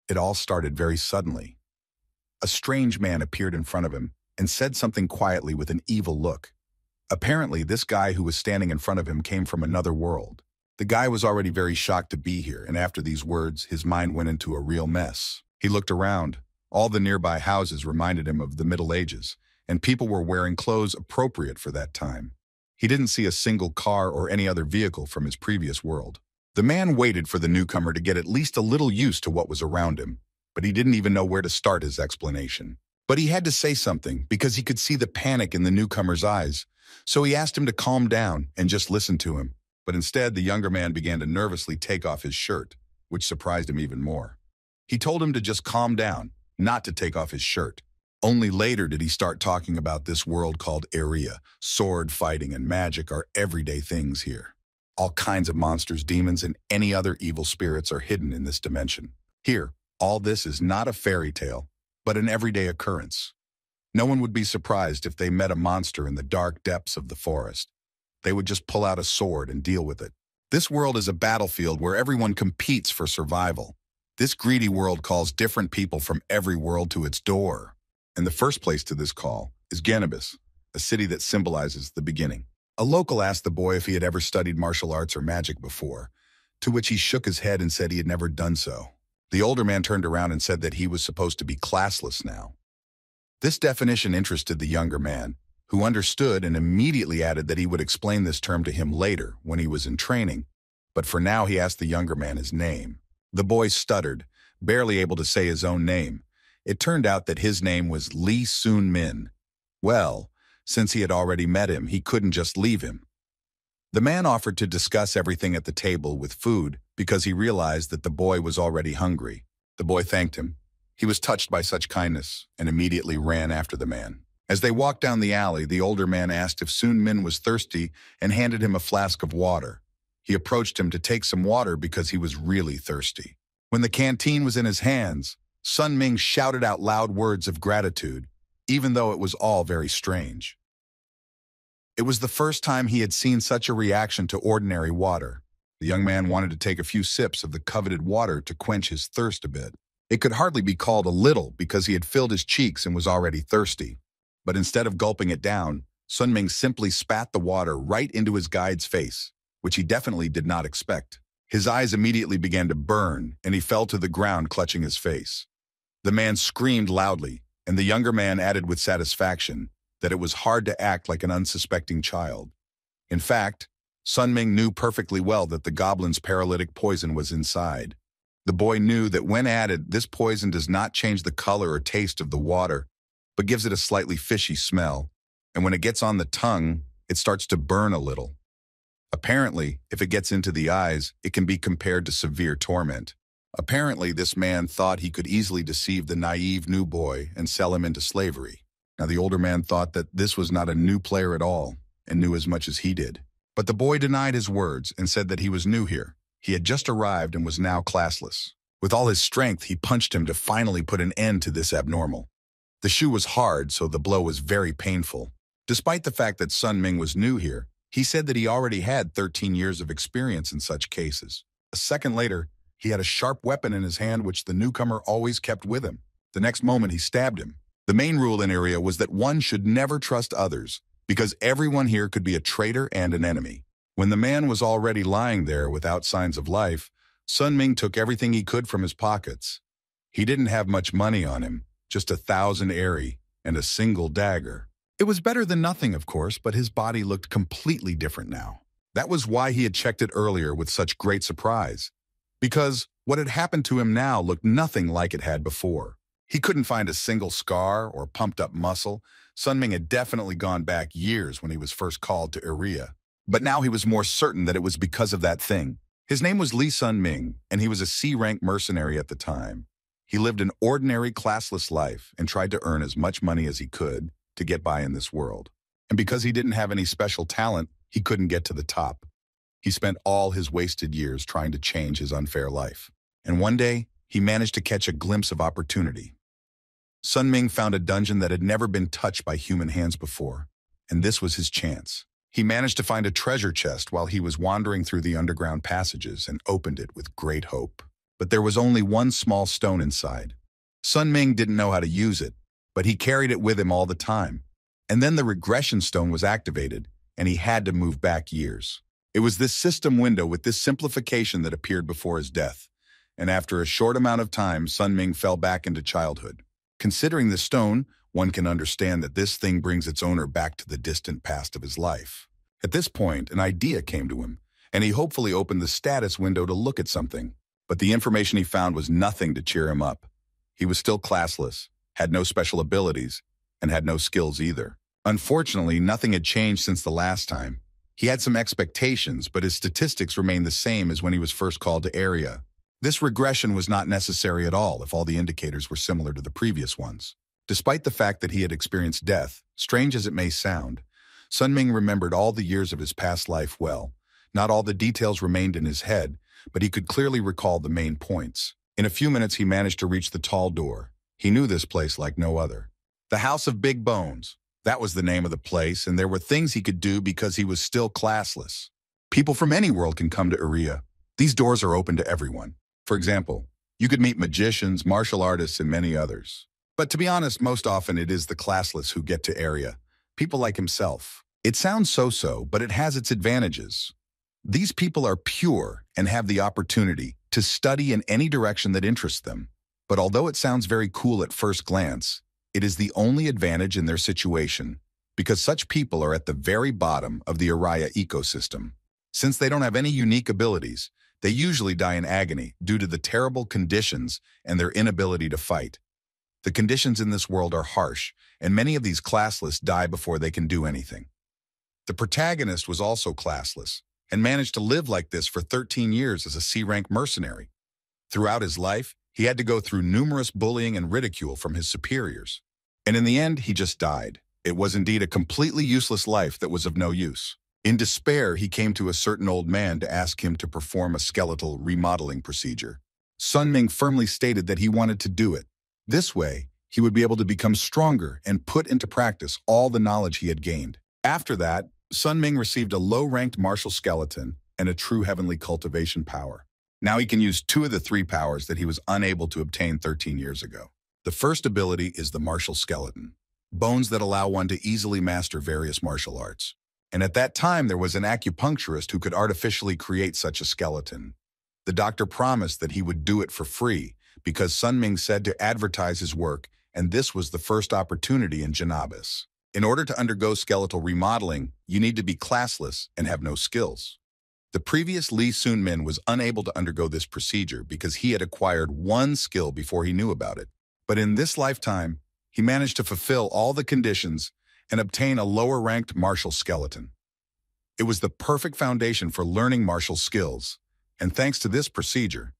It all started very suddenly. A strange man appeared in front of him and said something quietly with an evil look. Apparently, this guy who was standing in front of him came from another world. The guy was already very shocked to be here, and after these words, his mind went into a real mess. He looked around. All the nearby houses reminded him of the Middle Ages, and people were wearing clothes appropriate for that time. He didn't see a single car or any other vehicle from his previous world. The man waited for the newcomer to get at least a little used to what was around him, but he didn't even know where to start his explanation. But he had to say something because he could see the panic in the newcomer's eyes, so he asked him to calm down and just listen to him. But instead, the younger man began to nervously take off his shirt, which surprised him even more. He told him to just calm down, not to take off his shirt. Only later did he start talking about this world called Area. Sword fighting and magic are everyday things here. All kinds of monsters, demons, and any other evil spirits are hidden in this dimension. Here, all this is not a fairy tale, but an everyday occurrence. No one would be surprised if they met a monster in the dark depths of the forest. They would just pull out a sword and deal with it. This world is a battlefield where everyone competes for survival. This greedy world calls different people from every world to its door. And the first place to this call is Genebis, a city that symbolizes the beginning. A local asked the boy if he had ever studied martial arts or magic before, to which he shook his head and said he had never done so. The older man turned around and said that he was supposed to be classless now. This definition interested the younger man, who understood and immediately added that he would explain this term to him later when he was in training, but for now he asked the younger man his name. The boy stuttered, barely able to say his own name. It turned out that his name was Lee Sun-min. Well, since he had already met him, he couldn't just leave him. The man offered to discuss everything at the table with food because he realized that the boy was already hungry. The boy thanked him. He was touched by such kindness and immediately ran after the man. As they walked down the alley, the older man asked if Sun-min was thirsty and handed him a flask of water. He approached him to take some water because he was really thirsty. When the canteen was in his hands, Sun-min shouted out loud words of gratitude, even though it was all very strange. It was the first time he had seen such a reaction to ordinary water. The young man wanted to take a few sips of the coveted water to quench his thirst a bit. It could hardly be called a little because he had filled his cheeks and was already thirsty. But instead of gulping it down, Sun-min simply spat the water right into his guide's face, which he definitely did not expect. His eyes immediately began to burn, and he fell to the ground clutching his face. The man screamed loudly, and the younger man added with satisfaction that it was hard to act like an unsuspecting child. In fact, Sun-min knew perfectly well that the goblin's paralytic poison was inside. The boy knew that when added, this poison does not change the color or taste of the water, but gives it a slightly fishy smell, and when it gets on the tongue, it starts to burn a little. Apparently, if it gets into the eyes, it can be compared to severe torment. Apparently, this man thought he could easily deceive the naive new boy and sell him into slavery. Now, the older man thought that this was not a new player at all and knew as much as he did. But the boy denied his words and said that he was new here. He had just arrived and was now classless. With all his strength, he punched him to finally put an end to this abnormal. The shoe was hard, so the blow was very painful. Despite the fact that Sun-min was new here, he said that he already had 13 years of experience in such cases. A second later, he had a sharp weapon in his hand which the newcomer always kept with him. The next moment, he stabbed him. The main rule in Area was that one should never trust others, because everyone here could be a traitor and an enemy. When the man was already lying there without signs of life, Sun-min took everything he could from his pockets. He didn't have much money on him, just 1,000 eri and a single dagger. It was better than nothing, of course, but his body looked completely different now. That was why he had checked it earlier with such great surprise, because what had happened to him now looked nothing like it had before. He couldn't find a single scar or pumped-up muscle. Sun-min had definitely gone back years when he was first called to Area. But now he was more certain that it was because of that thing. His name was Lee Sun-min, and he was a C-rank mercenary at the time. He lived an ordinary, classless life and tried to earn as much money as he could to get by in this world. And because he didn't have any special talent, he couldn't get to the top. He spent all his wasted years trying to change his unfair life. And one day, he managed to catch a glimpse of opportunity. Sun-min found a dungeon that had never been touched by human hands before, and this was his chance. He managed to find a treasure chest while he was wandering through the underground passages and opened it with great hope. but there was only one small stone inside. Sun Ming didn't know how to use it, but he carried it with him all the time. And then the regression stone was activated, and he had to move back years. It was this system window with this simplification that appeared before his death, and after a short amount of time, Sun Ming fell back into childhood. Considering the stone, one can understand that this thing brings its owner back to the distant past of his life. At this point, an idea came to him, and he hopefully opened the status window to look at something. But the information he found was nothing to cheer him up. He was still classless, had no special abilities, and had no skills either. Unfortunately, nothing had changed since the last time. He had some expectations, but his statistics remained the same as when he was first called to area. This regression was not necessary at all if all the indicators were similar to the previous ones. Despite the fact that he had experienced death, strange as it may sound, Sun Ming remembered all the years of his past life well. Not all the details remained in his head, but he could clearly recall the main points. In a few minutes, he managed to reach the tall door. He knew this place like no other. The House of Big Bones. That was the name of the place, and there were things he could do because he was still classless. People from any world can come to Area. These doors are open to everyone. For example, you could meet magicians, martial artists, and many others. But to be honest, most often it is the classless who get to Area. People like himself. It sounds so-so, but it has its advantages. These people are pure and have the opportunity to study in any direction that interests them. But although it sounds very cool at first glance, it is the only advantage in their situation, because such people are at the very bottom of the Araya ecosystem. Since they don't have any unique abilities, they usually die in agony due to the terrible conditions and their inability to fight. The conditions in this world are harsh, and many of these classless die before they can do anything. The protagonist was also classless, and managed to live like this for 13 years as a C-rank mercenary. Throughout his life, he had to go through numerous bullying and ridicule from his superiors. And in the end, he just died. It was indeed a completely useless life that was of no use. In despair, he came to a certain old man to ask him to perform a skeletal remodeling procedure. Sun Ming firmly stated that he wanted to do it. This way, he would be able to become stronger and put into practice all the knowledge he had gained. After that, Sun Ming received a low-ranked martial skeleton and a true heavenly cultivation power. Now he can use 2 of the 3 powers that he was unable to obtain 13 years ago. The first ability is the martial skeleton, bones that allow one to easily master various martial arts. And at that time, there was an acupuncturist who could artificially create such a skeleton. The doctor promised that he would do it for free because Sun Ming said to advertise his work, and this was the first opportunity in Janabis. In order to undergo skeletal remodeling, you need to be classless and have no skills. The previous Lee Sun-min was unable to undergo this procedure because he had acquired 1 skill before he knew about it. But in this lifetime, he managed to fulfill all the conditions and obtain a lower-ranked martial skeleton. It was the perfect foundation for learning martial skills, and thanks to this procedure,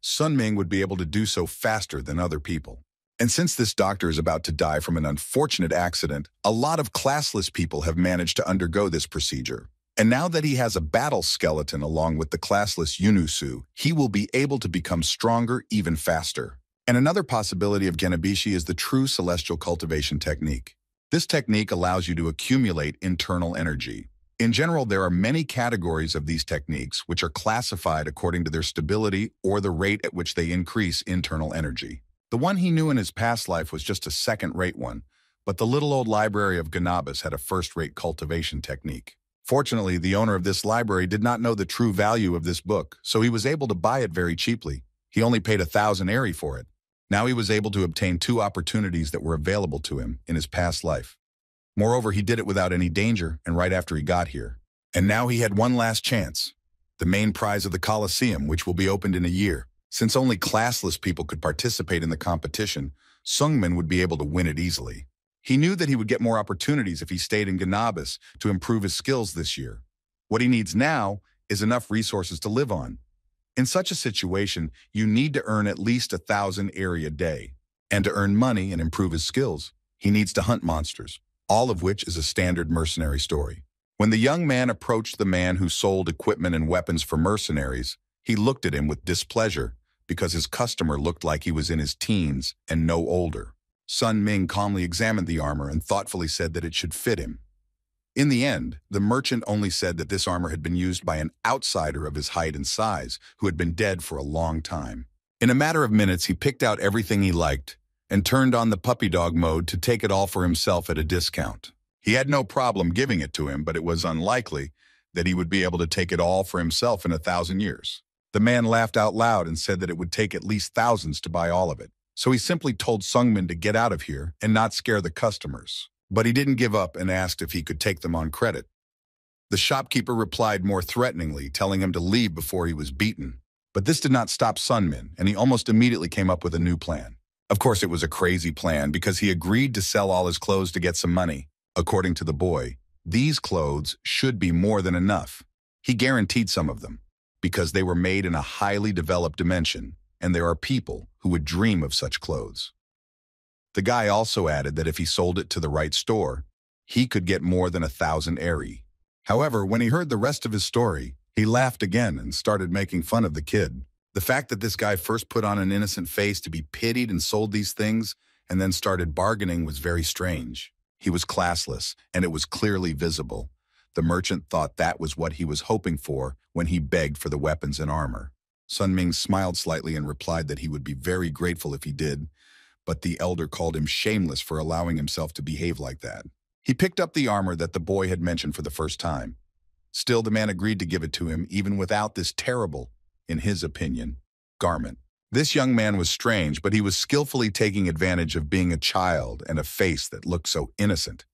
Sun Ming would be able to do so faster than other people. And since this doctor is about to die from an unfortunate accident, a lot of classless people have managed to undergo this procedure. And now that he has a battle skeleton along with the classless Yunusu, he will be able to become stronger even faster. And another possibility of Genabishi is the true celestial cultivation technique. This technique allows you to accumulate internal energy. In general, there are many categories of these techniques which are classified according to their stability or the rate at which they increase internal energy. The one he knew in his past life was just a second-rate one, but the little old library of Ganabas had a first-rate cultivation technique. Fortunately, the owner of this library did not know the true value of this book, so he was able to buy it very cheaply. He only paid 1,000 eri for it. Now he was able to obtain 2 opportunities that were available to him in his past life. Moreover, he did it without any danger and right after he got here. And now he had one last chance, the main prize of the Colosseum, which will be opened in a year. Since only classless people could participate in the competition, Sungmin would be able to win it easily. He knew that he would get more opportunities if he stayed in Ganabas to improve his skills this year. What he needs now is enough resources to live on. In such a situation, you need to earn at least 1,000 eri a day. And to earn money and improve his skills, he needs to hunt monsters, all of which is a standard mercenary story. When the young man approached the man who sold equipment and weapons for mercenaries, he looked at him with displeasure because his customer looked like he was in his teens and no older. Sun Ming calmly examined the armor and thoughtfully said that it should fit him. In the end, the merchant only said that this armor had been used by an outsider of his height and size who had been dead for a long time. In a matter of minutes, he picked out everything he liked and turned on the puppy dog mode to take it all for himself at a discount. He had no problem giving it to him, but it was unlikely that he would be able to take it all for himself in 1,000 years. The man laughed out loud and said that it would take at least thousands to buy all of it. So he simply told Sungmin to get out of here and not scare the customers. But he didn't give up and asked if he could take them on credit. The shopkeeper replied more threateningly, telling him to leave before he was beaten. But this did not stop Sunmin, and he almost immediately came up with a new plan. Of course, it was a crazy plan because he agreed to sell all his clothes to get some money. According to the boy, these clothes should be more than enough. He guaranteed some of them because they were made in a highly developed dimension, and there are people who would dream of such clothes. The guy also added that if he sold it to the right store, he could get more than 1,000 eri. However, when he heard the rest of his story, he laughed again and started making fun of the kid. The fact that this guy first put on an innocent face to be pitied and sold these things and then started bargaining was very strange. He was classless, and it was clearly visible. The merchant thought that was what he was hoping for when he begged for the weapons and armor. Sun Ming smiled slightly and replied that he would be very grateful if he did, but the elder called him shameless for allowing himself to behave like that. He picked up the armor that the boy had mentioned for the first time. Still, the man agreed to give it to him even without this terrible, in his opinion, garment. This young man was strange, but he was skillfully taking advantage of being a child and a face that looked so innocent.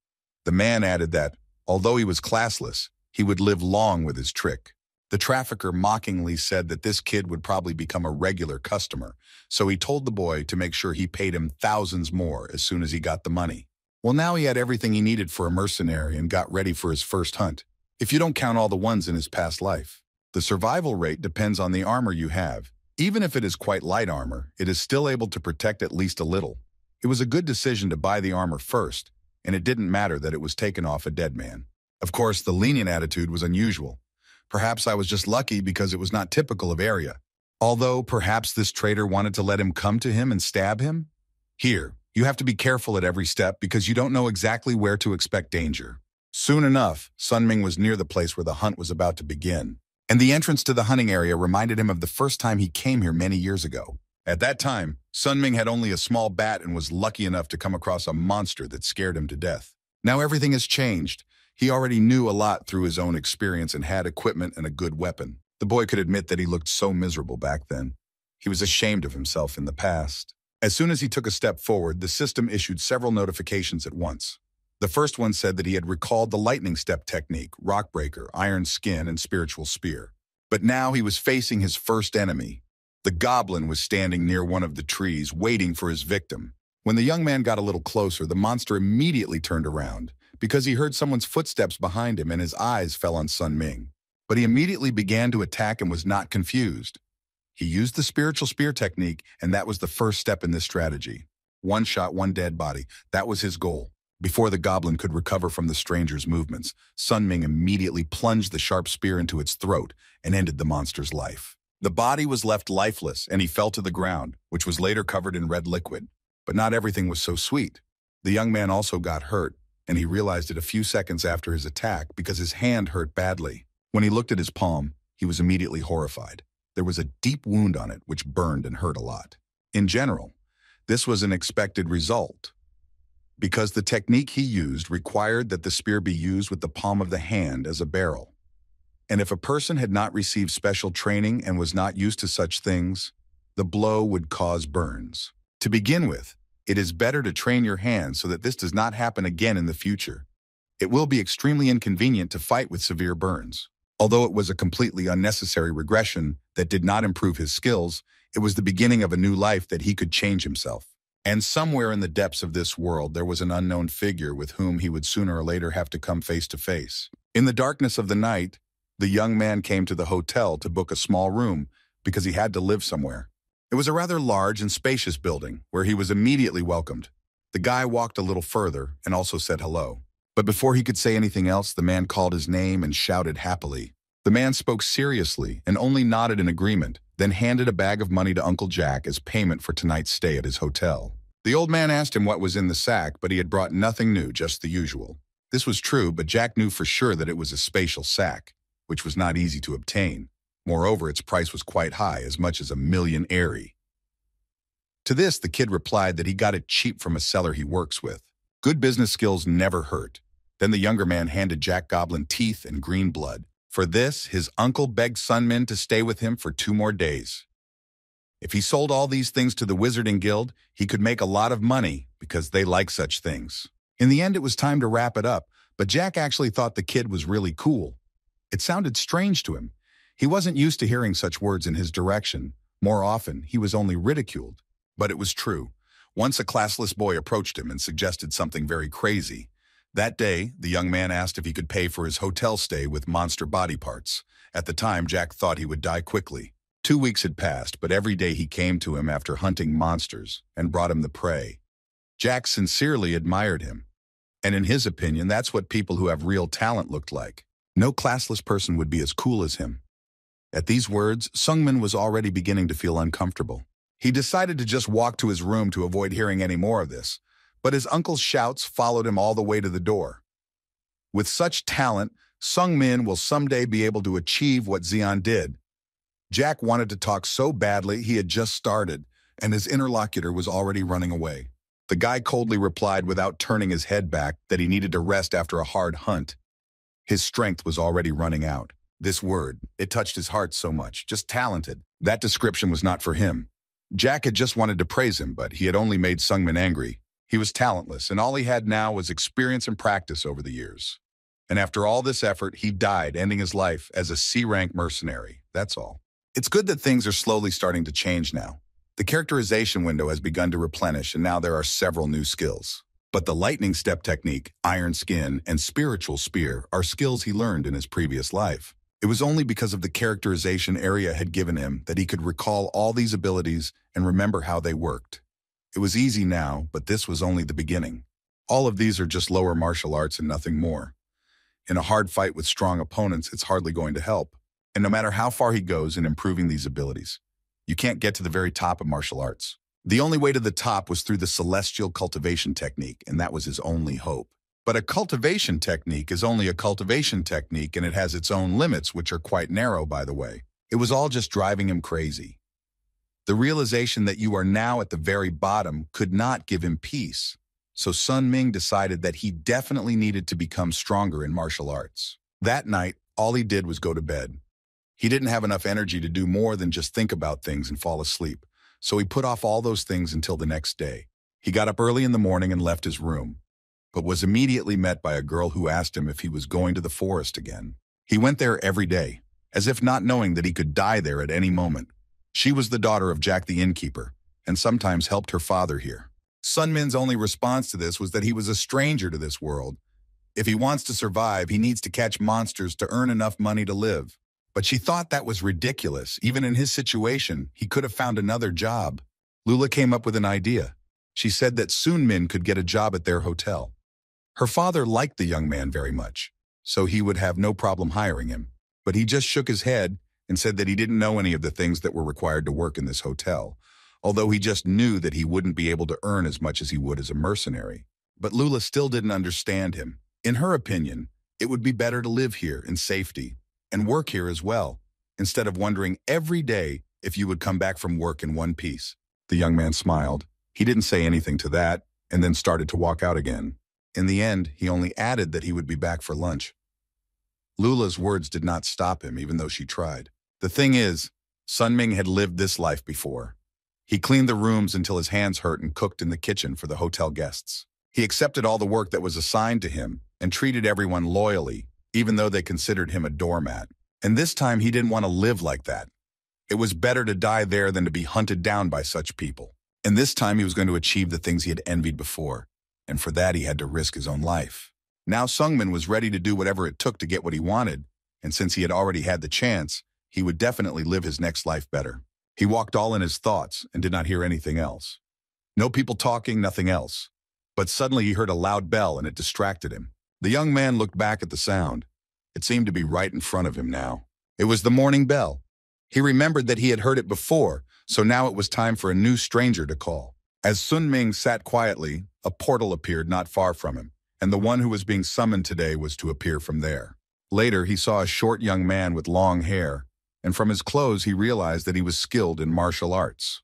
The man added that, although he was classless, he would live long with his trick. The trafficker mockingly said that this kid would probably become a regular customer, so he told the boy to make sure he paid him thousands more as soon as he got the money. Well, now he had everything he needed for a mercenary and got ready for his first hunt. If you don't count all the ones in his past life. The survival rate depends on the armor you have. Even if it is quite light armor, it is still able to protect at least a little. It was a good decision to buy the armor first, and it didn't matter that it was taken off a dead man. Of course, the lenient attitude was unusual. Perhaps I was just lucky because it was not typical of Arya. Although perhaps this traitor wanted to let him come to him and stab him? Here, you have to be careful at every step because you don't know exactly where to expect danger. Soon enough, Sun Ming was near the place where the hunt was about to begin. And the entrance to the hunting area reminded him of the first time he came here many years ago. At that time, Sun Ming had only a small bat and was lucky enough to come across a monster that scared him to death. Now everything has changed. He already knew a lot through his own experience and had equipment and a good weapon. The boy could admit that he looked so miserable back then. He was ashamed of himself in the past. As soon as he took a step forward, the system issued several notifications at once. The first one said that he had recalled the lightning step technique, rock breaker, iron skin, and spiritual spear. But now he was facing his first enemy. The goblin was standing near one of the trees, waiting for his victim. When the young man got a little closer, the monster immediately turned around because he heard someone's footsteps behind him and his eyes fell on Sun Ming. But he immediately began to attack and was not confused. He used the spiritual spear technique, and that was the first step in this strategy. One shot, one dead body. That was his goal. Before the goblin could recover from the stranger's movements, Sun Ming immediately plunged the sharp spear into its throat and ended the monster's life. The body was left lifeless, and he fell to the ground, which was later covered in red liquid. But not everything was so sweet. The young man also got hurt, and he realized it a few seconds after his attack because his hand hurt badly. When he looked at his palm, he was immediately horrified. There was a deep wound on it which burned and hurt a lot. In general, this was an expected result, because the technique he used required that the spear be used with the palm of the hand as a barrel. And if a person had not received special training and was not used to such things, the blow would cause burns. To begin with, it is better to train your hands so that this does not happen again in the future. It will be extremely inconvenient to fight with severe burns. Although it was a completely unnecessary regression that did not improve his skills, it was the beginning of a new life that he could change himself. And somewhere in the depths of this world, there was an unknown figure with whom he would sooner or later have to come face to face. In the darkness of the night, the young man came to the hotel to book a small room because he had to live somewhere. It was a rather large and spacious building where he was immediately welcomed. The guy walked a little further and also said hello. But before he could say anything else, the man called his name and shouted happily. The man spoke seriously and only nodded in agreement, then handed a bag of money to Uncle Jack as payment for tonight's stay at his hotel. The old man asked him what was in the sack, but he had brought nothing new, just the usual. This was true, but Jack knew for sure that it was a spatial sack, which was not easy to obtain. Moreover, its price was quite high, as much as 1,000,000 eri. To this, the kid replied that he got it cheap from a seller he works with. Good business skills never hurt. Then the younger man handed Jack Goblin teeth and green blood. For this, his uncle begged Sunmin to stay with him for 2 more days. If he sold all these things to the Wizarding Guild, he could make a lot of money because they like such things. In the end, it was time to wrap it up, but Jack actually thought the kid was really cool. It sounded strange to him. He wasn't used to hearing such words in his direction. More often, he was only ridiculed. But it was true. Once a classless boy approached him and suggested something very crazy. That day, the young man asked if he could pay for his hotel stay with monster body parts. At the time, Jack thought he would die quickly. 2 weeks had passed, but every day he came to him after hunting monsters and brought him the prey. Jack sincerely admired him. And in his opinion, that's what people who have real talent looked like. No classless person would be as cool as him. At these words, Sungmin was already beginning to feel uncomfortable. He decided to just walk to his room to avoid hearing any more of this, but his uncle's shouts followed him all the way to the door. With such talent, Sungmin will someday be able to achieve what Xian did. Jack wanted to talk so badly he had just started, and his interlocutor was already running away. The guy coldly replied without turning his head back that he needed to rest after a hard hunt. His strength was already running out. This word, it touched his heart so much, just talented. That description was not for him. Jack had just wanted to praise him, but he had only made Sungmin angry. He was talentless, and all he had now was experience and practice over the years. And after all this effort, he died, ending his life as a C-rank mercenary. That's all. It's good that things are slowly starting to change now. The characterization window has begun to replenish, and now there are several new skills. But the lightning step technique, iron skin, and spiritual spear are skills he learned in his previous life. It was only because of the characterization area had given him that he could recall all these abilities and remember how they worked. It was easy now, but this was only the beginning. All of these are just lower martial arts and nothing more. In a hard fight with strong opponents, it's hardly going to help. And no matter how far he goes in improving these abilities, you can't get to the very top of martial arts. The only way to the top was through the celestial cultivation technique, and that was his only hope. But a cultivation technique is only a cultivation technique, and it has its own limits, which are quite narrow, by the way. It was all just driving him crazy. The realization that you are now at the very bottom could not give him peace. So Sun Ming decided that he definitely needed to become stronger in martial arts. That night, all he did was go to bed. He didn't have enough energy to do more than just think about things and fall asleep. So he put off all those things until the next day. He got up early in the morning and left his room, but was immediately met by a girl who asked him if he was going to the forest again. He went there every day, as if not knowing that he could die there at any moment. She was the daughter of Jack the innkeeper, and sometimes helped her father here. Sun Min's only response to this was that he was a stranger to this world. If he wants to survive, he needs to catch monsters to earn enough money to live. But she thought that was ridiculous. Even in his situation, he could have found another job. Lula came up with an idea. She said that Sun Min could get a job at their hotel. Her father liked the young man very much, so he would have no problem hiring him. But he just shook his head and said that he didn't know any of the things that were required to work in this hotel, although he just knew that he wouldn't be able to earn as much as he would as a mercenary. But Lula still didn't understand him. In her opinion, it would be better to live here in safety and work here as well, instead of wondering every day if you would come back from work in one piece. The young man smiled. He didn't say anything to that, and then started to walk out again. In the end, he only added that he would be back for lunch. Lula's words did not stop him, even though she tried. The thing is, Sun Ming had lived this life before. He cleaned the rooms until his hands hurt and cooked in the kitchen for the hotel guests. He accepted all the work that was assigned to him and treated everyone loyally, even though they considered him a doormat. And this time he didn't want to live like that. It was better to die there than to be hunted down by such people. And this time he was going to achieve the things he had envied before, and for that he had to risk his own life. Now Sungmin was ready to do whatever it took to get what he wanted, and since he had already had the chance, he would definitely live his next life better. He walked all in his thoughts and did not hear anything else. No people talking, nothing else. But suddenly he heard a loud bell and it distracted him. The young man looked back at the sound. It seemed to be right in front of him now. It was the morning bell. He remembered that he had heard it before, so now it was time for a new stranger to call. As Sun Ming sat quietly, a portal appeared not far from him, and the one who was being summoned today was to appear from there. Later, he saw a short young man with long hair, and from his clothes he realized that he was skilled in martial arts.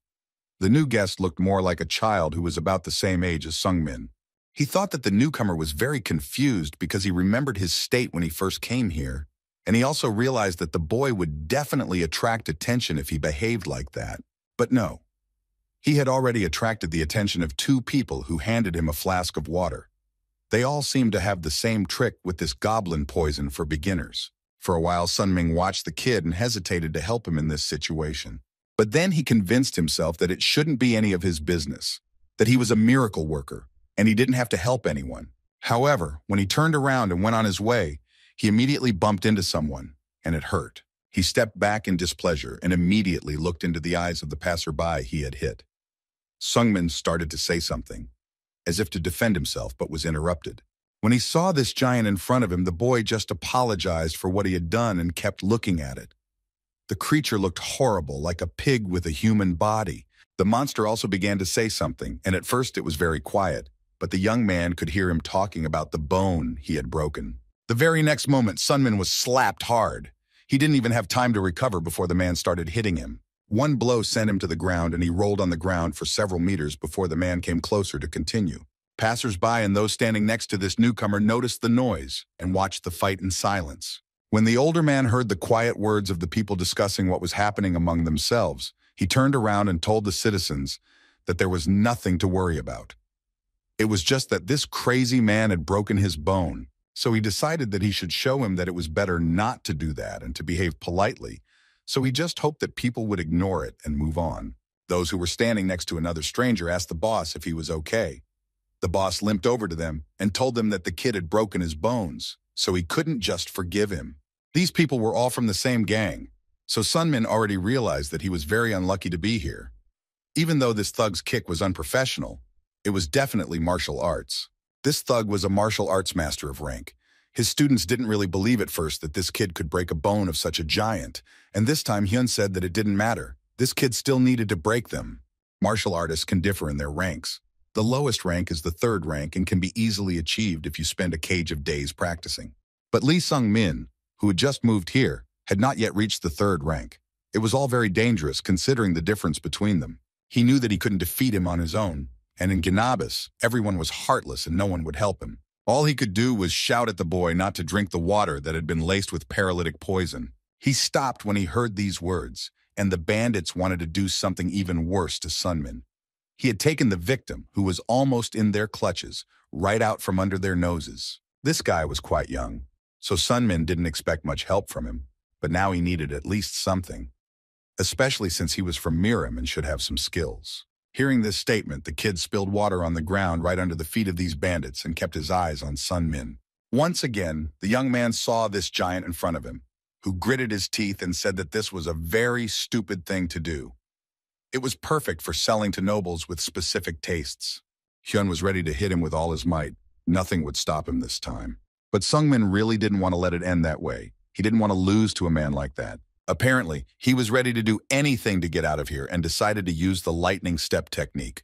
The new guest looked more like a child who was about the same age as Sungmin. He thought that the newcomer was very confused because he remembered his state when he first came here, and he also realized that the boy would definitely attract attention if he behaved like that. But no. He had already attracted the attention of two people who handed him a flask of water. They all seemed to have the same trick with this goblin poison for beginners. For a while, Sunming watched the kid and hesitated to help him in this situation. But then he convinced himself that it shouldn't be any of his business, that he was a miracle worker, and he didn't have to help anyone. However, when he turned around and went on his way, he immediately bumped into someone, and it hurt. He stepped back in displeasure and immediately looked into the eyes of the passerby he had hit. Sungmin started to say something, as if to defend himself, but was interrupted. When he saw this giant in front of him, the boy just apologized for what he had done and kept looking at it. The creature looked horrible, like a pig with a human body. The monster also began to say something, and at first it was very quiet, but the young man could hear him talking about the bone he had broken. The very next moment, Sunmin was slapped hard. He didn't even have time to recover before the man started hitting him. One blow sent him to the ground, and he rolled on the ground for several meters before the man came closer to continue. Passers-by and those standing next to this newcomer noticed the noise and watched the fight in silence. When the older man heard the quiet words of the people discussing what was happening among themselves, he turned around and told the citizens that there was nothing to worry about. It was just that this crazy man had broken his bone, so he decided that he should show him that it was better not to do that and to behave politely, so he just hoped that people would ignore it and move on. Those who were standing next to another stranger asked the boss if he was okay. The boss limped over to them and told them that the kid had broken his bones, so he couldn't just forgive him. These people were all from the same gang, so Sunmin already realized that he was very unlucky to be here. Even though this thug's kick was unprofessional, it was definitely martial arts. This thug was a martial arts master of rank. His students didn't really believe at first that this kid could break a bone of such a giant, and this time Hyun said that it didn't matter. This kid still needed to break them. Martial artists can differ in their ranks. The lowest rank is the third rank and can be easily achieved if you spend a cage of days practicing. But Lee Sung-min, who had just moved here, had not yet reached the third rank. It was all very dangerous considering the difference between them. He knew that he couldn't defeat him on his own, and in Gnabus, everyone was heartless and no one would help him. All he could do was shout at the boy not to drink the water that had been laced with paralytic poison. He stopped when he heard these words, and the bandits wanted to do something even worse to Sunmin. He had taken the victim, who was almost in their clutches, right out from under their noses. This guy was quite young, so Sunmin didn't expect much help from him, but now he needed at least something, especially since he was from Miram and should have some skills. Hearing this statement, the kid spilled water on the ground right under the feet of these bandits and kept his eyes on Sunmin. Once again, the young man saw this giant in front of him, who gritted his teeth and said that this was a very stupid thing to do. It was perfect for selling to nobles with specific tastes. Hyun was ready to hit him with all his might. Nothing would stop him this time. But Sungmin really didn't want to let it end that way. He didn't want to lose to a man like that. Apparently, he was ready to do anything to get out of here and decided to use the lightning step technique,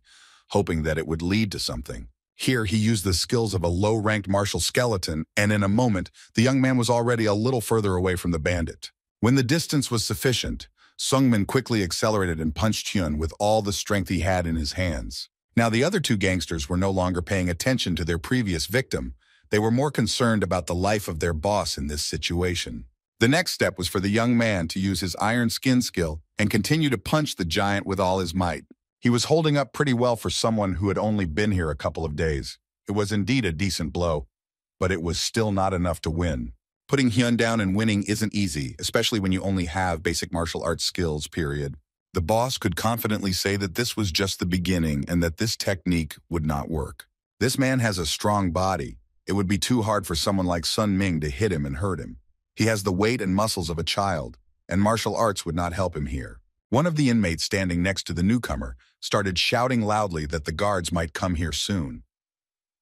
hoping that it would lead to something. Here, he used the skills of a low-ranked martial skeleton, and in a moment, the young man was already a little further away from the bandit. When the distance was sufficient, Sungmin quickly accelerated and punched Hyun with all the strength he had in his hands. Now, the other two gangsters were no longer paying attention to their previous victim. They were more concerned about the life of their boss in this situation. The next step was for the young man to use his iron skin skill and continue to punch the giant with all his might. He was holding up pretty well for someone who had only been here a couple of days. It was indeed a decent blow, but it was still not enough to win. Putting Hyun down and winning isn't easy, especially when you only have basic martial arts skills, period. The boss could confidently say that this was just the beginning and that this technique would not work. This man has a strong body. It would be too hard for someone like Sun Ming to hit him and hurt him. He has the weight and muscles of a child, and martial arts would not help him here. One of the inmates standing next to the newcomer started shouting loudly that the guards might come here soon.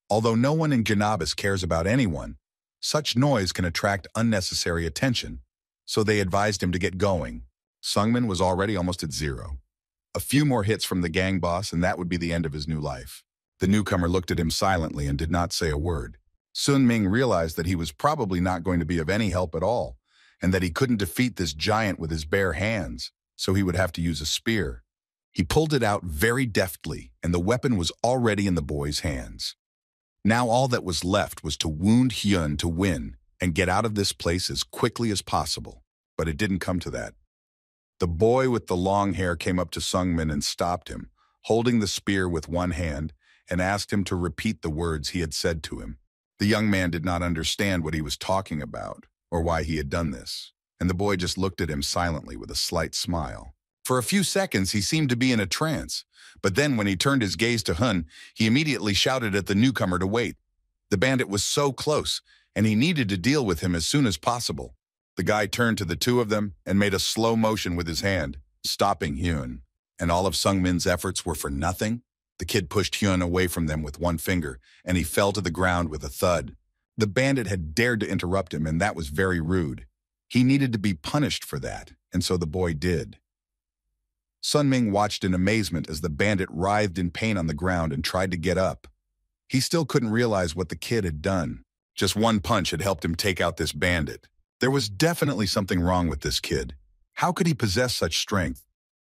Although no one in Gnabus cares about anyone, such noise can attract unnecessary attention, so they advised him to get going. Sungmin was already almost at zero. A few more hits from the gang boss and that would be the end of his new life. The newcomer looked at him silently and did not say a word. Sun Ming realized that he was probably not going to be of any help at all, and that he couldn't defeat this giant with his bare hands, so he would have to use a spear. He pulled it out very deftly, and the weapon was already in the boy's hands. Now all that was left was to wound Hyun to win and get out of this place as quickly as possible. But it didn't come to that. The boy with the long hair came up to Sungmin and stopped him, holding the spear with one hand, and asked him to repeat the words he had said to him. The young man did not understand what he was talking about or why he had done this, and the boy just looked at him silently with a slight smile. For a few seconds, he seemed to be in a trance, but then when he turned his gaze to Hun, he immediately shouted at the newcomer to wait. The bandit was so close, and he needed to deal with him as soon as possible. The guy turned to the two of them and made a slow motion with his hand, stopping Hyun. And all of Sungmin's efforts were for nothing? The kid pushed Hyun away from them with one finger, and he fell to the ground with a thud. The bandit had dared to interrupt him, and that was very rude. He needed to be punished for that, and so the boy did. Sunming watched in amazement as the bandit writhed in pain on the ground and tried to get up. He still couldn't realize what the kid had done. Just one punch had helped him take out this bandit. There was definitely something wrong with this kid. How could he possess such strength?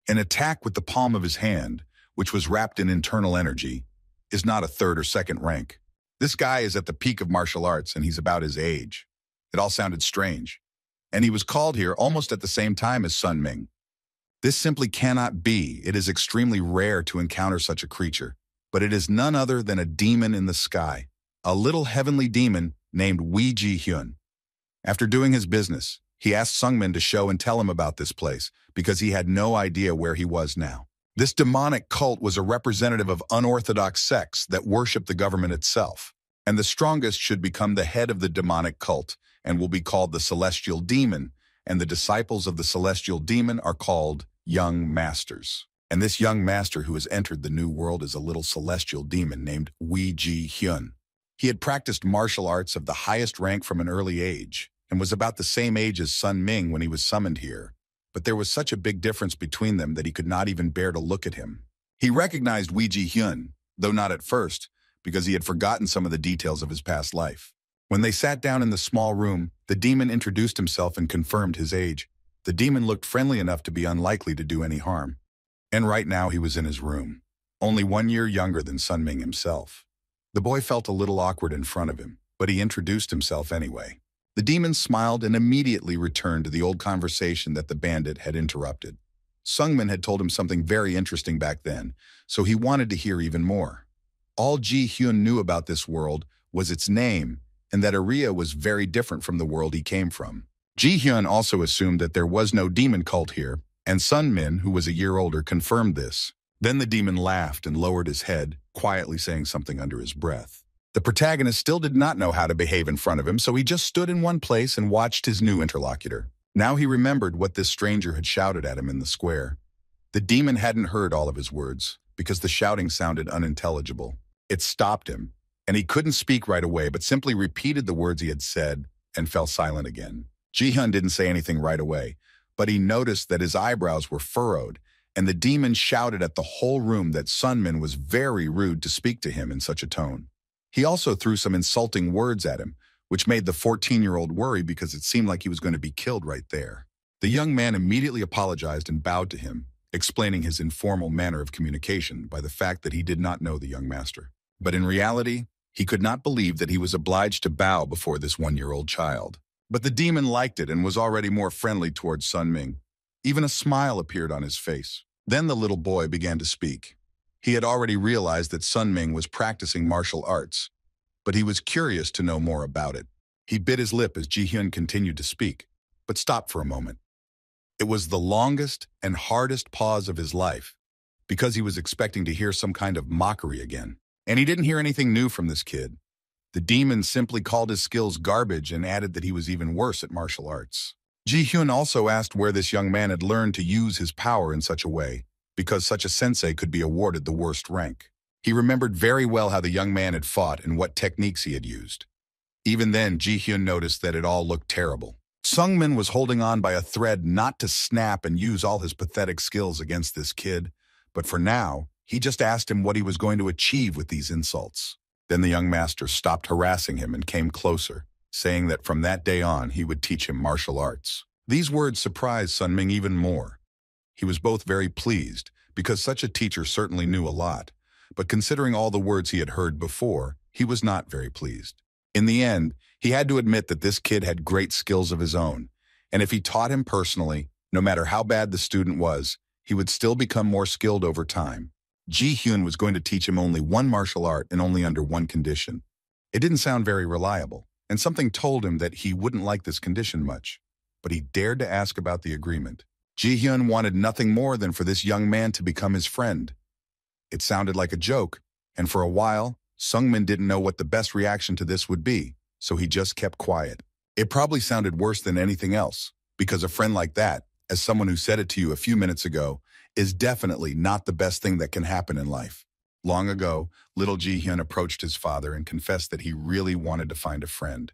An attack with the palm of his hand, which was wrapped in internal energy, is not a third or second rank. This guy is at the peak of martial arts, and he's about his age. It all sounded strange. And he was called here almost at the same time as Sunming. This simply cannot be. It is extremely rare to encounter such a creature, but it is none other than a demon in the sky, a little heavenly demon named Wee Ji Hyun. After doing his business, he asked Sungmin to show and tell him about this place because he had no idea where he was now. This demonic cult was a representative of unorthodox sects that worship the government itself, and the strongest should become the head of the demonic cult and will be called the Celestial Demon, and the disciples of the Celestial Demon are called Young Masters. And this young master who has entered the new world is a little celestial demon named Wee Ji Hyun. He had practiced martial arts of the highest rank from an early age, and was about the same age as Sun Ming when he was summoned here. But there was such a big difference between them that he could not even bear to look at him. He recognized Wee Ji Hyun, though not at first, because he had forgotten some of the details of his past life. When they sat down in the small room, the demon introduced himself and confirmed his age. The demon looked friendly enough to be unlikely to do any harm. And right now he was in his room, only 1 year younger than Sun Ming himself. The boy felt a little awkward in front of him, but he introduced himself anyway. The demon smiled and immediately returned to the old conversation that the bandit had interrupted. Sungmin had told him something very interesting back then, so he wanted to hear even more. All Ji Hyun knew about this world was its name, and that area was very different from the world he came from. Ji Hyun also assumed that there was no demon cult here, and Sun Min, who was a year older, confirmed this. Then the demon laughed and lowered his head, quietly saying something under his breath. The protagonist still did not know how to behave in front of him, so he just stood in one place and watched his new interlocutor. Now he remembered what this stranger had shouted at him in the square. The demon hadn't heard all of his words, because the shouting sounded unintelligible. It stopped him, and he couldn't speak right away, but simply repeated the words he had said and fell silent again. Ji-hyun didn't say anything right away, but he noticed that his eyebrows were furrowed, and the demon shouted at the whole room that Sunmin was very rude to speak to him in such a tone. He also threw some insulting words at him, which made the 14-year-old worry because it seemed like he was going to be killed right there. The young man immediately apologized and bowed to him, explaining his informal manner of communication by the fact that he did not know the young master. But in reality, he could not believe that he was obliged to bow before this 1-year-old child. But the demon liked it and was already more friendly towards Sun Ming. Even a smile appeared on his face. Then the little boy began to speak. He had already realized that Sun Ming was practicing martial arts, but he was curious to know more about it. He bit his lip as Ji-hyun continued to speak, but stopped for a moment. It was the longest and hardest pause of his life, because he was expecting to hear some kind of mockery again. And he didn't hear anything new from this kid. The demon simply called his skills garbage and added that he was even worse at martial arts. Ji-hyun also asked where this young man had learned to use his power in such a way, because such a sensei could be awarded the worst rank. He remembered very well how the young man had fought and what techniques he had used. Even then, Ji-hyun noticed that it all looked terrible. Sungmin was holding on by a thread not to snap and use all his pathetic skills against this kid, but for now, he just asked him what he was going to achieve with these insults. Then the young master stopped harassing him and came closer, saying that from that day on he would teach him martial arts. These words surprised Sunming even more. He was both very pleased, because such a teacher certainly knew a lot, but considering all the words he had heard before, he was not very pleased. In the end, he had to admit that this kid had great skills of his own, and if he taught him personally, no matter how bad the student was, he would still become more skilled over time. Ji-hyun was going to teach him only one martial art and only under one condition. It didn't sound very reliable, and something told him that he wouldn't like this condition much, but he dared to ask about the agreement. Ji-hyun wanted nothing more than for this young man to become his friend. It sounded like a joke, and for a while, Sungmin didn't know what the best reaction to this would be, so he just kept quiet. It probably sounded worse than anything else, because a friend like that, as someone who said it to you a few minutes ago, is definitely not the best thing that can happen in life. Long ago, little Ji-hyun approached his father and confessed that he really wanted to find a friend.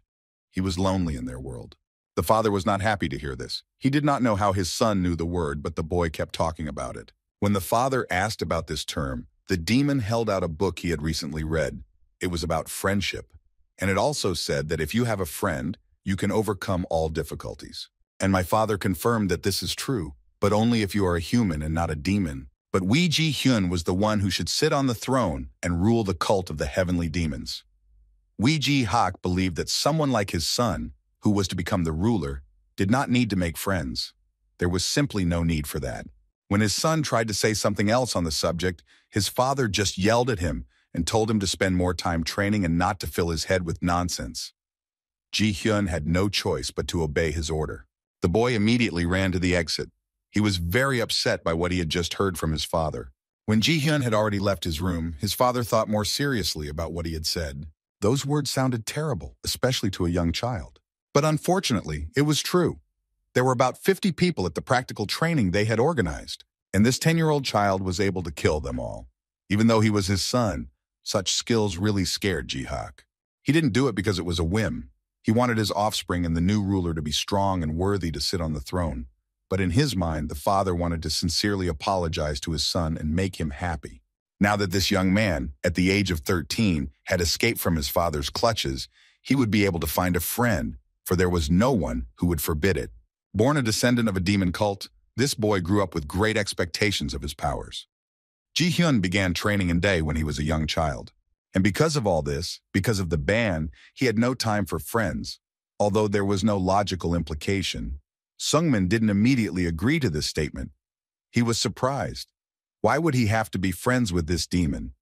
He was lonely in their world. The father was not happy to hear this. He did not know how his son knew the word, but the boy kept talking about it. When the father asked about this term, the demon held out a book he had recently read. It was about friendship, and it also said that if you have a friend, you can overcome all difficulties. And my father confirmed that this is true, but only if you are a human and not a demon. But Wee Ji-hyun was the one who should sit on the throne and rule the cult of the heavenly demons. Wee Ji-hak believed that someone like his son, who was to become the ruler, did not need to make friends. There was simply no need for that. When his son tried to say something else on the subject, his father just yelled at him and told him to spend more time training and not to fill his head with nonsense. Ji-hyun had no choice but to obey his order. The boy immediately ran to the exit. He was very upset by what he had just heard from his father. When Ji-hyun had already left his room, his father thought more seriously about what he had said. Those words sounded terrible, especially to a young child. But unfortunately, it was true. There were about 50 people at the practical training they had organized, and this 10-year-old child was able to kill them all. Even though he was his son, such skills really scared Ji-hak. He didn't do it because it was a whim. He wanted his offspring and the new ruler to be strong and worthy to sit on the throne. But in his mind, the father wanted to sincerely apologize to his son and make him happy. Now that this young man, at the age of 13, had escaped from his father's clutches, he would be able to find a friend, for there was no one who would forbid it. Born a descendant of a demon cult, this boy grew up with great expectations of his powers. Ji-hyun began training in day when he was a young child. And because of all this, because of the ban, he had no time for friends. Although there was no logical implication, Sungmin didn't immediately agree to this statement. He was surprised. Why would he have to be friends with this demon?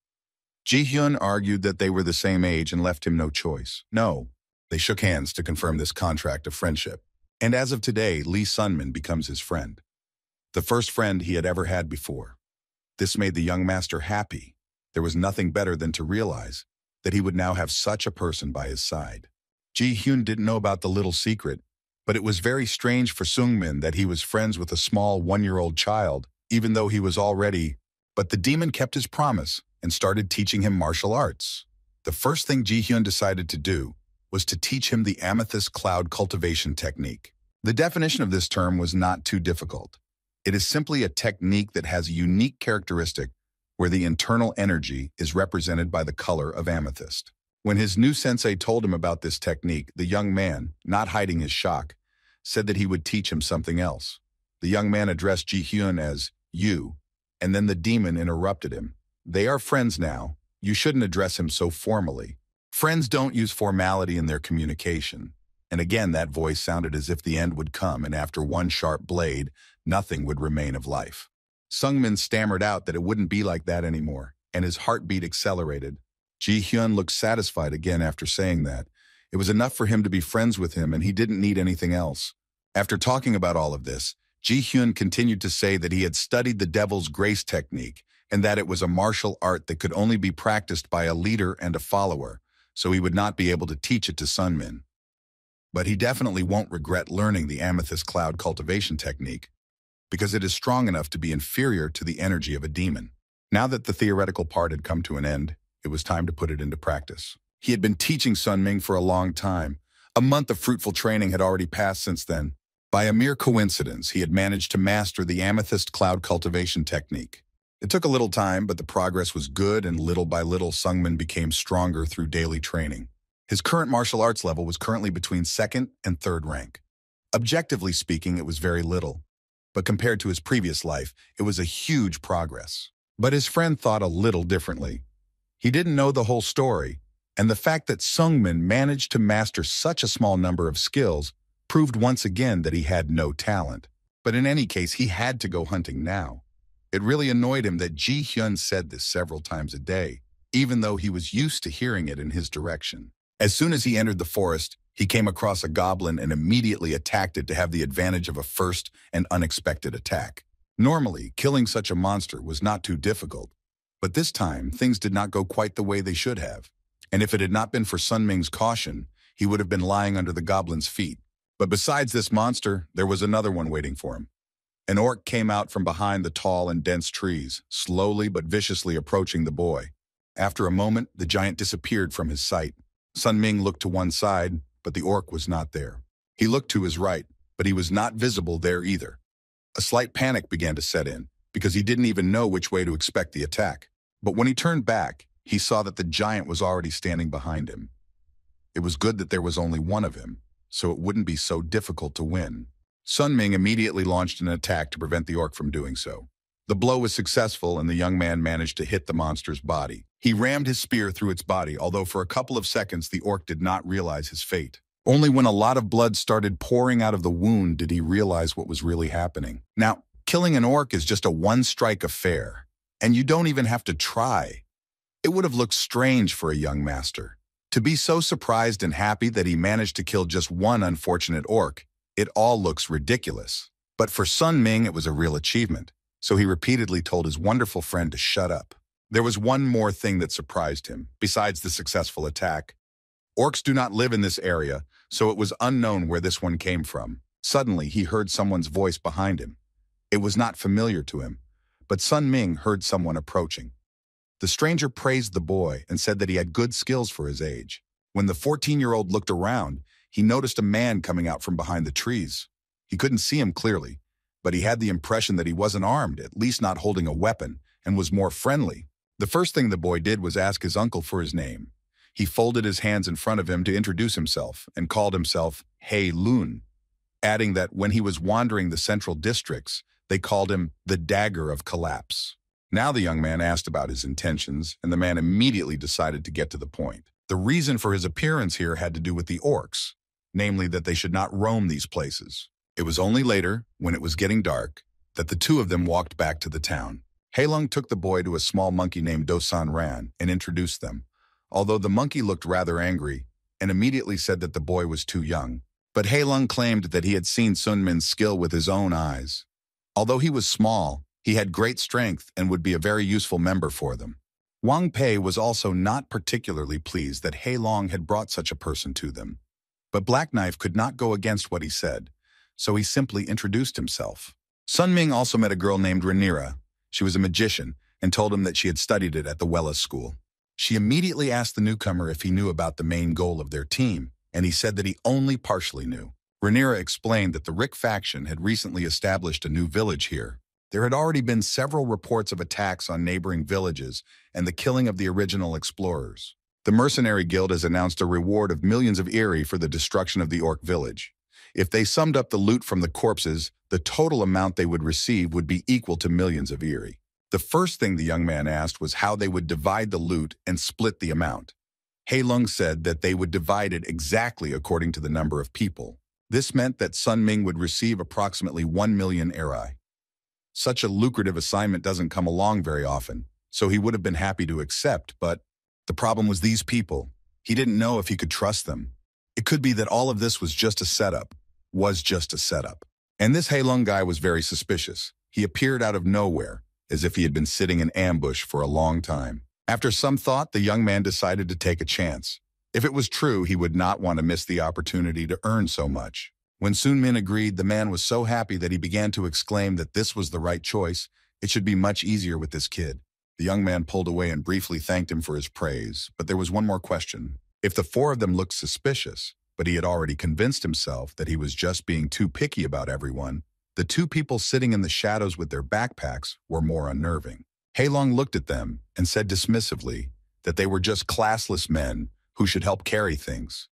Ji-hyun argued that they were the same age and left him no choice. No, they shook hands to confirm this contract of friendship. And as of today, Lee Sunmin becomes his friend. The first friend he had ever had before. This made the young master happy. There was nothing better than to realize that he would now have such a person by his side. Ji-hyun didn't know about the little secret, but it was very strange for Sungmin that he was friends with a small 1-year-old child, even though he was already. But the demon kept his promise and started teaching him martial arts. The first thing Ji-hyun decided to do was to teach him the amethyst cloud cultivation technique. The definition of this term was not too difficult. It is simply a technique that has a unique characteristic where the internal energy is represented by the color of amethyst. When his new sensei told him about this technique, the young man, not hiding his shock, said that he would teach him something else. The young man addressed Ji-hyun as you, and then the demon interrupted him. They are friends now. You shouldn't address him so formally. Friends don't use formality in their communication. And again, that voice sounded as if the end would come, and after one sharp blade, nothing would remain of life. Sungmin stammered out that it wouldn't be like that anymore, and his heartbeat accelerated. Ji-hyun looked satisfied again after saying that. It was enough for him to be friends with him, and he didn't need anything else. After talking about all of this, Ji-hyun continued to say that he had studied the Devil's Grace technique, and that it was a martial art that could only be practiced by a leader and a follower, so he would not be able to teach it to Sunmin. But he definitely won't regret learning the amethyst cloud cultivation technique, because it is strong enough to be inferior to the energy of a demon. Now that the theoretical part had come to an end, it was time to put it into practice. He had been teaching Sunming for a long time. A month of fruitful training had already passed since then. By a mere coincidence, he had managed to master the amethyst cloud cultivation technique. It took a little time, but the progress was good, and little by little, Sungmin became stronger through daily training. His current martial arts level was currently between 2nd and 3rd rank. Objectively speaking, it was very little. but compared to his previous life, it was a huge progress. But his friend thought a little differently. He didn't know the whole story, and the fact that Sungmin managed to master such a small number of skills proved once again that he had no talent. But in any case, he had to go hunting now. It really annoyed him that Ji Hyun said this several times a day, even though he was used to hearing it in his direction. As soon as he entered the forest, he came across a goblin and immediately attacked it to have the advantage of a first and unexpected attack. Normally, killing such a monster was not too difficult, but this time things did not go quite the way they should have. And if it had not been for Sun Ming's caution, he would have been lying under the goblin's feet. But besides this monster, there was another one waiting for him. An orc came out from behind the tall and dense trees, slowly but viciously approaching the boy. After a moment, the giant disappeared from his sight. Sun Ming looked to one side, but the orc was not there. He looked to his right, but he was not visible there either. A slight panic began to set in, because he didn't even know which way to expect the attack. But when he turned back, he saw that the giant was already standing behind him. It was good that there was only one of him, so it wouldn't be so difficult to win. Sun Ming immediately launched an attack to prevent the orc from doing so. The blow was successful, and the young man managed to hit the monster's body. He rammed his spear through its body, although for a couple of seconds the orc did not realize his fate. Only when a lot of blood started pouring out of the wound did he realize what was really happening. Now, killing an orc is just a one-strike affair, and you don't even have to try. It would have looked strange for a young master. To be so surprised and happy that he managed to kill just one unfortunate orc, it all looks ridiculous. But for Sun Ming, it was a real achievement, so he repeatedly told his wonderful friend to shut up. There was one more thing that surprised him, besides the successful attack. Orcs do not live in this area, so it was unknown where this one came from. Suddenly, he heard someone's voice behind him. It was not familiar to him, but Sun Ming heard someone approaching. The stranger praised the boy and said that he had good skills for his age. When the 14-year-old looked around, he noticed a man coming out from behind the trees. He couldn't see him clearly, but he had the impression that he wasn't armed, at least not holding a weapon, and was more friendly. The first thing the boy did was ask his uncle for his name. He folded his hands in front of him to introduce himself and called himself Hey Loon, adding that when he was wandering the central districts, they called him the Dagger of Collapse. Now the young man asked about his intentions, and the man immediately decided to get to the point. The reason for his appearance here had to do with the orcs, namely that they should not roam these places. It was only later, when it was getting dark, that the two of them walked back to the town. Hailung took the boy to a small monkey named Dosan Ran and introduced them, although the monkey looked rather angry and immediately said that the boy was too young. But Hailung claimed that he had seen Sun Min's skill with his own eyes. Although he was small, he had great strength and would be a very useful member for them. Wang Pei was also not particularly pleased that Hailong had brought such a person to them. But Black Knife could not go against what he said, so he simply introduced himself. Sun Ming also met a girl named Rhaenyra. She was a magician and told him that she had studied it at the Wella School. She immediately asked the newcomer if he knew about the main goal of their team, and he said that he only partially knew. Rhaenyra explained that the Rick faction had recently established a new village here. There had already been several reports of attacks on neighboring villages and the killing of the original explorers. The Mercenary Guild has announced a reward of millions of Eri for the destruction of the Orc village. If they summed up the loot from the corpses, the total amount they would receive would be equal to millions of Eri. The first thing the young man asked was how they would divide the loot and split the amount. Hailung said that they would divide it exactly according to the number of people. This meant that Sun Ming would receive approximately 1 million Eri. Such a lucrative assignment doesn't come along very often, so he would have been happy to accept, but the problem was these people. He didn't know if he could trust them. It could be that all of this was just a setup. And this Hailung guy was very suspicious. He appeared out of nowhere, as if he had been sitting in ambush for a long time. After some thought, the young man decided to take a chance. If it was true, he would not want to miss the opportunity to earn so much. When Sun Min agreed, the man was so happy that he began to exclaim that this was the right choice. It should be much easier with this kid. The young man pulled away and briefly thanked him for his praise, but there was one more question. If the four of them looked suspicious, but he had already convinced himself that he was just being too picky about everyone, the two people sitting in the shadows with their backpacks were more unnerving. Hailong looked at them and said dismissively that they were just classless men who should help carry things.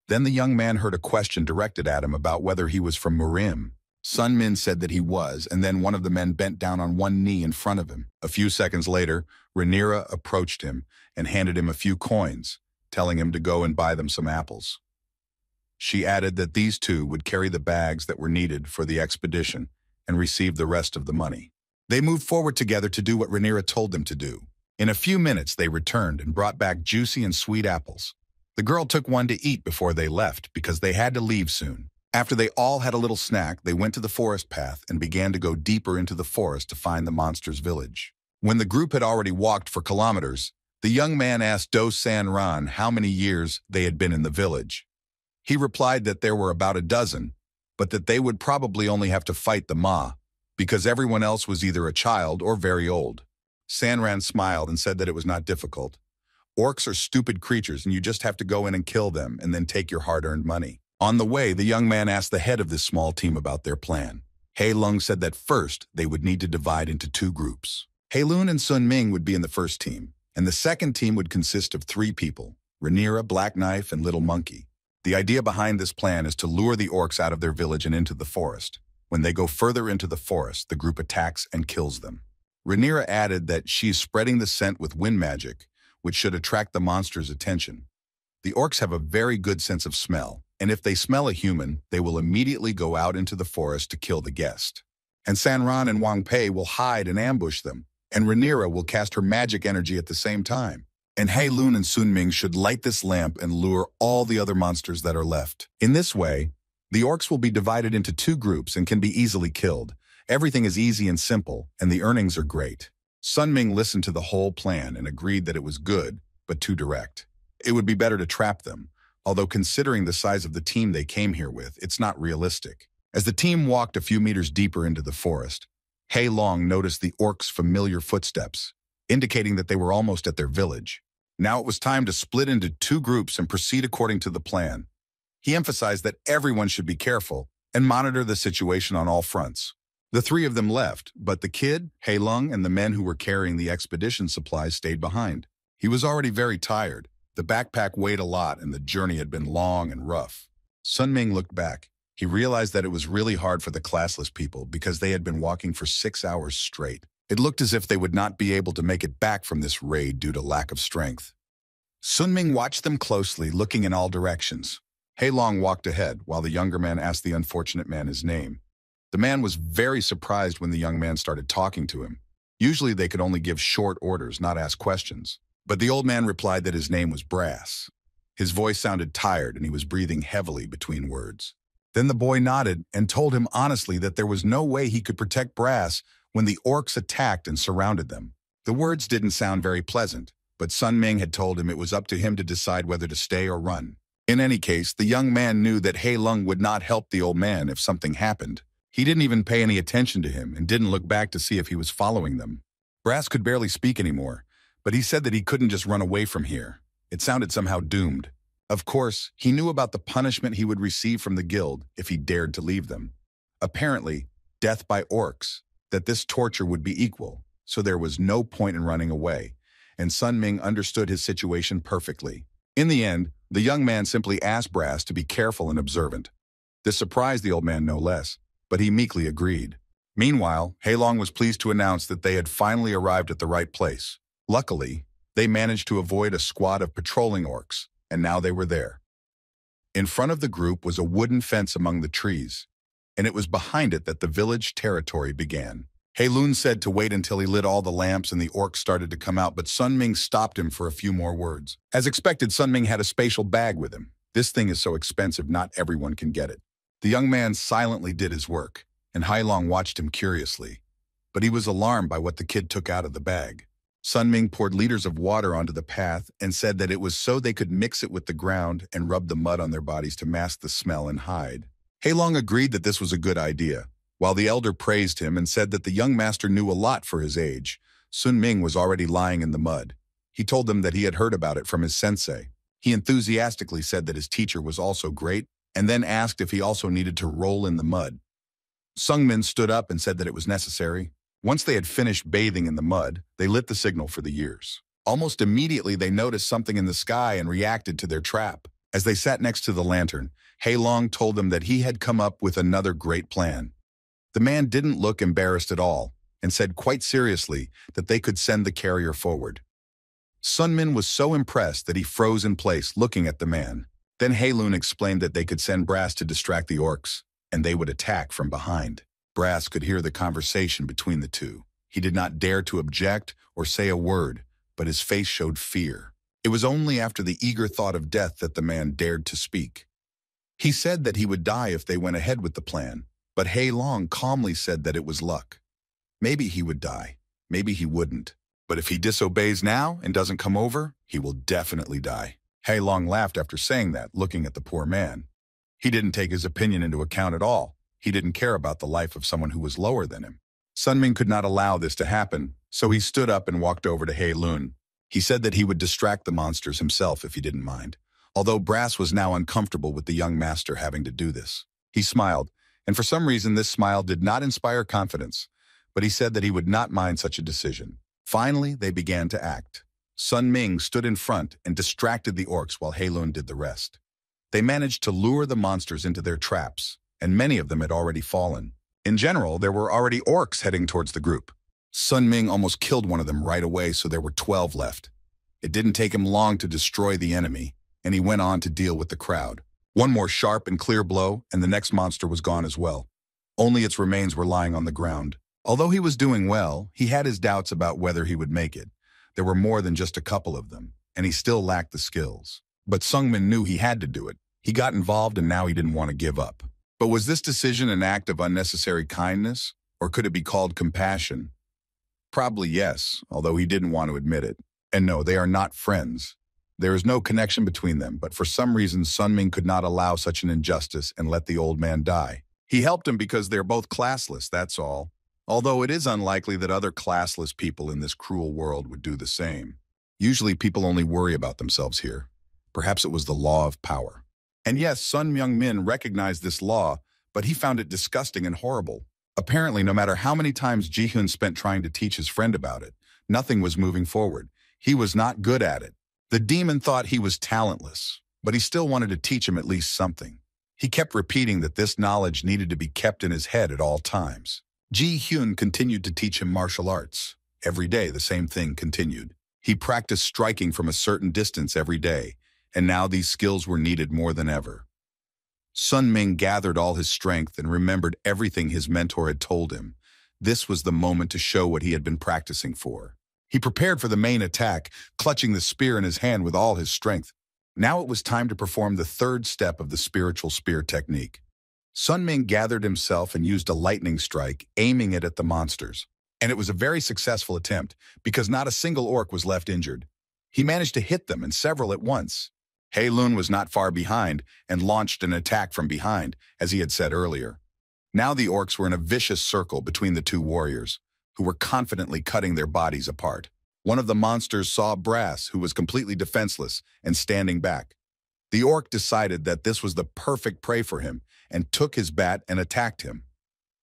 Then the young man heard a question directed at him about whether he was from Murim. Sun Min said that he was, and then one of the men bent down on one knee in front of him. A few seconds later, Rhaenyra approached him and handed him a few coins, telling him to go and buy them some apples. She added that these two would carry the bags that were needed for the expedition and receive the rest of the money. They moved forward together to do what Rhaenyra told them to do. In a few minutes, they returned and brought back juicy and sweet apples. The girl took one to eat before they left because they had to leave soon. After they all had a little snack, they went to the forest path and began to go deeper into the forest to find the monster's village. When the group had already walked for kilometers, the young man asked Do San Ran how many years they had been in the village. He replied that there were about a dozen, but that they would probably only have to fight the Ma, because everyone else was either a child or very old. San Ran smiled and said that it was not difficult. Orcs are stupid creatures and you just have to go in and kill them and then take your hard-earned money. On the way, the young man asked the head of this small team about their plan. Hei Lung said that first, they would need to divide into two groups. Hei Lun and Sun Ming would be in the first team, and the second team would consist of 3 people, Rhaenyra, Black Knife, and Little Monkey. The idea behind this plan is to lure the orcs out of their village and into the forest. When they go further into the forest, the group attacks and kills them. Rhaenyra added that she is spreading the scent with wind magic, which should attract the monster's attention. The orcs have a very good sense of smell, and if they smell a human, they will immediately go out into the forest to kill the guest. And San Ran and Wang Pei will hide and ambush them, and Rhaenyra will cast her magic energy at the same time. And Hei Lun and Sun Ming should light this lamp and lure all the other monsters that are left. In this way, the orcs will be divided into 2 groups and can be easily killed. Everything is easy and simple, and the earnings are great. Sun Ming listened to the whole plan and agreed that it was good, but too direct. It would be better to trap them, although considering the size of the team they came here with, it's not realistic. As the team walked a few meters deeper into the forest, Hei Long noticed the orcs' familiar footsteps, indicating that they were almost at their village. Now it was time to split into 2 groups and proceed according to the plan. He emphasized that everyone should be careful and monitor the situation on all fronts. The 3 of them left, but the kid, Hei Lung, and the men who were carrying the expedition supplies stayed behind. He was already very tired. The backpack weighed a lot and the journey had been long and rough. Sun Ming looked back. He realized that it was really hard for the classless people because they had been walking for 6 hours straight. It looked as if they would not be able to make it back from this raid due to lack of strength. Sun Ming watched them closely, looking in all directions. Hei Long walked ahead while the younger man asked the unfortunate man his name. The man was very surprised when the young man started talking to him. Usually they could only give short orders, not ask questions. But the old man replied that his name was Brass. His voice sounded tired and he was breathing heavily between words. Then the boy nodded and told him honestly that there was no way he could protect Brass when the orcs attacked and surrounded them. The words didn't sound very pleasant, but Sun Ming had told him it was up to him to decide whether to stay or run. In any case, the young man knew that Hei Lung would not help the old man if something happened. He didn't even pay any attention to him and didn't look back to see if he was following them. Brass could barely speak anymore, but he said that he couldn't just run away from here. It sounded somehow doomed. Of course, he knew about the punishment he would receive from the guild if he dared to leave them. Apparently, death by orcs, that this torture would be equal, so there was no point in running away, and Sun Ming understood his situation perfectly. In the end, the young man simply asked Brass to be careful and observant. This surprised the old man no less, but he meekly agreed. Meanwhile, Hei Long was pleased to announce that they had finally arrived at the right place. Luckily, they managed to avoid a squad of patrolling orcs, and now they were there. In front of the group was a wooden fence among the trees, and it was behind it that the village territory began. Hei Lun said to wait until he lit all the lamps and the orcs started to come out, but Sun Ming stopped him for a few more words. As expected, Sun Ming had a spatial bag with him. This thing is so expensive, not everyone can get it. The young man silently did his work, and Hei Long watched him curiously. But he was alarmed by what the kid took out of the bag. Sun Ming poured liters of water onto the path and said that it was so they could mix it with the ground and rub the mud on their bodies to mask the smell and hide. Hei Long agreed that this was a good idea. While the elder praised him and said that the young master knew a lot for his age, Sun Ming was already lying in the mud. He told them that he had heard about it from his sensei. He enthusiastically said that his teacher was also great, and then asked if he also needed to roll in the mud. Sung Min stood up and said that it was necessary. Once they had finished bathing in the mud, they lit the signal for the years. Almost immediately, they noticed something in the sky and reacted to their trap. As they sat next to the lantern, Hei Long told them that he had come up with another great plan. The man didn't look embarrassed at all and said quite seriously that they could send the carrier forward. Sunmin was so impressed that he froze in place looking at the man. Then Halun explained that they could send Brass to distract the orcs, and they would attack from behind. Brass could hear the conversation between the two. He did not dare to object or say a word, but his face showed fear. It was only after the eager thought of death that the man dared to speak. He said that he would die if they went ahead with the plan, but Hei Long calmly said that it was luck. Maybe he would die, maybe he wouldn't. But if he disobeys now and doesn't come over, he will definitely die. Hei Long laughed after saying that, looking at the poor man. He didn't take his opinion into account at all. He didn't care about the life of someone who was lower than him. Sunmin could not allow this to happen, so he stood up and walked over to Hei Lun. He said that he would distract the monsters himself if he didn't mind, although Brass was now uncomfortable with the young master having to do this. He smiled, and for some reason this smile did not inspire confidence, but he said that he would not mind such a decision. Finally, they began to act. Sun Ming stood in front and distracted the orcs while Hei Lun did the rest. They managed to lure the monsters into their traps, and many of them had already fallen. In general, there were already orcs heading towards the group. Sun Ming almost killed one of them right away, so there were 12 left. It didn't take him long to destroy the enemy, and he went on to deal with the crowd. One more sharp and clear blow, and the next monster was gone as well. Only its remains were lying on the ground. Although he was doing well, he had his doubts about whether he would make it. There were more than just a couple of them, and he still lacked the skills. But Sungmin knew he had to do it. He got involved, and now he didn't want to give up. But was this decision an act of unnecessary kindness, or could it be called compassion? Probably yes, although he didn't want to admit it. And no, they are not friends. There is no connection between them, but for some reason Sunming could not allow such an injustice and let the old man die. He helped him because they're both classless, that's all. Although it is unlikely that other classless people in this cruel world would do the same. Usually people only worry about themselves here. Perhaps it was the law of power. And yes, Sun Myung-min recognized this law, but he found it disgusting and horrible. Apparently, no matter how many times Ji-hyun spent trying to teach his friend about it, nothing was moving forward. He was not good at it. The demon thought he was talentless, but he still wanted to teach him at least something. He kept repeating that this knowledge needed to be kept in his head at all times. Ji-hyun continued to teach him martial arts. Every day, the same thing continued. He practiced striking from a certain distance every day, and now these skills were needed more than ever. Sun Ming gathered all his strength and remembered everything his mentor had told him. This was the moment to show what he had been practicing for. He prepared for the main attack, clutching the spear in his hand with all his strength. Now it was time to perform the third step of the spiritual spear technique. Sun Ming gathered himself and used a lightning strike, aiming it at the monsters. And it was a very successful attempt, because not a single orc was left injured. He managed to hit them, and several at once. Hei Lun was not far behind and launched an attack from behind, as he had said earlier. Now the orcs were in a vicious circle between the two warriors, who were confidently cutting their bodies apart. One of the monsters saw Brass, who was completely defenseless and standing back. The orc decided that this was the perfect prey for him and took his bat and attacked him.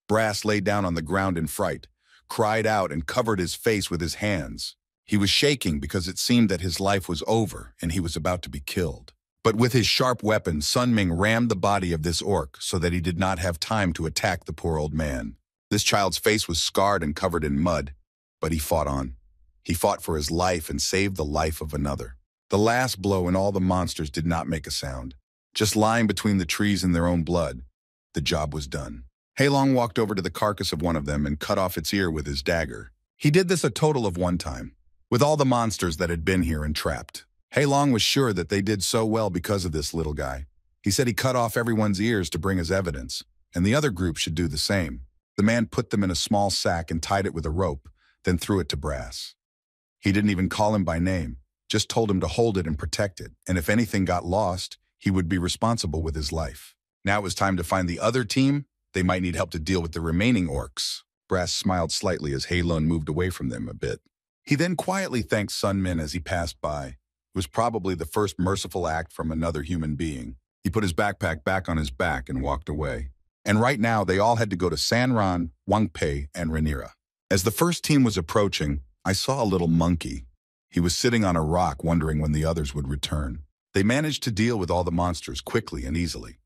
Brass lay down on the ground in fright, cried out and covered his face with his hands. He was shaking because it seemed that his life was over and he was about to be killed. But with his sharp weapon, Sun Ming rammed the body of this orc so that he did not have time to attack the poor old man. This child's face was scarred and covered in mud, but he fought on. He fought for his life and saved the life of another. The last blow and all the monsters did not make a sound. Just lying between the trees in their own blood, the job was done. Hei Long walked over to the carcass of one of them and cut off its ear with his dagger. He did this a total of 1 time, with all the monsters that had been here entrapped. Hei Long was sure that they did so well because of this little guy. He said he cut off everyone's ears to bring as evidence, and the other group should do the same. The man put them in a small sack and tied it with a rope, then threw it to Brass. He didn't even call him by name, just told him to hold it and protect it, and if anything got lost, he would be responsible with his life. Now it was time to find the other team. They might need help to deal with the remaining orcs. Brass smiled slightly as Hei Lun moved away from them a bit. He then quietly thanked Sun Min as he passed by. It was probably the first merciful act from another human being. He put his backpack back on his back and walked away. And right now, they all had to go to Sanran, Wangpei, and Rhaenyra. As the first team was approaching, I saw a little monkey. He was sitting on a rock wondering when the others would return. They managed to deal with all the monsters quickly and easily.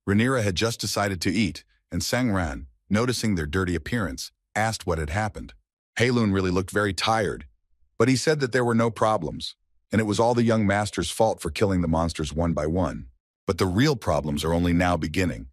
Rhaenyra had just decided to eat, and Sangran, noticing their dirty appearance, asked what had happened. Halun really looked very tired, but he said that there were no problems, and it was all the young master's fault for killing the monsters one by one. But the real problems are only now beginning.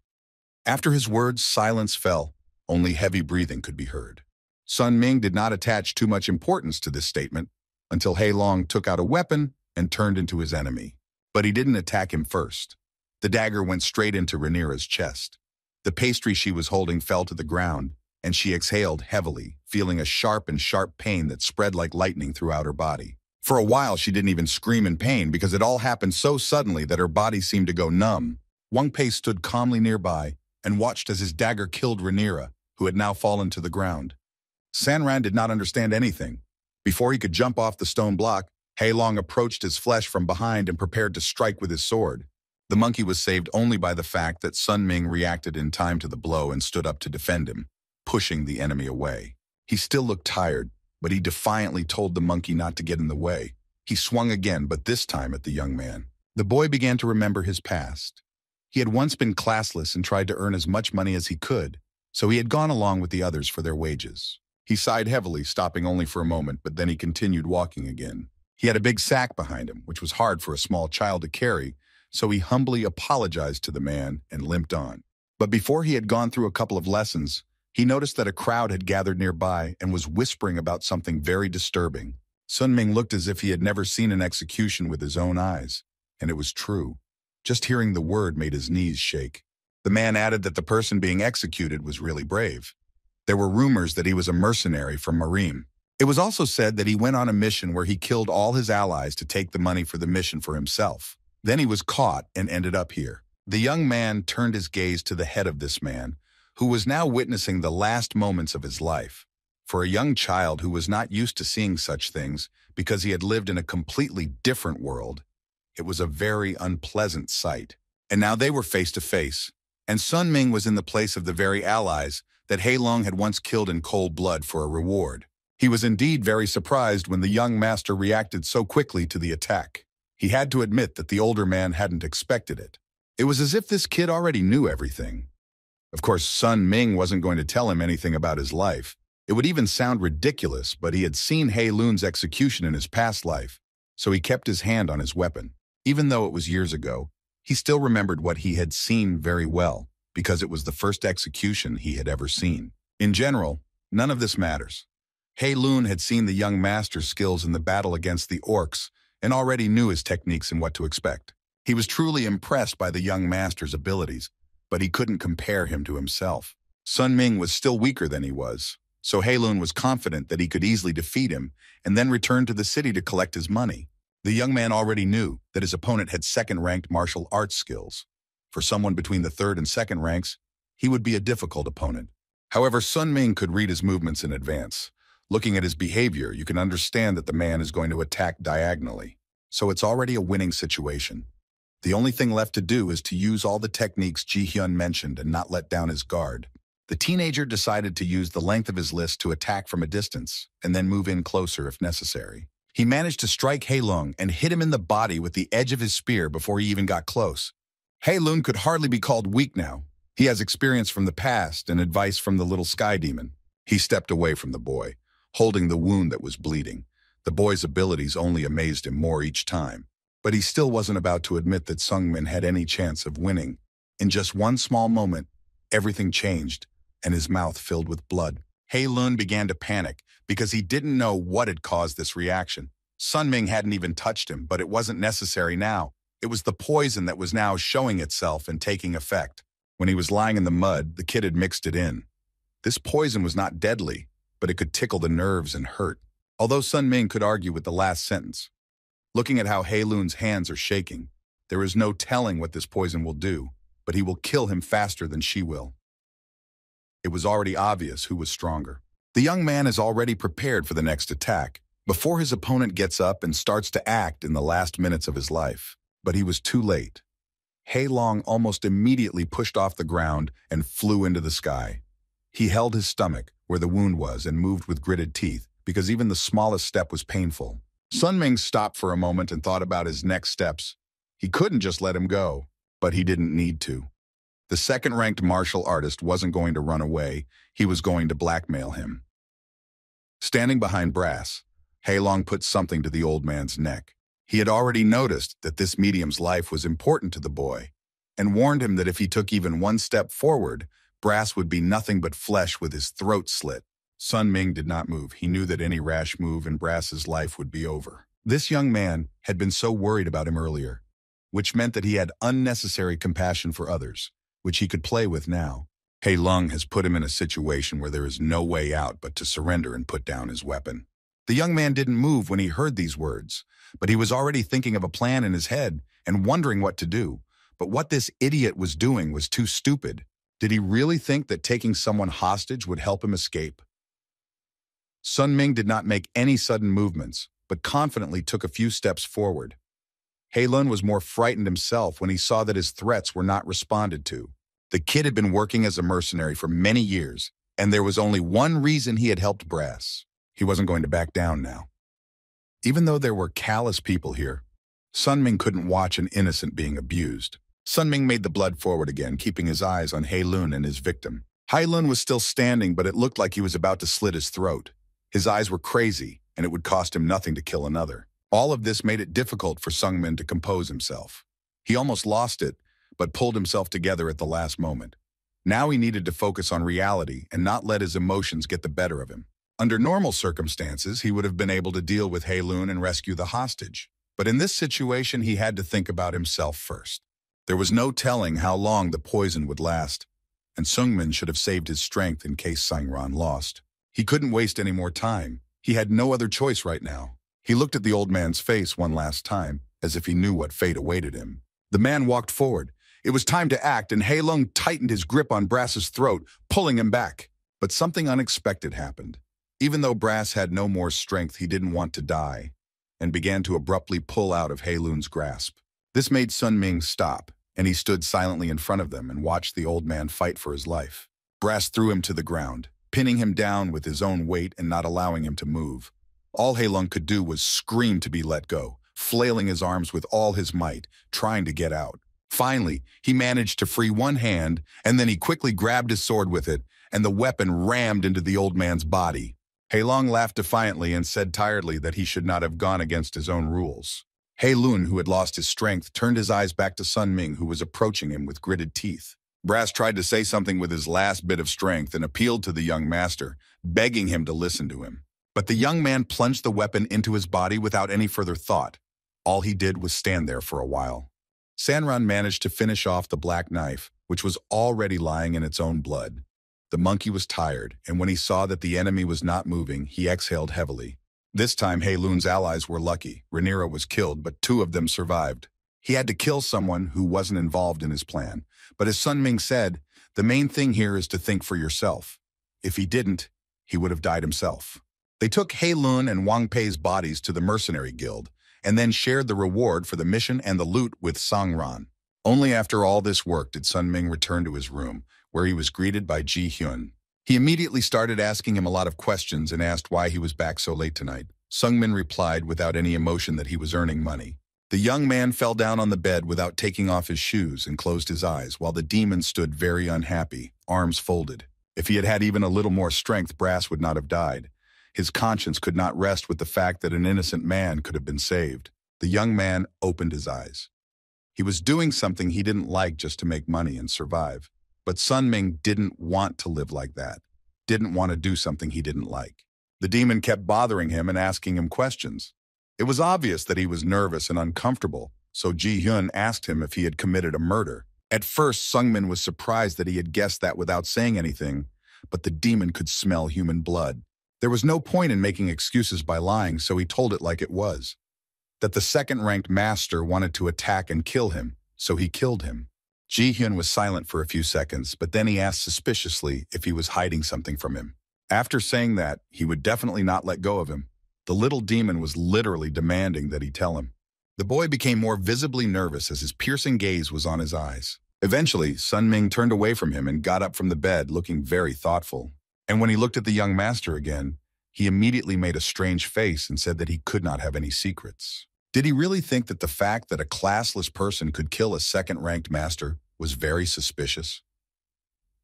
After his words, silence fell. Only heavy breathing could be heard. Sun Ming did not attach too much importance to this statement until Hei Long took out a weapon and turned into his enemy. But he didn't attack him first. The dagger went straight into Rhaenyra's chest. The pastry she was holding fell to the ground, and she exhaled heavily, feeling a sharp pain that spread like lightning throughout her body. For a while, she didn't even scream in pain because it all happened so suddenly that her body seemed to go numb. Wang Pei stood calmly nearby and watched as his dagger killed Rhaenyra, who had now fallen to the ground. Sanran did not understand anything. Before he could jump off the stone block, Hei Long approached his flesh from behind and prepared to strike with his sword. The monkey was saved only by the fact that Sun Ming reacted in time to the blow and stood up to defend him, pushing the enemy away. He still looked tired, but he defiantly told the monkey not to get in the way. He swung again, but this time at the young man. The boy began to remember his past. He had once been classless and tried to earn as much money as he could, so he had gone along with the others for their wages. He sighed heavily, stopping only for a moment, but then he continued walking again. He had a big sack behind him, which was hard for a small child to carry, so he humbly apologized to the man and limped on. But before he had gone through a couple of lessons, he noticed that a crowd had gathered nearby and was whispering about something very disturbing. Sun Ming looked as if he had never seen an execution with his own eyes, and it was true. Just hearing the word made his knees shake. The man added that the person being executed was really brave. There were rumors that he was a mercenary from Marim. It was also said that he went on a mission where he killed all his allies to take the money for the mission for himself. Then he was caught and ended up here. The young man turned his gaze to the head of this man, who was now witnessing the last moments of his life. For a young child who was not used to seeing such things because he had lived in a completely different world, it was a very unpleasant sight. And now they were face to face, and Sun Ming was in the place of the very allies that Hei Long had once killed in cold blood for a reward. He was indeed very surprised when the young master reacted so quickly to the attack. He had to admit that the older man hadn't expected it. It was as if this kid already knew everything. Of course, Sun Ming wasn't going to tell him anything about his life. It would even sound ridiculous, but he had seen Hei Lun's execution in his past life, so he kept his hand on his weapon. Even though it was years ago, he still remembered what he had seen very well, because it was the first execution he had ever seen. In general, none of this matters. Hei Lun had seen the young master's skills in the battle against the orcs and already knew his techniques and what to expect. He was truly impressed by the young master's abilities, but he couldn't compare him to himself. Sun Ming was still weaker than he was, so Hei Lun was confident that he could easily defeat him and then return to the city to collect his money. The young man already knew that his opponent had second-ranked martial arts skills. For someone between the third and second ranks, he would be a difficult opponent. However, Sun Ming could read his movements in advance. Looking at his behavior, you can understand that the man is going to attack diagonally. So it's already a winning situation. The only thing left to do is to use all the techniques Ji Hyun mentioned and not let down his guard. The teenager decided to use the length of his list to attack from a distance and then move in closer if necessary. He managed to strike Hei Lung and hit him in the body with the edge of his spear before he even got close. Hei Lun could hardly be called weak now. He has experience from the past and advice from the little sky demon. He stepped away from the boy, holding the wound that was bleeding. The boy's abilities only amazed him more each time. But he still wasn't about to admit that Sungmin had any chance of winning. In just one small moment, everything changed, and his mouth filled with blood. Hei Lun began to panic because he didn't know what had caused this reaction. Sun Ming hadn't even touched him, but it wasn't necessary now. It was the poison that was now showing itself and taking effect. When he was lying in the mud, the kid had mixed it in. This poison was not deadly, but it could tickle the nerves and hurt. Although Sun Ming could argue with the last sentence. Looking at how Hei Lun's hands are shaking, there is no telling what this poison will do, but he will kill him faster than she will. It was already obvious who was stronger. The young man is already prepared for the next attack, before his opponent gets up and starts to act in the last minutes of his life. But he was too late. Hei Long almost immediately pushed off the ground and flew into the sky. He held his stomach, where the wound was, and moved with gritted teeth, because even the smallest step was painful. Sun Ming stopped for a moment and thought about his next steps. He couldn't just let him go, but he didn't need to. The second-ranked martial artist wasn't going to run away, he was going to blackmail him. Standing behind Brass, Hailong put something to the old man's neck. He had already noticed that this medium's life was important to the boy, and warned him that if he took even one step forward, Brass would be nothing but flesh with his throat slit. Sun Ming did not move. He knew that any rash move in Brass's life would be over. This young man had been so worried about him earlier, which meant that he had unnecessary compassion for others, which he could play with now. Hailong has put him in a situation where there is no way out but to surrender and put down his weapon. The young man didn't move when he heard these words, but he was already thinking of a plan in his head and wondering what to do. But what this idiot was doing was too stupid. Did he really think that taking someone hostage would help him escape? Sun Ming did not make any sudden movements, but confidently took a few steps forward. Hailun was more frightened himself when he saw that his threats were not responded to. The kid had been working as a mercenary for many years, and there was only one reason he had helped Brass. He wasn't going to back down now. Even though there were callous people here, Sun Ming couldn't watch an innocent being abused. Sun Ming made the blood forward again, keeping his eyes on Hailun and his victim. Hailun was still standing, but it looked like he was about to slit his throat. His eyes were crazy, and it would cost him nothing to kill another. All of this made it difficult for Sun Ming to compose himself. He almost lost it, but pulled himself together at the last moment. Now he needed to focus on reality and not let his emotions get the better of him. Under normal circumstances, he would have been able to deal with Hailun and rescue the hostage. But in this situation, he had to think about himself first. There was no telling how long the poison would last, and Sungmin should have saved his strength in case Sangran lost. He couldn't waste any more time. He had no other choice right now. He looked at the old man's face one last time, as if he knew what fate awaited him. The man walked forward. It was time to act, and Hailung tightened his grip on Brass's throat, pulling him back. But something unexpected happened. Even though Brass had no more strength, he didn't want to die, and began to abruptly pull out of Hailun's grasp. This made Sun Ming stop, and he stood silently in front of them and watched the old man fight for his life. Brass threw him to the ground, pinning him down with his own weight and not allowing him to move. All Hailung could do was scream to be let go, flailing his arms with all his might, trying to get out. Finally, he managed to free one hand, and then he quickly grabbed his sword with it, and the weapon rammed into the old man's body. Hailung laughed defiantly and said tiredly that he should not have gone against his own rules. Hailun, who had lost his strength, turned his eyes back to Sun Ming, who was approaching him with gritted teeth. Brass tried to say something with his last bit of strength and appealed to the young master, begging him to listen to him. But the young man plunged the weapon into his body without any further thought. All he did was stand there for a while. Sanran managed to finish off the black knife, which was already lying in its own blood. The monkey was tired, and when he saw that the enemy was not moving, he exhaled heavily. This time, Hailun's allies were lucky. Rhaenyra was killed, but 2 of them survived. He had to kill someone who wasn't involved in his plan. But as Sun Ming said, the main thing here is to think for yourself. If he didn't, he would have died himself. They took Hailun and Wang Pei's bodies to the mercenary guild, and then shared the reward for the mission and the loot with Sangran. Only after all this work did Sun Ming return to his room, where he was greeted by Ji Hyun. He immediately started asking him a lot of questions and asked why he was back so late tonight. Sungmin replied without any emotion that he was earning money. The young man fell down on the bed without taking off his shoes and closed his eyes, while the demon stood very unhappy, arms folded. If he had had even a little more strength, Brass would not have died. His conscience could not rest with the fact that an innocent man could have been saved. The young man opened his eyes. He was doing something he didn't like just to make money and survive. But Sun Ming didn't want to live like that, didn't want to do something he didn't like. The demon kept bothering him and asking him questions. It was obvious that he was nervous and uncomfortable, so Ji Hyun asked him if he had committed a murder. At first, Sungmin was surprised that he had guessed that without saying anything, but the demon could smell human blood. There was no point in making excuses by lying, so he told it like it was. That the second-ranked master wanted to attack and kill him, so he killed him. Ji Hyun was silent for a few seconds, but then he asked suspiciously if he was hiding something from him. After saying that, he would definitely not let go of him. The little demon was literally demanding that he tell him. The boy became more visibly nervous as his piercing gaze was on his eyes. Eventually, Sun Ming turned away from him and got up from the bed, looking very thoughtful. And when he looked at the young master again, he immediately made a strange face and said that he could not have any secrets. Did he really think that the fact that a classless person could kill a second-ranked master was very suspicious.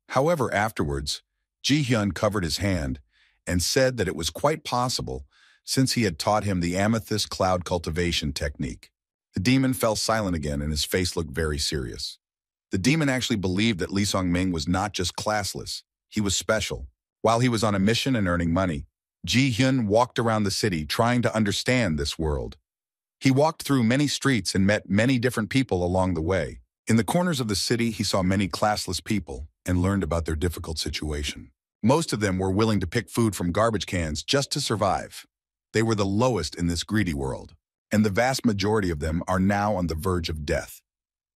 However, afterwards, Ji-hyun covered his hand and said that it was quite possible since he had taught him the amethyst cloud cultivation technique. The demon fell silent again and his face looked very serious. The demon actually believed that Lee Sung-ming was not just classless, he was special. While he was on a mission and earning money, Ji-hyun walked around the city trying to understand this world. He walked through many streets and met many different people along the way. In the corners of the city, he saw many classless people and learned about their difficult situation. Most of them were willing to pick food from garbage cans just to survive. They were the lowest in this greedy world, and the vast majority of them are now on the verge of death.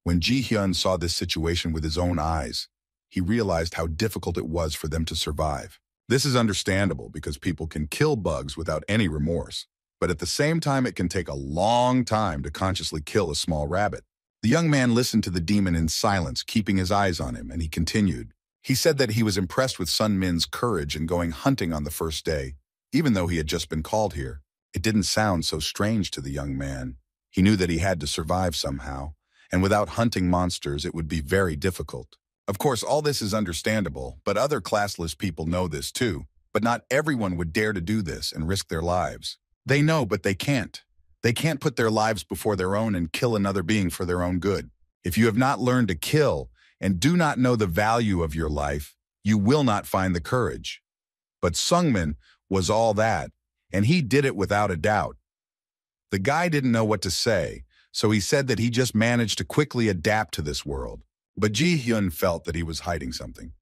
When Ji-hyun saw this situation with his own eyes, he realized how difficult it was for them to survive. This is understandable because people can kill bugs without any remorse, but at the same time it can take a long time to consciously kill a small rabbit. The young man listened to the demon in silence, keeping his eyes on him, and he continued. He said that he was impressed with Sun Min's courage in going hunting on the first day, even though he had just been called here. It didn't sound so strange to the young man. He knew that he had to survive somehow, and without hunting monsters it would be very difficult. Of course, all this is understandable, but other classless people know this too. But not everyone would dare to do this and risk their lives. They know, but they can't. They can't put their lives before their own and kill another being for their own good. If you have not learned to kill and do not know the value of your life, you will not find the courage. But Sung-min was all that, and he did it without a doubt. The guy didn't know what to say, so he said that he just managed to quickly adapt to this world. But Ji-hyun felt that he was hiding something.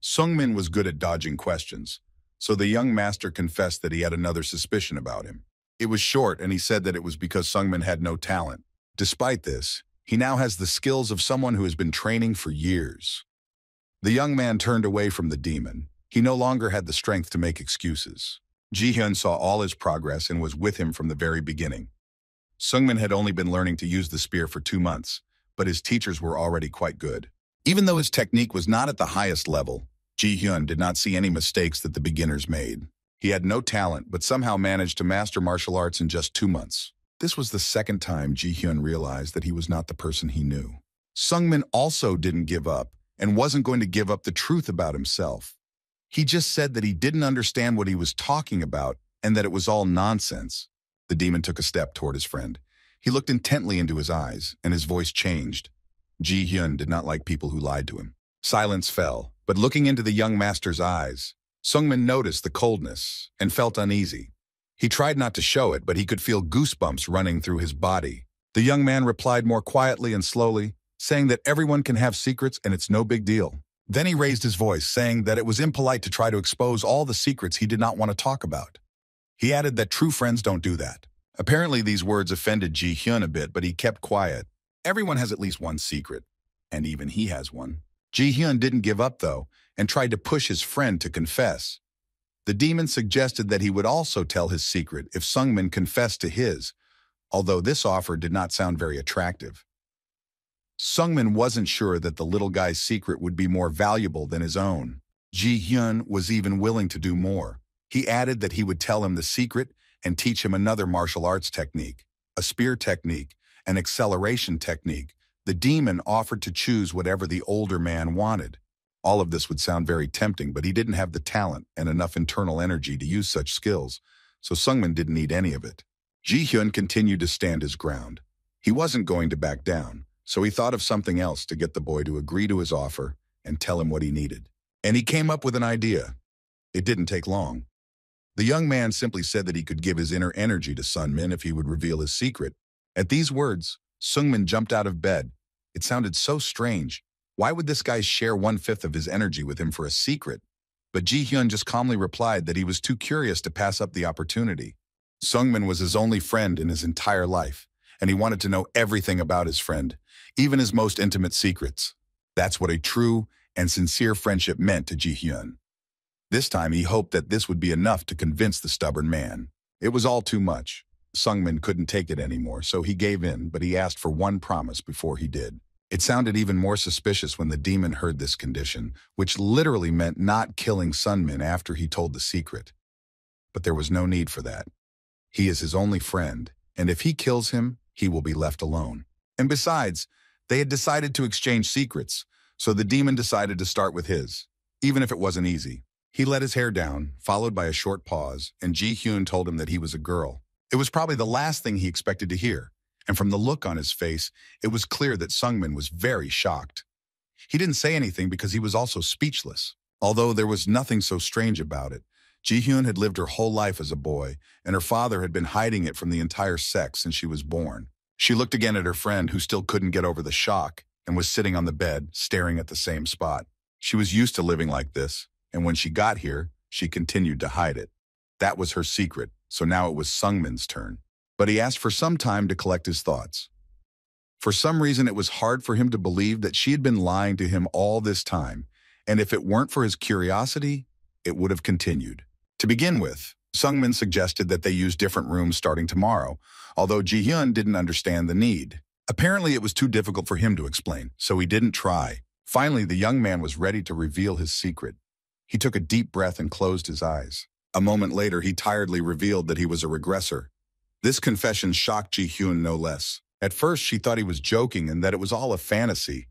Sung-min was good at dodging questions, so the young master confessed that he had another suspicion about him. It was short, and he said that it was because Sung-min had no talent. Despite this, he now has the skills of someone who has been training for years. The young man turned away from the demon. He no longer had the strength to make excuses. Ji-hyun saw all his progress and was with him from the very beginning. Sung-min had only been learning to use the spear for 2 months, but his teachers were already quite good. Even though his technique was not at the highest level, Ji-hyun did not see any mistakes that the beginners made. He had no talent, but somehow managed to master martial arts in just 2 months. This was the second time Ji-hyun realized that he was not the person he knew. Sung-min also didn't give up and wasn't going to give up the truth about himself. He just said that he didn't understand what he was talking about and that it was all nonsense. The demon took a step toward his friend. He looked intently into his eyes, and his voice changed. Ji-hyun did not like people who lied to him. Silence fell, but looking into the young master's eyes, Sung-min noticed the coldness and felt uneasy. He tried not to show it, but he could feel goosebumps running through his body. The young man replied more quietly and slowly, saying that everyone can have secrets and it's no big deal. Then he raised his voice, saying that it was impolite to try to expose all the secrets he did not want to talk about. He added that true friends don't do that. Apparently these words offended Ji-hyun a bit, but he kept quiet. Everyone has at least one secret, and even he has one. Ji-hyun didn't give up, though, and tried to push his friend to confess. The demon suggested that he would also tell his secret if Sung-min confessed to his, although this offer did not sound very attractive. Sung-min wasn't sure that the little guy's secret would be more valuable than his own. Ji-hyun was even willing to do more. He added that he would tell him the secret and teach him another martial arts technique, a spear technique, an acceleration technique. The demon offered to choose whatever the older man wanted. All of this would sound very tempting, but he didn't have the talent and enough internal energy to use such skills, so Sung-min didn't need any of it. Ji-hyun continued to stand his ground. He wasn't going to back down, so he thought of something else to get the boy to agree to his offer and tell him what he needed. And he came up with an idea. It didn't take long. The young man simply said that he could give his inner energy to Sun-min if he would reveal his secret. At these words, Sung-min jumped out of bed. It sounded so strange. Why would this guy share 1/5 of his energy with him for a secret? But Ji-hyun just calmly replied that he was too curious to pass up the opportunity. Sung-min was his only friend in his entire life, and he wanted to know everything about his friend, even his most intimate secrets. That's what a true and sincere friendship meant to Ji-hyun. This time he hoped that this would be enough to convince the stubborn man. It was all too much. Sung-min couldn't take it anymore, so he gave in, but he asked for one promise before he did. It sounded even more suspicious when the demon heard this condition, which literally meant not killing Sun-min after he told the secret. But there was no need for that. He is his only friend, and if he kills him, he will be left alone. And besides, They had decided to exchange secrets, so the demon decided to start with his, even if it wasn't easy. He let his hair down, followed by a short pause, and Ji-hyun told him that he was a girl. It was probably the last thing he expected to hear, and from the look on his face, it was clear that Sungmin was very shocked. He didn't say anything because he was also speechless. Although there was nothing so strange about it, Ji-hyun had lived her whole life as a boy, and her father had been hiding it from the entire sex since she was born. She looked again at her friend, who still couldn't get over the shock, and was sitting on the bed, staring at the same spot. She was used to living like this, and when she got here, she continued to hide it. That was her secret, so now it was Sungmin's turn. But he asked for some time to collect his thoughts. For some reason, it was hard for him to believe that she had been lying to him all this time, and if it weren't for his curiosity, it would have continued. To begin with, Sungmin suggested that they use different rooms starting tomorrow, although Ji-hyun didn't understand the need. Apparently, it was too difficult for him to explain, so he didn't try. Finally, the young man was ready to reveal his secret. He took a deep breath and closed his eyes. A moment later, he tiredly revealed that he was a regressor. This confession shocked Ji-hyun no less. At first, she thought he was joking and that it was all a fantasy.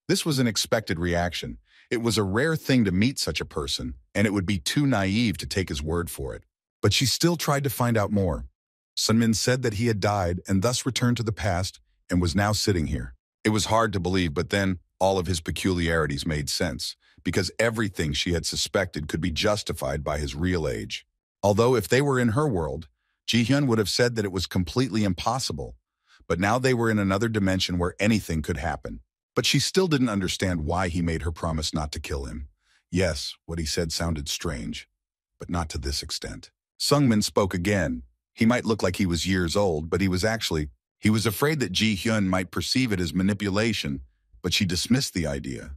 This was an expected reaction. It was a rare thing to meet such a person, and it would be too naive to take his word for it. But she still tried to find out more. Sunmin said that he had died and thus returned to the past and was now sitting here. It was hard to believe, but then all of his peculiarities made sense, because everything she had suspected could be justified by his real age. Although if they were in her world, Ji-hyun would have said that it was completely impossible, but now they were in another dimension where anything could happen. But she still didn't understand why he made her promise not to kill him. Yes, what he said sounded strange, but not to this extent. Sungmin spoke again. He might look like he was years old, but he was afraid that Ji-hyun might perceive it as manipulation, but she dismissed the idea.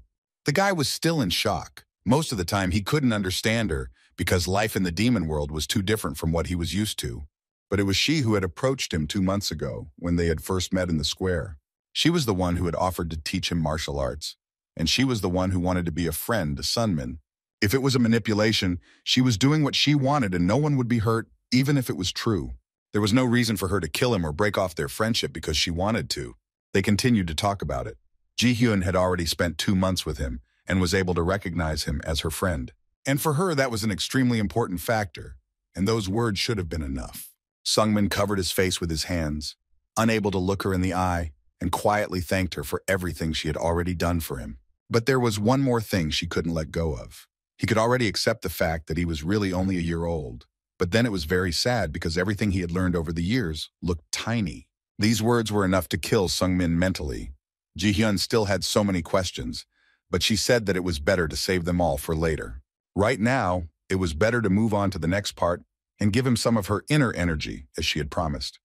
The guy was still in shock. Most of the time, he couldn't understand her because life in the demon world was too different from what he was used to. But it was she who had approached him 2 months ago when they had first met in the square. She was the one who had offered to teach him martial arts, and she was the one who wanted to be a friend to Sunmin. If it was a manipulation, she was doing what she wanted and no one would be hurt, even if it was true. There was no reason for her to kill him or break off their friendship because she wanted to. They continued to talk about it. Ji-hyun had already spent 2 months with him and was able to recognize him as her friend. And for her, that was an extremely important factor, and those words should have been enough. Sungmin covered his face with his hands, unable to look her in the eye, and quietly thanked her for everything she had already done for him. But there was one more thing she couldn't let go of. He could already accept the fact that he was really only a year old, but then it was very sad because everything he had learned over the years looked tiny. These words were enough to kill Sungmin mentally. Ji-hyun still had so many questions, but she said that it was better to save them all for later. Right now, it was better to move on to the next part and give him some of her inner energy, as she had promised.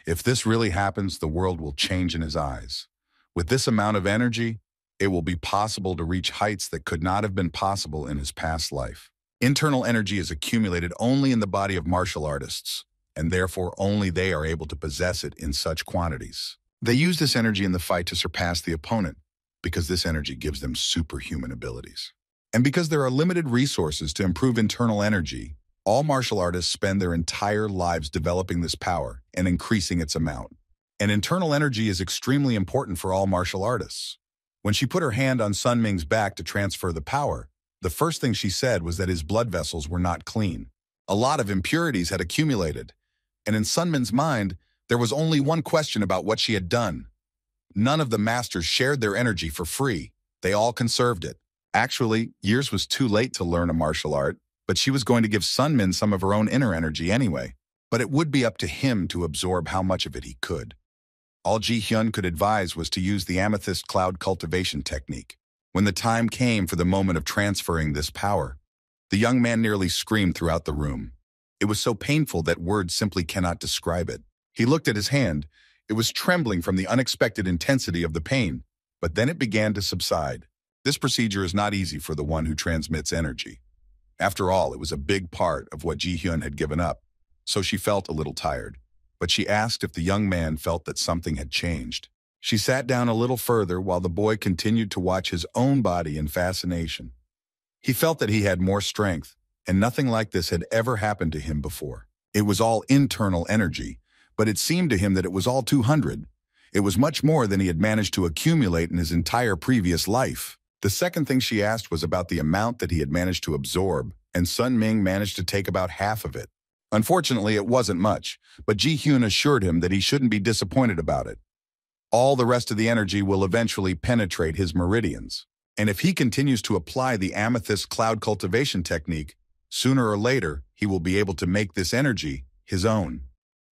If this really happens, the world will change in his eyes. With this amount of energy, it will be possible to reach heights that could not have been possible in his past life. Internal energy is accumulated only in the body of martial artists, and therefore only they are able to possess it in such quantities. They use this energy in the fight to surpass the opponent, because this energy gives them superhuman abilities. And because there are limited resources to improve internal energy, all martial artists spend their entire lives developing this power and increasing its amount. And internal energy is extremely important for all martial artists. When she put her hand on Sun Ming's back to transfer the power, the first thing she said was that his blood vessels were not clean. A lot of impurities had accumulated, and in Sun Min's mind, there was only one question about what she had done. None of the masters shared their energy for free. They all conserved it. Actually, years was too late to learn a martial art, but she was going to give Sun Min some of her own inner energy anyway. But it would be up to him to absorb how much of it he could. All Ji-hyun could advise was to use the amethyst cloud cultivation technique. When the time came for the moment of transferring this power, the young man nearly screamed throughout the room. It was so painful that words simply cannot describe it. He looked at his hand. It was trembling from the unexpected intensity of the pain, but then it began to subside. This procedure is not easy for the one who transmits energy. After all, it was a big part of what Ji-hyun had given up, so she felt a little tired. But she asked if the young man felt that something had changed. She sat down a little further while the boy continued to watch his own body in fascination. He felt that he had more strength, and nothing like this had ever happened to him before. It was all internal energy, but it seemed to him that it was all 200. It was much more than he had managed to accumulate in his entire previous life. The second thing she asked was about the amount that he had managed to absorb, and Sun Ming managed to take about half of it. Unfortunately, it wasn't much, but Ji Hyun assured him that he shouldn't be disappointed about it. All the rest of the energy will eventually penetrate his meridians. And if he continues to apply the amethyst cloud cultivation technique, sooner or later, he will be able to make this energy his own.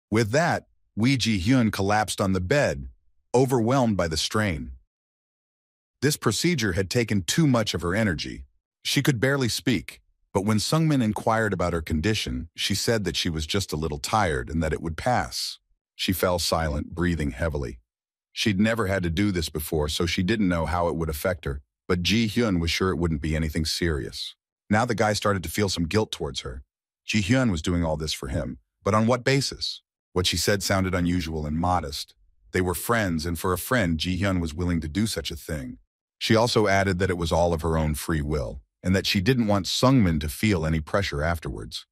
With that, Wee Ji Hyun collapsed on the bed, overwhelmed by the strain. This procedure had taken too much of her energy. She could barely speak, but when Sungmin inquired about her condition, she said that she was just a little tired and that it would pass. She fell silent, breathing heavily. She'd never had to do this before, so she didn't know how it would affect her, but Ji Hyun was sure it wouldn't be anything serious. Now the guy started to feel some guilt towards her. Ji Hyun was doing all this for him, but on what basis? What she said sounded unusual and modest. They were friends, and for a friend, Ji Hyun was willing to do such a thing. She also added that it was all of her own free will, and that she didn't want Sungmin to feel any pressure afterwards.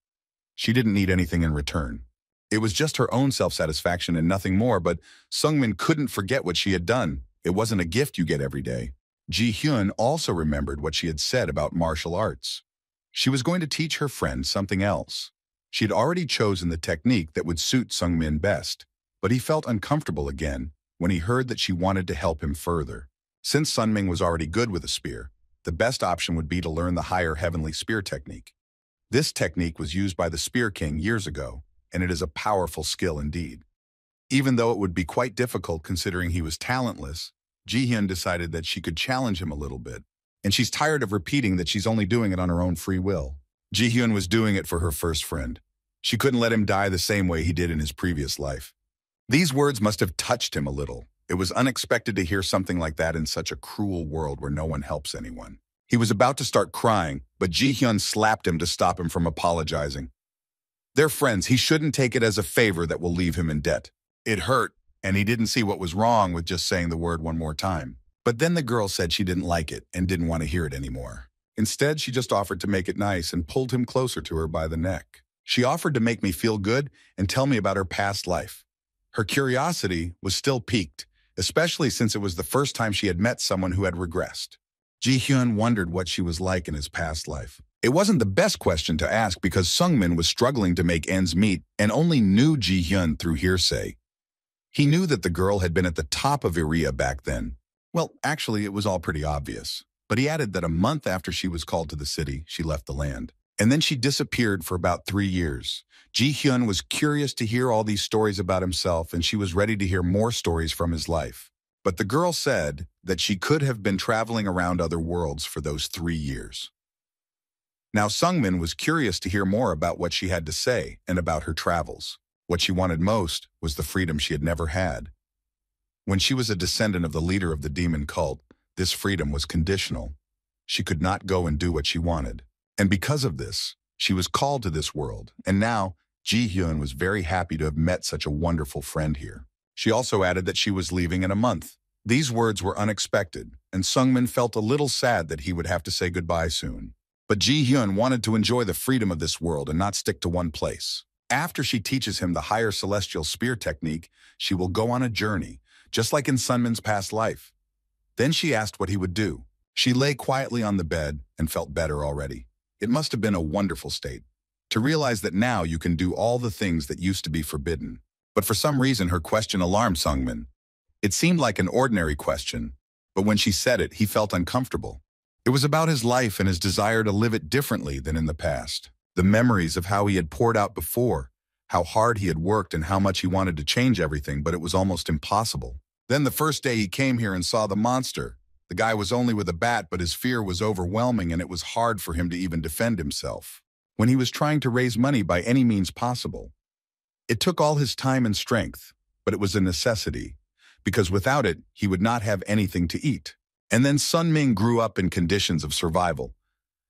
She didn't need anything in return. It was just her own self-satisfaction and nothing more, but Sungmin couldn't forget what she had done. It wasn't a gift you get every day. Ji Hyun also remembered what she had said about martial arts. She was going to teach her friend something else. She had already chosen the technique that would suit Sungmin best, but he felt uncomfortable again when he heard that she wanted to help him further. Since Sunming was already good with a spear, the best option would be to learn the higher heavenly spear technique. This technique was used by the Spear King years ago, and it is a powerful skill indeed. Even though it would be quite difficult considering he was talentless, Ji Hyun decided that she could challenge him a little bit, and she's tired of repeating that she's only doing it on her own free will. Ji Hyun was doing it for her first friend. She couldn't let him die the same way he did in his previous life. These words must have touched him a little. It was unexpected to hear something like that in such a cruel world where no one helps anyone. He was about to start crying, but Ji Hyun slapped him to stop him from apologizing. They're friends. He shouldn't take it as a favor that will leave him in debt. It hurt, and he didn't see what was wrong with just saying the word one more time. But then the girl said she didn't like it and didn't want to hear it anymore. Instead, she just offered to make it nice and pulled him closer to her by the neck. She offered to make me feel good and tell me about her past life. Her curiosity was still piqued, especially since it was the first time she had met someone who had regressed. Ji Hyun wondered what she was like in his past life. It wasn't the best question to ask because Sungmin was struggling to make ends meet and only knew Ji Hyun through hearsay. He knew that the girl had been at the top of Iria back then. Well, actually, it was all pretty obvious. But he added that a month after she was called to the city, she left the land. And then she disappeared for about 3 years. Ji Hyun was curious to hear all these stories about himself, and she was ready to hear more stories from his life. But the girl said that she could have been traveling around other worlds for those 3 years. Now Sungmin was curious to hear more about what she had to say and about her travels. What she wanted most was the freedom she had never had. When she was a descendant of the leader of the demon cult, this freedom was conditional. She could not go and do what she wanted. And because of this, she was called to this world. And now, Ji Hyun was very happy to have met such a wonderful friend here. She also added that she was leaving in a month. These words were unexpected, and Sungmin felt a little sad that he would have to say goodbye soon. But Ji Hyun wanted to enjoy the freedom of this world and not stick to one place. After she teaches him the higher celestial spear technique, she will go on a journey, just like in Sunmin's past life. Then she asked what he would do. She lay quietly on the bed and felt better already. It must have been a wonderful state, to realize that now you can do all the things that used to be forbidden. But for some reason, her question alarmed Sungmin. It seemed like an ordinary question, but when she said it, he felt uncomfortable. It was about his life and his desire to live it differently than in the past. The memories of how he had poured out before, how hard he had worked and how much he wanted to change everything, but it was almost impossible. Then the first day he came here and saw the monster. The guy was only with a bat, but his fear was overwhelming and it was hard for him to even defend himself. When he was trying to raise money by any means possible. It took all his time and strength, but it was a necessity, because without it, he would not have anything to eat. And then Sun Ming grew up in conditions of survival.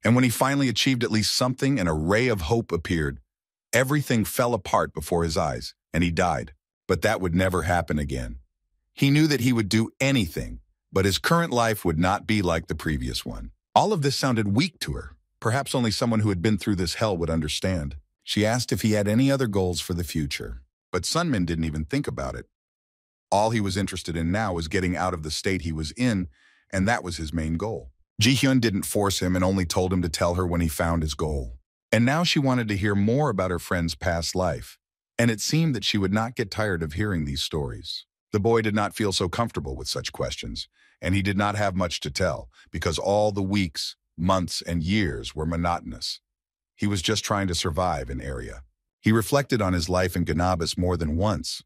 And when he finally achieved at least something and a ray of hope appeared, everything fell apart before his eyes, and he died. But that would never happen again. He knew that he would do anything, but his current life would not be like the previous one. All of this sounded weak to her. Perhaps only someone who had been through this hell would understand. She asked if he had any other goals for the future, but Sunmin didn't even think about it. All he was interested in now was getting out of the state he was in, and that was his main goal. Ji-hyun didn't force him and only told him to tell her when he found his goal. And now she wanted to hear more about her friend's past life, and it seemed that she would not get tired of hearing these stories. The boy did not feel so comfortable with such questions, and he did not have much to tell, because all the weeks, months, and years were monotonous. He was just trying to survive in area. He reflected on his life in Ganabas more than once,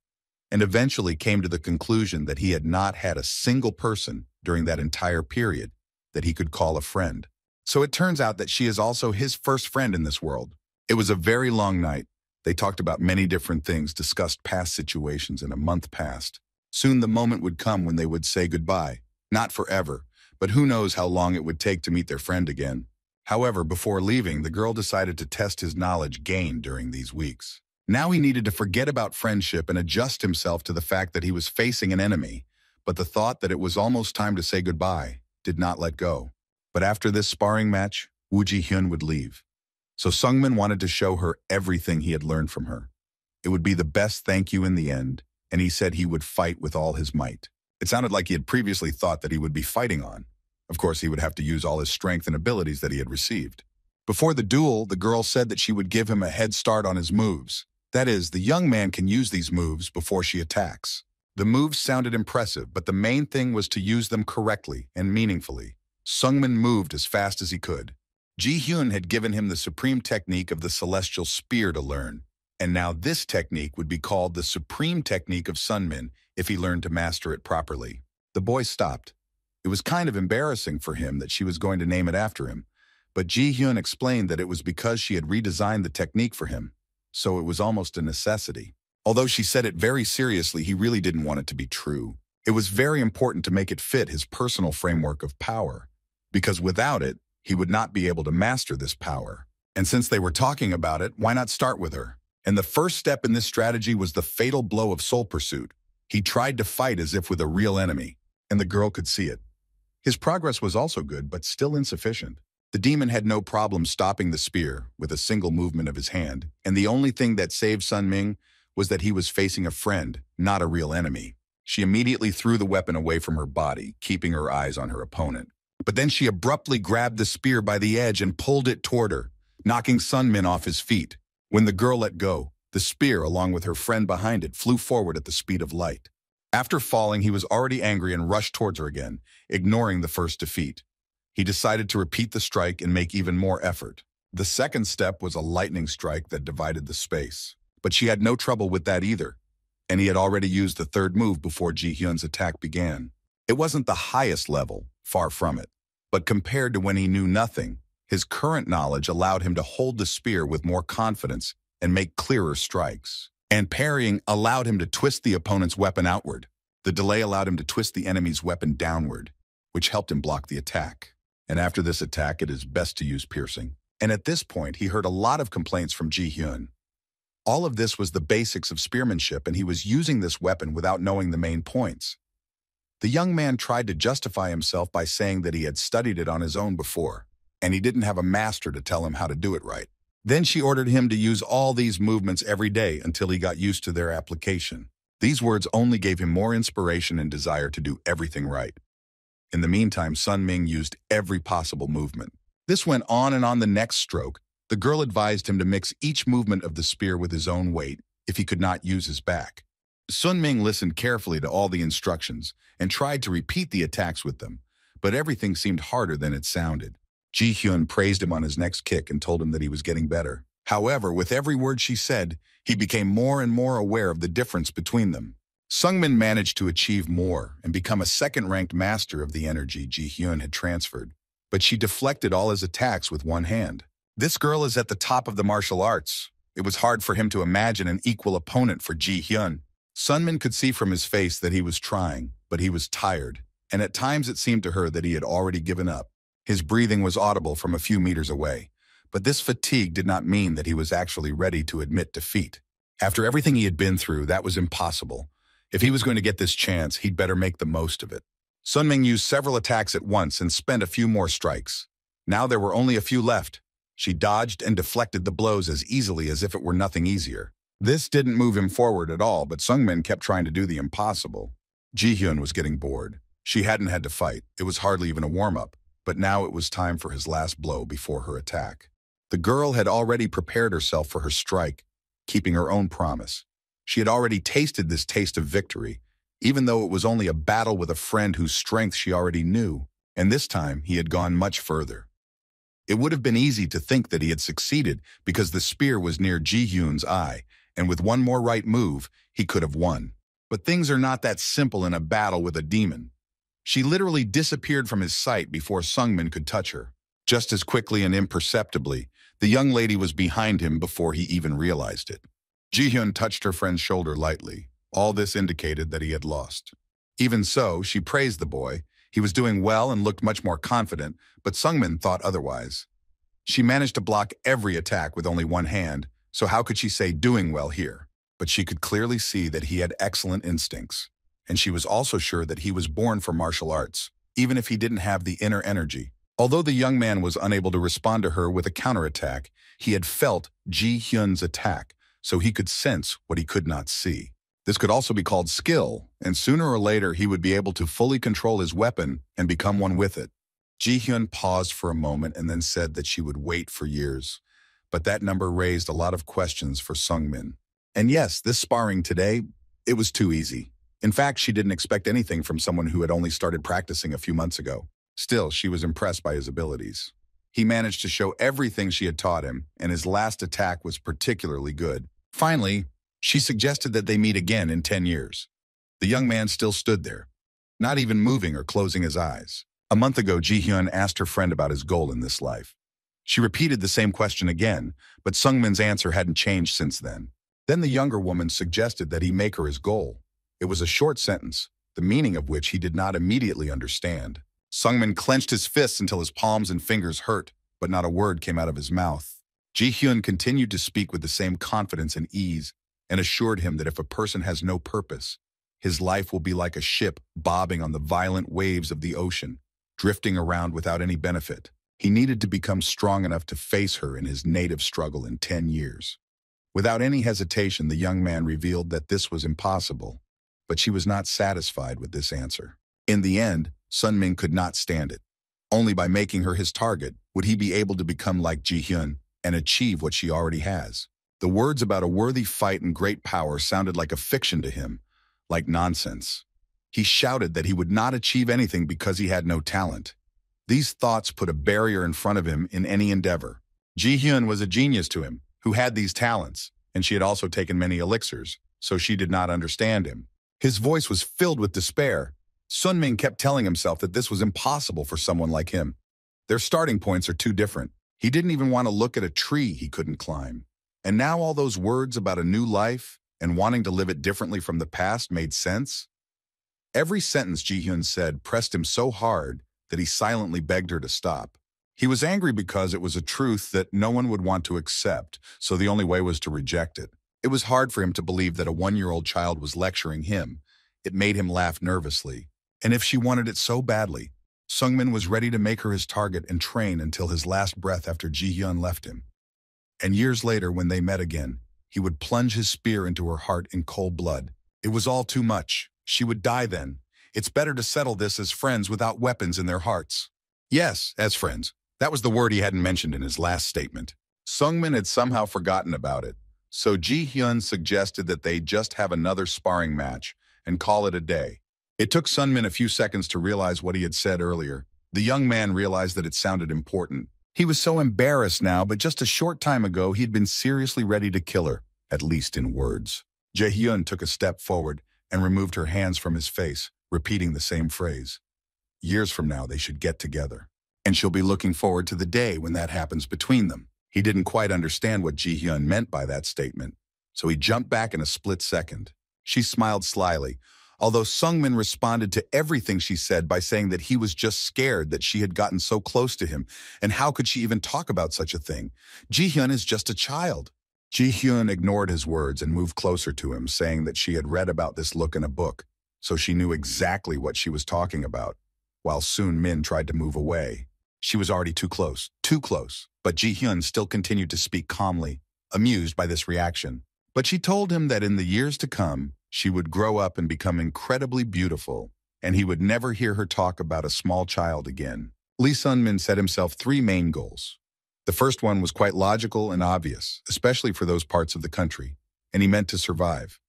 and eventually came to the conclusion that he had not had a single person during that entire period that he could call a friend. So it turns out that she is also his first friend in this world. It was a very long night. They talked about many different things, discussed past situations, and a month passed. Soon the moment would come when they would say goodbye. Not forever, but who knows how long it would take to meet their friend again. However, before leaving, the girl decided to test his knowledge gained during these weeks. Now he needed to forget about friendship and adjust himself to the fact that he was facing an enemy, but the thought that it was almost time to say goodbye did not let go. But after this sparring match, Woo Ji-hyun would leave. So Sungmin wanted to show her everything he had learned from her. It would be the best thank you in the end, and he said he would fight with all his might. It sounded like he had previously thought that he would be fighting on. Of course, he would have to use all his strength and abilities that he had received. Before the duel, the girl said that she would give him a head start on his moves. That is, the young man can use these moves before she attacks. The moves sounded impressive, but the main thing was to use them correctly and meaningfully. Sungmin moved as fast as he could. Ji-hyun had given him the supreme technique of the celestial spear to learn, and now this technique would be called the supreme technique of Sunmin if he learned to master it properly. The boy stopped. It was kind of embarrassing for him that she was going to name it after him, but Ji-hyun explained that it was because she had redesigned the technique for him, so it was almost a necessity. Although she said it very seriously, he really didn't want it to be true. It was very important to make it fit his personal framework of power, because without it, he would not be able to master this power. And since they were talking about it, why not start with her? And the first step in this strategy was the fatal blow of soul pursuit. He tried to fight as if with a real enemy, and the girl could see it. His progress was also good, but still insufficient. The demon had no problem stopping the spear with a single movement of his hand, and the only thing that saved Sunmin was that he was facing a friend, not a real enemy. She immediately threw the weapon away from her body, keeping her eyes on her opponent. But then she abruptly grabbed the spear by the edge and pulled it toward her, knocking Sunmin off his feet. When the girl let go, the spear, along with her friend behind it, flew forward at the speed of light. After falling, he was already angry and rushed towards her again, ignoring the first defeat. He decided to repeat the strike and make even more effort. The second step was a lightning strike that divided the space. But she had no trouble with that either, and he had already used the third move before Ji-hyun's attack began. It wasn't the highest level, far from it, but compared to when he knew nothing, his current knowledge allowed him to hold the spear with more confidence and make clearer strikes. And parrying allowed him to twist the opponent's weapon outward. The delay allowed him to twist the enemy's weapon downward, which helped him block the attack. And after this attack, it is best to use piercing. And at this point, he heard a lot of complaints from Ji-hyun. All of this was the basics of spearmanship, and he was using this weapon without knowing the main points. The young man tried to justify himself by saying that he had studied it on his own before, and he didn't have a master to tell him how to do it right. Then she ordered him to use all these movements every day until he got used to their application. These words only gave him more inspiration and desire to do everything right. In the meantime, Sunmin used every possible movement. This went on, and on the next stroke, the girl advised him to mix each movement of the spear with his own weight if he could not use his back. Sunmin listened carefully to all the instructions and tried to repeat the attacks with them, but everything seemed harder than it sounded. Ji-hyun praised him on his next kick and told him that he was getting better. However, with every word she said, he became more and more aware of the difference between them. Sungmin managed to achieve more and become a second-ranked master of the energy Ji-hyun had transferred, but she deflected all his attacks with one hand. This girl is at the top of the martial arts. It was hard for him to imagine an equal opponent for Ji-hyun. Sunmin could see from his face that he was trying, but he was tired, and at times it seemed to her that he had already given up. His breathing was audible from a few meters away, but this fatigue did not mean that he was actually ready to admit defeat. After everything he had been through, that was impossible. If he was going to get this chance, he'd better make the most of it. Sunmin used several attacks at once and spent a few more strikes. Now there were only a few left. She dodged and deflected the blows as easily as if it were nothing easier. This didn't move him forward at all, but Sungmin kept trying to do the impossible. Ji-hyun was getting bored. She hadn't had to fight. It was hardly even a warm-up, but now it was time for his last blow before her attack. The girl had already prepared herself for her strike, keeping her own promise. She had already tasted this taste of victory, even though it was only a battle with a friend whose strength she already knew, and this time he had gone much further. It would have been easy to think that he had succeeded because the spear was near Ji-hyun's eye, and with one more right move, he could have won. But things are not that simple in a battle with a demon. She literally disappeared from his sight before Sungmin could touch her. Just as quickly and imperceptibly, the young lady was behind him before he even realized it. Ji-hyun touched her friend's shoulder lightly. All this indicated that he had lost. Even so, she praised the boy. He was doing well and looked much more confident, but Sungmin thought otherwise. She managed to block every attack with only one hand, so how could she say doing well here? But she could clearly see that he had excellent instincts. And she was also sure that he was born for martial arts, even if he didn't have the inner energy. Although the young man was unable to respond to her with a counterattack, he had felt Ji-hyun's attack, so he could sense what he could not see. This could also be called skill, and sooner or later he would be able to fully control his weapon and become one with it. Ji-hyun paused for a moment and then said that she would wait for years. But that number raised a lot of questions for Sungmin. And yes, this sparring today, it was too easy. In fact, she didn't expect anything from someone who had only started practicing a few months ago. Still, she was impressed by his abilities. He managed to show everything she had taught him, and his last attack was particularly good. Finally, she suggested that they meet again in 10 years. The young man still stood there, not even moving or closing his eyes. A month ago, Ji-hyun asked her friend about his goal in this life. She repeated the same question again, but Sungmin's answer hadn't changed since then. Then the younger woman suggested that he make her his goal. It was a short sentence, the meaning of which he did not immediately understand. Sungmin clenched his fists until his palms and fingers hurt, but not a word came out of his mouth. Ji-hyun continued to speak with the same confidence and ease, and assured him that if a person has no purpose, his life will be like a ship bobbing on the violent waves of the ocean, drifting around without any benefit. He needed to become strong enough to face her in his native struggle in 10 years. Without any hesitation, the young man revealed that this was impossible, but she was not satisfied with this answer. In the end, Sunmin could not stand it. Only by making her his target would he be able to become like Ji-hyun and achieve what she already has. The words about a worthy fight and great power sounded like a fiction to him, like nonsense. He shouted that he would not achieve anything because he had no talent. These thoughts put a barrier in front of him in any endeavor. Ji-hyun was a genius to him, who had these talents, and she had also taken many elixirs, so she did not understand him. His voice was filled with despair. Sunmin kept telling himself that this was impossible for someone like him. Their starting points are too different. He didn't even want to look at a tree he couldn't climb. And now all those words about a new life and wanting to live it differently from the past made sense? Every sentence Ji-hyun said pressed him so hard that he silently begged her to stop. He was angry because it was a truth that no one would want to accept, so the only way was to reject it. It was hard for him to believe that a 1-year-old child was lecturing him. It made him laugh nervously. And if she wanted it so badly, Sungmin was ready to make her his target and train until his last breath after Ji-hyun left him. And years later, when they met again, he would plunge his spear into her heart in cold blood. It was all too much. She would die then. It's better to settle this as friends without weapons in their hearts. Yes, as friends. That was the word he hadn't mentioned in his last statement. Sungmin had somehow forgotten about it, so Ji-hyun suggested that they just have another sparring match and call it a day. It took Sunmin a few seconds to realize what he had said earlier. The young man realized that it sounded important. He was so embarrassed now, but just a short time ago, he'd been seriously ready to kill her, at least in words. Jae-hyun took a step forward and removed her hands from his face, repeating the same phrase. Years from now, they should get together. And she'll be looking forward to the day when that happens between them. He didn't quite understand what Ji-hyun meant by that statement, so he jumped back in a split second. She smiled slyly, although Sungmin responded to everything she said by saying that he was just scared that she had gotten so close to him, and how could she even talk about such a thing? Ji-hyun is just a child. Ji-hyun ignored his words and moved closer to him, saying that she had read about this look in a book, so she knew exactly what she was talking about, while Sun-min tried to move away. She was already too close, but Ji-hyun still continued to speak calmly, amused by this reaction. But she told him that in the years to come, she would grow up and become incredibly beautiful, and he would never hear her talk about a small child again. Lee Sun-min set himself 3 main goals. The first one was quite logical and obvious, especially for those parts of the country, and he meant to survive.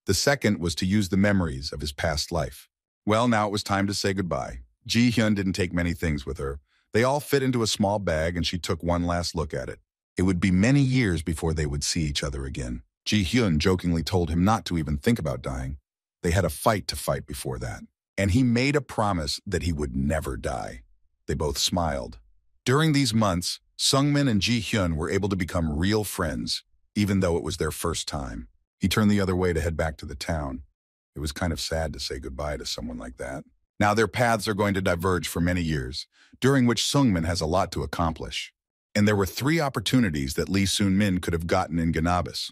The second was to use the memories of his past life. Well, now it was time to say goodbye. Ji-hyun didn't take many things with her. They all fit into a small bag, and she took one last look at it. It would be many years before they would see each other again. Ji-hyun jokingly told him not to even think about dying. They had a fight to fight before that. And he made a promise that he would never die. They both smiled. During these months, Sungmin and Ji-hyun were able to become real friends, even though it was their first time. He turned the other way to head back to the town. It was kind of sad to say goodbye to someone like that. Now their paths are going to diverge for many years, during which Sungmin has a lot to accomplish. And there were 3 opportunities that Lee Sun-min could have gotten in Ganabis.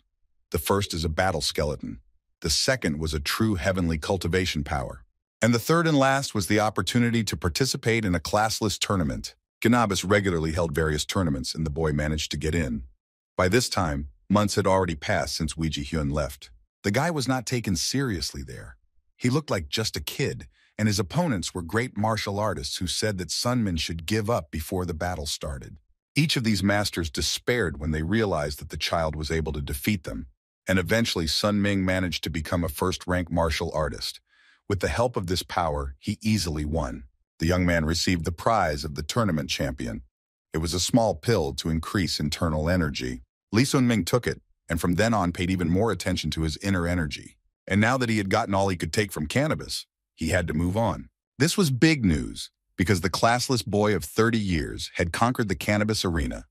The first is a battle skeleton. The second was a true heavenly cultivation power. And the third and last was the opportunity to participate in a classless tournament. Ganabis regularly held various tournaments, and the boy managed to get in. By this time, months had already passed since Wee Ji-hyun left. The guy was not taken seriously there. He looked like just a kid, and his opponents were great martial artists who said that Sun-min should give up before the battle started. Each of these masters despaired when they realized that the child was able to defeat them, and eventually Sun-min managed to become a first-rank martial artist. With the help of this power, he easily won. The young man received the prize of the tournament champion. It was a small pill to increase internal energy. Lee Sun-min took it, and from then on paid even more attention to his inner energy. And now that he had gotten all he could take from cannabis, he had to move on. This was big news, because the classless boy of 30 years had conquered the cannabis arena.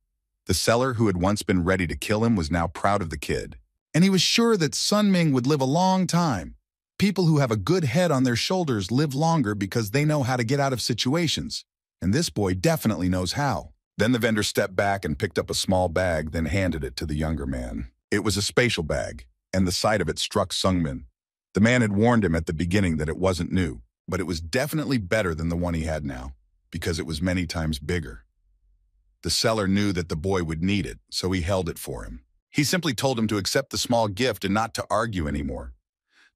The seller who had once been ready to kill him was now proud of the kid. And he was sure that Sun-min would live a long time. People who have a good head on their shoulders live longer because they know how to get out of situations. And this boy definitely knows how. Then the vendor stepped back and picked up a small bag, then handed it to the younger man. It was a spatial bag, and the sight of it struck Sungmin. The man had warned him at the beginning that it wasn't new, but it was definitely better than the one he had now, because it was many times bigger. The seller knew that the boy would need it, so he held it for him. He simply told him to accept the small gift and not to argue anymore.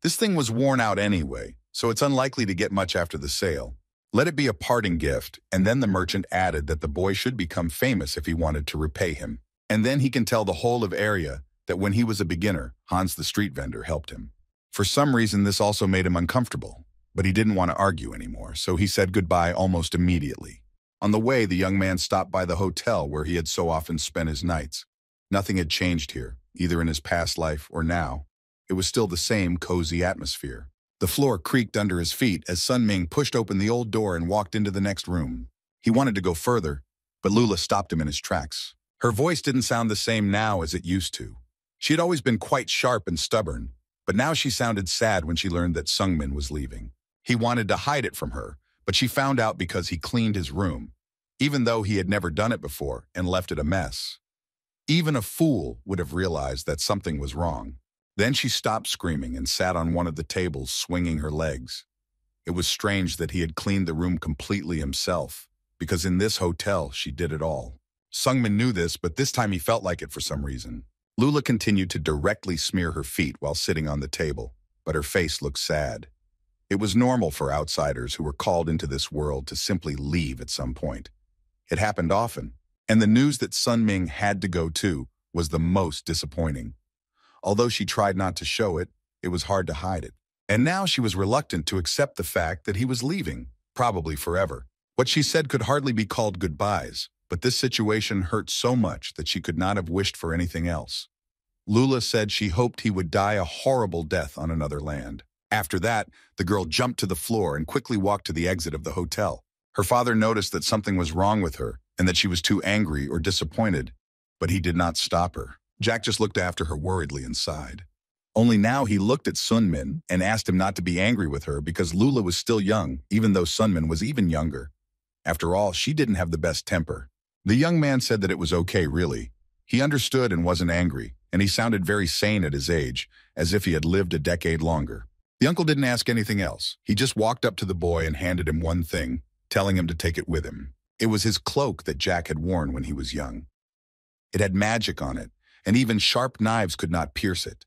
This thing was worn out anyway, so it's unlikely to get much after the sale. Let it be a parting gift, and then the merchant added that the boy should become famous if he wanted to repay him. And then he can tell the whole of area that when he was a beginner, Hans the street vendor helped him. For some reason, this also made him uncomfortable, but he didn't want to argue anymore, so he said goodbye almost immediately. On the way, the young man stopped by the hotel where he had so often spent his nights. Nothing had changed here, either in his past life or now. It was still the same cozy atmosphere. The floor creaked under his feet as Sun-min pushed open the old door and walked into the next room. He wanted to go further, but Lula stopped him in his tracks. Her voice didn't sound the same now as it used to. She had always been quite sharp and stubborn, but now she sounded sad when she learned that Sungmin was leaving. He wanted to hide it from her, but she found out because he cleaned his room, even though he had never done it before and left it a mess. Even a fool would have realized that something was wrong. Then she stopped screaming and sat on one of the tables, swinging her legs. It was strange that he had cleaned the room completely himself, because in this hotel, she did it all. Sungmin knew this, but this time he felt like it for some reason. Lula continued to directly smear her feet while sitting on the table, but her face looked sad. It was normal for outsiders who were called into this world to simply leave at some point. It happened often, and the news that Sun-min had to go too was the most disappointing. Although she tried not to show it, it was hard to hide it. And now she was reluctant to accept the fact that he was leaving, probably forever. What she said could hardly be called goodbyes, but this situation hurt so much that she could not have wished for anything else. Lula said she hoped he would die a horrible death on another land. After that, the girl jumped to the floor and quickly walked to the exit of the hotel. Her father noticed that something was wrong with her and that she was too angry or disappointed, but he did not stop her. Jack just looked after her worriedly and sighed. Only now he looked at Sun-min and asked him not to be angry with her because Lula was still young, even though Sun-min was even younger. After all, she didn't have the best temper. The young man said that it was okay, really. He understood and wasn't angry, and he sounded very sane at his age, as if he had lived a decade longer. The uncle didn't ask anything else. He just walked up to the boy and handed him one thing, telling him to take it with him. It was his cloak that Jack had worn when he was young. It had magic on it, and even sharp knives could not pierce it.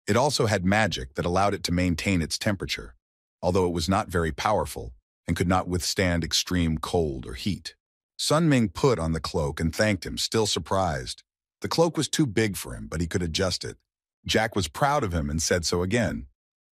It also had magic that allowed it to maintain its temperature, although it was not very powerful and could not withstand extreme cold or heat. Sun Ming put on the cloak and thanked him, still surprised. The cloak was too big for him, but he could adjust it. Jack was proud of him and said so again.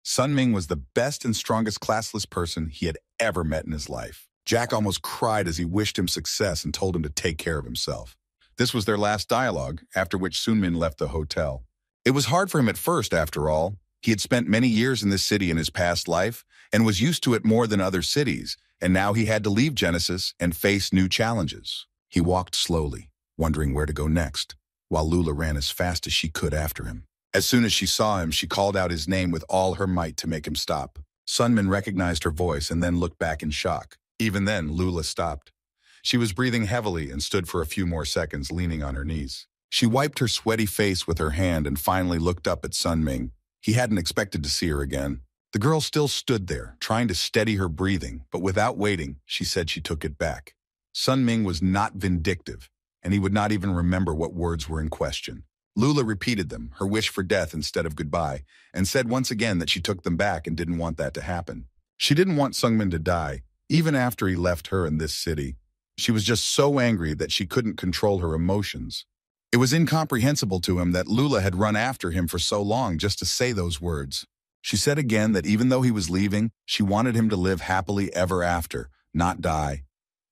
Sun Ming was the best and strongest classless person he had ever met in his life. Jack almost cried as he wished him success and told him to take care of himself. This was their last dialogue, after which Sun Min left the hotel. It was hard for him at first, after all. He had spent many years in this city in his past life and was used to it more than other cities, and now he had to leave Genesis and face new challenges. He walked slowly, wondering where to go next, while Lula ran as fast as she could after him. As soon as she saw him, she called out his name with all her might to make him stop. Sun Min recognized her voice and then looked back in shock. Even then, Lula stopped. She was breathing heavily and stood for a few more seconds, leaning on her knees. She wiped her sweaty face with her hand and finally looked up at Sun Ming. He hadn't expected to see her again. The girl still stood there, trying to steady her breathing, but without waiting, she said she took it back. Sun Ming was not vindictive, and he would not even remember what words were in question. Lula repeated them, her wish for death instead of goodbye, and said once again that she took them back and didn't want that to happen. She didn't want Sungmin to die, even after he left her in this city. She was just so angry that she couldn't control her emotions. It was incomprehensible to him that Lula had run after him for so long just to say those words. She said again that even though he was leaving, she wanted him to live happily ever after, not die.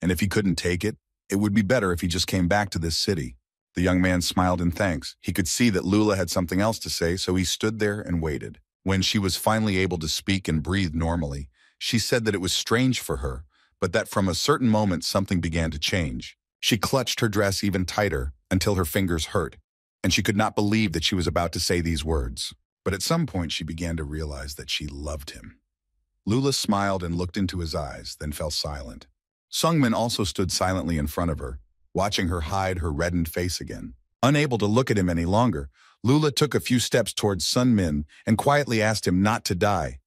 And if he couldn't take it, it would be better if he just came back to this city. The young man smiled in thanks. He could see that Lula had something else to say, so he stood there and waited. When she was finally able to speak and breathe normally, she said that it was strange for her, but that from a certain moment something began to change. She clutched her dress even tighter until her fingers hurt, and she could not believe that she was about to say these words. But at some point she began to realize that she loved him. Lula smiled and looked into his eyes, then fell silent. Sungmin also stood silently in front of her, watching her hide her reddened face again. Unable to look at him any longer, Lula took a few steps towards Sun Min and quietly asked him not to die.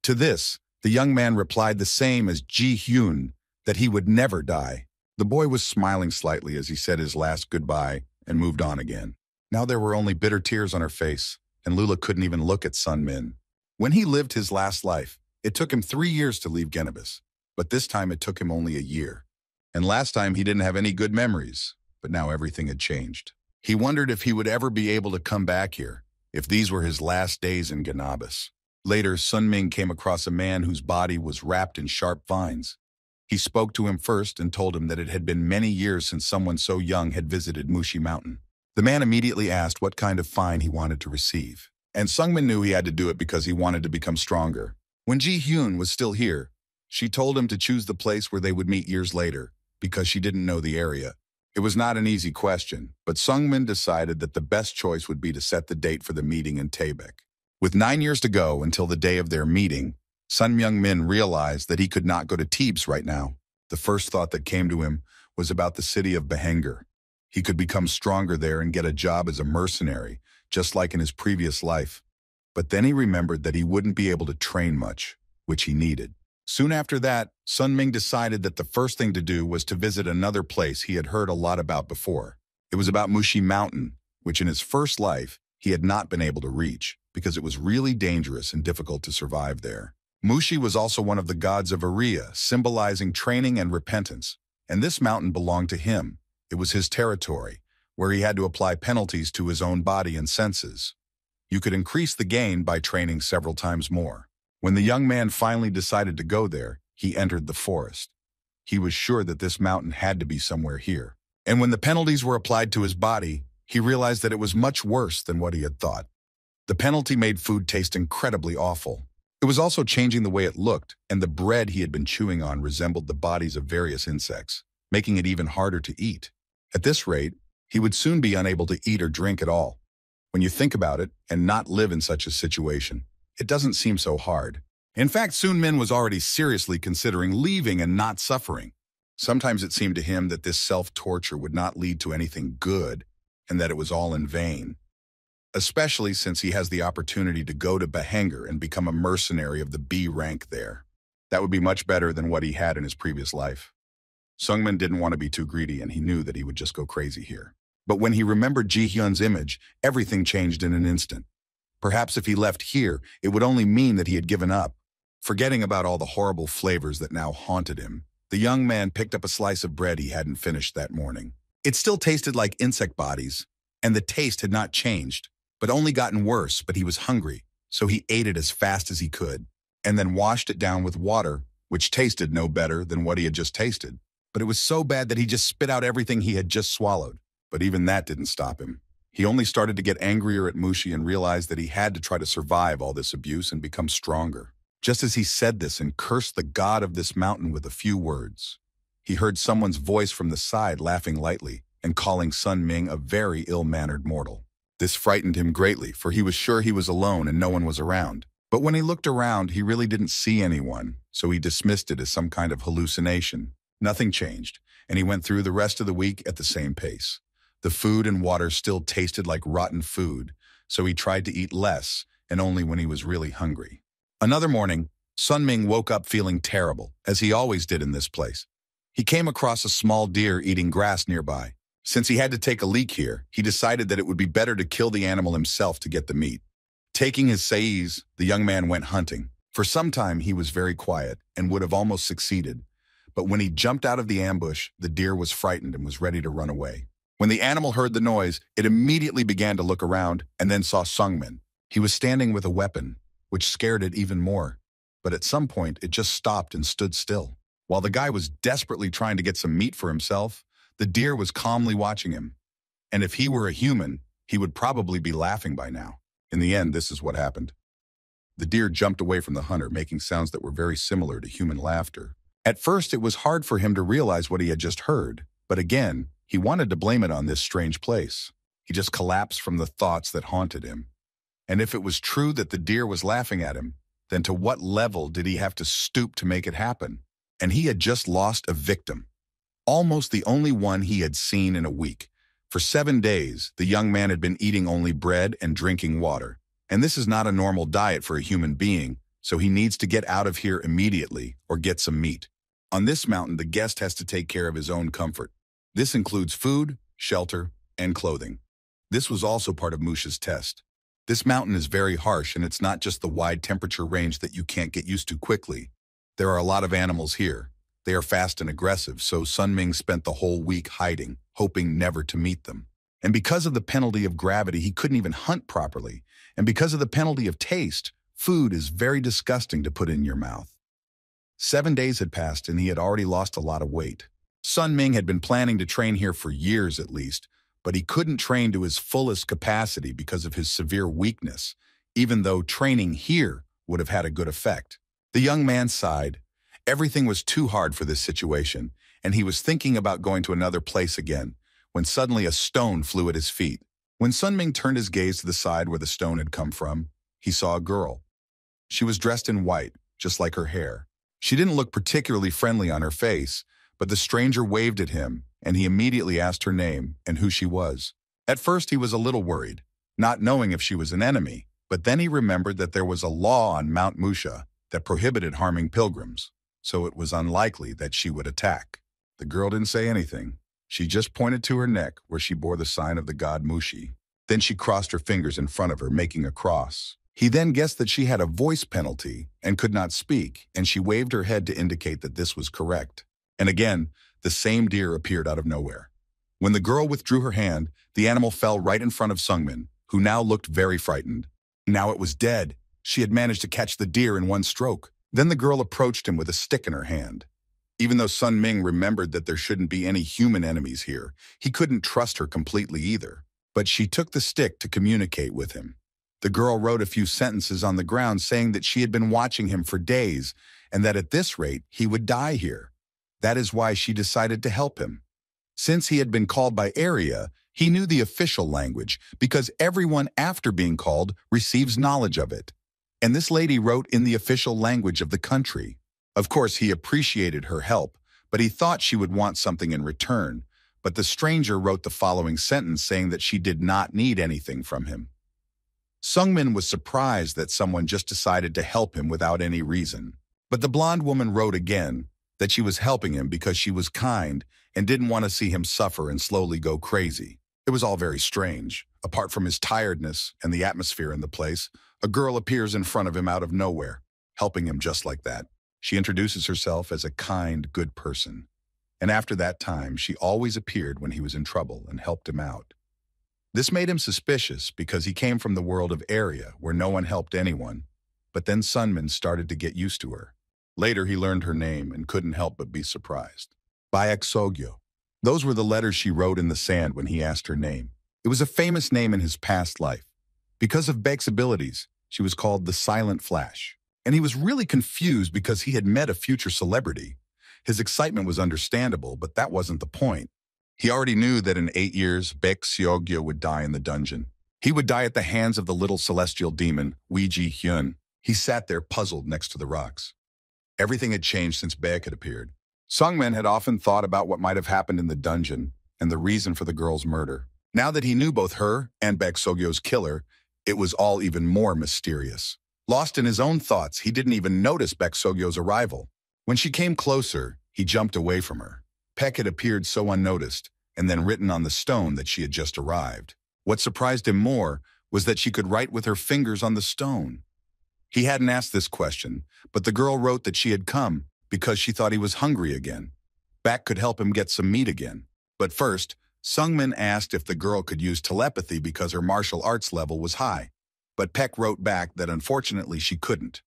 To this, the young man replied the same as Ji Hyun, that he would never die. The boy was smiling slightly as he said his last goodbye and moved on again. Now there were only bitter tears on her face, and Lula couldn't even look at Sun Min. When he lived his last life, it took him 3 years to leave Genebis, but this time it took him only a year. And last time he didn't have any good memories, but now everything had changed. He wondered if he would ever be able to come back here, if these were his last days in Genebis. Later, Sun Ming came across a man whose body was wrapped in sharp vines. He spoke to him first and told him that it had been many years since someone so young had visited Mushi Mountain. The man immediately asked what kind of fine he wanted to receive. And Sungmin knew he had to do it because he wanted to become stronger. When Ji Hyun was still here, she told him to choose the place where they would meet years later, because she didn't know the area. It was not an easy question, but Sungmin decided that the best choice would be to set the date for the meeting in Taebaek. With 9 years to go until the day of their meeting, Sun Myung-min realized that he could not go to Thebes right now. The first thought that came to him was about the city of Bahanger. He could become stronger there and get a job as a mercenary, just like in his previous life. But then he remembered that he wouldn't be able to train much, which he needed. Soon after that, Sun Ming decided that the first thing to do was to visit another place he had heard a lot about before. It was about Mushi Mountain, which in his first life he had not been able to reach, because it was really dangerous and difficult to survive there. Mushi was also one of the gods of Aria, symbolizing training and repentance, and this mountain belonged to him. It was his territory, where he had to apply penalties to his own body and senses. You could increase the gain by training several times more. When the young man finally decided to go there, he entered the forest. He was sure that this mountain had to be somewhere here. And when the penalties were applied to his body, he realized that it was much worse than what he had thought. The penalty made food taste incredibly awful. It was also changing the way it looked, and the bread he had been chewing on resembled the bodies of various insects, making it even harder to eat. At this rate, he would soon be unable to eat or drink at all. When you think about it, and not live in such a situation, it doesn't seem so hard. In fact, Sun Min was already seriously considering leaving and not suffering. Sometimes it seemed to him that this self-torture would not lead to anything good, and that it was all in vain. Especially since he has the opportunity to go to Bahanger and become a mercenary of the B rank there. That would be much better than what he had in his previous life. Sungmin didn't want to be too greedy, and he knew that he would just go crazy here. But when he remembered Ji Hyun's image, everything changed in an instant. Perhaps if he left here, it would only mean that he had given up. Forgetting about all the horrible flavors that now haunted him, the young man picked up a slice of bread he hadn't finished that morning. It still tasted like insect bodies, and the taste had not changed, but only gotten worse. But he was hungry, so he ate it as fast as he could, and then washed it down with water, which tasted no better than what he had just tasted. But it was so bad that he just spit out everything he had just swallowed. But even that didn't stop him. He only started to get angrier at Mushi and realized that he had to try to survive all this abuse and become stronger. Just as he said this and cursed the god of this mountain with a few words, he heard someone's voice from the side laughing lightly and calling Sun Ming a very ill-mannered mortal. This frightened him greatly, for he was sure he was alone and no one was around. But when he looked around, he really didn't see anyone, so he dismissed it as some kind of hallucination. Nothing changed, and he went through the rest of the week at the same pace. The food and water still tasted like rotten food, so he tried to eat less, and only when he was really hungry. Another morning, Sun Ming woke up feeling terrible, as he always did in this place. He came across a small deer eating grass nearby. Since he had to take a leak here, he decided that it would be better to kill the animal himself to get the meat. Taking his sais, the young man went hunting. For some time, he was very quiet and would have almost succeeded. But when he jumped out of the ambush, the deer was frightened and was ready to run away. When the animal heard the noise, it immediately began to look around and then saw Sungmin. He was standing with a weapon, which scared it even more. But at some point, it just stopped and stood still. While the guy was desperately trying to get some meat for himself, the deer was calmly watching him. And if he were a human, he would probably be laughing by now. In the end, this is what happened. The deer jumped away from the hunter, making sounds that were very similar to human laughter. At first, it was hard for him to realize what he had just heard, but again, he wanted to blame it on this strange place. He just collapsed from the thoughts that haunted him. And if it was true that the deer was laughing at him, then to what level did he have to stoop to make it happen? And he had just lost a victim, almost the only one he had seen in a week. For 7 days, the young man had been eating only bread and drinking water. And this is not a normal diet for a human being, so he needs to get out of here immediately or get some meat. On this mountain, the guest has to take care of his own comfort. This includes food, shelter, and clothing. This was also part of Musha's test. This mountain is very harsh, and it's not just the wide temperature range that you can't get used to quickly. There are a lot of animals here. They are fast and aggressive, so Sun Ming spent the whole week hiding, hoping never to meet them. And because of the penalty of gravity, he couldn't even hunt properly. And because of the penalty of taste, food is very disgusting to put in your mouth. 7 days had passed, and he had already lost a lot of weight. Sun Ming had been planning to train here for years at least, but he couldn't train to his fullest capacity because of his severe weakness, even though training here would have had a good effect. The young man sighed. Everything was too hard for this situation, and he was thinking about going to another place again, when suddenly a stone flew at his feet. When Sun Ming turned his gaze to the side where the stone had come from, he saw a girl. She was dressed in white, just like her hair. She didn't look particularly friendly on her face, but the stranger waved at him, and he immediately asked her name and who she was. At first, he was a little worried, not knowing if she was an enemy, but then he remembered that there was a law on Mount Musha that prohibited harming pilgrims, so it was unlikely that she would attack. The girl didn't say anything. She just pointed to her neck where she bore the sign of the god Mushi. Then she crossed her fingers in front of her, making a cross. He then guessed that she had a voice penalty and could not speak, and she waved her head to indicate that this was correct. And again, the same deer appeared out of nowhere. When the girl withdrew her hand, the animal fell right in front of Sungmin, who now looked very frightened. Now it was dead. She had managed to catch the deer in one stroke. Then the girl approached him with a stick in her hand. Even though Sun Ming remembered that there shouldn't be any human enemies here, he couldn't trust her completely either. But she took the stick to communicate with him. The girl wrote a few sentences on the ground saying that she had been watching him for days and that at this rate he would die here. That is why she decided to help him. Since he had been called by area, he knew the official language because everyone after being called receives knowledge of it. And this lady wrote in the official language of the country. Of course, he appreciated her help, but he thought she would want something in return. But the stranger wrote the following sentence saying that she did not need anything from him. Sungmin was surprised that someone just decided to help him without any reason. But the blonde woman wrote again that she was helping him because she was kind and didn't want to see him suffer and slowly go crazy. It was all very strange. Apart from his tiredness and the atmosphere in the place, a girl appears in front of him out of nowhere, helping him just like that. She introduces herself as a kind, good person. And after that time, she always appeared when he was in trouble and helped him out. This made him suspicious because he came from the world of Area where no one helped anyone, but then Sunmin started to get used to her. Later, he learned her name and couldn't help but be surprised. Baek Sogyo. Those were the letters she wrote in the sand when he asked her name. It was a famous name in his past life. Because of Baek's abilities, she was called the Silent Flash. And he was really confused because he had met a future celebrity. His excitement was understandable, but that wasn't the point. He already knew that in 8 years, Baek Seogyo would die in the dungeon. He would die at the hands of the little celestial demon, Weiji Hyun. He sat there puzzled next to the rocks. Everything had changed since Baek had appeared. Sungmin had often thought about what might have happened in the dungeon and the reason for the girl's murder. Now that he knew both her and Baek Sogyo's killer, it was all even more mysterious. Lost in his own thoughts, he didn't even notice Baek Sogyo's arrival. When she came closer, he jumped away from her. Baek had appeared so unnoticed, and then written on the stone that she had just arrived. What surprised him more was that she could write with her fingers on the stone. He hadn't asked this question, but the girl wrote that she had come because she thought he was hungry again. Baek could help him get some meat again. But first, Sungmin asked if the girl could use telepathy because her martial arts level was high. But Baek wrote back that unfortunately she couldn't.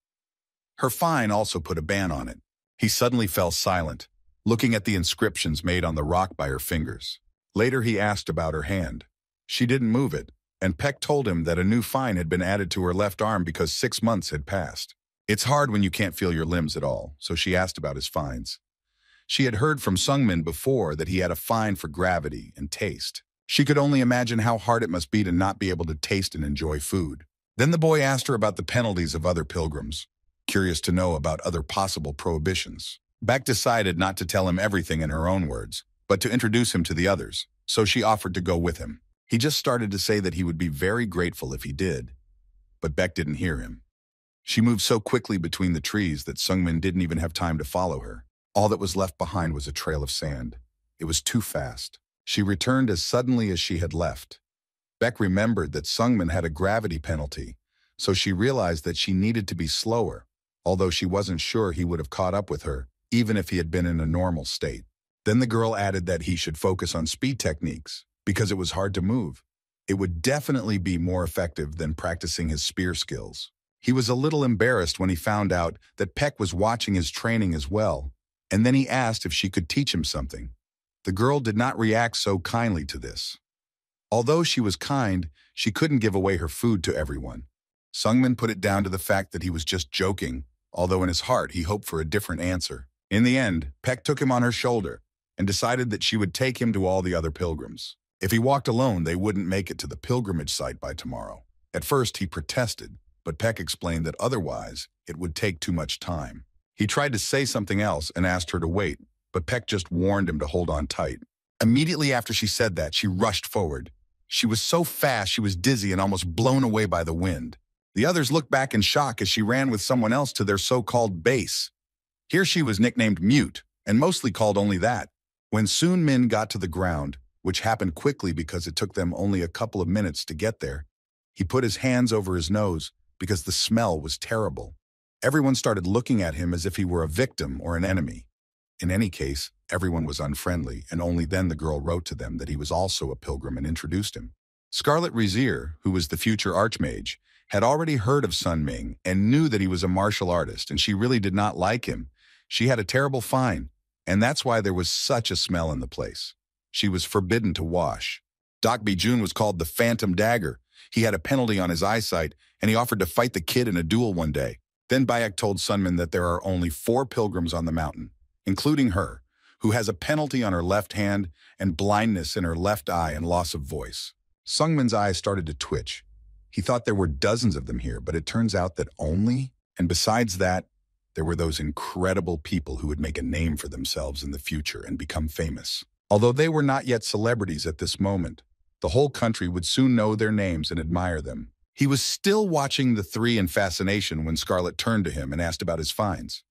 Her fine also put a ban on it. He suddenly fell silent, looking at the inscriptions made on the rock by her fingers. Later he asked about her hand. She didn't move it, and Baek told him that a new fine had been added to her left arm because 6 months had passed. It's hard when you can't feel your limbs at all, so she asked about his fines. She had heard from Sungmin before that he had a fine for gravity and taste. She could only imagine how hard it must be to not be able to taste and enjoy food. Then the boy asked her about the penalties of other pilgrims, curious to know about other possible prohibitions. Baek decided not to tell him everything in her own words, but to introduce him to the others, so she offered to go with him. He just started to say that he would be very grateful if he did, but Baek didn't hear him. She moved so quickly between the trees that Sungmin didn't even have time to follow her. All that was left behind was a trail of sand. It was too fast. She returned as suddenly as she had left. Baek remembered that Sungmin had a gravity penalty, so she realized that she needed to be slower, although she wasn't sure he would have caught up with her, even if he had been in a normal state. Then the girl added that he should focus on speed techniques, because it was hard to move. It would definitely be more effective than practicing his spear skills. He was a little embarrassed when he found out that Baek was watching his training as well, and then he asked if she could teach him something. The girl did not react so kindly to this. Although she was kind, she couldn't give away her food to everyone. Sungmin put it down to the fact that he was just joking, although in his heart he hoped for a different answer. In the end, Baek took him on her shoulder and decided that she would take him to all the other pilgrims. If he walked alone, they wouldn't make it to the pilgrimage site by tomorrow. At first, he protested, but Baek explained that otherwise, it would take too much time. He tried to say something else and asked her to wait, but Baek just warned him to hold on tight. Immediately after she said that, she rushed forward. She was so fast she was dizzy and almost blown away by the wind. The others looked back in shock as she ran with someone else to their so-called base. Here she was nicknamed Mute, and mostly called only that. When Soon Min got to the ground, which happened quickly because it took them only a couple of minutes to get there, he put his hands over his nose because the smell was terrible. Everyone started looking at him as if he were a victim or an enemy. In any case, everyone was unfriendly, and only then the girl wrote to them that he was also a pilgrim and introduced him. Scarlet Razier, who was the future archmage, had already heard of Sun Ming and knew that he was a martial artist, and she really did not like him. She had a terrible fine, and that's why there was such a smell in the place. She was forbidden to wash. Doc Bijun was called the Phantom Dagger. He had a penalty on his eyesight, and he offered to fight the kid in a duel one day. Then Baek told Sunmin that there are only 4 pilgrims on the mountain, including her, who has a penalty on her left hand and blindness in her left eye and loss of voice. Sungmin's eyes started to twitch. He thought there were dozens of them here, but it turns out that only, and besides that, there were those incredible people who would make a name for themselves in the future and become famous. Although they were not yet celebrities at this moment, the whole country would soon know their names and admire them. He was still watching the 3 in fascination when Scarlet turned to him and asked about his fines.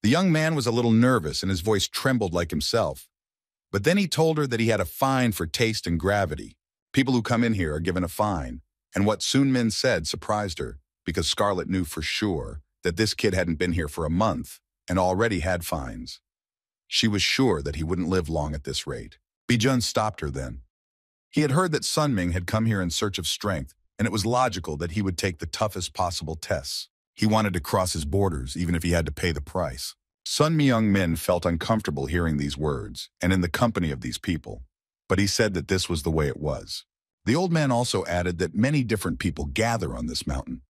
The young man was a little nervous and his voice trembled like himself. But then he told her that he had a fine for taste and gravity. People who come in here are given a fine. And what Sun Min said surprised her, because Scarlett knew for sure that this kid hadn't been here for a month and already had fines. She was sure that he wouldn't live long at this rate. Bijun stopped her then. He had heard that Sun Ming had come here in search of strength, and it was logical that he would take the toughest possible tests. He wanted to cross his borders, even if he had to pay the price. Sun Myung-min felt uncomfortable hearing these words, and in the company of these people. But he said that this was the way it was. The old man also added that many different people gather on this mountain.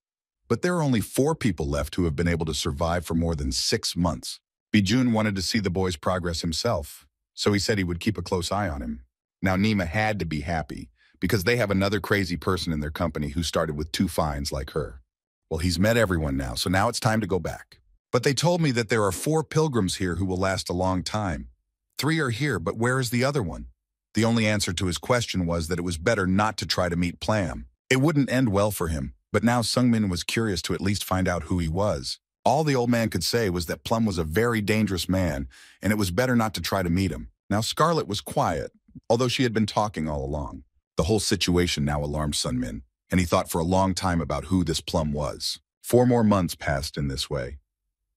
But there are only 4 people left who have been able to survive for more than 6 months. Bijun wanted to see the boy's progress himself, so he said he would keep a close eye on him. Now Nima had to be happy, because they have another crazy person in their company who started with 2 fines like her. Well, he's met everyone now, so now it's time to go back. But they told me that there are 4 pilgrims here who will last a long time. 3 are here, but where is the other one? The only answer to his question was that it was better not to try to meet Plam. It wouldn't end well for him, but now Sungmin was curious to at least find out who he was. All the old man could say was that Plum was a very dangerous man, and it was better not to try to meet him. Now Scarlett was quiet, although she had been talking all along. The whole situation now alarmed Sunmin, and he thought for a long time about who this Plum was. 4 more months passed in this way.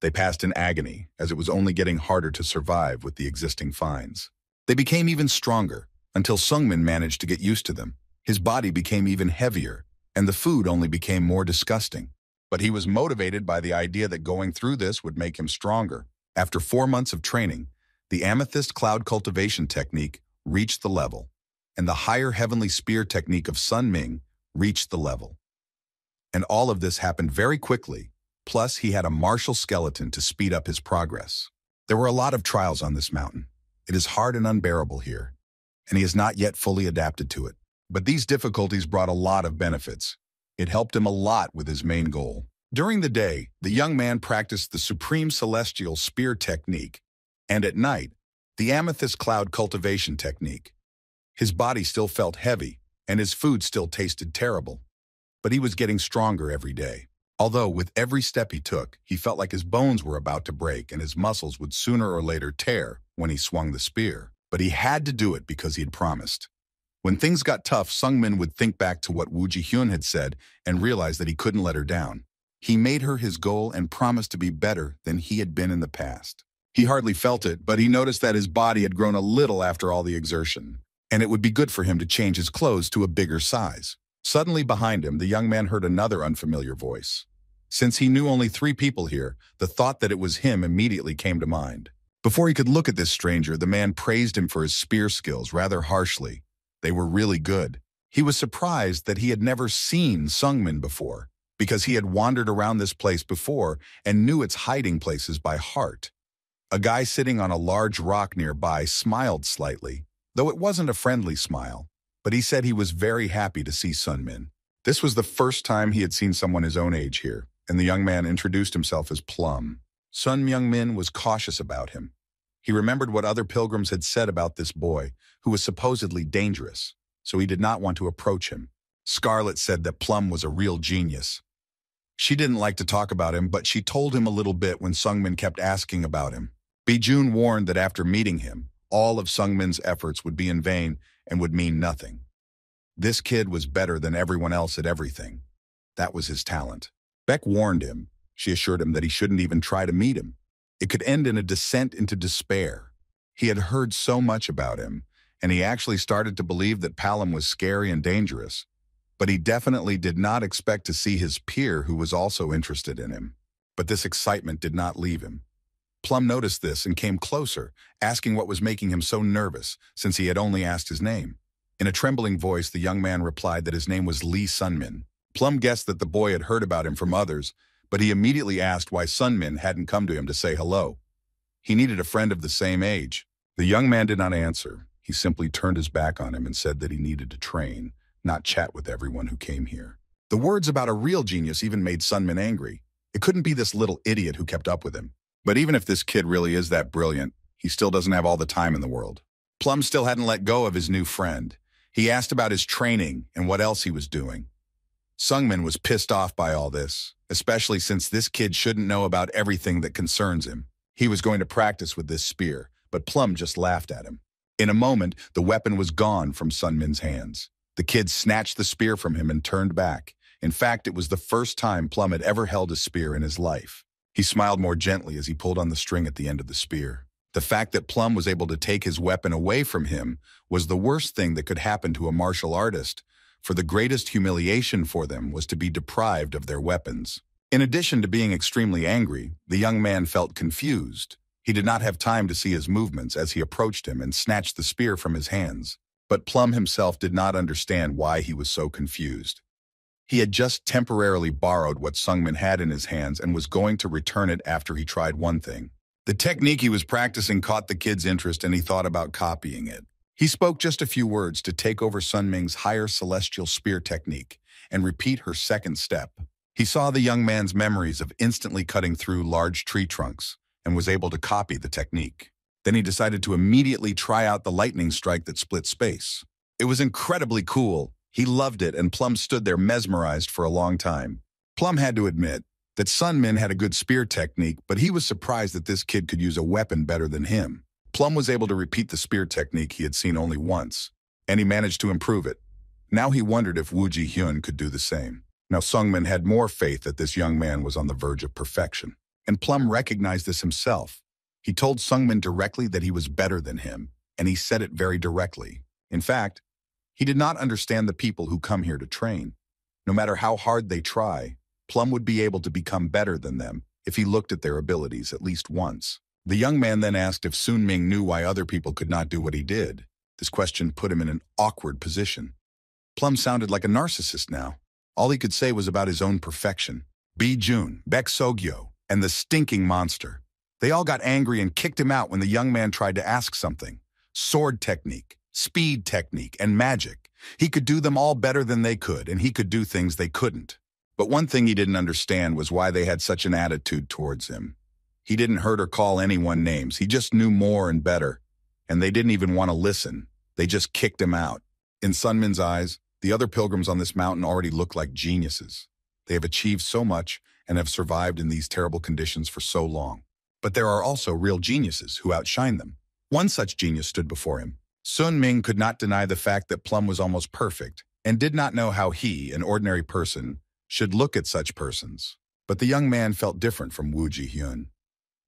They passed in agony, as it was only getting harder to survive with the existing fines. They became even stronger, until Sungmin managed to get used to them. His body became even heavier, and the food only became more disgusting. But he was motivated by the idea that going through this would make him stronger. After 4 months of training, the amethyst cloud cultivation technique reached the level, and the higher heavenly spear technique of Sun Ming reached the level. And all of this happened very quickly, plus he had a martial skeleton to speed up his progress. There were a lot of trials on this mountain. It is hard and unbearable here, and he has not yet fully adapted to it. But these difficulties brought a lot of benefits. It helped him a lot with his main goal. During the day, the young man practiced the Supreme Celestial Spear technique, and at night, the Amethyst Cloud Cultivation technique. His body still felt heavy, and his food still tasted terrible. But he was getting stronger every day. Although with every step he took, he felt like his bones were about to break and his muscles would sooner or later tear when he swung the spear. But he had to do it because he had promised. When things got tough, Sungmin would think back to what Woo Ji-hyun had said and realize that he couldn't let her down. He made her his goal and promised to be better than he had been in the past. He hardly felt it, but he noticed that his body had grown a little after all the exertion, and it would be good for him to change his clothes to a bigger size. Suddenly behind him, the young man heard another unfamiliar voice. Since he knew only 3 people here, the thought that it was him immediately came to mind. Before he could look at this stranger, the man praised him for his spear skills rather harshly. They were really good. He was surprised that he had never seen Sungmin before, because he had wandered around this place before and knew its hiding places by heart. A guy sitting on a large rock nearby smiled slightly, though it wasn't a friendly smile, but he said he was very happy to see Sunmin. This was the first time he had seen someone his own age here, and the young man introduced himself as Plum. Sun Myung-min was cautious about him. He remembered what other pilgrims had said about this boy, who was supposedly dangerous, so he did not want to approach him. Scarlett said that Plum was a real genius. She didn't like to talk about him, but she told him a little bit when Sungmin kept asking about him. Bijun warned that after meeting him, all of Sungmin's efforts would be in vain and would mean nothing. This kid was better than everyone else at everything. That was his talent. Beck warned him. She assured him that he shouldn't even try to meet him. It could end in a descent into despair. He had heard so much about him, and he actually started to believe that Palam was scary and dangerous. But he definitely did not expect to see his peer who was also interested in him. But this excitement did not leave him. Plum noticed this and came closer, asking what was making him so nervous, since he had only asked his name. In a trembling voice, the young man replied that his name was Lee Sunmin. Plum guessed that the boy had heard about him from others, but he immediately asked why Sunmin hadn't come to him to say hello. He needed a friend of the same age. The young man did not answer. He simply turned his back on him and said that he needed to train, not chat with everyone who came here. The words about a real genius even made Sunmin angry. It couldn't be this little idiot who kept up with him. But even if this kid really is that brilliant, he still doesn't have all the time in the world. Plum still hadn't let go of his new friend. He asked about his training and what else he was doing. Sungmin was pissed off by all this, especially since this kid shouldn't know about everything that concerns him. He was going to practice with this spear, but Plum just laughed at him. In a moment, the weapon was gone from Sunmin's hands. The kid snatched the spear from him and turned back. In fact, it was the first time Plum had ever held a spear in his life. He smiled more gently as he pulled on the string at the end of the spear. The fact that Plum was able to take his weapon away from him was the worst thing that could happen to a martial artist, for the greatest humiliation for them was to be deprived of their weapons. In addition to being extremely angry, the young man felt confused. He did not have time to see his movements as he approached him and snatched the spear from his hands. But Plum himself did not understand why he was so confused. He had just temporarily borrowed what Sungmin had in his hands and was going to return it after he tried one thing. The technique he was practicing caught the kid's interest and he thought about copying it. He spoke just a few words to take over Sunming's higher celestial spear technique and repeat her second step. He saw the young man's memories of instantly cutting through large tree trunks and was able to copy the technique. Then he decided to immediately try out the lightning strike that split space. It was incredibly cool. He loved it, and Plum stood there mesmerized for a long time. Plum had to admit that Sunmin had a good spear technique, but he was surprised that this kid could use a weapon better than him. Plum was able to repeat the spear technique he had seen only once, and he managed to improve it. Now he wondered if Woo Ji-hyun could do the same. Now Sungmin had more faith that this young man was on the verge of perfection, and Plum recognized this himself. He told Sungmin directly that he was better than him, and he said it very directly. In fact, he did not understand the people who come here to train. No matter how hard they try, Plum would be able to become better than them if he looked at their abilities at least once. The young man then asked if Sunming knew why other people could not do what he did. This question put him in an awkward position. Plum sounded like a narcissist now. All he could say was about his own perfection. Bi-jun, Baek Sogyo, and the stinking monster. They all got angry and kicked him out when the young man tried to ask something. Sword technique, speed technique, and magic. He could do them all better than they could, and he could do things they couldn't. But one thing he didn't understand was why they had such an attitude towards him. He didn't hurt or call anyone names. He just knew more and better. And they didn't even want to listen. They just kicked him out. In Sunmin's eyes, the other pilgrims on this mountain already look like geniuses. They have achieved so much and have survived in these terrible conditions for so long. But there are also real geniuses who outshine them. One such genius stood before him. Sunming could not deny the fact that Plum was almost perfect and did not know how he, an ordinary person, should look at such persons. But the young man felt different from Woo Ji-hyun.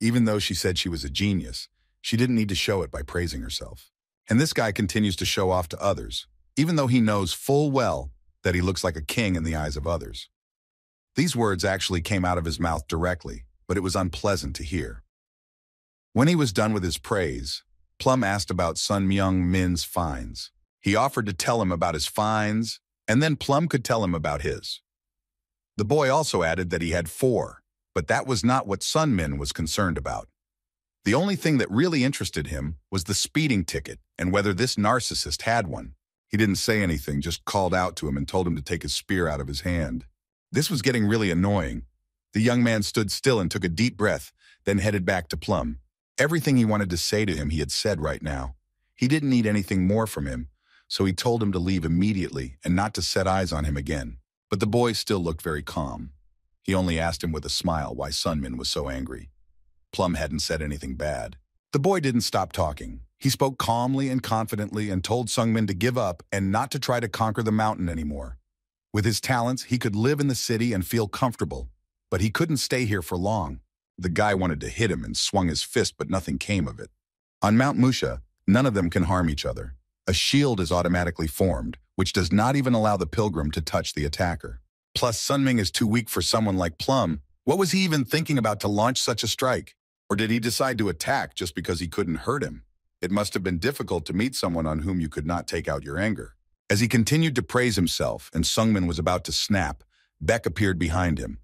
Even though she said she was a genius, she didn't need to show it by praising herself. And this guy continues to show off to others, even though he knows full well that he looks like a king in the eyes of others. These words actually came out of his mouth directly, but it was unpleasant to hear. When he was done with his praise, Plum asked about Sun Myung-min's finds. He offered to tell him about his finds, and then Plum could tell him about his. The boy also added that he had 4, but that was not what Sunmin was concerned about. The only thing that really interested him was the speeding ticket and whether this narcissist had one. He didn't say anything, just called out to him and told him to take his spear out of his hand. This was getting really annoying. The young man stood still and took a deep breath, then headed back to Plum. Everything he wanted to say to him he had said right now. He didn't need anything more from him, so he told him to leave immediately and not to set eyes on him again. But the boy still looked very calm. He only asked him with a smile why Sunmin was so angry. Plum hadn't said anything bad. The boy didn't stop talking. He spoke calmly and confidently and told Sungmin to give up and not to try to conquer the mountain anymore. With his talents, he could live in the city and feel comfortable, but he couldn't stay here for long. The guy wanted to hit him and swung his fist, but nothing came of it. On Mount Musha, none of them can harm each other. A shield is automatically formed, which does not even allow the pilgrim to touch the attacker. Plus, Sunming is too weak for someone like Plum. What was he even thinking about to launch such a strike? Or did he decide to attack just because he couldn't hurt him? It must have been difficult to meet someone on whom you could not take out your anger. As he continued to praise himself and Sungmin was about to snap, Baek appeared behind him.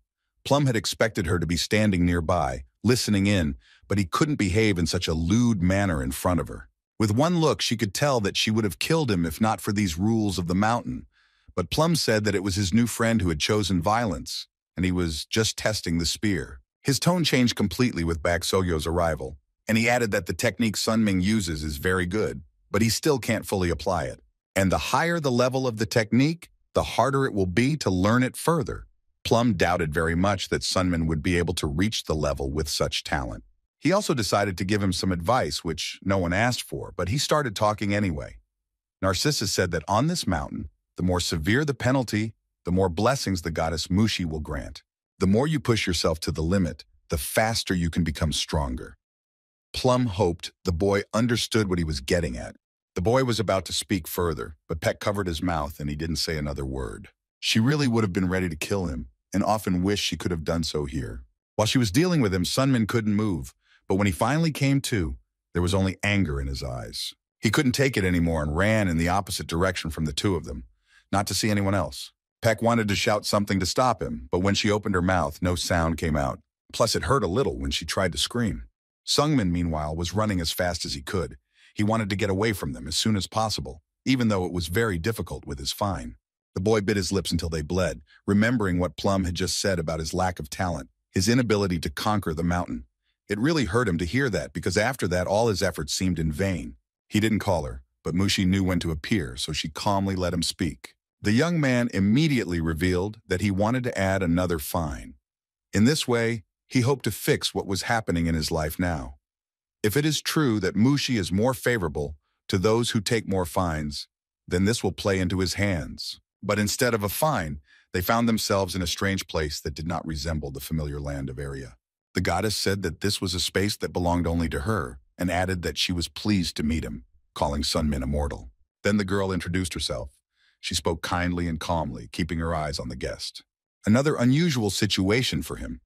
Plum had expected her to be standing nearby, listening in, but he couldn't behave in such a lewd manner in front of her. With one look, she could tell that she would have killed him if not for these rules of the mountain. But Plum said that it was his new friend who had chosen violence, and he was just testing the spear. His tone changed completely with Baek Sogyo's arrival, and he added that the technique Sunming uses is very good, but he still can't fully apply it. And the higher the level of the technique, the harder it will be to learn it further. Plum doubted very much that Sunmin would be able to reach the level with such talent. He also decided to give him some advice, which no one asked for, but he started talking anyway. Narcissus said that on this mountain, the more severe the penalty, the more blessings the goddess Mushi will grant. The more you push yourself to the limit, the faster you can become stronger. Plum hoped the boy understood what he was getting at. The boy was about to speak further, but Peck covered his mouth and he didn't say another word. She really would have been ready to kill him, and often wished she could have done so here. While she was dealing with him, Sunmin couldn't move, but when he finally came to, there was only anger in his eyes. He couldn't take it anymore and ran in the opposite direction from the two of them, not to see anyone else. Peck wanted to shout something to stop him, but when she opened her mouth, no sound came out. Plus, it hurt a little when she tried to scream. Sungmin, meanwhile, was running as fast as he could. He wanted to get away from them as soon as possible, even though it was very difficult with his fine. The boy bit his lips until they bled, remembering what Plum had just said about his lack of talent, his inability to conquer the mountain. It really hurt him to hear that, because after that all his efforts seemed in vain. He didn't call her, but Mushi knew when to appear, so she calmly let him speak. The young man immediately revealed that he wanted to add another fine. In this way, he hoped to fix what was happening in his life now. If it is true that Mushi is more favorable to those who take more fines, then this will play into his hands. But instead of a fine, they found themselves in a strange place that did not resemble the familiar land of Aria. The goddess said that this was a space that belonged only to her, and added that she was pleased to meet him, calling Sunmin immortal. Then the girl introduced herself. She spoke kindly and calmly, keeping her eyes on the guest. Another unusual situation for him.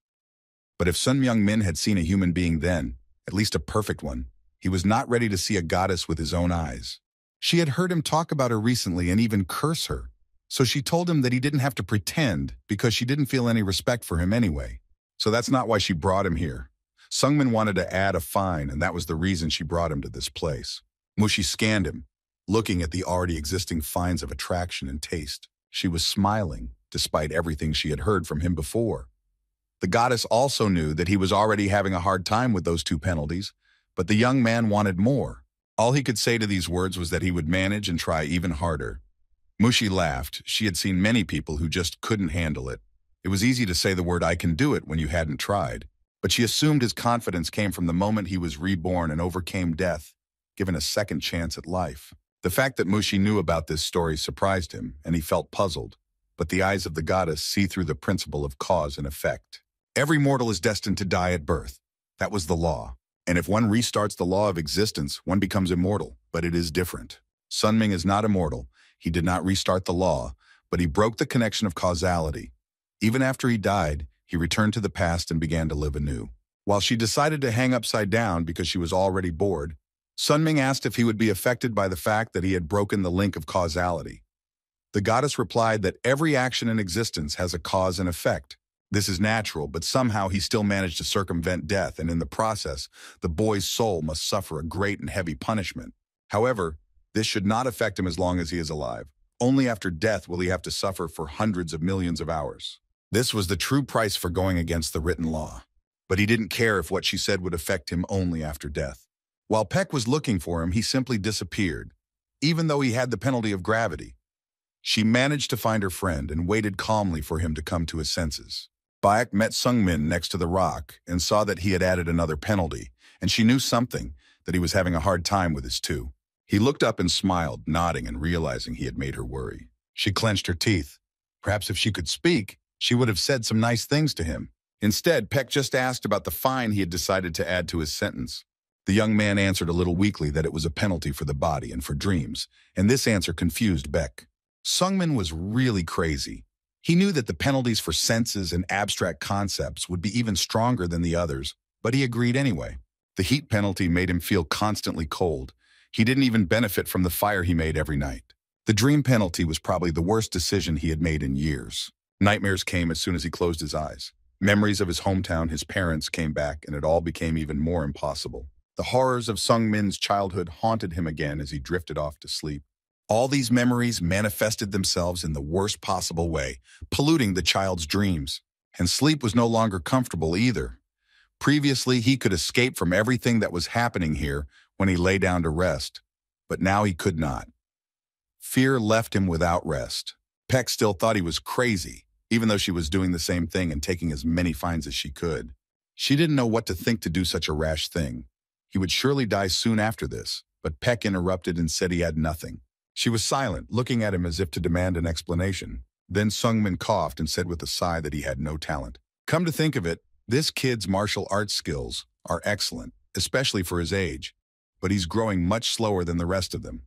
But if Sun Myung-min had seen a human being then, at least a perfect one, he was not ready to see a goddess with his own eyes. She had heard him talk about her recently and even curse her, so she told him that he didn't have to pretend because she didn't feel any respect for him anyway. So that's not why she brought him here. Sungmin wanted to add a fine, and that was the reason she brought him to this place. Mushi scanned him, looking at the already existing fines of attraction and taste. She was smiling, despite everything she had heard from him before. The goddess also knew that he was already having a hard time with those two penalties, but the young man wanted more. All he could say to these words was that he would manage and try even harder. Mushi laughed. She had seen many people who just couldn't handle it. It was easy to say the word "I can do it" when you hadn't tried, but she assumed his confidence came from the moment he was reborn and overcame death, given a second chance at life. The fact that Mushi knew about this story surprised him, and he felt puzzled, but the eyes of the goddess see through the principle of cause and effect. Every mortal is destined to die at birth. That was the law. And if one restarts the law of existence, one becomes immortal, but it is different. Sunming is not immortal. He did not restart the law, but he broke the connection of causality. Even after he died, he returned to the past and began to live anew. While she decided to hang upside down because she was already bored, Sunming asked if he would be affected by the fact that he had broken the link of causality. The goddess replied that every action in existence has a cause and effect. This is natural, but somehow he still managed to circumvent death, and in the process, the boy's soul must suffer a great and heavy punishment. However, this should not affect him as long as he is alive. Only after death will he have to suffer for hundreds of millions of hours. This was the true price for going against the written law. But he didn't care if what she said would affect him only after death. While Peck was looking for him, he simply disappeared, even though he had the penalty of gravity. She managed to find her friend and waited calmly for him to come to his senses. Baek met Sungmin next to the rock and saw that he had added another penalty, and she knew something, that he was having a hard time with his two. He looked up and smiled, nodding and realizing he had made her worry. She clenched her teeth. Perhaps if she could speak, she would have said some nice things to him. Instead, Peck just asked about the fine he had decided to add to his sentence. The young man answered a little weakly that it was a penalty for the body and for dreams, and this answer confused Beck. Sungmin was really crazy. He knew that the penalties for senses and abstract concepts would be even stronger than the others, but he agreed anyway. The heat penalty made him feel constantly cold. He didn't even benefit from the fire he made every night. The dream penalty was probably the worst decision he had made in years. Nightmares came as soon as he closed his eyes. Memories of his hometown, his parents came back, and it all became even more impossible. The horrors of Sungmin's childhood haunted him again as he drifted off to sleep. All these memories manifested themselves in the worst possible way, polluting the child's dreams. And sleep was no longer comfortable either. Previously, he could escape from everything that was happening here when he lay down to rest, but now he could not. Fear left him without rest. Peck still thought he was crazy, even though she was doing the same thing and taking as many fines as she could. She didn't know what to think to do such a rash thing. He would surely die soon after this, but Peck interrupted and said he had nothing. She was silent, looking at him as if to demand an explanation. Then Sungmin coughed and said with a sigh that he had no talent. Come to think of it, this kid's martial arts skills are excellent, especially for his age, but he's growing much slower than the rest of them.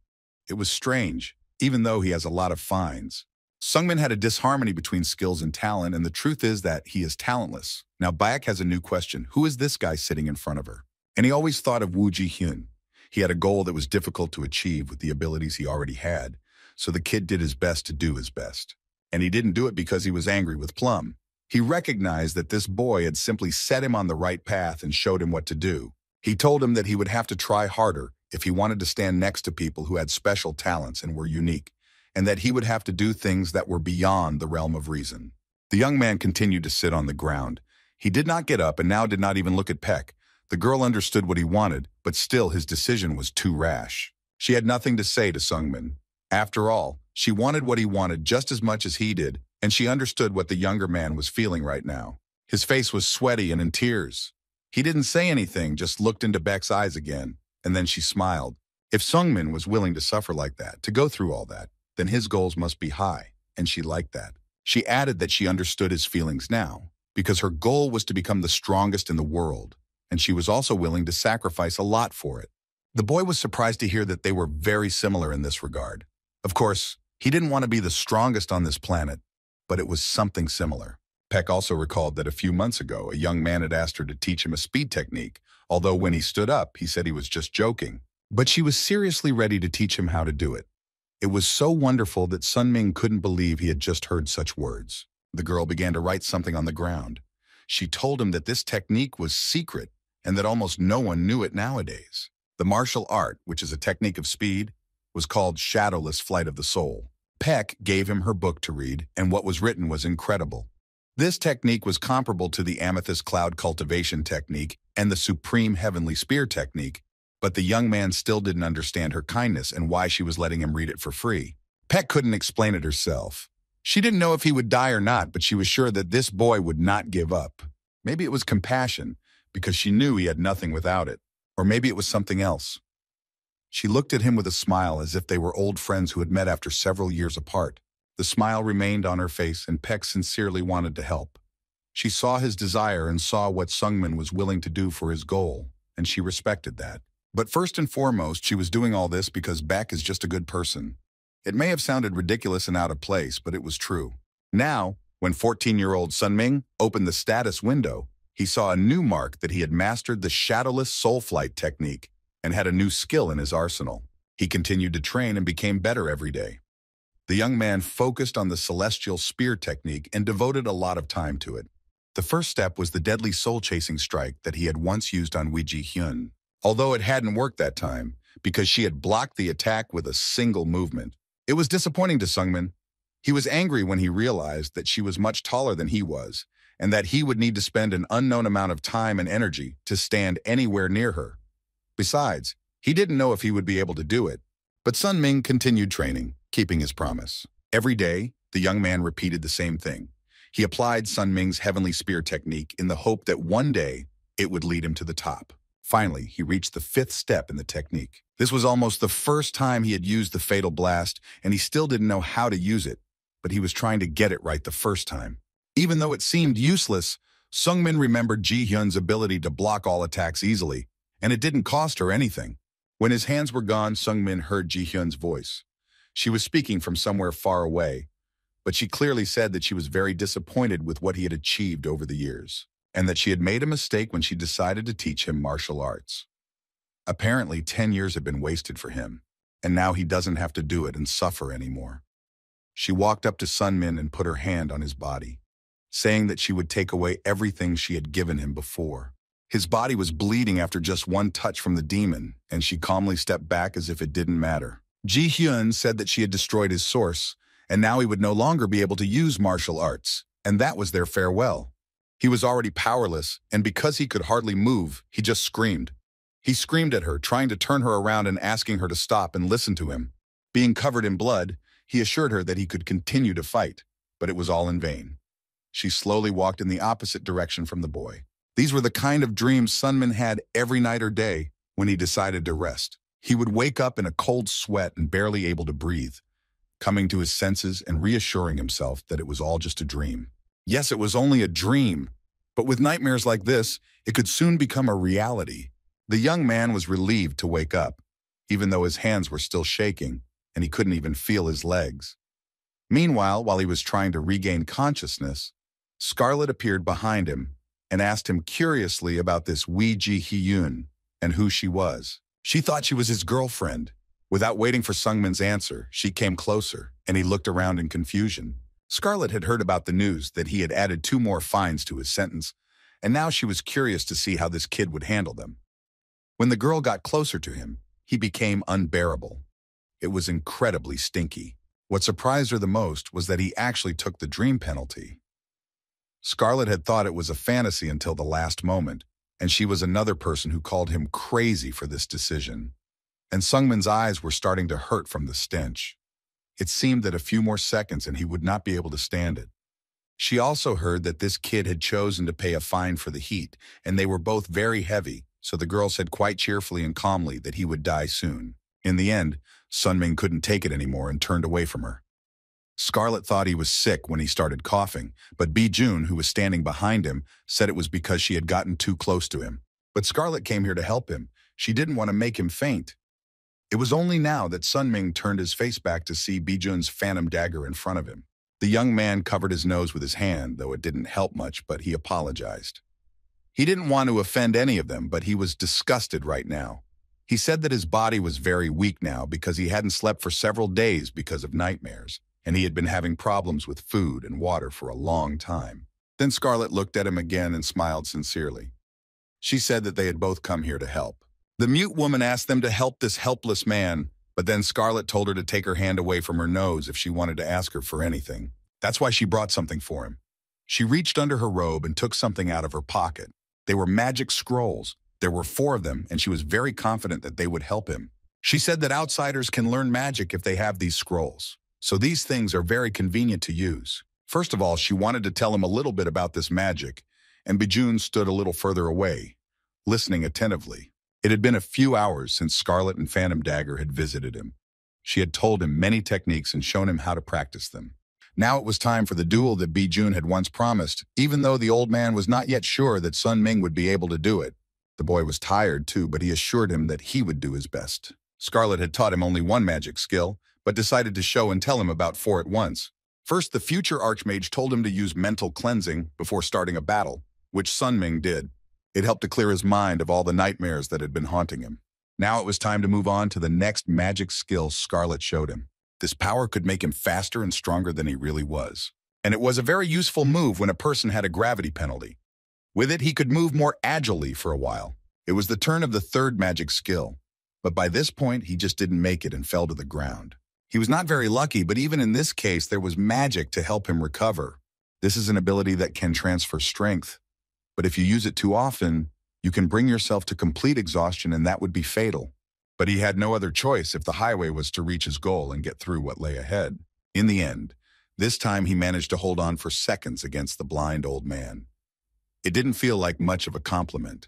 It was strange, even though he has a lot of fines. Sungmin had a disharmony between skills and talent, and the truth is that he is talentless. Now Baek has a new question. Who is this guy sitting in front of her? And he always thought of Woo Ji-hyun. He had a goal that was difficult to achieve with the abilities he already had, so the kid did his best to do his best. And he didn't do it because he was angry with Plum. He recognized that this boy had simply set him on the right path and showed him what to do. He told him that he would have to try harder if he wanted to stand next to people who had special talents and were unique, and that he would have to do things that were beyond the realm of reason. The young man continued to sit on the ground. He did not get up and now did not even look at Peck. The girl understood what he wanted, but still his decision was too rash. She had nothing to say to Sungmin. After all, she wanted what he wanted just as much as he did, and she understood what the younger man was feeling right now. His face was sweaty and in tears. He didn't say anything, just looked into Beck's eyes again, and then she smiled. If Sungmin was willing to suffer like that, to go through all that, then his goals must be high, and she liked that. She added that she understood his feelings now, because her goal was to become the strongest in the world, and she was also willing to sacrifice a lot for it. The boy was surprised to hear that they were very similar in this regard. Of course, he didn't want to be the strongest on this planet, but it was something similar. Peck also recalled that a few months ago, a young man had asked her to teach him a speed technique, although when he stood up, he said he was just joking. But she was seriously ready to teach him how to do it. It was so wonderful that Sunming couldn't believe he had just heard such words. The girl began to write something on the ground. She told him that this technique was secret and that almost no one knew it nowadays. The martial art, which is a technique of speed, was called Shadowless Flight of the Soul. Peck gave him her book to read, and what was written was incredible. This technique was comparable to the Amethyst Cloud Cultivation Technique and the Supreme Heavenly Spear Technique, but the young man still didn't understand her kindness and why she was letting him read it for free. Peck couldn't explain it herself. She didn't know if he would die or not, but she was sure that this boy would not give up. Maybe it was compassion, because she knew he had nothing without it. Or maybe it was something else. She looked at him with a smile as if they were old friends who had met after several years apart. The smile remained on her face, and Peck sincerely wanted to help. She saw his desire and saw what Sungmin was willing to do for his goal, and she respected that. But first and foremost, she was doing all this because Beck is just a good person. It may have sounded ridiculous and out of place, but it was true. Now, when 14-year-old Sunming opened the status window, he saw a new mark that he had mastered the Shadowless Soul Flight technique and had a new skill in his arsenal. He continued to train and became better every day. The young man focused on the Celestial Spear technique and devoted a lot of time to it. The first step was the deadly soul-chasing strike that he had once used on Woo Ji-hyun, although it hadn't worked that time because she had blocked the attack with a single movement. It was disappointing to Sungmin. He was angry when he realized that she was much taller than he was and that he would need to spend an unknown amount of time and energy to stand anywhere near her. Besides, he didn't know if he would be able to do it. But Sunming continued training, keeping his promise. Every day, the young man repeated the same thing. He applied Sunming's Heavenly Spear technique in the hope that one day it would lead him to the top. Finally, he reached the 5th step in the technique. This was almost the first time he had used the Fatal Blast, and he still didn't know how to use it, but he was trying to get it right the first time. Even though it seemed useless, Sungmin remembered Ji-hyun's ability to block all attacks easily, and it didn't cost her anything. When his hands were gone, Sungmin heard Ji-hyun's voice. She was speaking from somewhere far away, but she clearly said that she was very disappointed with what he had achieved over the years, and that she had made a mistake when she decided to teach him martial arts. Apparently, 10 years had been wasted for him, and now he doesn't have to do it and suffer anymore. She walked up to Sunmin and put her hand on his body, saying that she would take away everything she had given him before. His body was bleeding after just one touch from the demon, and she calmly stepped back as if it didn't matter. Ji-hyun said that she had destroyed his source, and now he would no longer be able to use martial arts, and that was their farewell. He was already powerless, and because he could hardly move, he just screamed. He screamed at her, trying to turn her around and asking her to stop and listen to him. Being covered in blood, he assured her that he could continue to fight, but it was all in vain. She slowly walked in the opposite direction from the boy. These were the kind of dreams Sunmin had every night or day when he decided to rest. He would wake up in a cold sweat and barely able to breathe, coming to his senses and reassuring himself that it was all just a dream. Yes, it was only a dream, but with nightmares like this, it could soon become a reality. The young man was relieved to wake up, even though his hands were still shaking and he couldn't even feel his legs. Meanwhile, while he was trying to regain consciousness, Scarlet appeared behind him and asked him curiously about this Wee Ji Hyun and who she was. She thought she was his girlfriend. Without waiting for Sungmin's answer, she came closer, and he looked around in confusion. Scarlet had heard about the news that he had added 2 more fines to his sentence, and now she was curious to see how this kid would handle them. When the girl got closer to him, he became unbearable. It was incredibly stinky. What surprised her the most was that he actually took the dream penalty. Scarlet had thought it was a fantasy until the last moment, and she was another person who called him crazy for this decision. And Sungmin's eyes were starting to hurt from the stench. It seemed that a few more seconds and he would not be able to stand it. She also heard that this kid had chosen to pay a fine for the heat, and they were both very heavy, so the girl said quite cheerfully and calmly that he would die soon. In the end, Sunmin couldn't take it anymore and turned away from her. Scarlet thought he was sick when he started coughing, but Bi-jun, who was standing behind him, said it was because she had gotten too close to him. But Scarlet came here to help him. She didn't want to make him faint. It was only now that Sunmin turned his face back to see Bi-jun's phantom dagger in front of him. The young man covered his nose with his hand, though it didn't help much, but he apologized. He didn't want to offend any of them, but he was disgusted right now. He said that his body was very weak now because he hadn't slept for several days because of nightmares, and he had been having problems with food and water for a long time. Then Scarlet looked at him again and smiled sincerely. She said that they had both come here to help. The mute woman asked them to help this helpless man, but then Scarlet told her to take her hand away from her nose if she wanted to ask her for anything. That's why she brought something for him. She reached under her robe and took something out of her pocket. They were magic scrolls. There were 4 of them, and she was very confident that they would help him. She said that outsiders can learn magic if they have these scrolls. So these things are very convenient to use. First of all, she wanted to tell him a little bit about this magic, and Bi-jun stood a little further away, listening attentively. It had been a few hours since Scarlet and Phantom Dagger had visited him. She had told him many techniques and shown him how to practice them. Now it was time for the duel that Bi-jun had once promised, even though the old man was not yet sure that Sun Ming would be able to do it. The boy was tired too, but he assured him that he would do his best. Scarlet had taught him only 1 magic skill, but decided to show and tell him about 4 at once. First, the future Archmage told him to use mental cleansing before starting a battle, which Sun Ming did. It helped to clear his mind of all the nightmares that had been haunting him. Now it was time to move on to the next magic skill Scarlet showed him. This power could make him faster and stronger than he really was. And it was a very useful move when a person had a gravity penalty. With it, he could move more agilely for a while. It was the turn of the 3rd magic skill, but by this point, he just didn't make it and fell to the ground. He was not very lucky, but even in this case, there was magic to help him recover. This is an ability that can transfer strength, but if you use it too often, you can bring yourself to complete exhaustion and that would be fatal. But he had no other choice if the highway was to reach his goal and get through what lay ahead. In the end, this time he managed to hold on for seconds against the blind old man. It didn't feel like much of a compliment,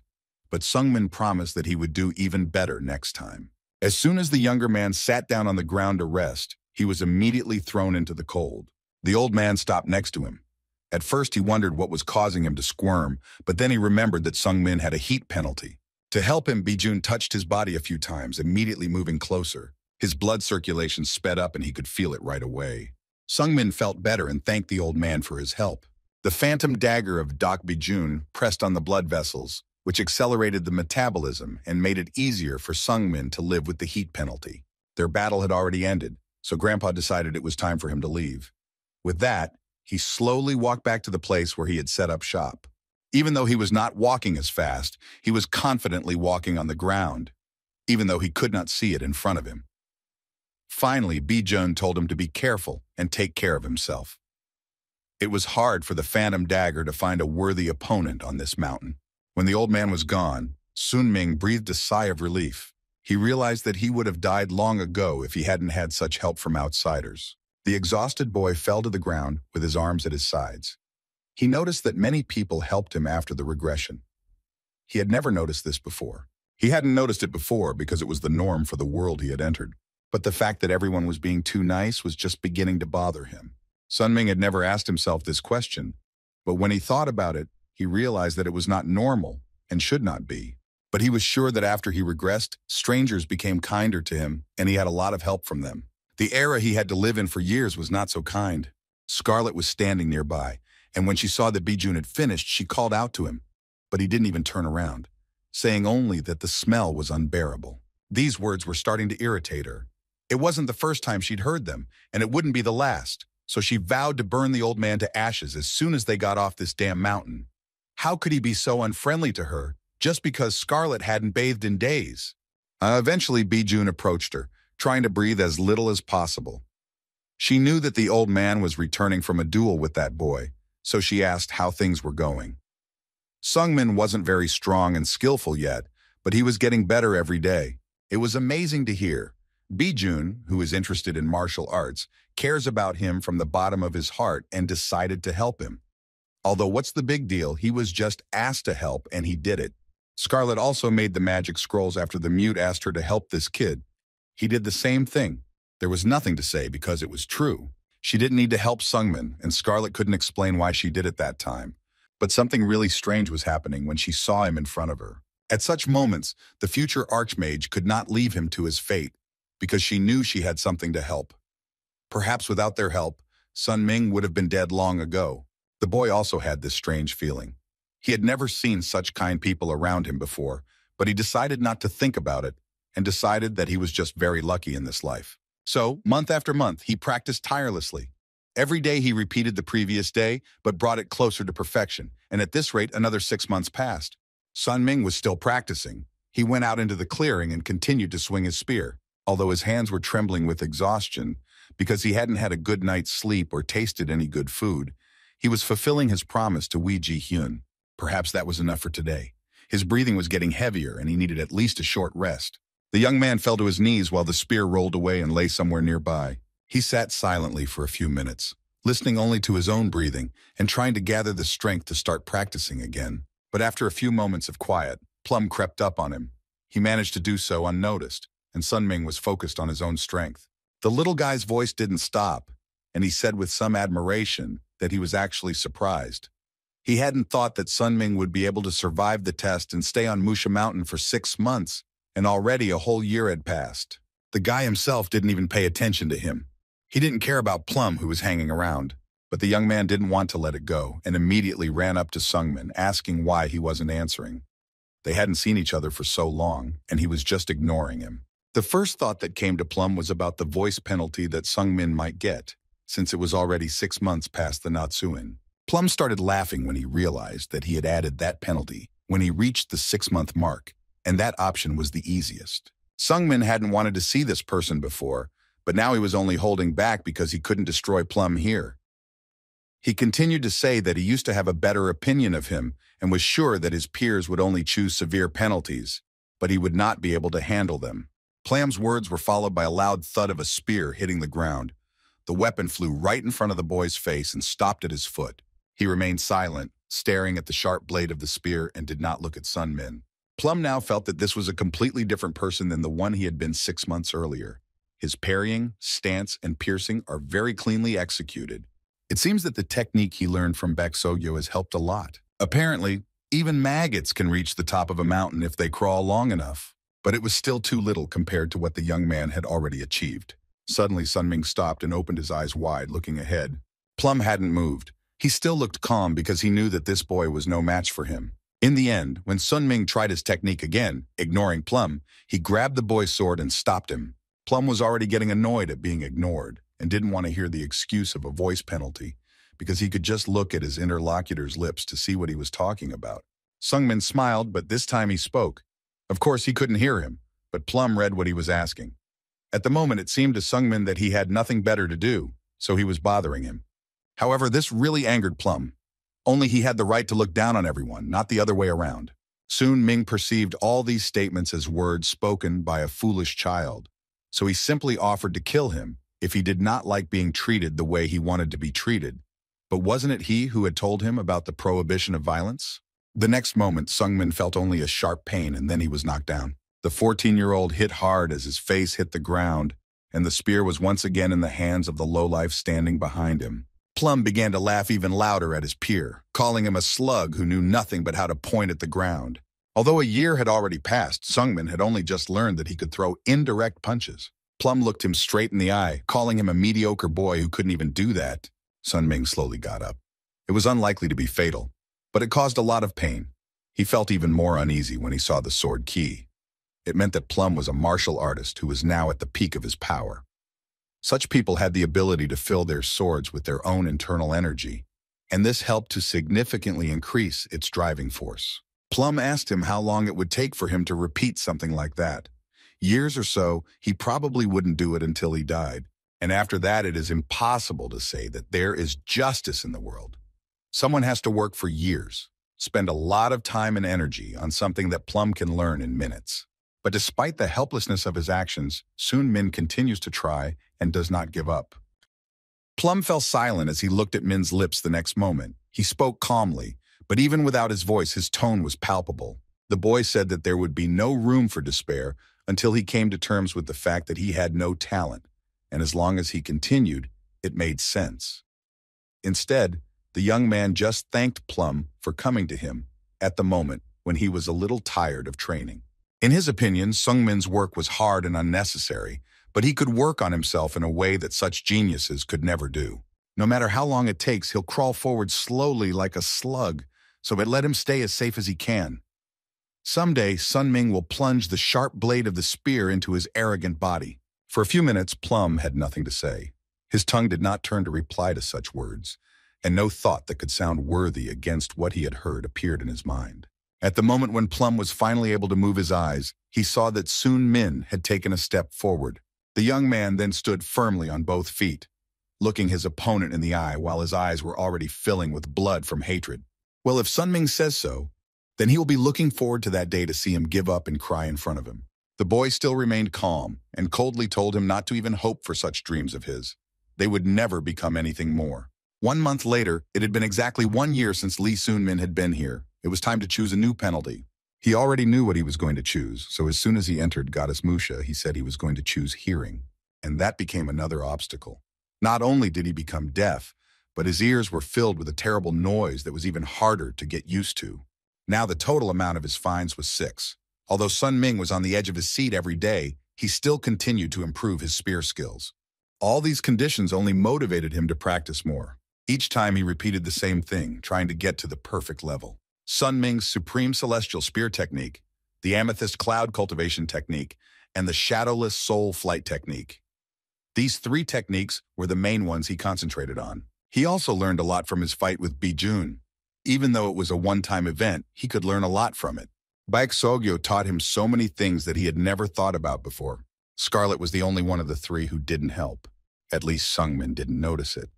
but Sungmin promised that he would do even better next time. As soon as the younger man sat down on the ground to rest, he was immediately thrown into the cold. The old man stopped next to him. At first, he wondered what was causing him to squirm, but then he remembered that Sungmin had a heat penalty. To help him, Bi-jun touched his body a few times, immediately moving closer. His blood circulation sped up and he could feel it right away. Sungmin felt better and thanked the old man for his help. The phantom dagger of Dak Bi-jun pressed on the blood vessels, which accelerated the metabolism and made it easier for Sungmin to live with the heat penalty. Their battle had already ended, so Grandpa decided it was time for him to leave. With that, he slowly walked back to the place where he had set up shop. Even though he was not walking as fast, he was confidently walking on the ground, even though he could not see it in front of him. Finally, Bi-jun told him to be careful and take care of himself. It was hard for the phantom dagger to find a worthy opponent on this mountain. When the old man was gone, Sun Ming breathed a sigh of relief. He realized that he would have died long ago if he hadn't had such help from outsiders. The exhausted boy fell to the ground with his arms at his sides. He noticed that many people helped him after the regression. He had never noticed this before. He hadn't noticed it before because it was the norm for the world he had entered. But the fact that everyone was being too nice was just beginning to bother him. Sunming had never asked himself this question, but when he thought about it, he realized that it was not normal and should not be. But he was sure that after he regressed, strangers became kinder to him, and he had a lot of help from them. The era he had to live in for years was not so kind. Scarlet was standing nearby, and when she saw that Bijun had finished, she called out to him, but he didn't even turn around, saying only that the smell was unbearable. These words were starting to irritate her. It wasn't the first time she'd heard them, and it wouldn't be the last, so she vowed to burn the old man to ashes as soon as they got off this damn mountain. How could he be so unfriendly to her just because Scarlet hadn't bathed in days? Eventually, Bijun approached her, trying to breathe as little as possible. She knew that the old man was returning from a duel with that boy, so she asked how things were going. Sungmin wasn't very strong and skillful yet, but he was getting better every day. It was amazing to hear. Bijun, who is interested in martial arts, cares about him from the bottom of his heart and decided to help him. Although what's the big deal, he was just asked to help and he did it. Scarlet also made the magic scrolls after the mute asked her to help this kid. He did the same thing. There was nothing to say because it was true. She didn't need to help Sungmin, and Scarlet couldn't explain why she did it that time. But something really strange was happening when she saw him in front of her. At such moments, the future Archmage could not leave him to his fate, because she knew she had something to help. Perhaps without their help, Sun Ming would have been dead long ago. The boy also had this strange feeling. He had never seen such kind people around him before, but he decided not to think about it, and decided that he was just very lucky in this life. So, month after month, he practiced tirelessly. Every day he repeated the previous day, but brought it closer to perfection, and at this rate, another 6 months passed. Sun Ming was still practicing. He went out into the clearing and continued to swing his spear, although his hands were trembling with exhaustion because he hadn't had a good night's sleep or tasted any good food. He was fulfilling his promise to Wei Ji-hyun. Perhaps that was enough for today. His breathing was getting heavier, and he needed at least a short rest. The young man fell to his knees while the spear rolled away and lay somewhere nearby. He sat silently for a few minutes, listening only to his own breathing and trying to gather the strength to start practicing again. But after a few moments of quiet, Plum crept up on him. He managed to do so unnoticed, and Sun Ming was focused on his own strength. The little guy's voice didn't stop, and he said with some admiration that he was actually surprised. He hadn't thought that Sun Ming would be able to survive the test and stay on Musha Mountain for 6 months, and already a whole year had passed. The guy himself didn't even pay attention to him. He didn't care about Plum, who was hanging around, but the young man didn't want to let it go and immediately ran up to Sungmin, asking why he wasn't answering. They hadn't seen each other for so long, and he was just ignoring him. The first thought that came to Plum was about the voice penalty that Sungmin might get, since it was already 6 months past the Natsuin. Plum started laughing when he realized that he had added that penalty when he reached the 6-month mark, and that option was the easiest. Sungmin hadn't wanted to see this person before, but now he was only holding back because he couldn't destroy Plum here. He continued to say that he used to have a better opinion of him and was sure that his peers would only choose severe penalties, but he would not be able to handle them. Plum's words were followed by a loud thud of a spear hitting the ground. The weapon flew right in front of the boy's face and stopped at his foot. He remained silent, staring at the sharp blade of the spear, and did not look at Sun Min. Plum now felt that this was a completely different person than the one he had been 6 months earlier. His parrying, stance, and piercing are very cleanly executed. It seems that the technique he learned from Baek So-gyo has helped a lot. Apparently, even maggots can reach the top of a mountain if they crawl long enough. But it was still too little compared to what the young man had already achieved. Suddenly, Sun Ming stopped and opened his eyes wide, looking ahead. Plum hadn't moved. He still looked calm because he knew that this boy was no match for him. In the end, when Sun Ming tried his technique again, ignoring Plum, he grabbed the boy's sword and stopped him. Plum was already getting annoyed at being ignored and didn't want to hear the excuse of a voice penalty because he could just look at his interlocutor's lips to see what he was talking about. Sungmin smiled, but this time he spoke. Of course, he couldn't hear him, but Plum read what he was asking. At the moment, it seemed to Sungmin that he had nothing better to do, so he was bothering him. However, this really angered Plum. Only he had the right to look down on everyone, not the other way around. Soon Ming perceived all these statements as words spoken by a foolish child, so he simply offered to kill him if he did not like being treated the way he wanted to be treated. But wasn't it he who had told him about the prohibition of violence? The next moment, Sungmin felt only a sharp pain and then he was knocked down. The 14-year-old hit hard as his face hit the ground, and the spear was once again in the hands of the lowlife standing behind him. Plum began to laugh even louder at his peer, calling him a slug who knew nothing but how to point at the ground. Although a year had already passed, Sungmin had only just learned that he could throw indirect punches. Plum looked him straight in the eye, calling him a mediocre boy who couldn't even do that. Sunming slowly got up. It was unlikely to be fatal, but it caused a lot of pain. He felt even more uneasy when he saw the sword key. It meant that Plum was a martial artist who was now at the peak of his power. Such people had the ability to fill their swords with their own internal energy, and this helped to significantly increase its driving force. Plum asked him how long it would take for him to repeat something like that. Years or so, he probably wouldn't do it until he died. And after that, it is impossible to say that there is justice in the world. Someone has to work for years, spend a lot of time and energy on something that Plum can learn in minutes. But despite the helplessness of his actions, Soon Min continues to try and does not give up. Plum fell silent as he looked at Min's lips the next moment. He spoke calmly, but even without his voice, his tone was palpable. The boy said that there would be no room for despair until he came to terms with the fact that he had no talent, and as long as he continued, it made sense. Instead, the young man just thanked Plum for coming to him at the moment when he was a little tired of training. In his opinion, Sungmin's work was hard and unnecessary, but he could work on himself in a way that such geniuses could never do. No matter how long it takes, he'll crawl forward slowly like a slug, so let him stay as safe as he can. Someday, Sunming will plunge the sharp blade of the spear into his arrogant body. For a few minutes, Plum had nothing to say. His tongue did not turn to reply to such words, and no thought that could sound worthy against what he had heard appeared in his mind. At the moment when Plum was finally able to move his eyes, he saw that Soon Min had taken a step forward. The young man then stood firmly on both feet, looking his opponent in the eye while his eyes were already filling with blood from hatred. Well, if Sunming says so, then he will be looking forward to that day to see him give up and cry in front of him. The boy still remained calm and coldly told him not to even hope for such dreams of his. They would never become anything more. 1 month later, it had been exactly 1 year since Lee Soon-min had been here. It was time to choose a new penalty. He already knew what he was going to choose, so as soon as he entered Goddess Musha, he said he was going to choose hearing. And that became another obstacle. Not only did he become deaf, but his ears were filled with a terrible noise that was even harder to get used to. Now the total amount of his fines was 6. Although Sun Ming was on the edge of his seat every day, he still continued to improve his spear skills. All these conditions only motivated him to practice more. Each time he repeated the same thing, trying to get to the perfect level. Sun Ming's Supreme Celestial Spear Technique, the Amethyst Cloud Cultivation Technique, and the Shadowless Soul Flight Technique. These 3 techniques were the main ones he concentrated on. He also learned a lot from his fight with Bijun. Even though it was a one-time event, he could learn a lot from it. Baek Sogyo taught him so many things that he had never thought about before. Scarlet was the only one of the 3 who didn't help. At least Sungmin didn't notice it.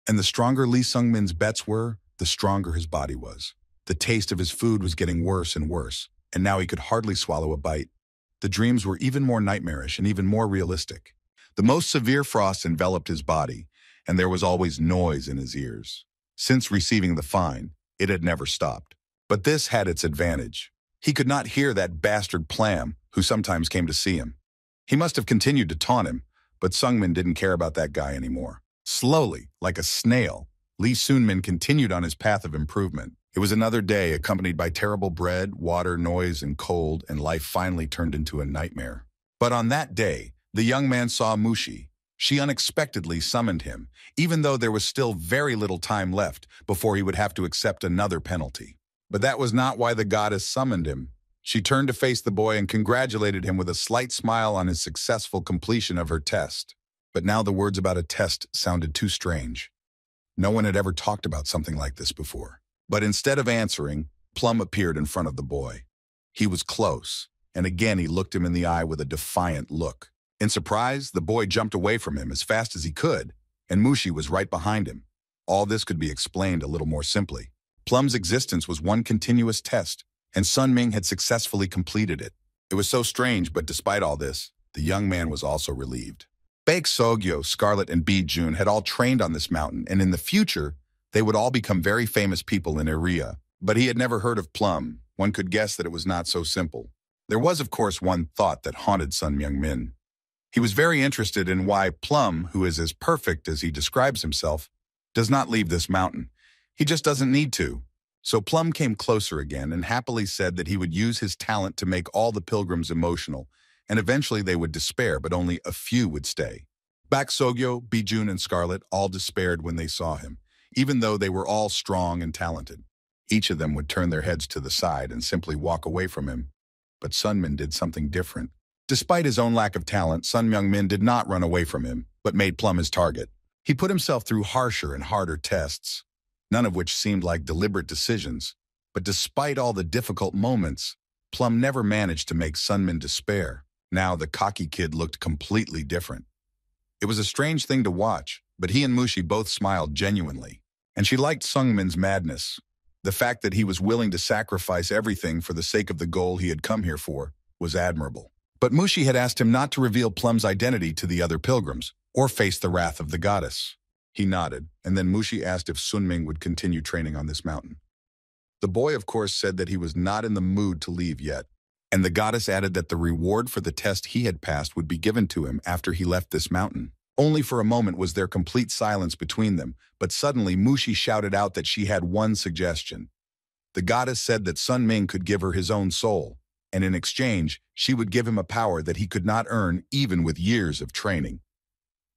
And the stronger Lee Sungmin's bets were, the stronger his body was. The taste of his food was getting worse and worse, and now he could hardly swallow a bite. The dreams were even more nightmarish and even more realistic. The most severe frost enveloped his body, and there was always noise in his ears. Since receiving the fine, it had never stopped. But this had its advantage. He could not hear that bastard Plam, who sometimes came to see him. He must have continued to taunt him, but Sungmin didn't care about that guy anymore. Slowly, like a snail, Lee Soon-min continued on his path of improvement. It was another day accompanied by terrible bread, water, noise, and cold, and life finally turned into a nightmare. But on that day, the young man saw Mushi. She unexpectedly summoned him, even though there was still very little time left before he would have to accept another penalty. But that was not why the goddess summoned him. She turned to face the boy and congratulated him with a slight smile on his successful completion of her test. But now the words about a test sounded too strange. No one had ever talked about something like this before. But instead of answering, Plum appeared in front of the boy. He was close, and again he looked him in the eye with a defiant look. In surprise, the boy jumped away from him as fast as he could, and Mushi was right behind him. All this could be explained a little more simply. Plum's existence was one continuous test, and Sun Ming had successfully completed it. It was so strange, but despite all this, the young man was also relieved. Baek Sogyo, Scarlet, and Bijun had all trained on this mountain, and in the future, they would all become very famous people in Area. But he had never heard of Plum. One could guess that it was not so simple. There was, of course, one thought that haunted Sun Myung-min. He was very interested in why Plum, who is as perfect as he describes himself, does not leave this mountain. He just doesn't need to. So Plum came closer again and happily said that he would use his talent to make all the pilgrims emotional, and eventually they would despair, but only a few would stay. Bak Sogyo, Bijun, and Scarlet all despaired when they saw him, even though they were all strong and talented. Each of them would turn their heads to the side and simply walk away from him. But Sunmin did something different. Despite his own lack of talent, Sun Myung-min did not run away from him, but made Plum his target. He put himself through harsher and harder tests, none of which seemed like deliberate decisions. But despite all the difficult moments, Plum never managed to make Sunmin despair. Now the cocky kid looked completely different. It was a strange thing to watch, but he and Mushi both smiled genuinely. And she liked Sungmin's madness. The fact that he was willing to sacrifice everything for the sake of the goal he had come here for was admirable. But Mushi had asked him not to reveal Plum's identity to the other pilgrims, or face the wrath of the goddess. He nodded, and then Mushi asked if Sunming would continue training on this mountain. The boy, of course, said that he was not in the mood to leave yet, and the goddess added that the reward for the test he had passed would be given to him after he left this mountain. Only for a moment was there complete silence between them, but suddenly Mushi shouted out that she had one suggestion. The goddess said that Sun Ming could give her his own soul, and in exchange, she would give him a power that he could not earn even with years of training.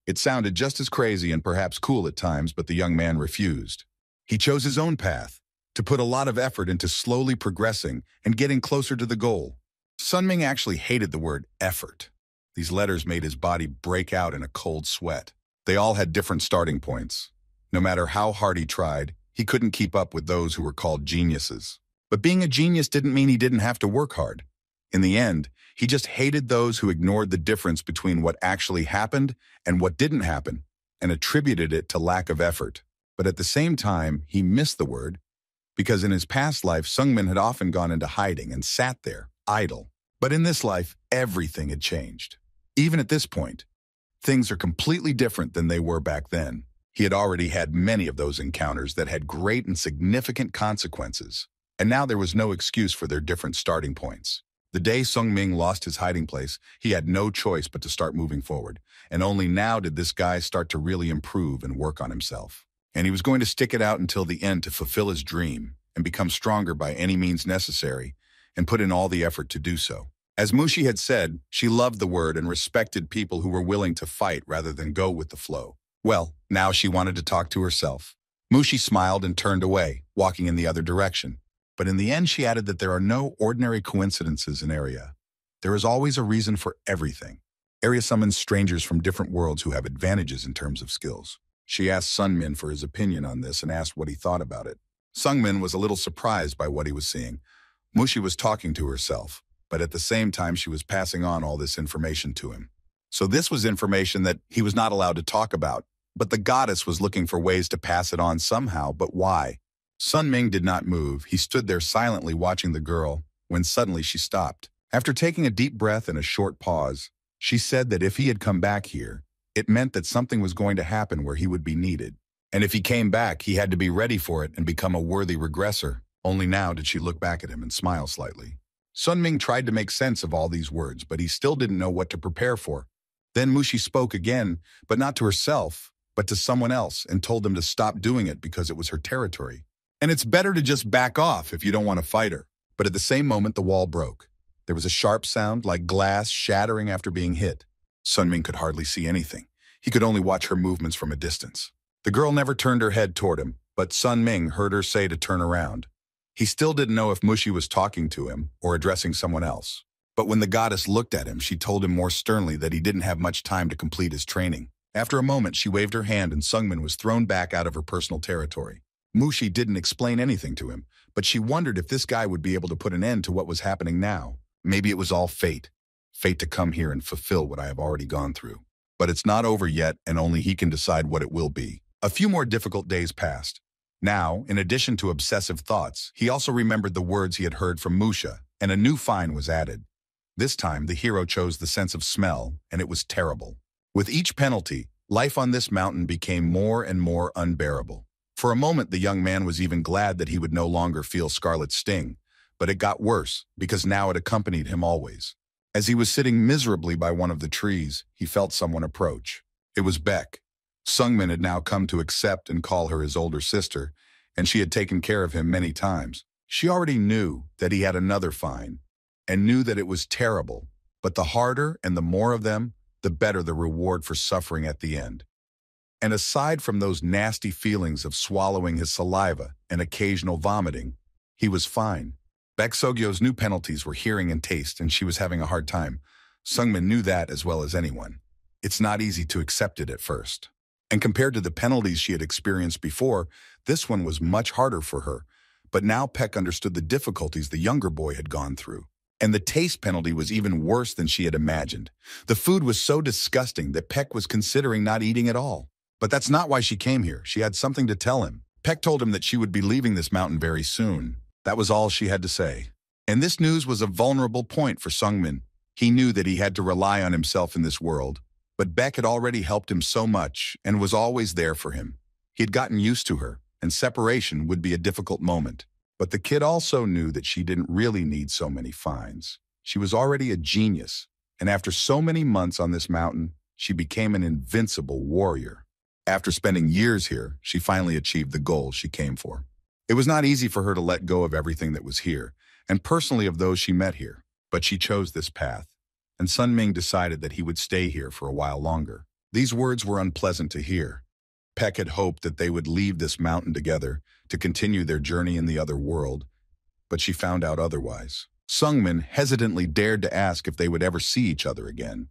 It sounded just as crazy and perhaps cool at times, but the young man refused. He chose his own path, to put a lot of effort into slowly progressing and getting closer to the goal. Sun Ming actually hated the word effort. These letters made his body break out in a cold sweat. They all had different starting points. No matter how hard he tried, he couldn't keep up with those who were called geniuses. But being a genius didn't mean he didn't have to work hard. In the end, he just hated those who ignored the difference between what actually happened and what didn't happen, and attributed it to lack of effort. But at the same time, he missed the word, because in his past life, Sungmin had often gone into hiding and sat there, idle. But in this life, everything had changed. Even at this point, things are completely different than they were back then. He had already had many of those encounters that had great and significant consequences, and now there was no excuse for their different starting points. The day Sung Ming lost his hiding place, he had no choice but to start moving forward, and only now did this guy start to really improve and work on himself. And he was going to stick it out until the end to fulfill his dream and become stronger by any means necessary, and put in all the effort to do so. As Mushi had said, she loved the word and respected people who were willing to fight rather than go with the flow. Well, now she wanted to talk to herself. Mushi smiled and turned away, walking in the other direction. But in the end, she added that there are no ordinary coincidences in Area. There is always a reason for everything. Area summons strangers from different worlds who have advantages in terms of skills. She asked Sunmin for his opinion on this and asked what he thought about it. Sungmin was a little surprised by what he was seeing. Mushi was talking to herself, but at the same time she was passing on all this information to him. So this was information that he was not allowed to talk about, but the goddess was looking for ways to pass it on somehow, but why? Sun Ming did not move. He stood there silently watching the girl, when suddenly she stopped. After taking a deep breath and a short pause, she said that if he had come back here, it meant that something was going to happen where he would be needed. And if he came back, he had to be ready for it and become a worthy regressor. Only now did she look back at him and smile slightly. Sun Ming tried to make sense of all these words, but he still didn't know what to prepare for. Then Mushi spoke again, but not to herself, but to someone else, and told them to stop doing it because it was her territory. And it's better to just back off if you don't want to fight her. But at the same moment, the wall broke. There was a sharp sound, like glass shattering after being hit. Sun Ming could hardly see anything. He could only watch her movements from a distance. The girl never turned her head toward him, but Sun Ming heard her say to turn around. He still didn't know if Mushi was talking to him or addressing someone else. But when the goddess looked at him, she told him more sternly that he didn't have much time to complete his training. After a moment, she waved her hand and Sungmin was thrown back out of her personal territory. Mushi didn't explain anything to him, but she wondered if this guy would be able to put an end to what was happening now. Maybe it was all fate. Fate to come here and fulfill what I have already gone through. But it's not over yet, and only he can decide what it will be. A few more difficult days passed. Now, in addition to obsessive thoughts, he also remembered the words he had heard from Musha, and a new fine was added. This time, the hero chose the sense of smell, and it was terrible. With each penalty, life on this mountain became more and more unbearable. For a moment, the young man was even glad that he would no longer feel Scarlet's sting, but it got worse because now it accompanied him always. As he was sitting miserably by one of the trees, he felt someone approach. It was Beck. Sungmin had now come to accept and call her his older sister, and she had taken care of him many times. She already knew that he had another fine, and knew that it was terrible, but the harder and the more of them, the better the reward for suffering at the end. And aside from those nasty feelings of swallowing his saliva and occasional vomiting, he was fine. Baek Sogyo's new penalties were hearing and taste, and she was having a hard time. Sungmin knew that as well as anyone. It's not easy to accept it at first. And compared to the penalties she had experienced before, this one was much harder for her. But now Peck understood the difficulties the younger boy had gone through. And the taste penalty was even worse than she had imagined. The food was so disgusting that Peck was considering not eating at all. But that's not why she came here. She had something to tell him. Peck told him that she would be leaving this mountain very soon. That was all she had to say. And this news was a vulnerable point for Sungmin. He knew that he had to rely on himself in this world. But Beck had already helped him so much and was always there for him. He had gotten used to her, and separation would be a difficult moment. But the kid also knew that she didn't really need so many fines. She was already a genius, and after so many months on this mountain, she became an invincible warrior. After spending years here, she finally achieved the goal she came for. It was not easy for her to let go of everything that was here, and personally of those she met here, but she chose this path. And Sun Ming decided that he would stay here for a while longer. These words were unpleasant to hear. Peck had hoped that they would leave this mountain together to continue their journey in the other world, but she found out otherwise. Sungmin hesitantly dared to ask if they would ever see each other again.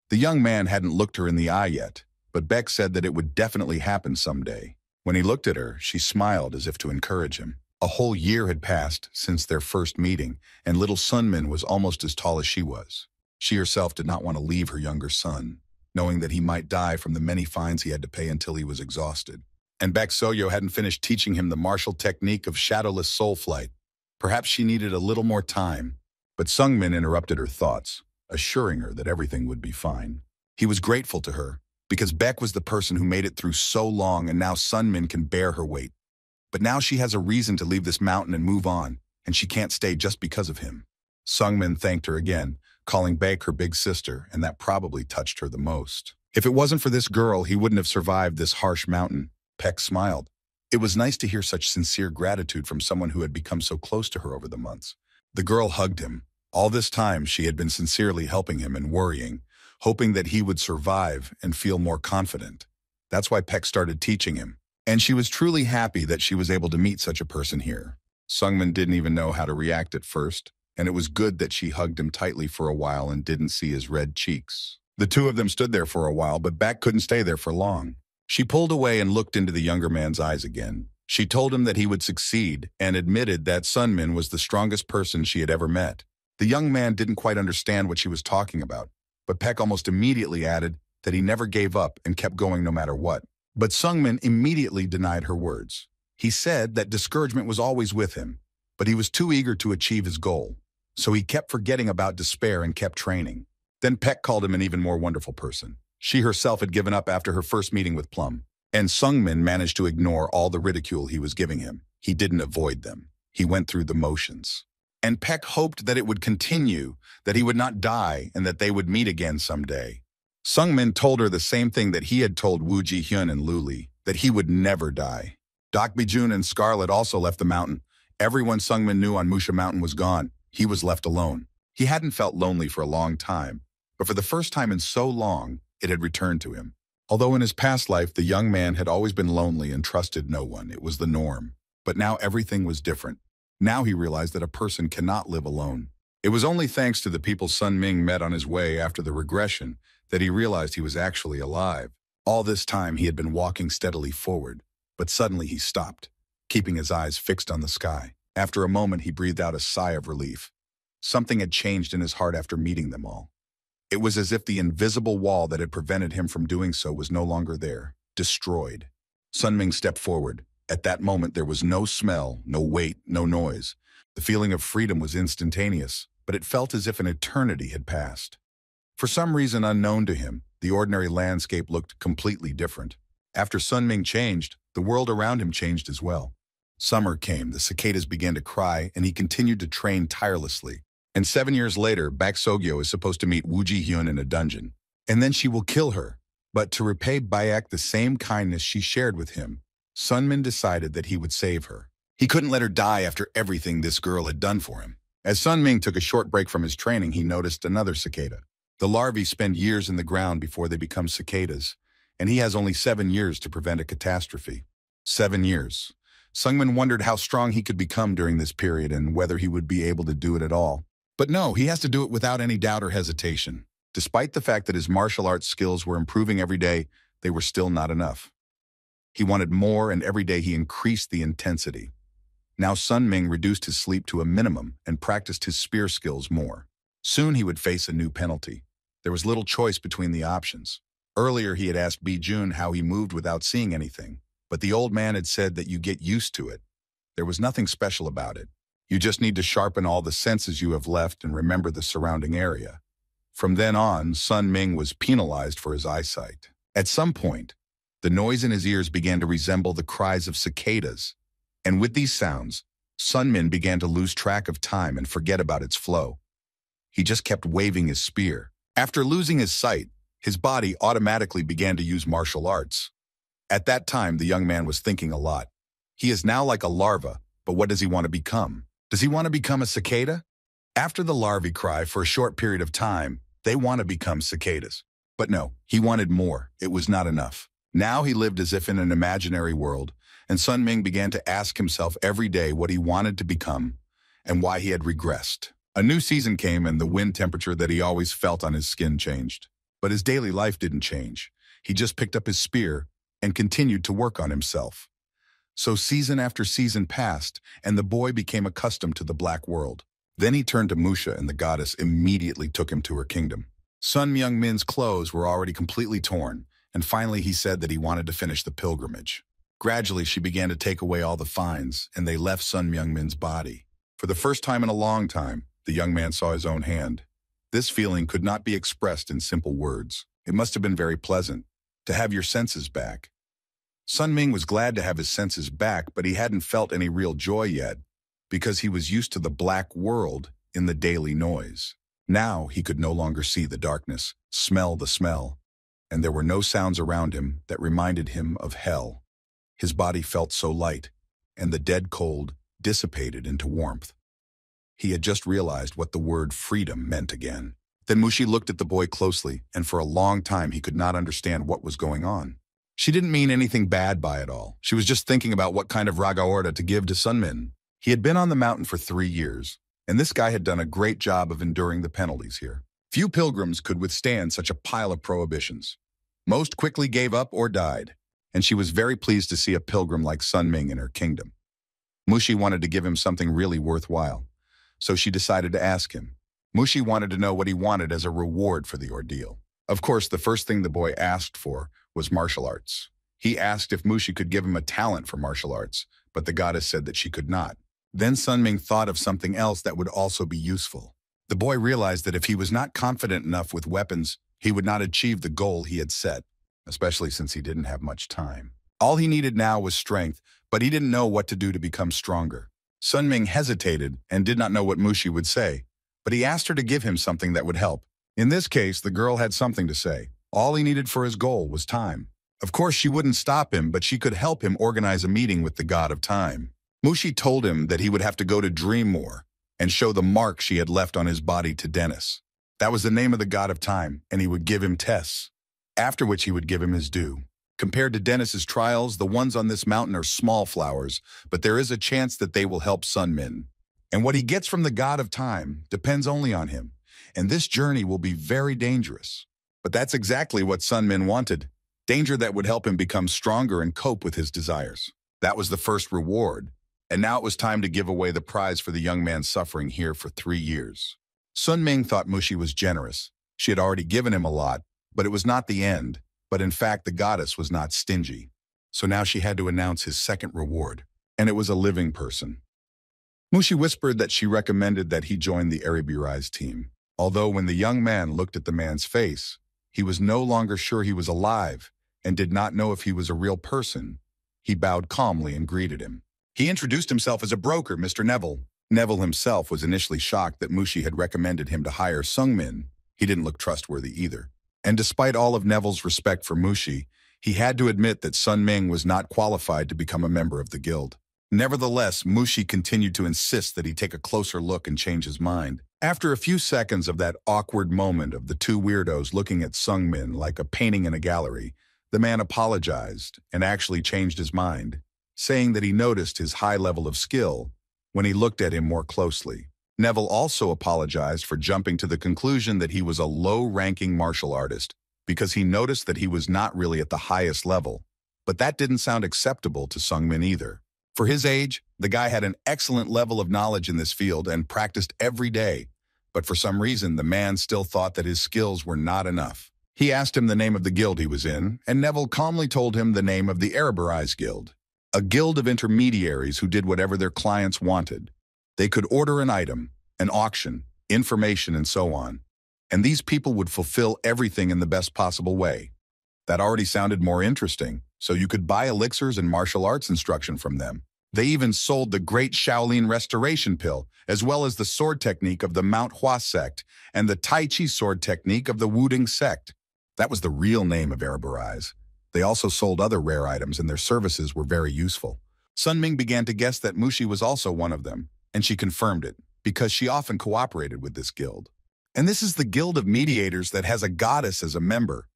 The young man hadn't looked her in the eye yet, but Beck said that it would definitely happen someday. When he looked at her, she smiled as if to encourage him. A whole year had passed since their first meeting, and little Sunmin was almost as tall as she was. She herself did not want to leave her younger son, knowing that he might die from the many fines he had to pay until he was exhausted. And Baek Soyo hadn't finished teaching him the martial technique of shadowless soul flight. Perhaps she needed a little more time, but Sungmin interrupted her thoughts, assuring her that everything would be fine. He was grateful to her, because Beck was the person who made it through so long, and now Sunmin can bear her weight. But now she has a reason to leave this mountain and move on, and she can't stay just because of him. Sungmin thanked her again, calling Baek her big sister, and that probably touched her the most. If it wasn't for this girl, he wouldn't have survived this harsh mountain. Peck smiled. It was nice to hear such sincere gratitude from someone who had become so close to her over the months. The girl hugged him. All this time, she had been sincerely helping him and worrying, hoping that he would survive and feel more confident. That's why Peck started teaching him. And she was truly happy that she was able to meet such a person here. Sungmin didn't even know how to react at first, and it was good that she hugged him tightly for a while and didn't see his red cheeks. The two of them stood there for a while, but Baek couldn't stay there for long. She pulled away and looked into the younger man's eyes again. She told him that he would succeed and admitted that Sunmin was the strongest person she had ever met. The young man didn't quite understand what she was talking about, but Peck almost immediately added that he never gave up and kept going no matter what. But Sungmin immediately denied her words. He said that discouragement was always with him, but he was too eager to achieve his goal. So he kept forgetting about despair and kept training. Then Peck called him an even more wonderful person. She herself had given up after her first meeting with Plum, and Sungmin managed to ignore all the ridicule he was giving him. He didn't avoid them. He went through the motions. And Peck hoped that it would continue, that he would not die, and that they would meet again someday. Sungmin told her the same thing that he had told Woo Ji-hyun and Luli, that he would never die. Dak Bijun and Scarlet also left the mountain. Everyone Sungmin knew on Musha Mountain was gone. He was left alone. He hadn't felt lonely for a long time, but for the first time in so long, it had returned to him. Although in his past life, the young man had always been lonely and trusted no one. It was the norm. But now everything was different. Now he realized that a person cannot live alone. It was only thanks to the people Sun Ming met on his way after the regression that he realized he was actually alive. All this time he had been walking steadily forward, but suddenly he stopped, keeping his eyes fixed on the sky. After a moment, he breathed out a sigh of relief. Something had changed in his heart after meeting them all. It was as if the invisible wall that had prevented him from doing so was no longer there, destroyed. Sun Ming stepped forward. At that moment, there was no smell, no weight, no noise. The feeling of freedom was instantaneous, but it felt as if an eternity had passed. For some reason unknown to him, the ordinary landscape looked completely different. After Sun Ming changed, The world around him changed as well. Summer came, the cicadas began to cry, and he continued to train tirelessly. And 7 years later, Bak Sogyo is supposed to meet Woo Ji-hyun in a dungeon. And then she will kill her. But to repay Baek the same kindness she shared with him, Sunmin decided that he would save her. He couldn't let her die after everything this girl had done for him. As Sun Ming took a short break from his training, he noticed another cicada. The larvae spend years in the ground before they become cicadas, and he has only 7 years to prevent a catastrophe. 7 years. Sungmin wondered how strong he could become during this period and whether he would be able to do it at all. But no, he has to do it without any doubt or hesitation. Despite the fact that his martial arts skills were improving every day, they were still not enough. He wanted more, and every day he increased the intensity. Now Sun Ming reduced his sleep to a minimum and practiced his spear skills more. Soon he would face a new penalty. There was little choice between the options. Earlier he had asked Bi Jun how he moved without seeing anything, but the old man had said that you get used to it. There was nothing special about it. You just need to sharpen all the senses you have left and remember the surrounding area. From then on, Sun Ming was penalized for his eyesight. At some point, the noise in his ears began to resemble the cries of cicadas. And with these sounds, Sun Min began to lose track of time and forget about its flow. He just kept waving his spear. After losing his sight, his body automatically began to use martial arts. At that time, the young man was thinking a lot. He is now like a larva, but what does he want to become? Does he want to become a cicada? After the larvae cry for a short period of time, they want to become cicadas. But no, he wanted more. It was not enough. Now he lived as if in an imaginary world, and Sun Ming began to ask himself every day what he wanted to become and why he had regressed. A new season came and the wind temperature that he always felt on his skin changed. But his daily life didn't change. He just picked up his spear and continued to work on himself. So season after season passed, and the boy became accustomed to the black world. Then he turned to Musha, and the goddess immediately took him to her kingdom. Sun Myung-min's clothes were already completely torn, and finally he said that he wanted to finish the pilgrimage. Gradually, she began to take away all the fines, and they left Sun Myung-min's body. For the first time in a long time, the young man saw his own hand. This feeling could not be expressed in simple words. It must have been very pleasant to have your senses back. Sun Ming was glad to have his senses back, but he hadn't felt any real joy yet because he was used to the black world in the daily noise. Now he could no longer see the darkness, smell the smell, and there were no sounds around him that reminded him of hell. His body felt so light, and the dead cold dissipated into warmth. He had just realized what the word freedom meant again. Then Mushi looked at the boy closely, and for a long time he could not understand what was going on. She didn't mean anything bad by it all. She was just thinking about what kind of raga order to give to Sunmin. He had been on the mountain for 3 years, and this guy had done a great job of enduring the penalties here. Few pilgrims could withstand such a pile of prohibitions. Most quickly gave up or died, and she was very pleased to see a pilgrim like Sun Ming in her kingdom. Mushi wanted to give him something really worthwhile, so she decided to ask him. Mushi wanted to know what he wanted as a reward for the ordeal. Of course, the first thing the boy asked for was martial arts. He asked if Mushi could give him a talent for martial arts, but the goddess said that she could not. Then Sun Ming thought of something else that would also be useful. The boy realized that if he was not confident enough with weapons, he would not achieve the goal he had set, especially since he didn't have much time. All he needed now was strength, but he didn't know what to do to become stronger. Sun Ming hesitated and did not know what Mushi would say, but he asked her to give him something that would help. In this case, the girl had something to say. All he needed for his goal was time. Of course, she wouldn't stop him, but she could help him organize a meeting with the god of time. Mushi told him that he would have to go to Dreammore and show the mark she had left on his body to Dennis. That was the name of the god of time, and he would give him tests, after which he would give him his due. Compared to Dennis's trials, the ones on this mountain are small flowers, but there is a chance that they will help Sun Min. And what he gets from the god of time depends only on him, and this journey will be very dangerous. But that's exactly what Sun Min wanted, danger that would help him become stronger and cope with his desires. That was the first reward, and now it was time to give away the prize for the young man suffering here for 3 years. Sun Ming thought Mushi was generous. She had already given him a lot, but it was not the end. But in fact, the goddess was not stingy. So now she had to announce his second reward, and it was a living person. Mushi whispered that she recommended that he join the Aribirais team. Although when the young man looked at the man's face, he was no longer sure he was alive and did not know if he was a real person He bowed calmly and greeted him. He introduced himself as a broker, Mr. Neville. Neville himself was initially shocked that Mushi had recommended him to hire Sungmin. He didn't look trustworthy either. And despite all of Neville's respect for Mushi, he had to admit that Sun Ming was not qualified to become a member of the guild. Nevertheless, Mushi continued to insist that he take a closer look and change his mind. After a few seconds of that awkward moment of the two weirdos looking at Sungmin like a painting in a gallery, the man apologized and actually changed his mind, saying that he noticed his high level of skill when he looked at him more closely. Neville also apologized for jumping to the conclusion that he was a low-ranking martial artist because he noticed that he was not really at the highest level, but that didn't sound acceptable to Sungmin either. For his age, the guy had an excellent level of knowledge in this field and practiced every day, but for some reason the man still thought that his skills were not enough. He asked him the name of the guild he was in, and Neville calmly told him the name of the Ereborize Guild, a guild of intermediaries who did whatever their clients wanted. They could order an item, an auction, information, and so on, and these people would fulfill everything in the best possible way. That already sounded more interesting, so you could buy elixirs and martial arts instruction from them. They even sold the Great Shaolin Restoration Pill, as well as the sword technique of the Manhwa sect and the Tai Chi sword technique of the Wuding sect. That was the real name of Ereborize. They also sold other rare items, and their services were very useful. Sun Ming began to guess that Mushi was also one of them, and she confirmed it, because she often cooperated with this guild. And this is the Guild of Mediators that has a goddess as a member.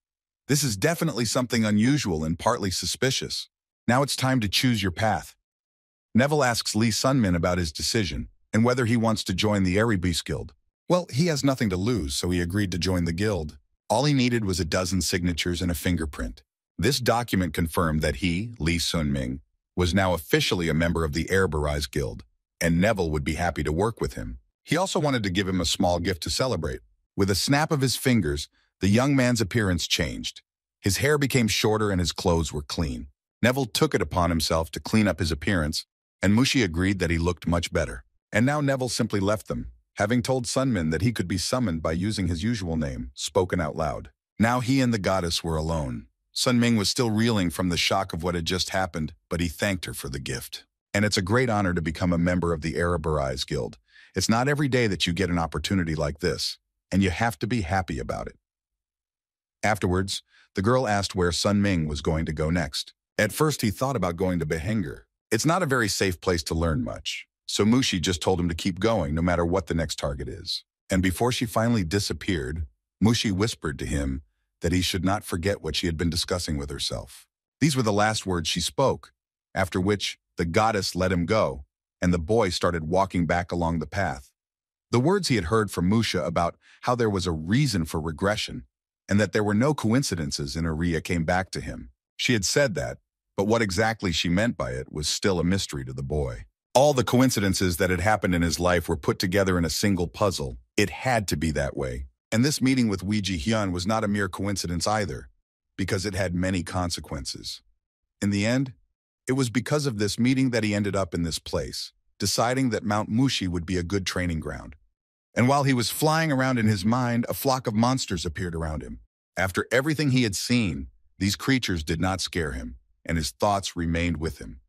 This is definitely something unusual and partly suspicious. Now it's time to choose your path. Neville asks Lee Sunmin about his decision and whether he wants to join the Ereborize Guild. Well, he has nothing to lose, so he agreed to join the guild. All he needed was a dozen signatures and a fingerprint. This document confirmed that he, Lee Sunming, was now officially a member of the Ereborize Guild, and Neville would be happy to work with him. He also wanted to give him a small gift to celebrate. With a snap of his fingers, the young man's appearance changed. His hair became shorter and his clothes were clean. Neville took it upon himself to clean up his appearance, and Mushi agreed that he looked much better. And now Neville simply left them, having told Sunmin that he could be summoned by using his usual name, spoken out loud. Now he and the goddess were alone. Sun Ming was still reeling from the shock of what had just happened, but he thanked her for the gift. And it's a great honor to become a member of the Ereborize Guild. It's not every day that you get an opportunity like this, and you have to be happy about it. Afterwards, the girl asked where Sun Ming was going to go next. At first, he thought about going to Behenger. It's not a very safe place to learn much, so Mushi just told him to keep going no matter what the next target is. And before she finally disappeared, Mushi whispered to him that he should not forget what she had been discussing with herself. These were the last words she spoke, after which the goddess let him go, and the boy started walking back along the path. The words he had heard from Musha about how there was a reason for regression and that there were no coincidences in Aria came back to him. She had said that, but what exactly she meant by it was still a mystery to the boy. All the coincidences that had happened in his life were put together in a single puzzle. It had to be that way. And this meeting with Wee Ji Hyun was not a mere coincidence either, because it had many consequences. In the end, it was because of this meeting that he ended up in this place, deciding that Mount Mushi would be a good training ground. And while he was flying around in his mind, a flock of monsters appeared around him. After everything he had seen, these creatures did not scare him, and his thoughts remained with him.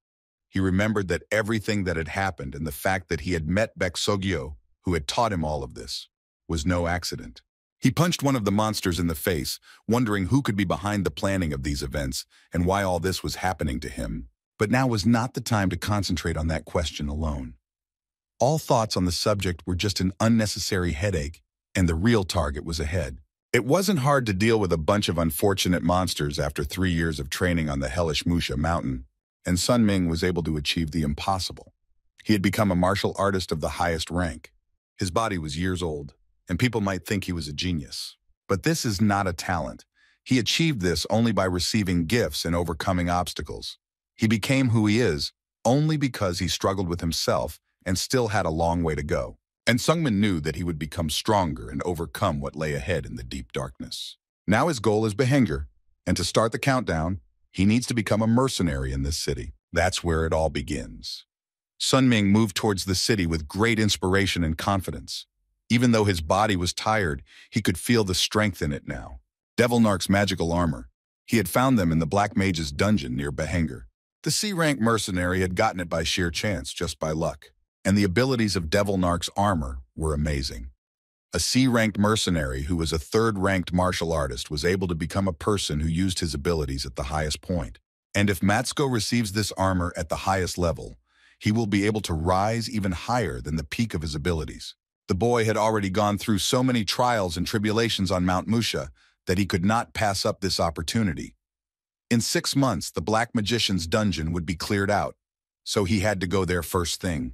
He remembered that everything that had happened and the fact that he had met Baek Sogyo, who had taught him all of this, was no accident. He punched one of the monsters in the face, wondering who could be behind the planning of these events and why all this was happening to him. But now was not the time to concentrate on that question alone. All thoughts on the subject were just an unnecessary headache, and the real target was ahead. It wasn't hard to deal with a bunch of unfortunate monsters after 3 years of training on the hellish Musha mountain, and Sun Ming was able to achieve the impossible. He had become a martial artist of the highest rank. His body was years old, and people might think he was a genius. But this is not a talent. He achieved this only by receiving gifts and overcoming obstacles. He became who he is only because he struggled with himself and still had a long way to go. And Sungmin knew that he would become stronger and overcome what lay ahead in the deep darkness. Now his goal is Behenger, and to start the countdown, he needs to become a mercenary in this city. That's where it all begins. Sun Ming moved towards the city with great inspiration and confidence. Even though his body was tired, he could feel the strength in it now. Devil Narc's magical armor. He had found them in the Black Mage's dungeon near Behenger. The C-rank mercenary had gotten it by sheer chance, just by luck. And the abilities of Devil Narc's armor were amazing. A C-ranked mercenary who was a third-ranked martial artist was able to become a person who used his abilities at the highest point. And if Matsuko receives this armor at the highest level, he will be able to rise even higher than the peak of his abilities. The boy had already gone through so many trials and tribulations on Mount Musha that he could not pass up this opportunity. In 6 months, the Black Magician's dungeon would be cleared out, so he had to go there first thing.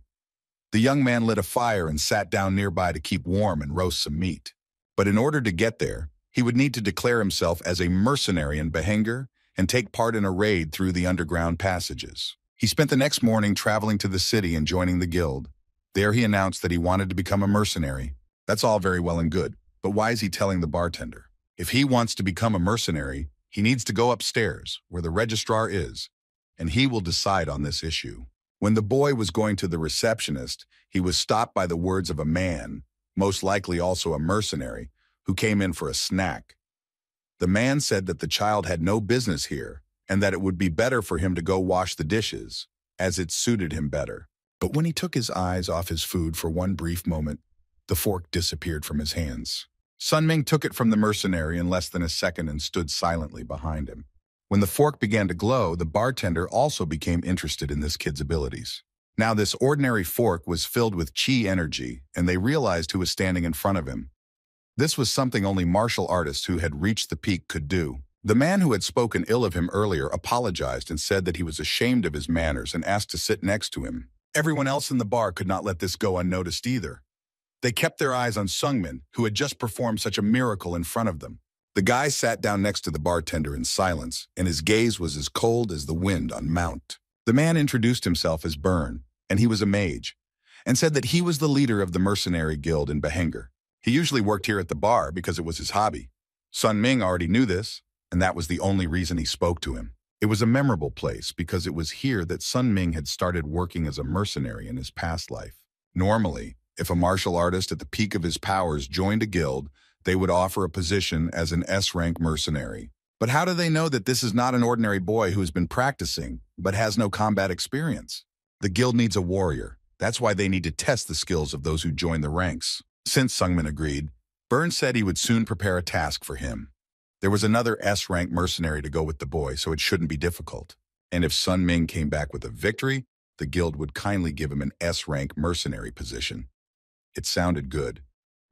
The young man lit a fire and sat down nearby to keep warm and roast some meat. But in order to get there, he would need to declare himself as a mercenary in Behenger and take part in a raid through the underground passages. He spent the next morning traveling to the city and joining the guild. There he announced that he wanted to become a mercenary. That's all very well and good, but why is he telling the bartender? If he wants to become a mercenary, he needs to go upstairs, where the registrar is, and he will decide on this issue. When the boy was going to the receptionist, he was stopped by the words of a man, most likely also a mercenary, who came in for a snack. The man said that the child had no business here, and that it would be better for him to go wash the dishes, as it suited him better. But when he took his eyes off his food for one brief moment, the fork disappeared from his hands. Sun Ming took it from the mercenary in less than a second and stood silently behind him. When the fork began to glow, the bartender also became interested in this kid's abilities. Now this ordinary fork was filled with chi energy, and they realized who was standing in front of him. This was something only martial artists who had reached the peak could do. The man who had spoken ill of him earlier apologized and said that he was ashamed of his manners and asked to sit next to him. Everyone else in the bar could not let this go unnoticed either. They kept their eyes on Sungmin, who had just performed such a miracle in front of them. The guy sat down next to the bartender in silence, and his gaze was as cold as the wind on Mount. The man introduced himself as Burn, and he was a mage, and said that he was the leader of the mercenary guild in Behenger. He usually worked here at the bar because it was his hobby. Sun Ming already knew this, and that was the only reason he spoke to him. It was a memorable place because it was here that Sun Ming had started working as a mercenary in his past life. Normally, if a martial artist at the peak of his powers joined a guild, they would offer a position as an S-rank mercenary. But how do they know that this is not an ordinary boy who has been practicing, but has no combat experience? The guild needs a warrior. That's why they need to test the skills of those who join the ranks. Since Sungmin agreed, Burns said he would soon prepare a task for him. There was another S-rank mercenary to go with the boy, so it shouldn't be difficult. And if Sun Ming came back with a victory, the guild would kindly give him an S-rank mercenary position. It sounded good,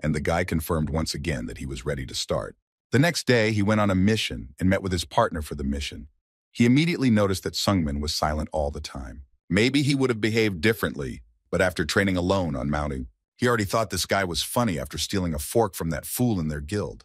and the guy confirmed once again that he was ready to start. The next day, he went on a mission and met with his partner for the mission. He immediately noticed that Sungmin was silent all the time. Maybe he would have behaved differently, but after training alone on mounting, he already thought this guy was funny after stealing a fork from that fool in their guild.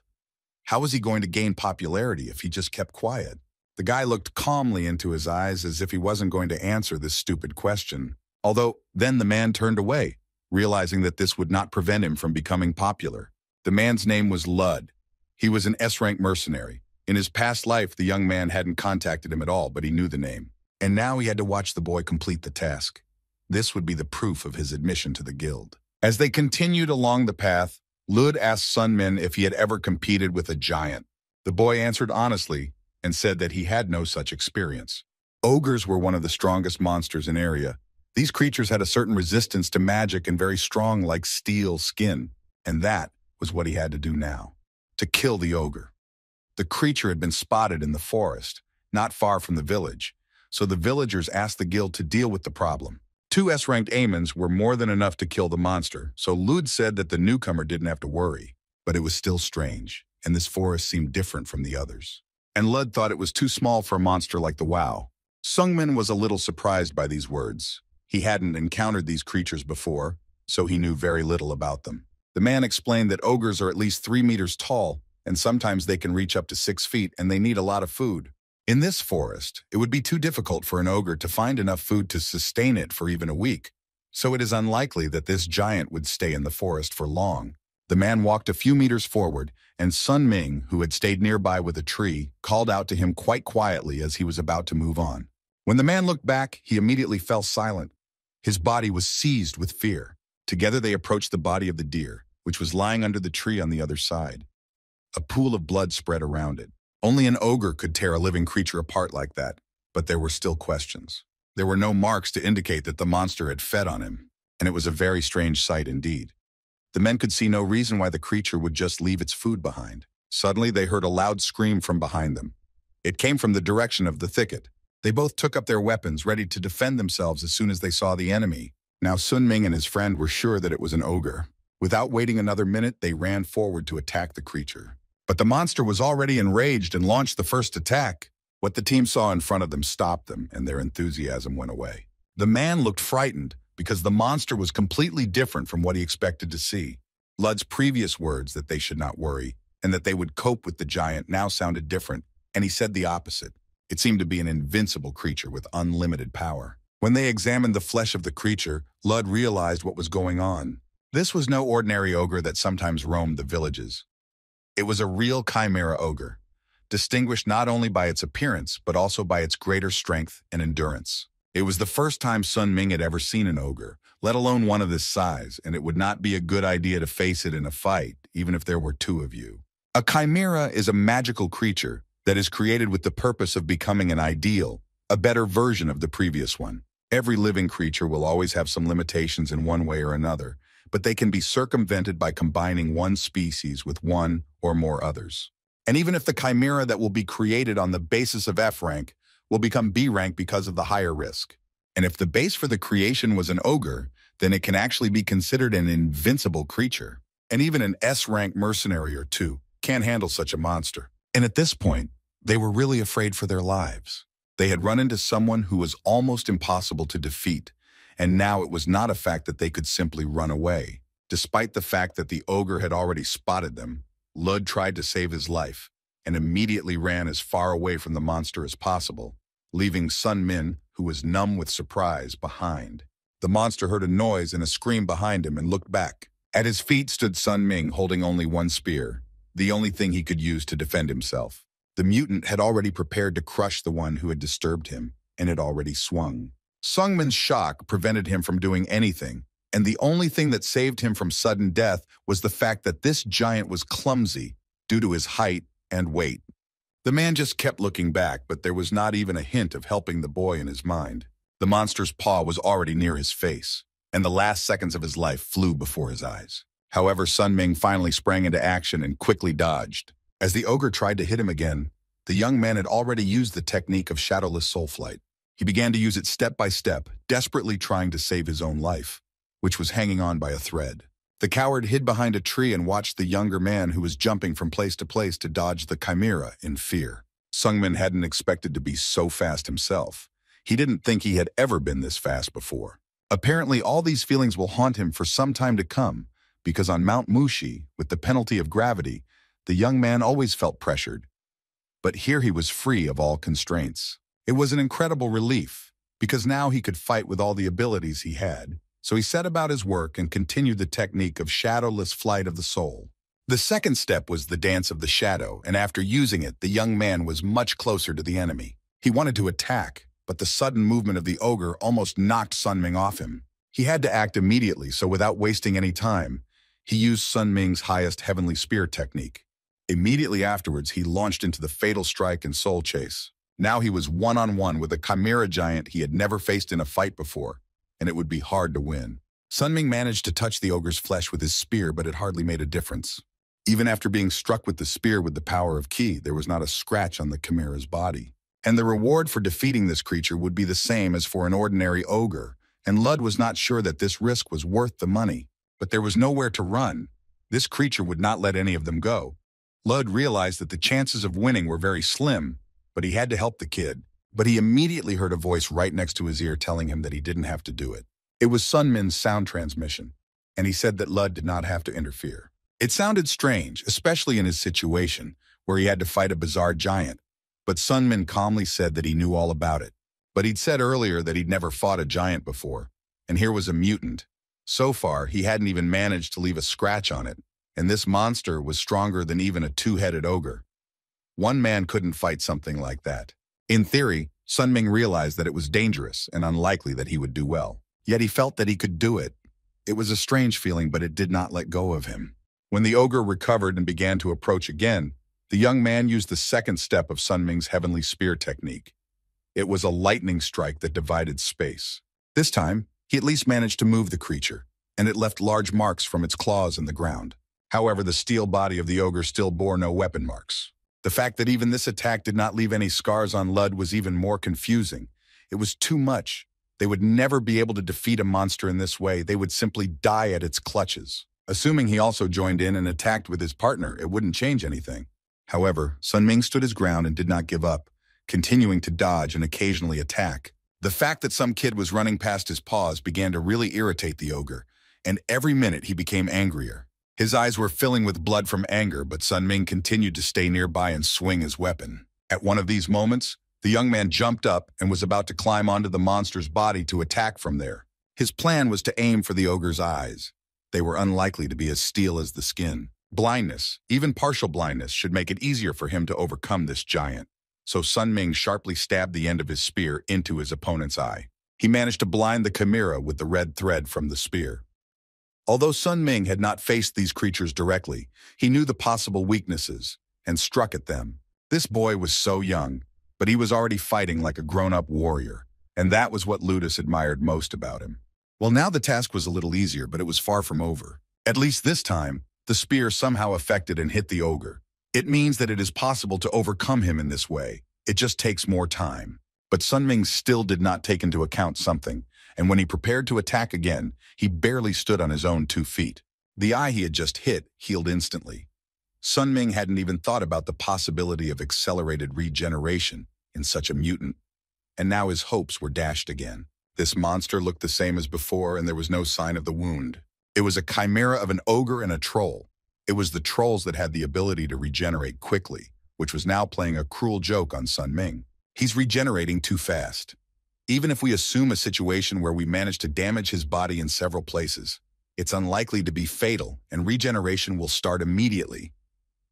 How was he going to gain popularity if he just kept quiet? The guy looked calmly into his eyes as if he wasn't going to answer this stupid question. Although, then the man turned away, realizing that this would not prevent him from becoming popular. The man's name was Lud. He was an S-rank mercenary. In his past life, the young man hadn't contacted him at all, but he knew the name. And now he had to watch the boy complete the task. This would be the proof of his admission to the guild. As they continued along the path, Lud asked Sun Min if he had ever competed with a giant. The boy answered honestly and said that he had no such experience. Ogres were one of the strongest monsters in area. These creatures had a certain resistance to magic and very strong like steel skin, and that was what he had to do now, to kill the ogre. The creature had been spotted in the forest, not far from the village, so the villagers asked the guild to deal with the problem. 2 S-ranked Amons were more than enough to kill the monster, so Lud said that the newcomer didn't have to worry. But it was still strange, and this forest seemed different from the others. And Lud thought it was too small for a monster like the Wow. Sungmin was a little surprised by these words. He hadn't encountered these creatures before, so he knew very little about them. The man explained that ogres are at least 3 meters tall, and sometimes they can reach up to 6 feet, and they need a lot of food. In this forest, it would be too difficult for an ogre to find enough food to sustain it for even a week, so it is unlikely that this giant would stay in the forest for long. The man walked a few meters forward, and Sun Ming, who had stayed nearby with a tree, called out to him quite quietly as he was about to move on. When the man looked back, he immediately fell silent. His body was seized with fear. Together they approached the body of the deer, which was lying under the tree on the other side. A pool of blood spread around it. Only an ogre could tear a living creature apart like that. But there were still questions. There were no marks to indicate that the monster had fed on him, and it was a very strange sight indeed. The men could see no reason why the creature would just leave its food behind. Suddenly, they heard a loud scream from behind them. It came from the direction of the thicket. They both took up their weapons, ready to defend themselves as soon as they saw the enemy. Now Sun Ming and his friend were sure that it was an ogre. Without waiting another minute, they ran forward to attack the creature. But the monster was already enraged and launched the first attack. What the team saw in front of them stopped them, and their enthusiasm went away. The man looked frightened because the monster was completely different from what he expected to see. Lud's previous words that they should not worry and that they would cope with the giant now sounded different, and he said the opposite. It seemed to be an invincible creature with unlimited power. When they examined the flesh of the creature, Lud realized what was going on. This was no ordinary ogre that sometimes roamed the villages. It was a real chimera ogre, distinguished not only by its appearance, but also by its greater strength and endurance. It was the first time Sun Ming had ever seen an ogre, let alone one of this size, and it would not be a good idea to face it in a fight, even if there were two of you. A chimera is a magical creature that is created with the purpose of becoming an ideal, a better version of the previous one. Every living creature will always have some limitations in one way or another, but they can be circumvented by combining one species with one or more others. And even if the chimera that will be created on the basis of F rank will become B rank because of the higher risk. And if the base for the creation was an ogre, then it can actually be considered an invincible creature. And even an S rank mercenary or two can't handle such a monster. And at this point, they were really afraid for their lives. They had run into someone who was almost impossible to defeat, and now it was not a fact that they could simply run away. Despite the fact that the ogre had already spotted them, Lud tried to save his life and immediately ran as far away from the monster as possible, leaving Sun Min, who was numb with surprise, behind. The monster heard a noise and a scream behind him and looked back. At his feet stood Sun Ming holding only one spear, the only thing he could use to defend himself. The mutant had already prepared to crush the one who had disturbed him, and had already swung. Sun Min's shock prevented him from doing anything, and the only thing that saved him from sudden death was the fact that this giant was clumsy due to his height and weight. The man just kept looking back, but there was not even a hint of helping the boy in his mind. The monster's paw was already near his face, and the last seconds of his life flew before his eyes. However, Sun Ming finally sprang into action and quickly dodged. As the ogre tried to hit him again, the young man had already used the technique of shadowless soul flight. He began to use it step by step, desperately trying to save his own life, which was hanging on by a thread. The coward hid behind a tree and watched the younger man who was jumping from place to dodge the chimera in fear. Sun Min hadn't expected to be so fast himself. He didn't think he had ever been this fast before. Apparently, all these feelings will haunt him for some time to come, because on Mount Mushi, with the penalty of gravity, the young man always felt pressured. But here he was free of all constraints. It was an incredible relief, because now he could fight with all the abilities he had. So he set about his work and continued the technique of shadowless flight of the soul. The second step was the dance of the shadow, and after using it, the young man was much closer to the enemy. He wanted to attack, but the sudden movement of the ogre almost knocked Sun Ming off him. He had to act immediately, so without wasting any time, he used Sun Ming's highest heavenly spear technique. Immediately afterwards, he launched into the fatal strike and soul chase. Now he was one-on-one with a chimera giant he had never faced in a fight before, and it would be hard to win. Sun Ming managed to touch the ogre's flesh with his spear, but it hardly made a difference. Even after being struck with the spear with the power of Ki, there was not a scratch on the chimera's body. And the reward for defeating this creature would be the same as for an ordinary ogre, and Lud was not sure that this risk was worth the money. But there was nowhere to run. This creature would not let any of them go. Lud realized that the chances of winning were very slim, but he had to help the kid. But he immediately heard a voice right next to his ear telling him that he didn't have to do it. It was Sun Min's sound transmission, and he said that Lud did not have to interfere. It sounded strange, especially in his situation, where he had to fight a bizarre giant, but Sun Min calmly said that he knew all about it. But he'd said earlier that he'd never fought a giant before, and here was a mutant. So far, he hadn't even managed to leave a scratch on it, and this monster was stronger than even a two-headed ogre. One man couldn't fight something like that. In theory, Sun Ming realized that it was dangerous and unlikely that he would do well. Yet he felt that he could do it. It was a strange feeling, but it did not let go of him. When the ogre recovered and began to approach again, the young man used the second step of Sun Ming's heavenly spear technique. It was a lightning strike that divided space. This time, he at least managed to move the creature, and it left large marks from its claws in the ground. However, the steel body of the ogre still bore no weapon marks. The fact that even this attack did not leave any scars on Lud was even more confusing. It was too much. They would never be able to defeat a monster in this way. They would simply die at its clutches. Assuming he also joined in and attacked with his partner, it wouldn't change anything. However, Sun Ming stood his ground and did not give up, continuing to dodge and occasionally attack. The fact that some kid was running past his paws began to really irritate the ogre, and every minute he became angrier. His eyes were filling with blood from anger, but Sun Ming continued to stay nearby and swing his weapon. At one of these moments, the young man jumped up and was about to climb onto the monster's body to attack from there. His plan was to aim for the ogre's eyes. They were unlikely to be as steel as the skin. Blindness, even partial blindness, should make it easier for him to overcome this giant. So Sun Ming sharply stabbed the end of his spear into his opponent's eye. He managed to blind the chimera with the red thread from the spear. Although Sun Ming had not faced these creatures directly, he knew the possible weaknesses and struck at them. This boy was so young, but he was already fighting like a grown-up warrior, and that was what Ludus admired most about him. Well, now the task was a little easier, but it was far from over. At least this time, the spear somehow affected and hit the ogre. It means that it is possible to overcome him in this way. It just takes more time. But Sun Ming still did not take into account something, and when he prepared to attack again, he barely stood on his own 2 feet. The eye he had just hit healed instantly. Sun Ming hadn't even thought about the possibility of accelerated regeneration in such a mutant, and now his hopes were dashed again. This monster looked the same as before, and there was no sign of the wound. It was a chimera of an ogre and a troll. It was the trolls that had the ability to regenerate quickly, which was now playing a cruel joke on Sun Ming. He's regenerating too fast. Even if we assume a situation where we manage to damage his body in several places, it's unlikely to be fatal, and regeneration will start immediately.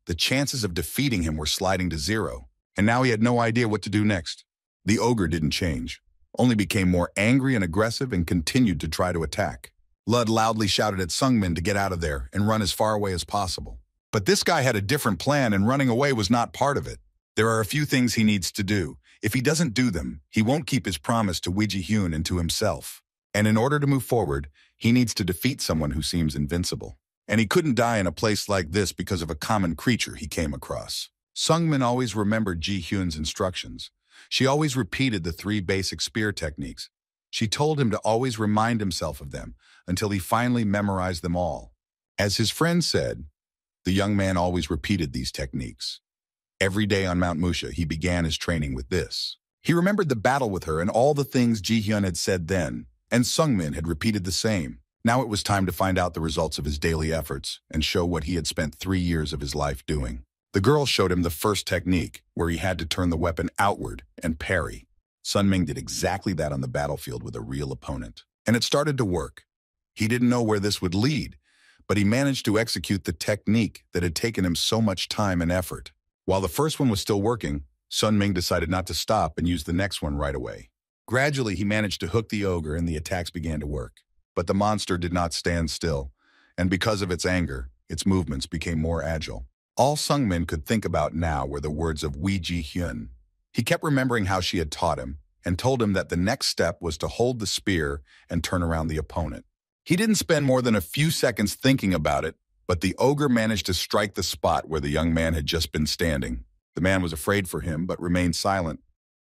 The chances of defeating him were sliding to 0, and now he had no idea what to do next. The ogre didn't change, only became more angry and aggressive and continued to try to attack. Lud loudly shouted at Sun Ming to get out of there and run as far away as possible. But this guy had a different plan, and running away was not part of it. There are a few things he needs to do. If he doesn't do them, he won't keep his promise to Wee Ji Hyun and to himself. And in order to move forward, he needs to defeat someone who seems invincible. And he couldn't die in a place like this because of a common creature he came across. Sun Ming always remembered Ji Hyun's instructions. She always repeated the 3 basic spear techniques. She told him to always remind himself of them until he finally memorized them all. As his friend said, the young man always repeated these techniques. Every day on Mount Musha, he began his training with this. He remembered the battle with her and all the things Ji Hyun had said then, and Sun Ming had repeated the same. Now it was time to find out the results of his daily efforts and show what he had spent 3 years of his life doing. The girl showed him the first technique, where he had to turn the weapon outward and parry. Sun Ming did exactly that on the battlefield with a real opponent, and it started to work. He didn't know where this would lead, but he managed to execute the technique that had taken him so much time and effort. While the first one was still working, Sun Ming decided not to stop and use the next one right away. Gradually, he managed to hook the ogre and the attacks began to work. But the monster did not stand still, and because of its anger, its movements became more agile. All Sun Ming could think about now were the words of Wee Ji Hyun. He kept remembering how she had taught him and told him that the next step was to hold the spear and turn around the opponent. He didn't spend more than a few seconds thinking about it, but the ogre managed to strike the spot where the young man had just been standing. The man was afraid for him, but remained silent.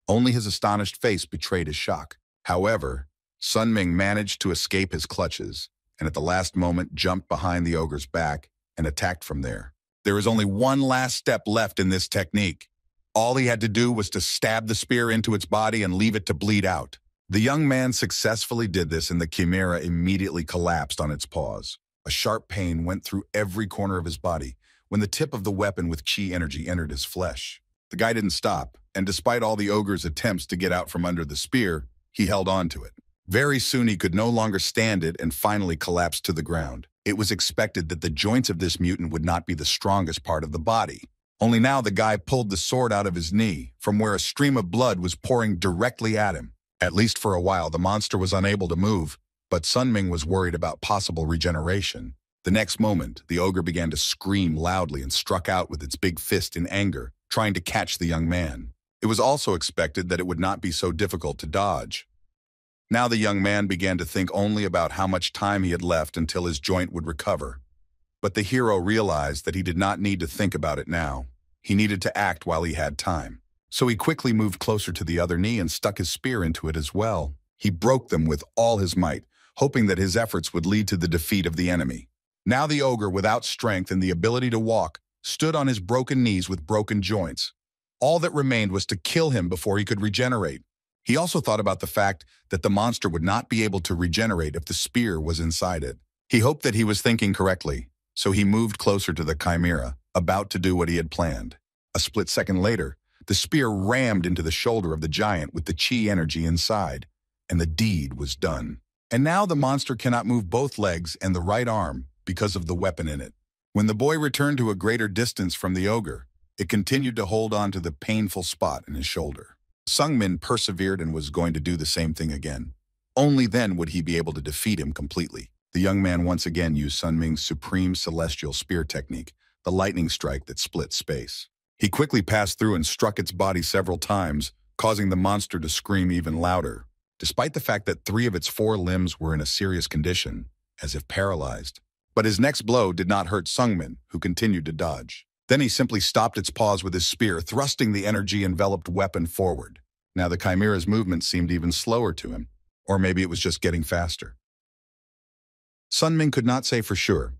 Only his astonished face betrayed his shock. However, Sun Ming managed to escape his clutches, and at the last moment jumped behind the ogre's back and attacked from there. There is only one last step left in this technique. All he had to do was to stab the spear into its body and leave it to bleed out. The young man successfully did this, and the chimera immediately collapsed on its paws. A sharp pain went through every corner of his body when the tip of the weapon with chi energy entered his flesh. The guy didn't stop, and despite all the ogre's attempts to get out from under the spear, he held on to it. Very soon he could no longer stand it and finally collapsed to the ground. It was expected that the joints of this mutant would not be the strongest part of the body. Only now the guy pulled the sword out of his knee, from where a stream of blood was pouring directly at him. At least for a while, the monster was unable to move, but Sun Ming was worried about possible regeneration. The next moment, the ogre began to scream loudly and struck out with its big fist in anger, trying to catch the young man. It was also expected that it would not be so difficult to dodge. Now the young man began to think only about how much time he had left until his joint would recover. But the hero realized that he did not need to think about it now. He needed to act while he had time. So he quickly moved closer to the other knee and stuck his spear into it as well. He broke them with all his might, hoping that his efforts would lead to the defeat of the enemy. Now the ogre, without strength and the ability to walk, stood on his broken knees with broken joints. All that remained was to kill him before he could regenerate. He also thought about the fact that the monster would not be able to regenerate if the spear was inside it. He hoped that he was thinking correctly, so he moved closer to the chimera, about to do what he had planned. A split second later, the spear rammed into the shoulder of the giant with the chi energy inside, and the deed was done. And now the monster cannot move both legs and the right arm because of the weapon in it. When the boy returned to a greater distance from the ogre, it continued to hold on to the painful spot in his shoulder. Sungmin persevered and was going to do the same thing again. Only then would he be able to defeat him completely. The young man once again used Sun Ming's supreme celestial spear technique, the lightning strike that split space. He quickly passed through and struck its body several times, causing the monster to scream even louder, despite the fact that 3 of its 4 limbs were in a serious condition, as if paralyzed. But his next blow did not hurt Sungmin, who continued to dodge. Then he simply stopped its paws with his spear, thrusting the energy-enveloped weapon forward. Now the chimera's movement seemed even slower to him, or maybe it was just getting faster. Sun Ming could not say for sure,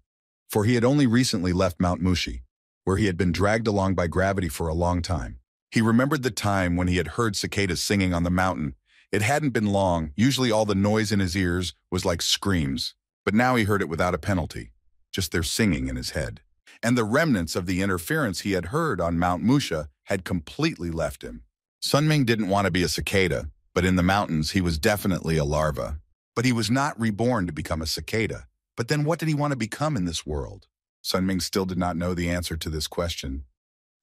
for he had only recently left Mount Mushi, where he had been dragged along by gravity for a long time. He remembered the time when he had heard cicadas singing on the mountain. It hadn't been long. Usually all the noise in his ears was like screams, but now he heard it without a penalty, just their singing in his head. And the remnants of the interference he had heard on Mount Musha had completely left him. Sun Ming didn't want to be a cicada, but in the mountains he was definitely a larva. But he was not reborn to become a cicada. But then what did he want to become in this world? Sun Ming still did not know the answer to this question,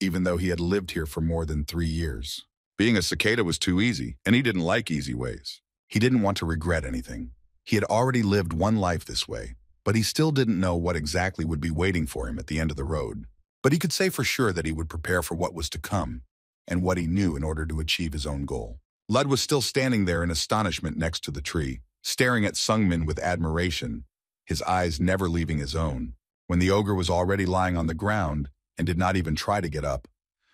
even though he had lived here for more than 3 years. Being a cicada was too easy, and he didn't like easy ways. He didn't want to regret anything. He had already lived one life this way, but he still didn't know what exactly would be waiting for him at the end of the road. But he could say for sure that he would prepare for what was to come, and what he knew in order to achieve his own goal. Lud was still standing there in astonishment next to the tree, staring at Sungmin with admiration, his eyes never leaving his own. When the ogre was already lying on the ground and did not even try to get up,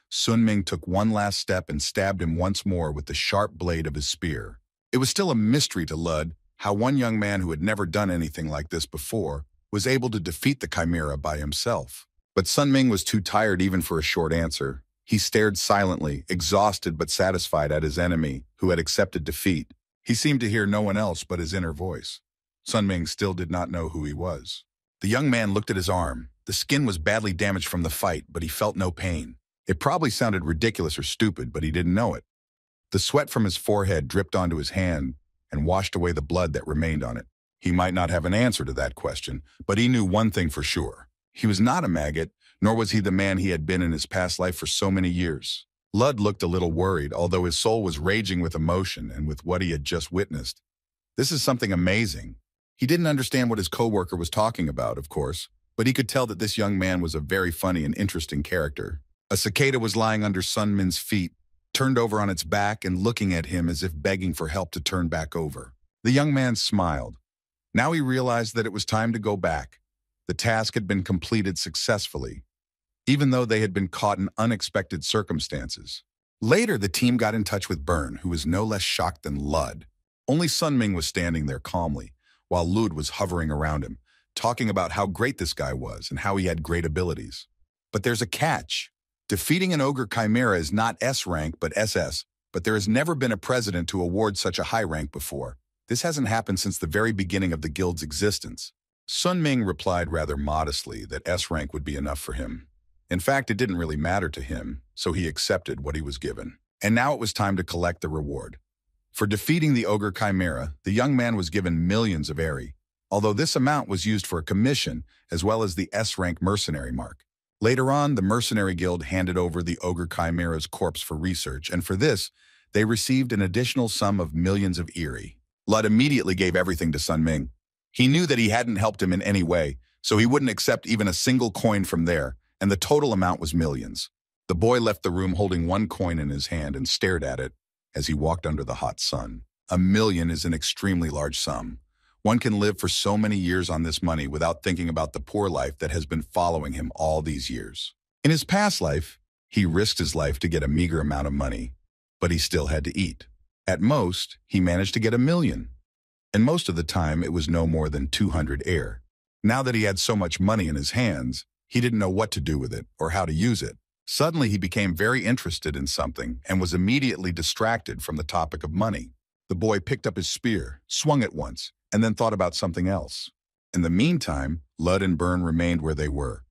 Sun Ming took one last step and stabbed him once more with the sharp blade of his spear. It was still a mystery to Lud how one young man who had never done anything like this before was able to defeat the chimera by himself. But Sun Ming was too tired even for a short answer. He stared silently, exhausted but satisfied at his enemy, who had accepted defeat. He seemed to hear no one else but his inner voice. Sun Ming still did not know who he was. The young man looked at his arm. The skin was badly damaged from the fight, but he felt no pain. It probably sounded ridiculous or stupid, but he didn't know it. The sweat from his forehead dripped onto his hand and washed away the blood that remained on it. He might not have an answer to that question, but he knew one thing for sure. He was not a maggot, nor was he the man he had been in his past life for so many years. Lud looked a little worried, although his soul was raging with emotion and with what he had just witnessed. This is something amazing. He didn't understand what his coworker was talking about, of course, but he could tell that this young man was a very funny and interesting character. A cicada was lying under Sun Min's feet, turned over on its back and looking at him as if begging for help to turn back over. The young man smiled. Now he realized that it was time to go back. The task had been completed successfully, even though they had been caught in unexpected circumstances. Later, the team got in touch with Byrne, who was no less shocked than Lud. Only Sun Ming was standing there calmly, while Lud was hovering around him, talking about how great this guy was and how he had great abilities. But there's a catch. Defeating an ogre chimera is not S rank, but SS, but there has never been a president to award such a high rank before. This hasn't happened since the very beginning of the guild's existence. Sun Ming replied rather modestly that S rank would be enough for him. In fact, it didn't really matter to him, so he accepted what he was given. And now it was time to collect the reward. For defeating the ogre chimera, the young man was given millions of Eri, although this amount was used for a commission as well as the S-rank mercenary mark. Later on, the mercenary guild handed over the ogre chimera's corpse for research, and for this, they received an additional sum of millions of Eri. Lud immediately gave everything to Sun Ming. He knew that he hadn't helped him in any way, so he wouldn't accept even a single coin from there, and the total amount was millions. The boy left the room holding one coin in his hand and stared at it as he walked under the hot sun. 1 million is an extremely large sum. One can live for so many years on this money without thinking about the poor life that has been following him all these years. In his past life, he risked his life to get a meager amount of money, but he still had to eat. At most, he managed to get 1 million, and most of the time it was no more than 200 air. Now that he had so much money in his hands, he didn't know what to do with it or how to use it. Suddenly he became very interested in something and was immediately distracted from the topic of money. The boy picked up his spear, swung it once, and then thought about something else. In the meantime, Lud and Byrne remained where they were.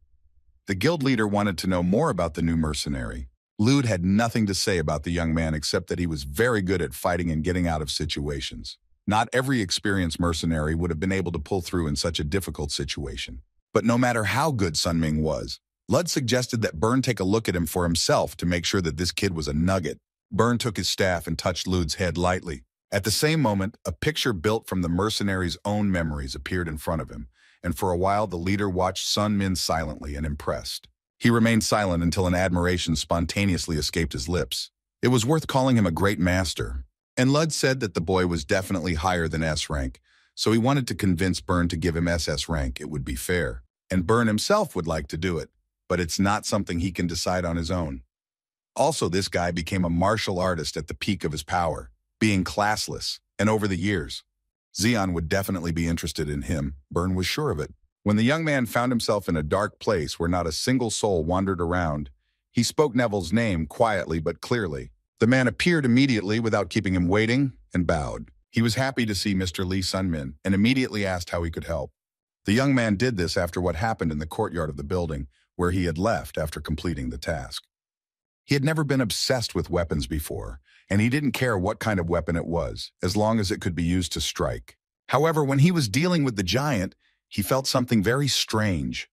The guild leader wanted to know more about the new mercenary. Lud had nothing to say about the young man except that he was very good at fighting and getting out of situations. Not every experienced mercenary would have been able to pull through in such a difficult situation. But no matter how good Sun Ming was, Lud suggested that Byrne take a look at him for himself to make sure that this kid was a nugget. Byrne took his staff and touched Lud's head lightly. At the same moment, a picture built from the mercenary's own memories appeared in front of him, and for a while the leader watched Sun Min silently and impressed. He remained silent until an admiration spontaneously escaped his lips. It was worth calling him a great master. And Lud said that the boy was definitely higher than S rank, so he wanted to convince Byrne to give him SS rank. It would be fair. And Byrne himself would like to do it, but it's not something he can decide on his own. Also, this guy became a martial artist at the peak of his power, being classless, and over the years, Zeon would definitely be interested in him. Byrne was sure of it. When the young man found himself in a dark place where not a single soul wandered around, he spoke Neville's name quietly but clearly. The man appeared immediately without keeping him waiting and bowed. He was happy to see Mr. Lee Sunmin and immediately asked how he could help. The young man did this after what happened in the courtyard of the building where he had left after completing the task. He had never been obsessed with weapons before, and he didn't care what kind of weapon it was, as long as it could be used to strike. However, when he was dealing with the giant, he felt something very strange.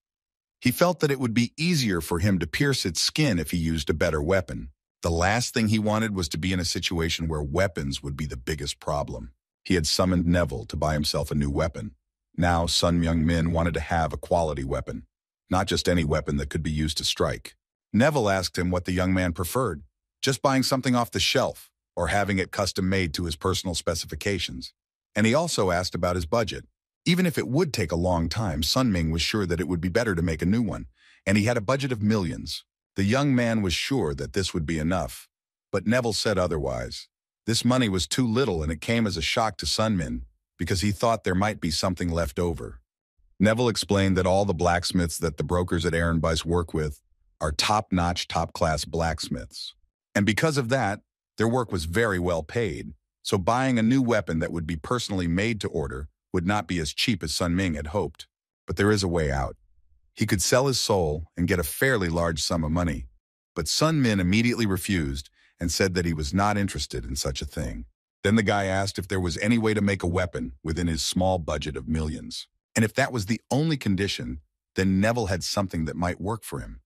He felt that it would be easier for him to pierce its skin if he used a better weapon. The last thing he wanted was to be in a situation where weapons would be the biggest problem. He had summoned Neville to buy himself a new weapon. Now Sun Myung-min wanted to have a quality weapon, not just any weapon that could be used to strike. Neville asked him what the young man preferred, just buying something off the shelf or having it custom-made to his personal specifications. And he also asked about his budget. Even if it would take a long time, Sun Ming was sure that it would be better to make a new one, and he had a budget of millions. The young man was sure that this would be enough, but Neville said otherwise. This money was too little and it came as a shock to Sun Min because he thought there might be something left over. Neville explained that all the blacksmiths that the brokers at Ehrenbeis work with are top-notch, top-class blacksmiths. And because of that, their work was very well paid, so buying a new weapon that would be personally made to order would not be as cheap as Sun Ming had hoped. But there is a way out. He could sell his soul and get a fairly large sum of money. But Sun Min immediately refused and said that he was not interested in such a thing. Then the guy asked if there was any way to make a weapon within his small budget of millions. And if that was the only condition, then Neville had something that might work for him.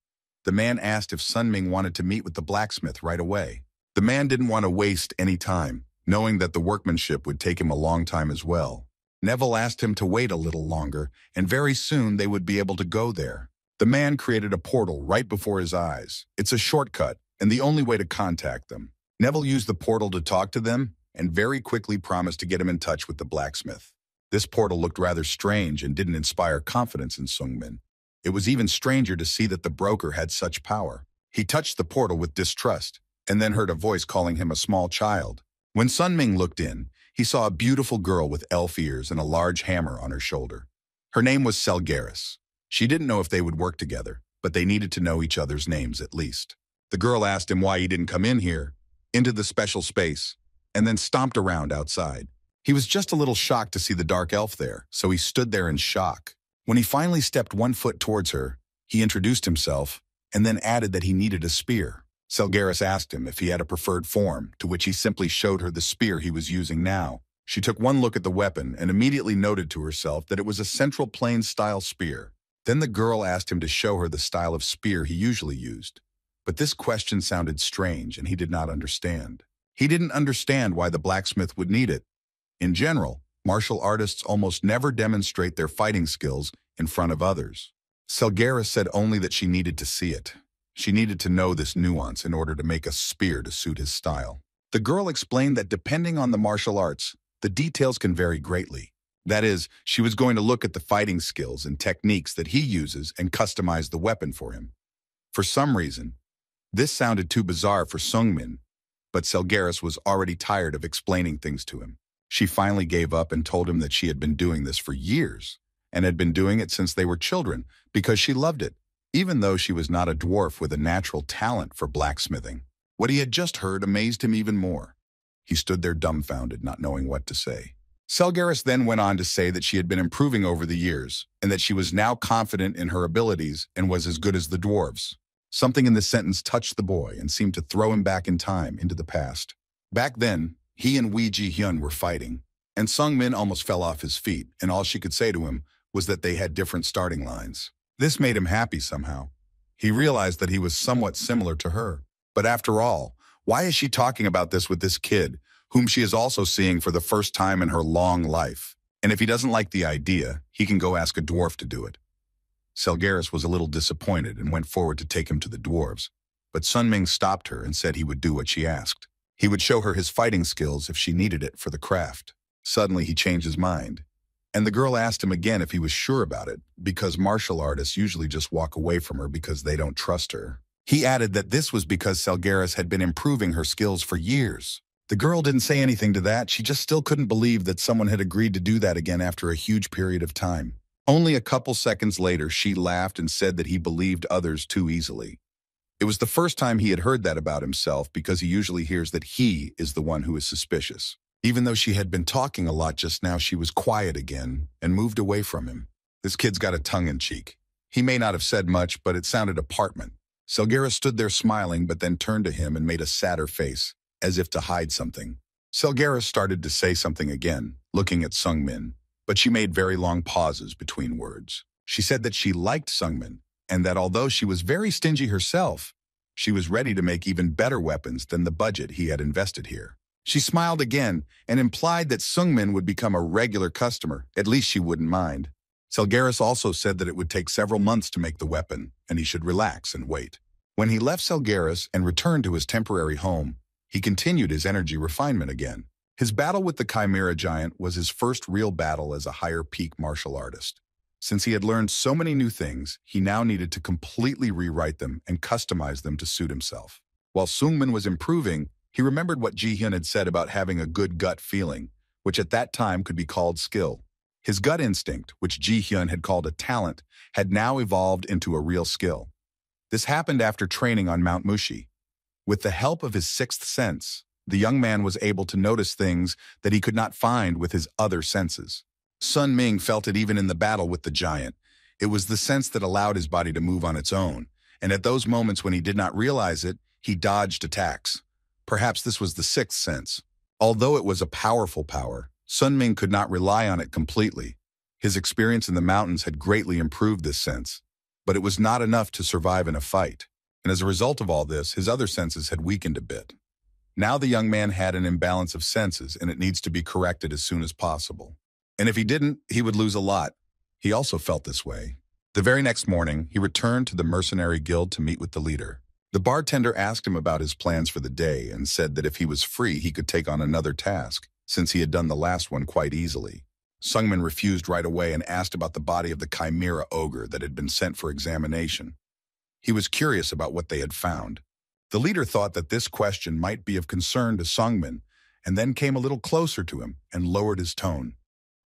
The man asked if Sun Ming wanted to meet with the blacksmith right away. The man didn't want to waste any time, knowing that the workmanship would take him a long time as well. Neville asked him to wait a little longer, and very soon they would be able to go there. The man created a portal right before his eyes. It's a shortcut, and the only way to contact them. Neville used the portal to talk to them, and very quickly promised to get him in touch with the blacksmith. This portal looked rather strange and didn't inspire confidence in Sung Min. It was even stranger to see that the broker had such power. He touched the portal with distrust, and then heard a voice calling him a small child. When Sun Ming looked in, he saw a beautiful girl with elf ears and a large hammer on her shoulder. Her name was Selgaris. She didn't know if they would work together, but they needed to know each other's names at least. The girl asked him why he didn't come in here, into the special space, and then stomped around outside. He was just a little shocked to see the dark elf there, so he stood there in shock. When he finally stepped 1 foot towards her, he introduced himself, and then added that he needed a spear. Selgaris asked him if he had a preferred form, to which he simply showed her the spear he was using now. She took one look at the weapon and immediately noted to herself that it was a Central Plains-style spear. Then the girl asked him to show her the style of spear he usually used. But this question sounded strange and he did not understand. He didn't understand why the blacksmith would need it. In general, martial artists almost never demonstrate their fighting skills in front of others. Selgaris said only that she needed to see it. She needed to know this nuance in order to make a spear to suit his style. The girl explained that depending on the martial arts, the details can vary greatly. That is, she was going to look at the fighting skills and techniques that he uses and customize the weapon for him. For some reason, this sounded too bizarre for Sungmin, but Selgaris was already tired of explaining things to him. She finally gave up and told him that she had been doing this for years and had been doing it since they were children because she loved it, even though she was not a dwarf with a natural talent for blacksmithing. What he had just heard amazed him even more. He stood there dumbfounded, not knowing what to say. Selgaris then went on to say that she had been improving over the years and that she was now confident in her abilities and was as good as the dwarves. Something in this sentence touched the boy and seemed to throw him back in time into the past. Back then, he and Wee Ji-hyun were fighting, and Sungmin almost fell off his feet, and all she could say to him was that they had different starting lines. This made him happy somehow. He realized that he was somewhat similar to her. But after all, why is she talking about this with this kid, whom she is also seeing for the first time in her long life? And if he doesn't like the idea, he can go ask a dwarf to do it. Selgaris was a little disappointed and went forward to take him to the dwarves, but Sunming stopped her and said he would do what she asked. He would show her his fighting skills if she needed it for the craft. Suddenly he changed his mind, and the girl asked him again if he was sure about it, because martial artists usually just walk away from her because they don't trust her. He added that this was because Selgaris had been improving her skills for years. The girl didn't say anything to that. She just still couldn't believe that someone had agreed to do that again after a huge period of time. Only a couple seconds later, she laughed and said that he believed others too easily. It was the first time he had heard that about himself, because he usually hears that he is the one who is suspicious. Even though she had been talking a lot just now, she was quiet again and moved away from him. This kid's got a tongue in cheek. He may not have said much, but it sounded apartment. Selgaris stood there smiling, but then turned to him and made a sadder face, as if to hide something. Selgaris started to say something again, looking at Sungmin, but she made very long pauses between words. She said that she liked Sungmin, and that although she was very stingy herself, she was ready to make even better weapons than the budget he had invested here. She smiled again and implied that Sungmin would become a regular customer. At least she wouldn't mind. Selgaris also said that it would take several months to make the weapon, and he should relax and wait. When he left Selgaris and returned to his temporary home, he continued his energy refinement again. His battle with the Chimera Giant was his first real battle as a higher peak martial artist. Since he had learned so many new things, he now needed to completely rewrite them and customize them to suit himself. While Sungmin was improving, he remembered what Ji-hyun had said about having a good gut feeling, which at that time could be called skill. His gut instinct, which Ji-hyun had called a talent, had now evolved into a real skill. This happened after training on Mount Mushi. With the help of his sixth sense, the young man was able to notice things that he could not find with his other senses. Sun Ming felt it even in the battle with the giant. It was the sense that allowed his body to move on its own, and at those moments when he did not realize it, he dodged attacks. Perhaps this was the sixth sense. Although it was a powerful power, Sun Ming could not rely on it completely. His experience in the mountains had greatly improved this sense, but it was not enough to survive in a fight. And as a result of all this, his other senses had weakened a bit. Now the young man had an imbalance of senses, and it needs to be corrected as soon as possible. And if he didn't, he would lose a lot. He also felt this way. The very next morning, he returned to the mercenary guild to meet with the leader. The bartender asked him about his plans for the day and said that if he was free, he could take on another task, since he had done the last one quite easily. Sungmin refused right away and asked about the body of the Chimera ogre that had been sent for examination. He was curious about what they had found. The leader thought that this question might be of concern to Sungmin, and then came a little closer to him and lowered his tone.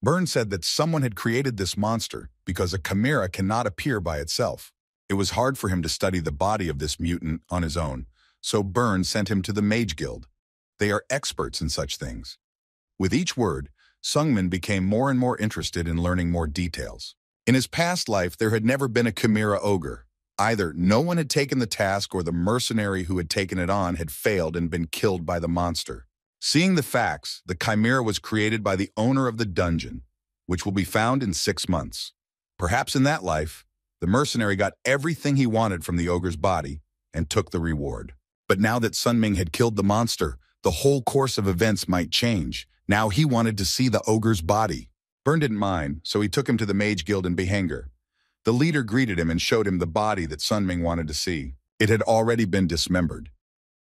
Burn said that someone had created this monster because a chimera cannot appear by itself. It was hard for him to study the body of this mutant on his own, so Burn sent him to the Mage Guild. They are experts in such things. With each word, Sungmin became more and more interested in learning more details. In his past life, there had never been a chimera ogre. Either no one had taken the task or the mercenary who had taken it on had failed and been killed by the monster. Seeing the facts, the chimera was created by the owner of the dungeon, which will be found in 6 months. Perhaps in that life, the mercenary got everything he wanted from the ogre's body and took the reward. But now that Sun Ming had killed the monster, the whole course of events might change. Now he wanted to see the ogre's body. Burn didn't mind, so he took him to the Mage Guild in Behanger. The leader greeted him and showed him the body that Sun Ming wanted to see. It had already been dismembered.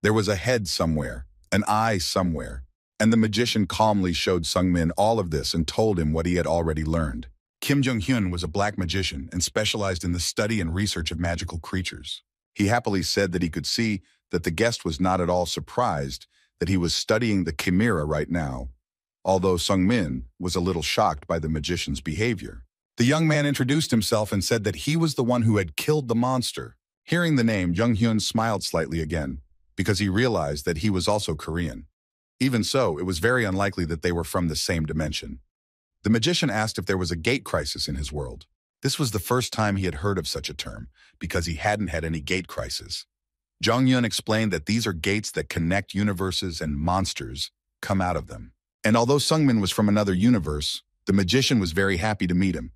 There was a head somewhere, an eye somewhere, and the magician calmly showed Sungmin all of this and told him what he had already learned. Kim Jung-hyun was a black magician and specialized in the study and research of magical creatures. He happily said that he could see that the guest was not at all surprised that he was studying the chimera right now, although Sungmin was a little shocked by the magician's behavior. The young man introduced himself and said that he was the one who had killed the monster. Hearing the name, Jung-hyun smiled slightly again, because he realized that he was also Korean. Even so, it was very unlikely that they were from the same dimension. The magician asked if there was a gate crisis in his world. This was the first time he had heard of such a term, because he hadn't had any gate crisis. Jung-hyun explained that these are gates that connect universes and monsters come out of them. And although Sungmin was from another universe, the magician was very happy to meet him.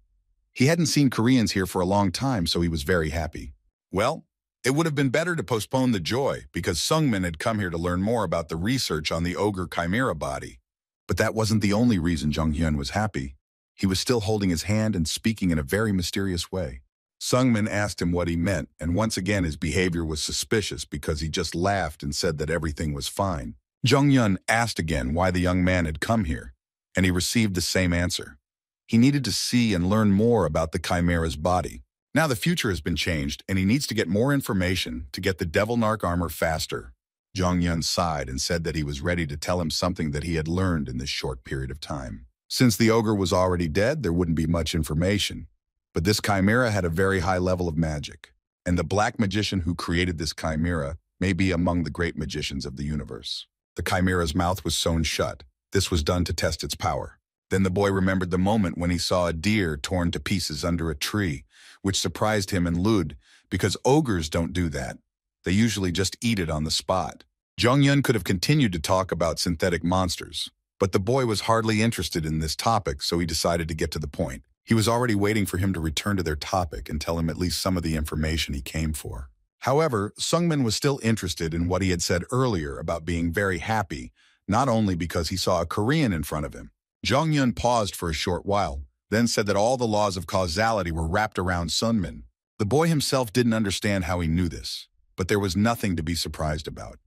He hadn't seen Koreans here for a long time, so he was very happy. Well, it would have been better to postpone the joy, because Sungmin had come here to learn more about the research on the ogre chimera body. But that wasn't the only reason Jung-hyun was happy. He was still holding his hand and speaking in a very mysterious way. Sungmin asked him what he meant, and once again his behavior was suspicious because he just laughed and said that everything was fine. Jung-hyun asked again why the young man had come here, and he received the same answer. He needed to see and learn more about the chimera's body. Now the future has been changed, and he needs to get more information to get the Devil Narc armor faster. Jung-hyun sighed and said that he was ready to tell him something that he had learned in this short period of time. Since the ogre was already dead, there wouldn't be much information. But this chimera had a very high level of magic, and the black magician who created this chimera may be among the great magicians of the universe. The chimera's mouth was sewn shut. This was done to test its power. Then the boy remembered the moment when he saw a deer torn to pieces under a tree, which surprised him and Lud, because ogres don't do that. They usually just eat it on the spot. Jung-hyun could have continued to talk about synthetic monsters, but the boy was hardly interested in this topic, so he decided to get to the point. He was already waiting for him to return to their topic and tell him at least some of the information he came for. However, Sungmin was still interested in what he had said earlier about being very happy, not only because he saw a Korean in front of him. Jung-hyun paused for a short while, then said that all the laws of causality were wrapped around Sungmin. The boy himself didn't understand how he knew this, but there was nothing to be surprised about.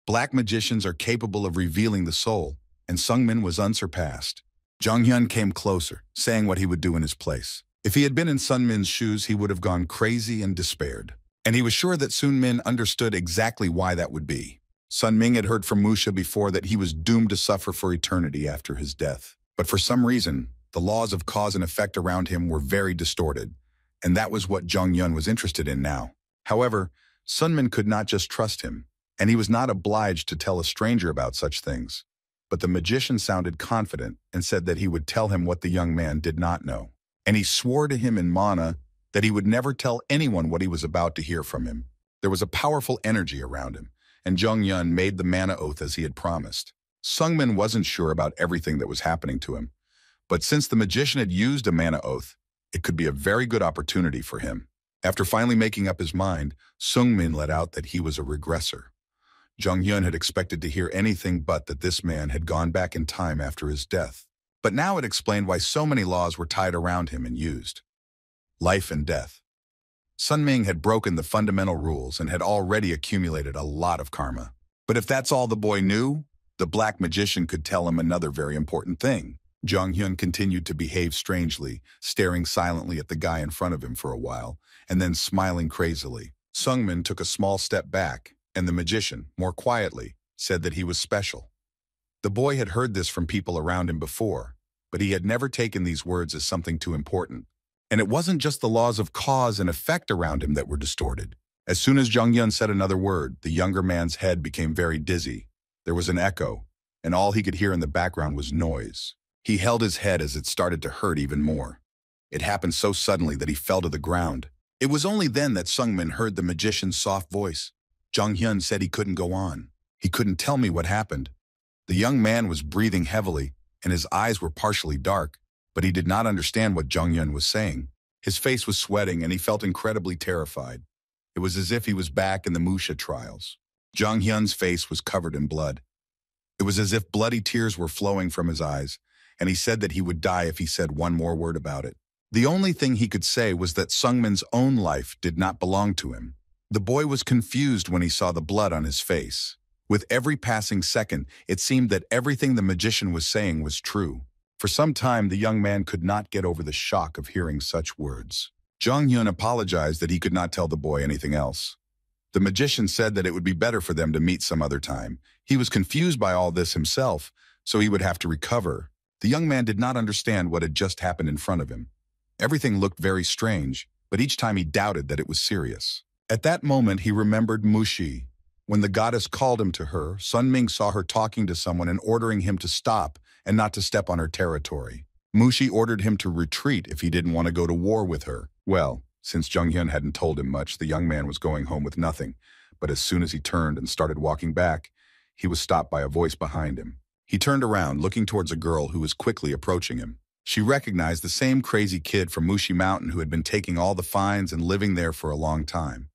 Black magicians are capable of revealing the soul, and Sungmin was unsurpassed. Jung-hyun came closer, saying what he would do in his place. If he had been in Sungmin's shoes, he would have gone crazy and despaired. And he was sure that Sungmin understood exactly why that would be. Sunmin had heard from Musha before that he was doomed to suffer for eternity after his death. But for some reason, the laws of cause and effect around him were very distorted, and that was what Jung-hyun was interested in now. However, Sunmin could not just trust him, and he was not obliged to tell a stranger about such things. But the magician sounded confident and said that he would tell him what the young man did not know. And he swore to him in Mana that he would never tell anyone what he was about to hear from him. There was a powerful energy around him, and Jung-hyun made the mana oath as he had promised. Sungmin wasn't sure about everything that was happening to him, but since the magician had used a mana oath, it could be a very good opportunity for him. After finally making up his mind, Sungmin let out that he was a regressor. Jung-hyun had expected to hear anything but that this man had gone back in time after his death. But now it explained why so many laws were tied around him and used. Life and death. Sunmin had broken the fundamental rules and had already accumulated a lot of karma. But if that's all the boy knew, the black magician could tell him another very important thing. Jung-hyun continued to behave strangely, staring silently at the guy in front of him for a while, and then smiling crazily. Sungmin took a small step back, and the magician, more quietly, said that he was special. The boy had heard this from people around him before, but he had never taken these words as something too important. And it wasn't just the laws of cause and effect around him that were distorted. As soon as Jung-hyun said another word, the younger man's head became very dizzy. There was an echo, and all he could hear in the background was noise. He held his head as it started to hurt even more. It happened so suddenly that he fell to the ground. It was only then that Sungmin heard the magician's soft voice. Jung-hyun said he couldn't go on. He couldn't tell me what happened. The young man was breathing heavily, and his eyes were partially dark, but he did not understand what Jung-hyun was saying. His face was sweating, and he felt incredibly terrified. It was as if he was back in the Musha trials. Jung-hyun's face was covered in blood. It was as if bloody tears were flowing from his eyes, and he said that he would die if he said one more word about it. The only thing he could say was that Sungmin's own life did not belong to him. The boy was confused when he saw the blood on his face. With every passing second, it seemed that everything the magician was saying was true. For some time, the young man could not get over the shock of hearing such words. Jong-hyun apologized that he could not tell the boy anything else. The magician said that it would be better for them to meet some other time. He was confused by all this himself, so he would have to recover. The young man did not understand what had just happened in front of him. Everything looked very strange, but each time he doubted that it was serious. At that moment, he remembered Mushi. When the goddess called him to her, Sun Ming saw her talking to someone and ordering him to stop and not to step on her territory. Mushi ordered him to retreat if he didn't want to go to war with her. Well, since Jung-hyun hadn't told him much, the young man was going home with nothing. But as soon as he turned and started walking back, he was stopped by a voice behind him. He turned around, looking towards a girl who was quickly approaching him. She recognized the same crazy kid from Mushi Mountain who had been taking all the fines and living there for a long time.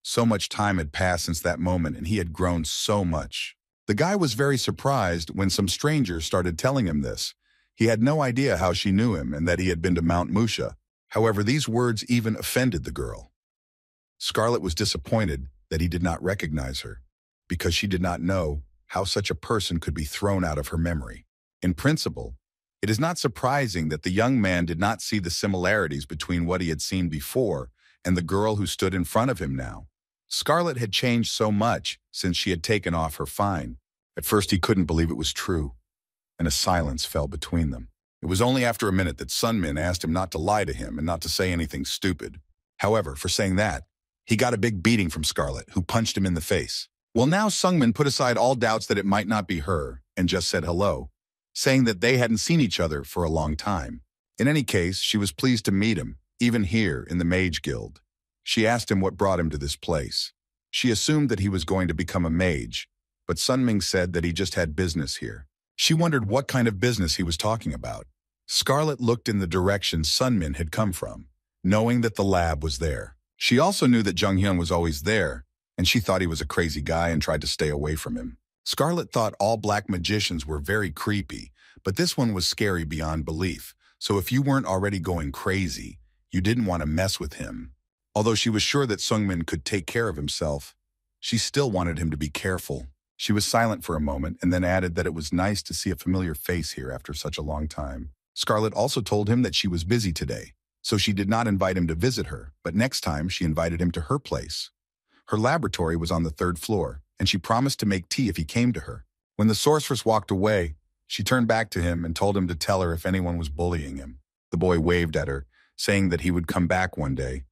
So much time had passed since that moment, and he had grown so much. The guy was very surprised when some strangers started telling him this. He had no idea how she knew him and that he had been to Mount Musha. However, these words even offended the girl. Scarlet was disappointed that he did not recognize her, because she did not know how such a person could be thrown out of her memory. In principle, it is not surprising that the young man did not see the similarities between what he had seen before and the girl who stood in front of him now. Scarlet had changed so much since she had taken off her fine. At first he couldn't believe it was true, and a silence fell between them. It was only after a minute that Sunmin asked him not to lie to him and not to say anything stupid. However, for saying that, he got a big beating from Scarlet, who punched him in the face. Well, now Sungmin put aside all doubts that it might not be her and just said hello, saying that they hadn't seen each other for a long time. In any case, she was pleased to meet him, even here in the Mage Guild. She asked him what brought him to this place. She assumed that he was going to become a mage, but Sunming said that he just had business here. She wondered what kind of business he was talking about. Scarlet looked in the direction Sunmin had come from, knowing that the lab was there. She also knew that Jung-hyun was always there, and she thought he was a crazy guy and tried to stay away from him. Scarlet thought all black magicians were very creepy, but this one was scary beyond belief, so if you weren't already going crazy, you didn't want to mess with him. Although she was sure that Sungmin could take care of himself, she still wanted him to be careful. She was silent for a moment and then added that it was nice to see a familiar face here after such a long time. Scarlet also told him that she was busy today, so she did not invite him to visit her, but next time she invited him to her place. Her laboratory was on the 3rd floor, and she promised to make tea if he came to her. When the sorceress walked away, she turned back to him and told him to tell her if anyone was bullying him. The boy waved at her, saying that he would come back one day,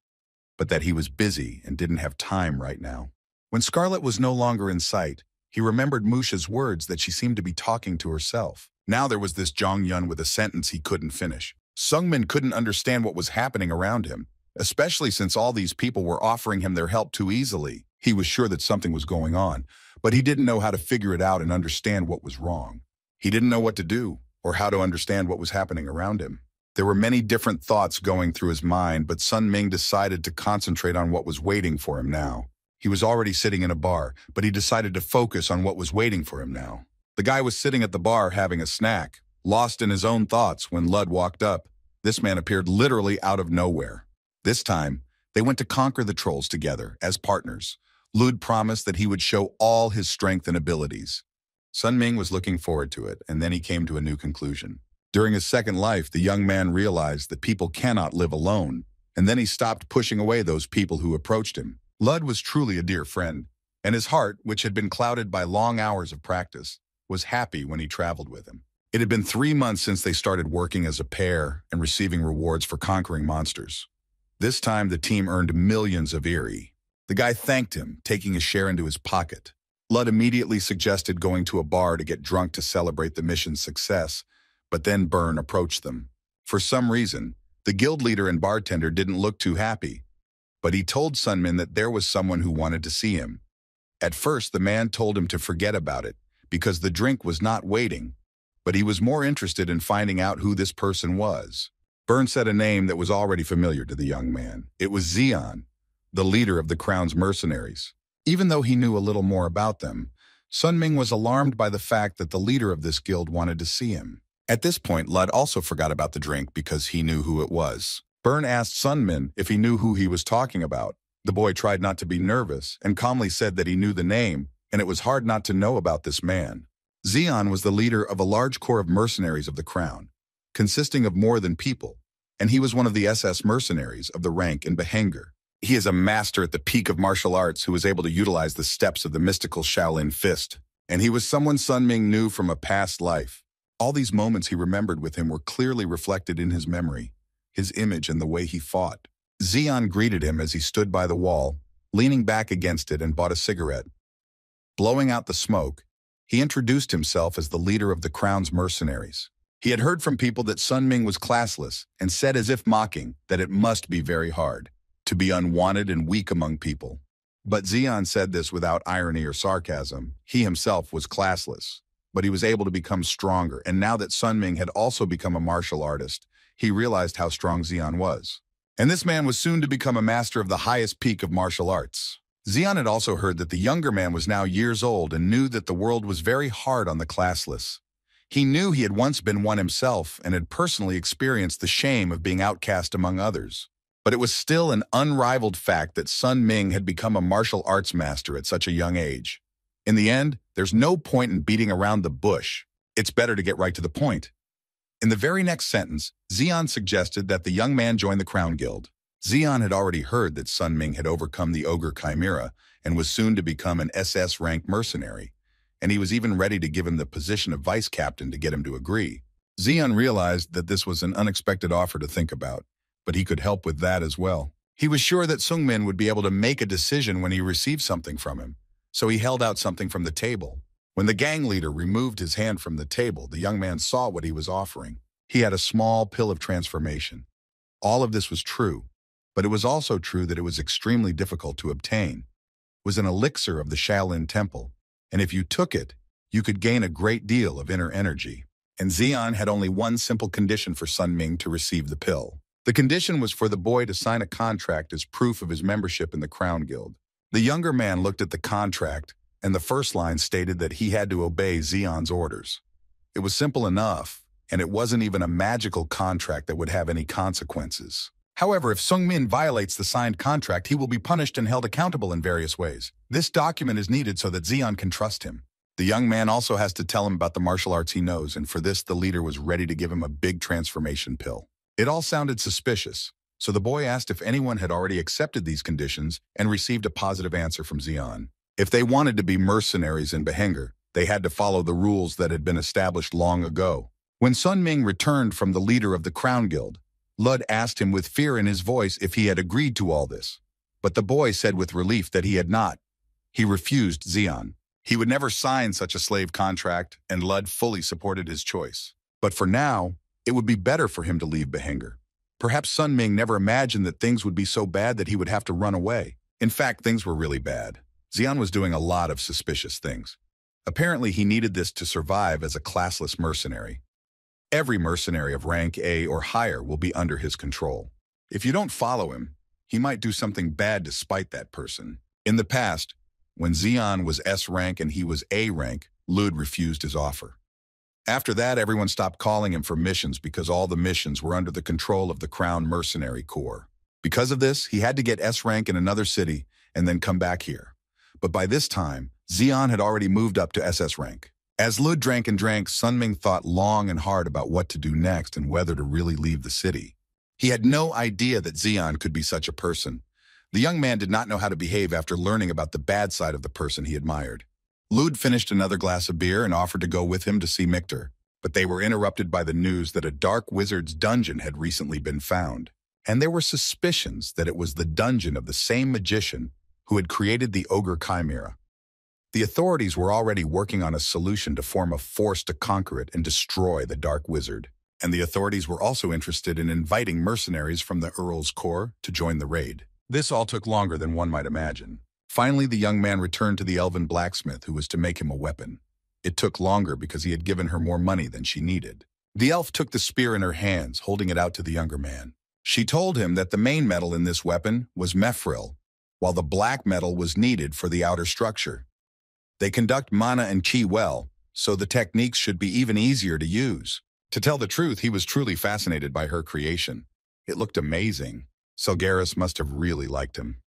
but that he was busy and didn't have time right now. When Scarlet was no longer in sight, he remembered Musha's words that she seemed to be talking to herself. Now there was this Jong-hyun with a sentence he couldn't finish. Sungmin couldn't understand what was happening around him, especially since all these people were offering him their help too easily. He was sure that something was going on, but he didn't know how to figure it out and understand what was wrong. He didn't know what to do or how to understand what was happening around him. There were many different thoughts going through his mind, but Sun Ming decided to concentrate on what was waiting for him now. He was already sitting in a bar, but he decided to focus on what was waiting for him now. The guy was sitting at the bar having a snack, lost in his own thoughts when Lud walked up. This man appeared literally out of nowhere. This time, they went to conquer the trolls together as partners. Lud promised that he would show all his strength and abilities. Sun Ming was looking forward to it, and then he came to a new conclusion. During his second life, the young man realized that people cannot live alone, and then he stopped pushing away those people who approached him. Lud was truly a dear friend, and his heart, which had been clouded by long hours of practice, was happy when he traveled with him. It had been 3 months since they started working as a pair and receiving rewards for conquering monsters. This time, the team earned millions of Eri. The guy thanked him, taking a share into his pocket. Lud immediately suggested going to a bar to get drunk to celebrate the mission's success, but then Byrne approached them. For some reason, the guild leader and bartender didn't look too happy, but he told Sunmin that there was someone who wanted to see him. At first, the man told him to forget about it, because the drink was not waiting, but he was more interested in finding out who this person was. Byrne said a name that was already familiar to the young man. It was Zeon, the leader of the Crown's mercenaries. Even though he knew a little more about them, Sun Ming was alarmed by the fact that the leader of this guild wanted to see him. At this point, Lud also forgot about the drink because he knew who it was. Byrne asked Sun Min if he knew who he was talking about. The boy tried not to be nervous and calmly said that he knew the name, and it was hard not to know about this man. Xian was the leader of a large corps of mercenaries of the crown, consisting of more than people, and he was one of the SS mercenaries of the rank in Behenger. He is a master at the peak of martial arts who was able to utilize the steps of the mystical Shaolin fist, and he was someone Sun Ming knew from a past life. All these moments he remembered with him were clearly reflected in his memory, his image and the way he fought. Xian greeted him as he stood by the wall, leaning back against it and bought a cigarette. Blowing out the smoke, he introduced himself as the leader of the crown's mercenaries. He had heard from people that Sun Ming was classless and said as if mocking that it must be very hard to be unwanted and weak among people. But Xian said this without irony or sarcasm. He himself was classless, but he was able to become stronger, and now that Sun Ming had also become a martial artist, he realized how strong Xian was. And this man was soon to become a master of the highest peak of martial arts. Xian had also heard that the younger man was now years old and knew that the world was very hard on the classless. He knew he had once been one himself and had personally experienced the shame of being outcast among others. But it was still an unrivaled fact that Sun Ming had become a martial arts master at such a young age. In the end, there's no point in beating around the bush. It's better to get right to the point. In the very next sentence, Xian suggested that the young man join the Crown Guild. Xian had already heard that Sun Ming had overcome the Ogre Chimera and was soon to become an SS-rank mercenary, and he was even ready to give him the position of vice captain to get him to agree. Xian realized that this was an unexpected offer to think about, but he could help with that as well. He was sure that Sungmin would be able to make a decision when he received something from him, so he held out something from the table. When the gang leader removed his hand from the table, the young man saw what he was offering. He had a small pill of transformation. All of this was true, but it was also true that it was extremely difficult to obtain. It was an elixir of the Shaolin Temple, and if you took it, you could gain a great deal of inner energy. And Xian had only one simple condition for Sun Ming to receive the pill. The condition was for the boy to sign a contract as proof of his membership in the Crown Guild. The younger man looked at the contract, and the first line stated that he had to obey Xian's orders. It was simple enough, and it wasn't even a magical contract that would have any consequences. However, if Sungmin violates the signed contract, he will be punished and held accountable in various ways. This document is needed so that Xian can trust him. The young man also has to tell him about the martial arts he knows, and for this the leader was ready to give him a big transformation pill. It all sounded suspicious, so the boy asked if anyone had already accepted these conditions and received a positive answer from Xian. If they wanted to be mercenaries in Behenger, they had to follow the rules that had been established long ago. When Sun Ming returned from the leader of the Crown Guild, Lud asked him with fear in his voice if he had agreed to all this. But the boy said with relief that he had not. He refused Xian. He would never sign such a slave contract, and Lud fully supported his choice. But for now, it would be better for him to leave Behenger. Perhaps Sun Ming never imagined that things would be so bad that he would have to run away. In fact, things were really bad. Xian was doing a lot of suspicious things. Apparently, he needed this to survive as a classless mercenary. Every mercenary of rank A or higher will be under his control. If you don't follow him, he might do something bad to spite that person. In the past, when Xian was S rank and he was A rank, Lud refused his offer. After that, everyone stopped calling him for missions because all the missions were under the control of the Crown Mercenary Corps. Because of this, he had to get S rank in another city and then come back here. But by this time, Xian had already moved up to SS rank. As Lud drank and drank, Sun Ming thought long and hard about what to do next and whether to really leave the city. He had no idea that Xian could be such a person. The young man did not know how to behave after learning about the bad side of the person he admired. Lud finished another glass of beer and offered to go with him to see Michter, but they were interrupted by the news that a dark wizard's dungeon had recently been found, and there were suspicions that it was the dungeon of the same magician who had created the Ogre Chimera. The authorities were already working on a solution to form a force to conquer it and destroy the dark wizard, and the authorities were also interested in inviting mercenaries from the Earl's Corps to join the raid. This all took longer than one might imagine. Finally, the young man returned to the elven blacksmith who was to make him a weapon. It took longer because he had given her more money than she needed. The elf took the spear in her hands, holding it out to the younger man. She told him that the main metal in this weapon was mephril, while the black metal was needed for the outer structure. They conduct mana and chi well, so the techniques should be even easier to use. To tell the truth, he was truly fascinated by her creation. It looked amazing. Selgaris must have really liked him.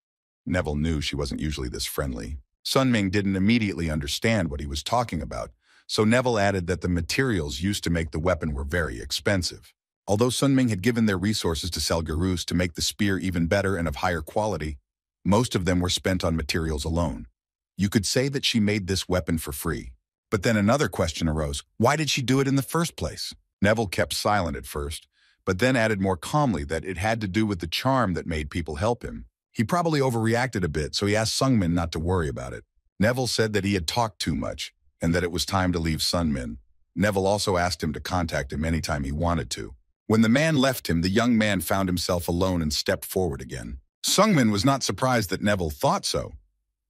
Neville knew she wasn't usually this friendly. Sun Ming didn't immediately understand what he was talking about, so Neville added that the materials used to make the weapon were very expensive. Although Sun Ming had given their resources to sell gurus to make the spear even better and of higher quality, most of them were spent on materials alone. You could say that she made this weapon for free. But then another question arose. Why did she do it in the first place? Neville kept silent at first, but then added more calmly that it had to do with the charm that made people help him. He probably overreacted a bit, so he asked Sungmin not to worry about it. Neville said that he had talked too much, and that it was time to leave Sunmin. Neville also asked him to contact him anytime he wanted to. When the man left him, the young man found himself alone and stepped forward again. Sungmin was not surprised that Neville thought so.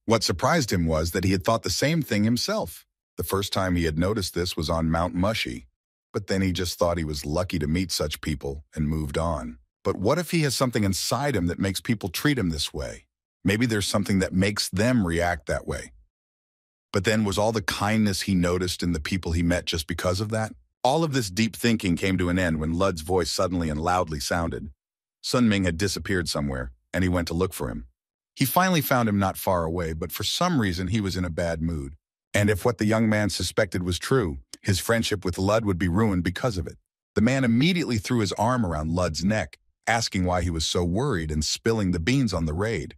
What surprised him was that he had thought the same thing himself. The first time he had noticed this was on Mount Mushy, but then he just thought he was lucky to meet such people and moved on. But what if he has something inside him that makes people treat him this way? Maybe there's something that makes them react that way. But then was all the kindness he noticed in the people he met just because of that? All of this deep thinking came to an end when Lud's voice suddenly and loudly sounded. Sun Ming had disappeared somewhere, and he went to look for him. He finally found him not far away, but for some reason he was in a bad mood. And if what the young man suspected was true, his friendship with Lud would be ruined because of it. The man immediately threw his arm around Lud's neck, asking why he was so worried and spilling the beans on the raid.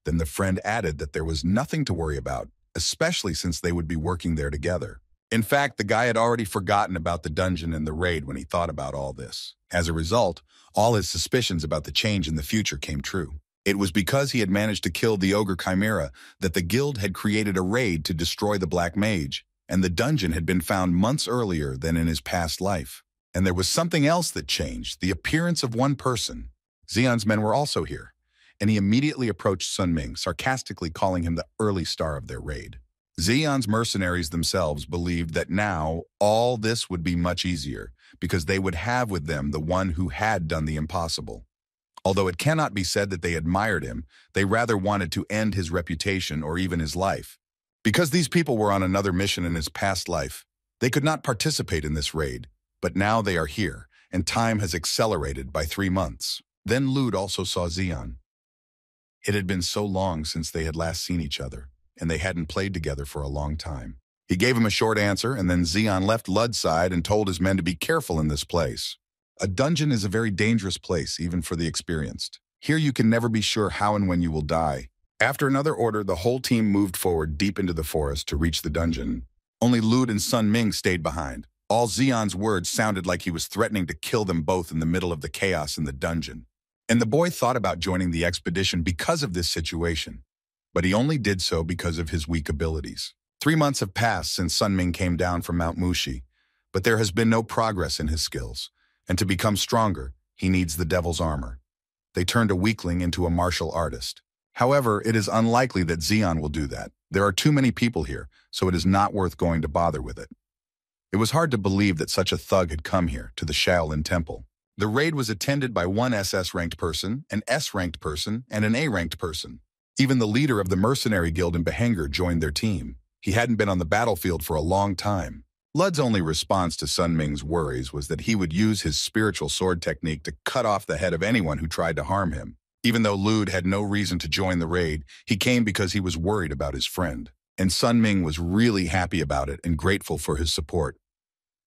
Then the friend added that there was nothing to worry about, especially since they would be working there together. In fact, the guy had already forgotten about the dungeon and the raid when he thought about all this. As a result, all his suspicions about the change in the future came true. It was because he had managed to kill the ogre Chimera that the guild had created a raid to destroy the Black Mage, and the dungeon had been found months earlier than in his past life. And there was something else that changed, the appearance of one person. Xion's men were also here, and he immediately approached Sun Ming, sarcastically calling him the early star of their raid. Xion's mercenaries themselves believed that now all this would be much easier, because they would have with them the one who had done the impossible. Although it cannot be said that they admired him, they rather wanted to end his reputation or even his life. Because these people were on another mission in his past life, they could not participate in this raid, but now they are here, and time has accelerated by 3 months. Then Lud also saw Xion. It had been so long since they had last seen each other, and they hadn't played together for a long time. He gave him a short answer, and then Xion left Lud's side and told his men to be careful in this place. A dungeon is a very dangerous place, even for the experienced. Here you can never be sure how and when you will die. After another order, the whole team moved forward deep into the forest to reach the dungeon. Only Lud and Sun Ming stayed behind. All Xion's words sounded like he was threatening to kill them both in the middle of the chaos in the dungeon. And the boy thought about joining the expedition because of this situation. But he only did so because of his weak abilities. 3 months have passed since Sun Ming came down from Mount Mushi, but there has been no progress in his skills. And to become stronger, he needs the devil's armor. They turned a weakling into a martial artist. However, it is unlikely that Xion will do that. There are too many people here, so it is not worth going to bother with it. It was hard to believe that such a thug had come here, to the Shaolin Temple. The raid was attended by one SS-ranked person, an S-ranked person, and an A-ranked person. Even the leader of the mercenary guild in Behenger joined their team. He hadn't been on the battlefield for a long time. Lud's only response to Sun Ming's worries was that he would use his spiritual sword technique to cut off the head of anyone who tried to harm him. Even though Lud had no reason to join the raid, he came because he was worried about his friend. And Sun Ming was really happy about it and grateful for his support.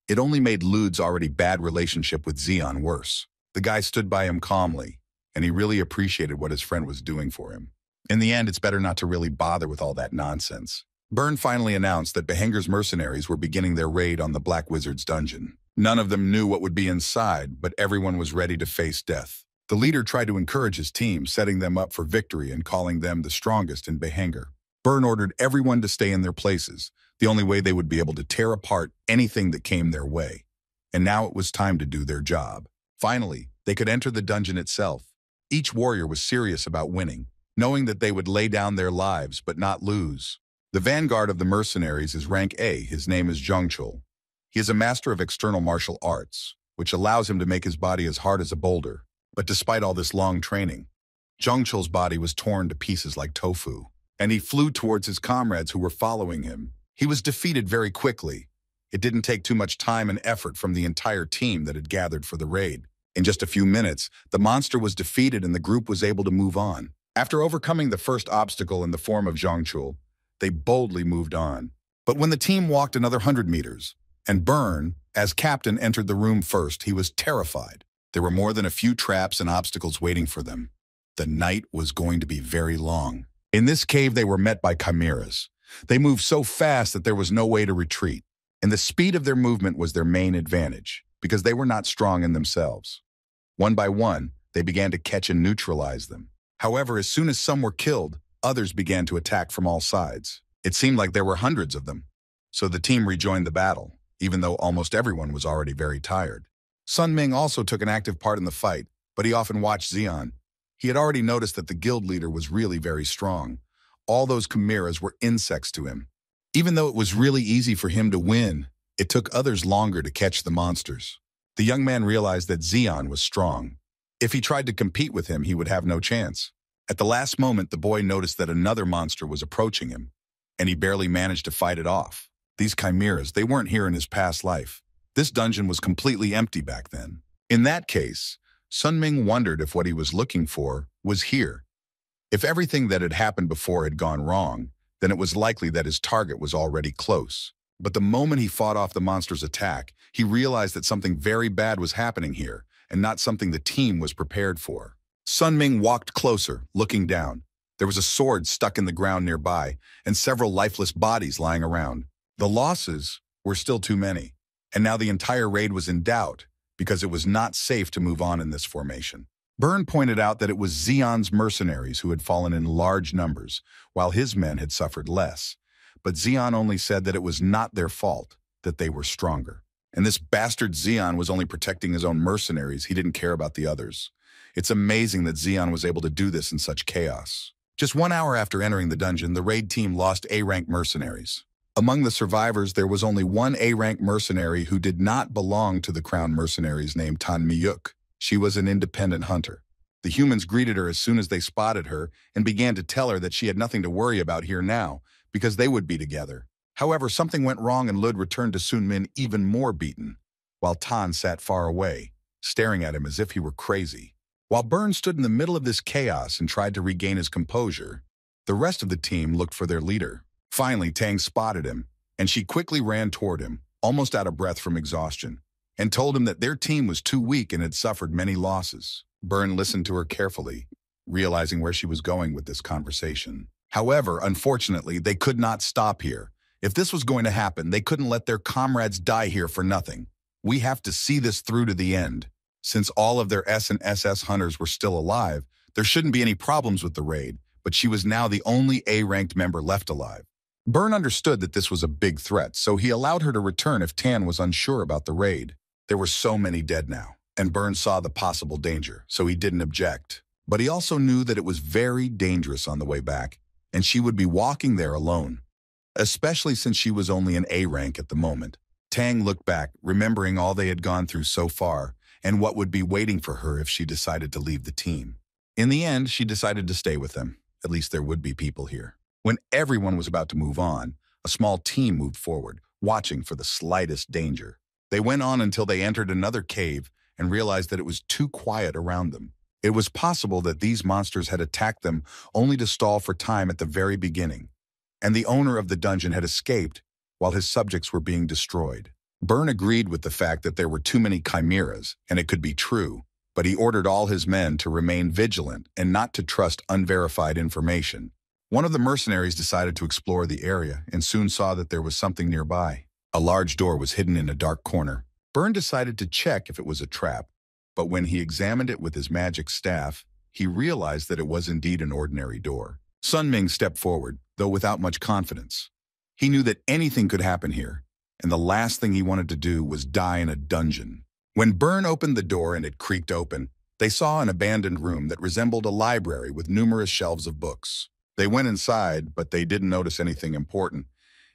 It only made Lud's already bad relationship with Xion worse. The guy stood by him calmly, and he really appreciated what his friend was doing for him. In the end, it's better not to really bother with all that nonsense. Byrne finally announced that Behenger's mercenaries were beginning their raid on the Black Wizard's dungeon. None of them knew what would be inside, but everyone was ready to face death. The leader tried to encourage his team, setting them up for victory and calling them the strongest in Behenger. Byrne ordered everyone to stay in their places, the only way they would be able to tear apart anything that came their way. And now it was time to do their job. Finally, they could enter the dungeon itself. Each warrior was serious about winning, knowing that they would lay down their lives but not lose. The vanguard of the mercenaries is rank A. His name is Zhongchul. He is a master of external martial arts, which allows him to make his body as hard as a boulder. But despite all this long training, Zhongchul's body was torn to pieces like tofu, and he flew towards his comrades who were following him. He was defeated very quickly. It didn't take too much time and effort from the entire team that had gathered for the raid. In just a few minutes, the monster was defeated and the group was able to move on. After overcoming the first obstacle in the form of Zhangchul, they boldly moved on. But when the team walked another 100 meters, and Byrne, as captain, entered the room first, he was terrified. There were more than a few traps and obstacles waiting for them. The night was going to be very long. In this cave, they were met by chimeras. They moved so fast that there was no way to retreat, and the speed of their movement was their main advantage, because they were not strong in themselves. One by one, they began to catch and neutralize them. However, as soon as some were killed, others began to attack from all sides. It seemed like there were hundreds of them. So the team rejoined the battle, even though almost everyone was already very tired. Sun Ming also took an active part in the fight, but he often watched Xian. He had already noticed that the guild leader was really very strong. All those chimeras were insects to him. Even though it was really easy for him to win, it took others longer to catch the monsters. The young man realized that Xian was strong. If he tried to compete with him, he would have no chance. At the last moment, the boy noticed that another monster was approaching him, and he barely managed to fight it off. These chimeras, they weren't here in his past life. This dungeon was completely empty back then. In that case, Sun Ming wondered if what he was looking for was here. If everything that had happened before had gone wrong, then it was likely that his target was already close. But the moment he fought off the monster's attack, he realized that something very bad was happening here, and not something the team was prepared for. Sun Ming walked closer, looking down. There was a sword stuck in the ground nearby, and several lifeless bodies lying around. The losses were still too many, and now the entire raid was in doubt, because it was not safe to move on in this formation. Byrne pointed out that it was Xian's mercenaries who had fallen in large numbers, while his men had suffered less. But Xian only said that it was not their fault, that they were stronger. And this bastard Xian was only protecting his own mercenaries. He didn't care about the others. It's amazing that Xian was able to do this in such chaos. Just 1 hour after entering the dungeon, the raid team lost A-rank mercenaries. Among the survivors, there was only one A-rank mercenary who did not belong to the crown mercenaries named Tan Miyuk. She was an independent hunter. The humans greeted her as soon as they spotted her and began to tell her that she had nothing to worry about here now, because they would be together. However, something went wrong and Lud returned to Sun Min even more beaten, while Tan sat far away, staring at him as if he were crazy. While Byrne stood in the middle of this chaos and tried to regain his composure, the rest of the team looked for their leader. Finally, Tang spotted him, and she quickly ran toward him, almost out of breath from exhaustion, and told him that their team was too weak and had suffered many losses. Byrne listened to her carefully, realizing where she was going with this conversation. However, unfortunately, they could not stop here. If this was going to happen, they couldn't let their comrades die here for nothing. We have to see this through to the end. Since all of their S and SS hunters were still alive, there shouldn't be any problems with the raid, but she was now the only A-ranked member left alive. Byrne understood that this was a big threat, so he allowed her to return if Tan was unsure about the raid. There were so many dead now, and Byrne saw the possible danger, so he didn't object. But he also knew that it was very dangerous on the way back, and she would be walking there alone, especially since she was only an A rank at the moment. Tang looked back, remembering all they had gone through so far, and what would be waiting for her if she decided to leave the team. In the end, she decided to stay with them. At least there would be people here. When everyone was about to move on, a small team moved forward, watching for the slightest danger. They went on until they entered another cave and realized that it was too quiet around them. It was possible that these monsters had attacked them only to stall for time at the very beginning, and the owner of the dungeon had escaped while his subjects were being destroyed. Byrne agreed with the fact that there were too many chimeras, and it could be true, but he ordered all his men to remain vigilant and not to trust unverified information. One of the mercenaries decided to explore the area and soon saw that there was something nearby. A large door was hidden in a dark corner. Byrne decided to check if it was a trap, but when he examined it with his magic staff, he realized that it was indeed an ordinary door. Sun Ming stepped forward, though without much confidence. He knew that anything could happen here, and the last thing he wanted to do was die in a dungeon. When Byrne opened the door and it creaked open, they saw an abandoned room that resembled a library with numerous shelves of books. They went inside, but they didn't notice anything important.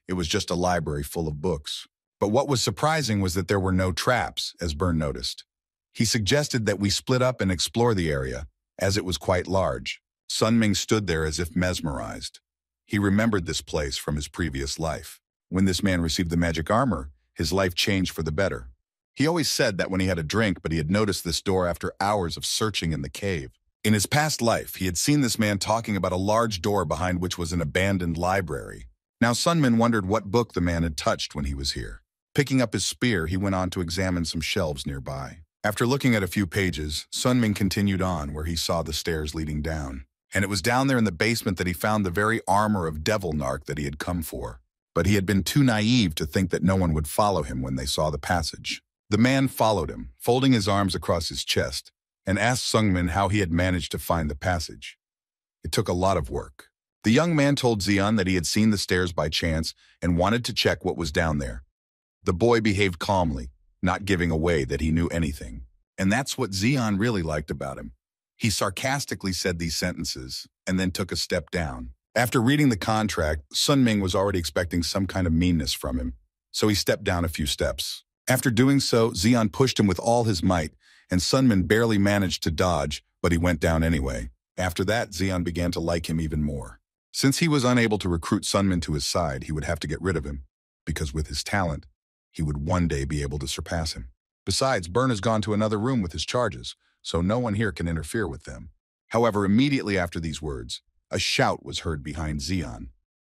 It was just a library full of books. But what was surprising was that there were no traps, as Byrne noticed. He suggested that we split up and explore the area, as it was quite large. Sun Ming stood there as if mesmerized. He remembered this place from his previous life. When this man received the magic armor, his life changed for the better. He always said that when he had a drink, but he had noticed this door after hours of searching in the cave. In his past life, he had seen this man talking about a large door behind which was an abandoned library. Now Sunmin wondered what book the man had touched when he was here. Picking up his spear, he went on to examine some shelves nearby. After looking at a few pages, Sunmin continued on where he saw the stairs leading down. And it was down there in the basement that he found the very armor of devil narc that he had come for. But he had been too naive to think that no one would follow him when they saw the passage. The man followed him, folding his arms across his chest, and asked Sungmin how he had managed to find the passage. It took a lot of work. The young man told Xian that he had seen the stairs by chance and wanted to check what was down there. The boy behaved calmly, not giving away that he knew anything. And that's what Xian really liked about him. He sarcastically said these sentences and then took a step down. After reading the contract, Sun Ming was already expecting some kind of meanness from him, so he stepped down a few steps. After doing so, Xian pushed him with all his might, and Sunmin barely managed to dodge, but he went down anyway. After that, Xian began to like him even more. Since he was unable to recruit Sunmin to his side, he would have to get rid of him, because with his talent, he would one day be able to surpass him. Besides, Byrne has gone to another room with his charges, so no one here can interfere with them. However, immediately after these words, a shout was heard behind Xian.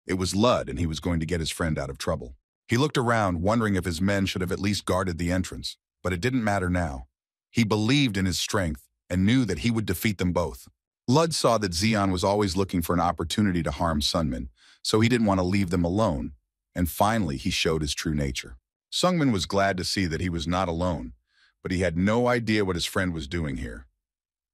It was Lud, and he was going to get his friend out of trouble. He looked around, wondering if his men should have at least guarded the entrance, but it didn't matter now. He believed in his strength and knew that he would defeat them both. Lud saw that Xian was always looking for an opportunity to harm Sunmin, so he didn't want to leave them alone, and finally he showed his true nature. Sungmin was glad to see that he was not alone, but he had no idea what his friend was doing here.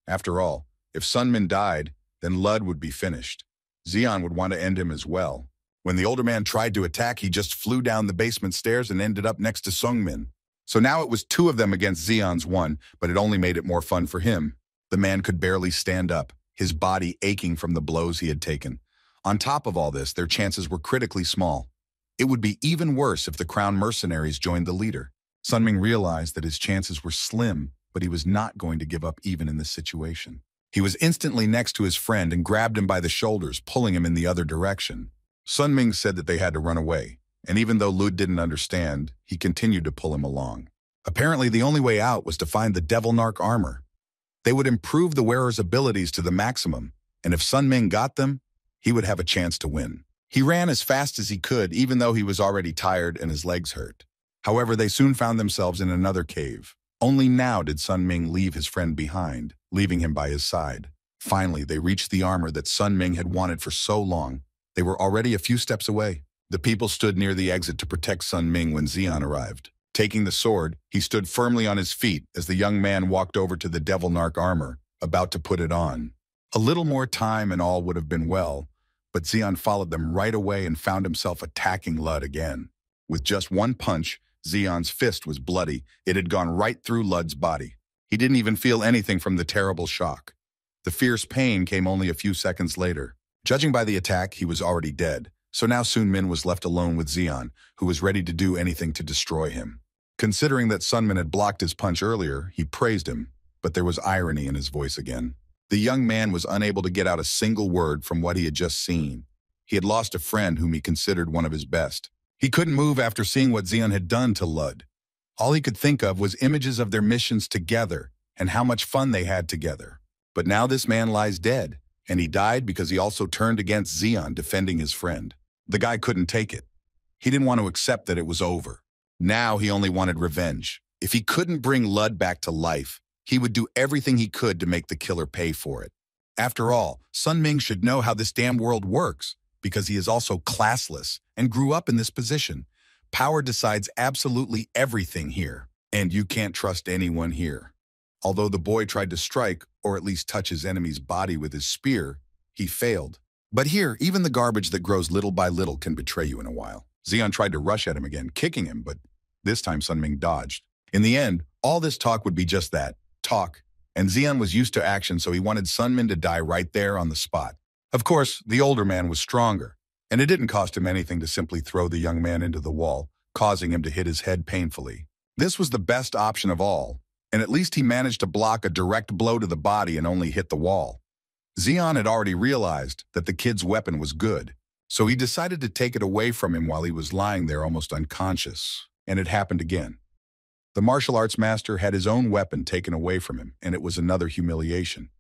After all, if Sunmin died, then Lud would be finished. Xian would want to end him as well. When the older man tried to attack, he just flew down the basement stairs and ended up next to Sungmin. So now it was two of them against Xian's one, but it only made it more fun for him. The man could barely stand up, his body aching from the blows he had taken. On top of all this, their chances were critically small. It would be even worse if the Crown mercenaries joined the leader. Sunming realized that his chances were slim, but he was not going to give up even in this situation. He was instantly next to his friend and grabbed him by the shoulders, pulling him in the other direction. Sunming said that they had to run away, and even though Lud didn't understand, he continued to pull him along. Apparently, the only way out was to find the devil narc armor. They would improve the wearer's abilities to the maximum, and if Sunming got them, he would have a chance to win. He ran as fast as he could, even though he was already tired and his legs hurt. However, they soon found themselves in another cave. Only now did Sunming leave his friend behind, leaving him by his side. Finally, they reached the armor that Sunming had wanted for so long. They were already a few steps away. The people stood near the exit to protect Sunming when Xian arrived. Taking the sword, he stood firmly on his feet as the young man walked over to the devil narc armor, about to put it on. A little more time and all would have been well, but Xian followed them right away and found himself attacking Lud again. With just one punch, Xian's fist was bloody. It had gone right through Lud's body. He didn't even feel anything from the terrible shock. The fierce pain came only a few seconds later. Judging by the attack, he was already dead. So now Sunmin was left alone with Xian, who was ready to do anything to destroy him. Considering that Sunmin had blocked his punch earlier, he praised him, but there was irony in his voice again. The young man was unable to get out a single word from what he had just seen. He had lost a friend whom he considered one of his best. He couldn't move after seeing what Xian had done to Lud. All he could think of was images of their missions together and how much fun they had together. But now this man lies dead, and he died because he also turned against Xian defending his friend. The guy couldn't take it. He didn't want to accept that it was over. Now he only wanted revenge. If he couldn't bring Lud back to life, he would do everything he could to make the killer pay for it. After all, Sunming should know how this damn world works, because he is also classless and grew up in this position. Power decides absolutely everything here, and you can't trust anyone here. Although the boy tried to strike, or at least touch his enemy's body with his spear, he failed. But here, even the garbage that grows little by little can betray you in a while. Xian tried to rush at him again, kicking him, but this time Sunming dodged. In the end, all this talk would be just that, talk, and Xian was used to action, so he wanted Sunmin to die right there on the spot. Of course, the older man was stronger, and it didn't cost him anything to simply throw the young man into the wall, causing him to hit his head painfully. This was the best option of all, and at least he managed to block a direct blow to the body and only hit the wall. Xian had already realized that the kid's weapon was good, so he decided to take it away from him while he was lying there almost unconscious, and it happened again. The martial arts master had his own weapon taken away from him, and it was another humiliation.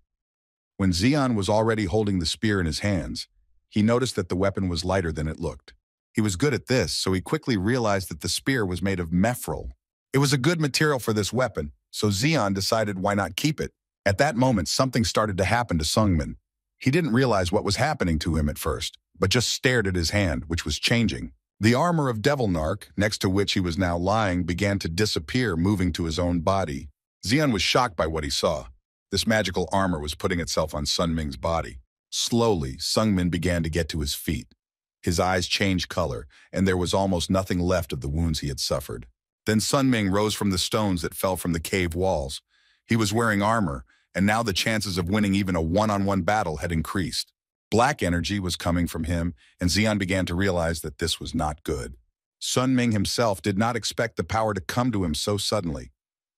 When Xian was already holding the spear in his hands, he noticed that the weapon was lighter than it looked. He was good at this, so he quickly realized that the spear was made of mephril. It was a good material for this weapon, so Xian decided why not keep it. At that moment, something started to happen to Sungmin. He didn't realize what was happening to him at first, but just stared at his hand, which was changing. The armor of Devil Narc, next to which he was now lying, began to disappear, moving to his own body. Xian was shocked by what he saw. This magical armor was putting itself on Sun Ming's body. Slowly, Sungmin began to get to his feet. His eyes changed color, and there was almost nothing left of the wounds he had suffered. Then Sun Ming rose from the stones that fell from the cave walls. He was wearing armor, and now the chances of winning even a one-on-one battle had increased. Black energy was coming from him, and Xian began to realize that this was not good. Sun Ming himself did not expect the power to come to him so suddenly.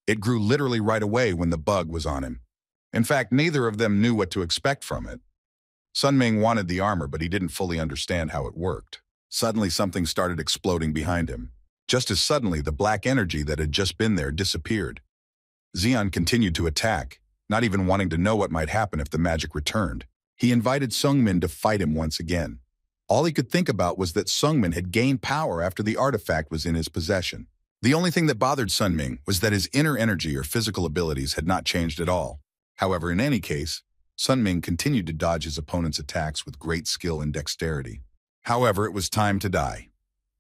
It grew literally right away when the bug was on him. In fact, neither of them knew what to expect from it. Sun Ming wanted the armor, but he didn't fully understand how it worked. Suddenly, something started exploding behind him. Just as suddenly, the black energy that had just been there disappeared. Xian continued to attack, not even wanting to know what might happen if the magic returned. He invited Sungmin to fight him once again. All he could think about was that Sungmin had gained power after the artifact was in his possession. The only thing that bothered Sun Ming was that his inner energy or physical abilities had not changed at all. However, in any case, Sun Ming continued to dodge his opponent's attacks with great skill and dexterity. However, it was time to die.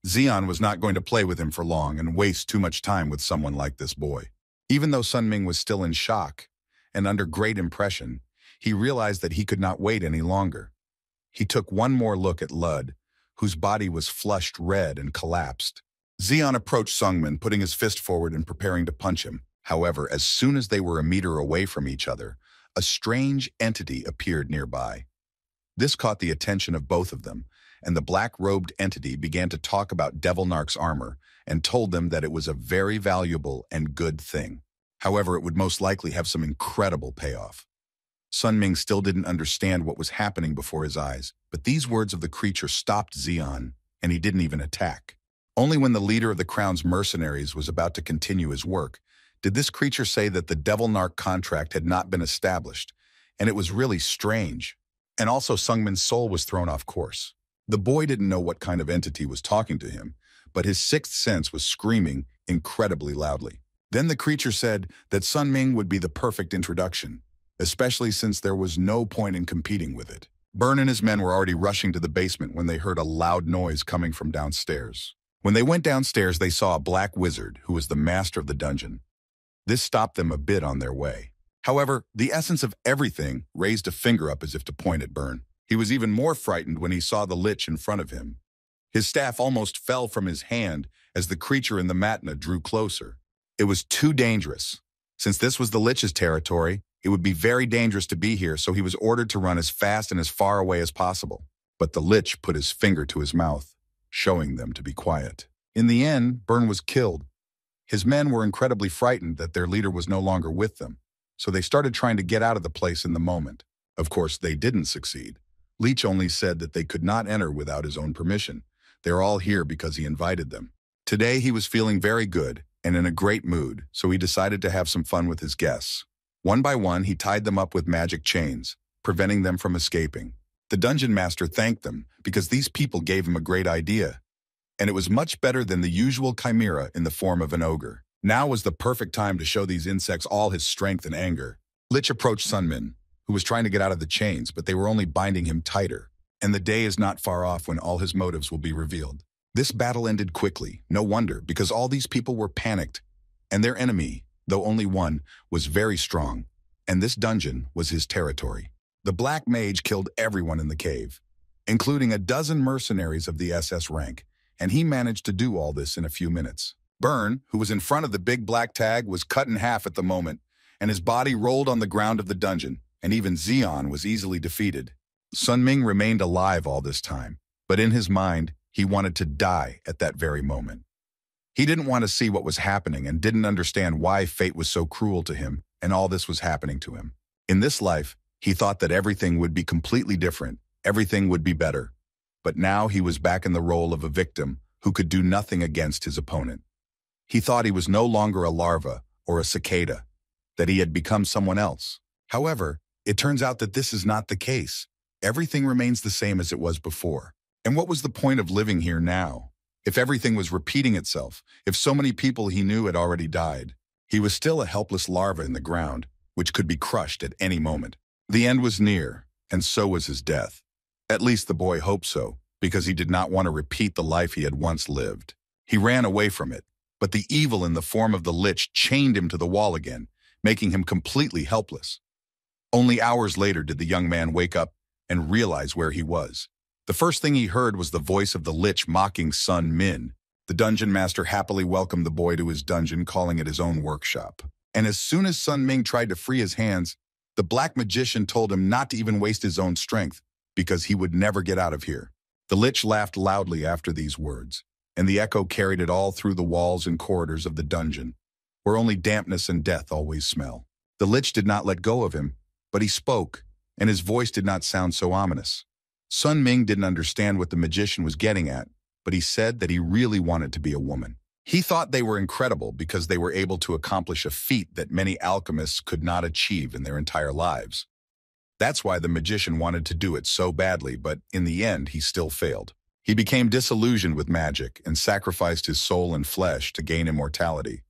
Xian was not going to play with him for long and waste too much time with someone like this boy. Even though Sun Ming was still in shock and under great impression, he realized that he could not wait any longer. He took one more look at Lud, whose body was flushed red and collapsed. Xian approached Sungmin, putting his fist forward and preparing to punch him. However, as soon as they were a meter away from each other, a strange entity appeared nearby. This caught the attention of both of them, and the black-robed entity began to talk about Devil Narc's armor and told them that it was a very valuable and good thing. However, it would most likely have some incredible payoff. Sun Ming still didn't understand what was happening before his eyes, but these words of the creature stopped Xian, and he didn't even attack. Only when the leader of the Crown's mercenaries was about to continue his work did this creature say that the Devil Narc contract had not been established, and it was really strange. And also Sungmin's soul was thrown off course. The boy didn't know what kind of entity was talking to him, but his sixth sense was screaming incredibly loudly. Then the creature said that Sun Ming would be the perfect introduction, especially since there was no point in competing with it. Burn and his men were already rushing to the basement when they heard a loud noise coming from downstairs. When they went downstairs, they saw a black wizard who was the master of the dungeon. This stopped them a bit on their way. However, the essence of everything raised a finger up as if to point at Burn. He was even more frightened when he saw the lich in front of him. His staff almost fell from his hand as the creature in the matna drew closer. It was too dangerous. Since this was the lich's territory, it would be very dangerous to be here, so he was ordered to run as fast and as far away as possible. But the lich put his finger to his mouth, showing them to be quiet. In the end, Burn was killed. His men were incredibly frightened that their leader was no longer with them, so they started trying to get out of the place in the moment. Of course, they didn't succeed. Leech only said that they could not enter without his own permission. They're all here because he invited them. Today, he was feeling very good and in a great mood, so he decided to have some fun with his guests. One by one, he tied them up with magic chains, preventing them from escaping. The dungeon master thanked them because these people gave him a great idea, and it was much better than the usual chimera in the form of an ogre. Now was the perfect time to show these insects all his strength and anger. Lich approached Sunmin, who was trying to get out of the chains, but they were only binding him tighter, and the day is not far off when all his motives will be revealed. This battle ended quickly, no wonder, because all these people were panicked, and their enemy, though only one, was very strong, and this dungeon was his territory. The Black Mage killed everyone in the cave, including a dozen mercenaries of the SS rank, and he managed to do all this in a few minutes. Burn, who was in front of the big black tag, was cut in half at the moment, and his body rolled on the ground of the dungeon, and even Xian was easily defeated. Sun Ming remained alive all this time, but in his mind, he wanted to die at that very moment. He didn't want to see what was happening and didn't understand why fate was so cruel to him and all this was happening to him. In this life, he thought that everything would be completely different, everything would be better. But now he was back in the role of a victim who could do nothing against his opponent. He thought he was no longer a larva or a cicada, that he had become someone else. However, It turns out that this is not the case. Everything remains the same as it was before. And what was the point of living here now? If everything was repeating itself, if so many people he knew had already died, he was still a helpless larva in the ground, which could be crushed at any moment. The end was near, and so was his death. At least the boy hoped so, because he did not want to repeat the life he had once lived. He ran away from it, but the evil in the form of the Lich chained him to the wall again, making him completely helpless. Only hours later did the young man wake up and realize where he was. The first thing he heard was the voice of the Lich mocking Sun Min. The dungeon master happily welcomed the boy to his dungeon, calling it his own workshop. And as soon as Sun Ming tried to free his hands, the black magician told him not to even waste his own strength, because he would never get out of here. The Lich laughed loudly after these words, and the echo carried it all through the walls and corridors of the dungeon, where only dampness and death always smell. The Lich did not let go of him, but he spoke, and his voice did not sound so ominous. Sun Ming didn't understand what the magician was getting at, but he said that he really wanted to be a woman. He thought they were incredible because they were able to accomplish a feat that many alchemists could not achieve in their entire lives. That's why the magician wanted to do it so badly, but in the end, he still failed. He became disillusioned with magic and sacrificed his soul and flesh to gain immortality,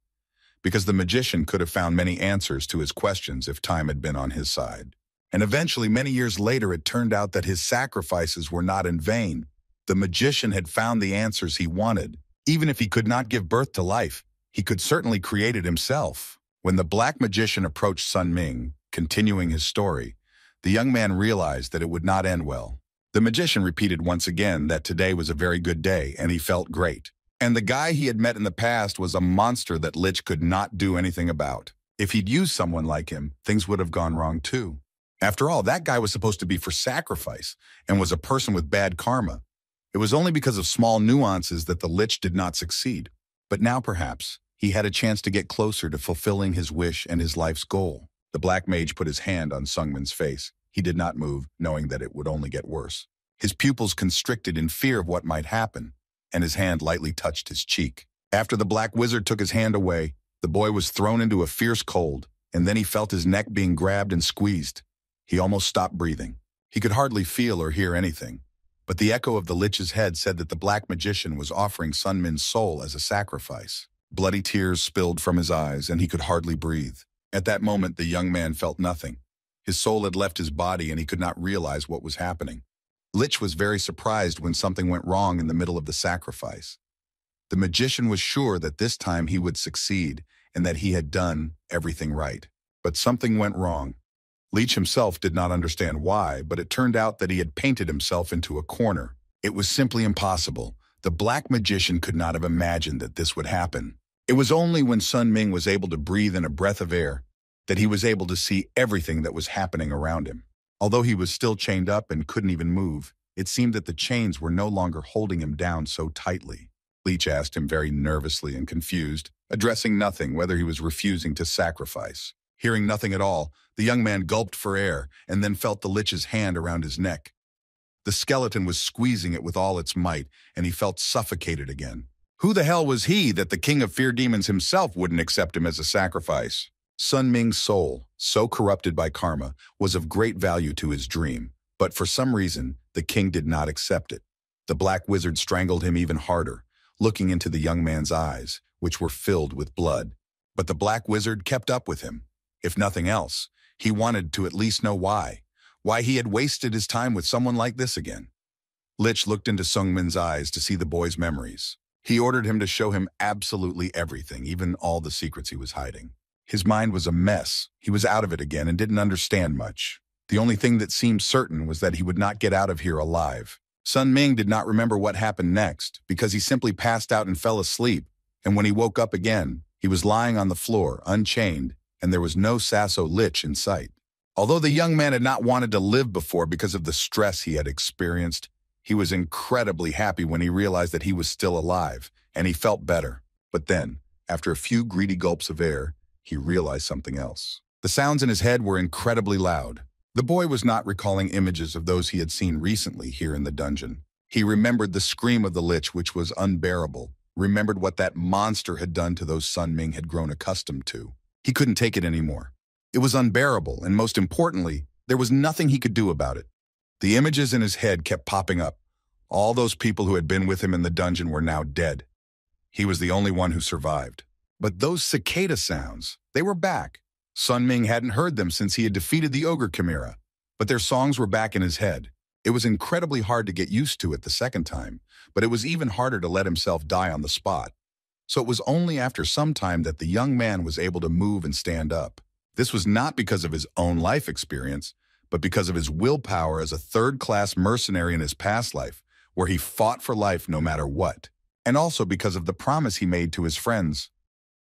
because the magician could have found many answers to his questions if time had been on his side. And eventually, many years later, it turned out that his sacrifices were not in vain. The magician had found the answers he wanted. Even if he could not give birth to life, he could certainly create it himself. When the black magician approached Sun Ming, continuing his story, the young man realized that it would not end well. The magician repeated once again that today was a very good day, and he felt great. And the guy he had met in the past was a monster that Lich could not do anything about. If he'd used someone like him, things would have gone wrong too. After all, that guy was supposed to be for sacrifice and was a person with bad karma. It was only because of small nuances that the Lich did not succeed. But now perhaps he had a chance to get closer to fulfilling his wish and his life's goal. The black mage put his hand on Sungmin's face. He did not move, knowing that it would only get worse. His pupils constricted in fear of what might happen, and his hand lightly touched his cheek. After the black wizard took his hand away, the boy was thrown into a fierce cold, and then he felt his neck being grabbed and squeezed. He almost stopped breathing. He could hardly feel or hear anything, but the echo of the Lich's head said that the black magician was offering Sun Min's soul as a sacrifice. Bloody tears spilled from his eyes, and he could hardly breathe. At that moment, the young man felt nothing. His soul had left his body, and he could not realize what was happening. Lich was very surprised when something went wrong in the middle of the sacrifice. The magician was sure that this time he would succeed, and that he had done everything right. But something went wrong. Lich himself did not understand why, but it turned out that he had painted himself into a corner. It was simply impossible. The black magician could not have imagined that this would happen. It was only when Sun Ming was able to breathe in a breath of air that he was able to see everything that was happening around him. Although he was still chained up and couldn't even move, it seemed that the chains were no longer holding him down so tightly. Lich asked him very nervously and confused, addressing nothing whether he was refusing to sacrifice. Hearing nothing at all, the young man gulped for air and then felt the Lich's hand around his neck. The skeleton was squeezing it with all its might, and he felt suffocated again. Who the hell was he that the king of fear demons himself wouldn't accept him as a sacrifice? Sun Ming's soul, so corrupted by karma, was of great value to his dream, but for some reason, the king did not accept it. The black wizard strangled him even harder, looking into the young man's eyes, which were filled with blood. But the black wizard kept up with him. If nothing else, he wanted to at least know why he had wasted his time with someone like this again. Lich looked into Sungmin's eyes to see the boy's memories. He ordered him to show him absolutely everything, even all the secrets he was hiding. His mind was a mess. He was out of it again and didn't understand much. The only thing that seemed certain was that he would not get out of here alive. Sun Ming did not remember what happened next because he simply passed out and fell asleep, and when he woke up again, he was lying on the floor, unchained, and there was no Sasso Lich in sight. Although the young man had not wanted to live before because of the stress he had experienced, he was incredibly happy when he realized that he was still alive, and he felt better. But then, after a few greedy gulps of air, he realized something else. The sounds in his head were incredibly loud. The boy was not recalling images of those he had seen recently here in the dungeon. He remembered the scream of the Lich, which was unbearable, remembered what that monster had done to those Sun Ming had grown accustomed to. He couldn't take it anymore. It was unbearable, and most importantly, There was nothing he could do about it. The images in his head kept popping up. All those people who had been with him in the dungeon were now dead. He was the only one who survived. But those cicada sounds, they were back. Sun Ming hadn't heard them since he had defeated the ogre chimera, but their songs were back in his head. It was incredibly hard to get used to it the second time, but it was even harder to let himself die on the spot. So it was only after some time that the young man was able to move and stand up. This was not because of his own life experience, but because of his willpower as a third-class mercenary in his past life, where he fought for life no matter what, and also because of the promise he made to his friends.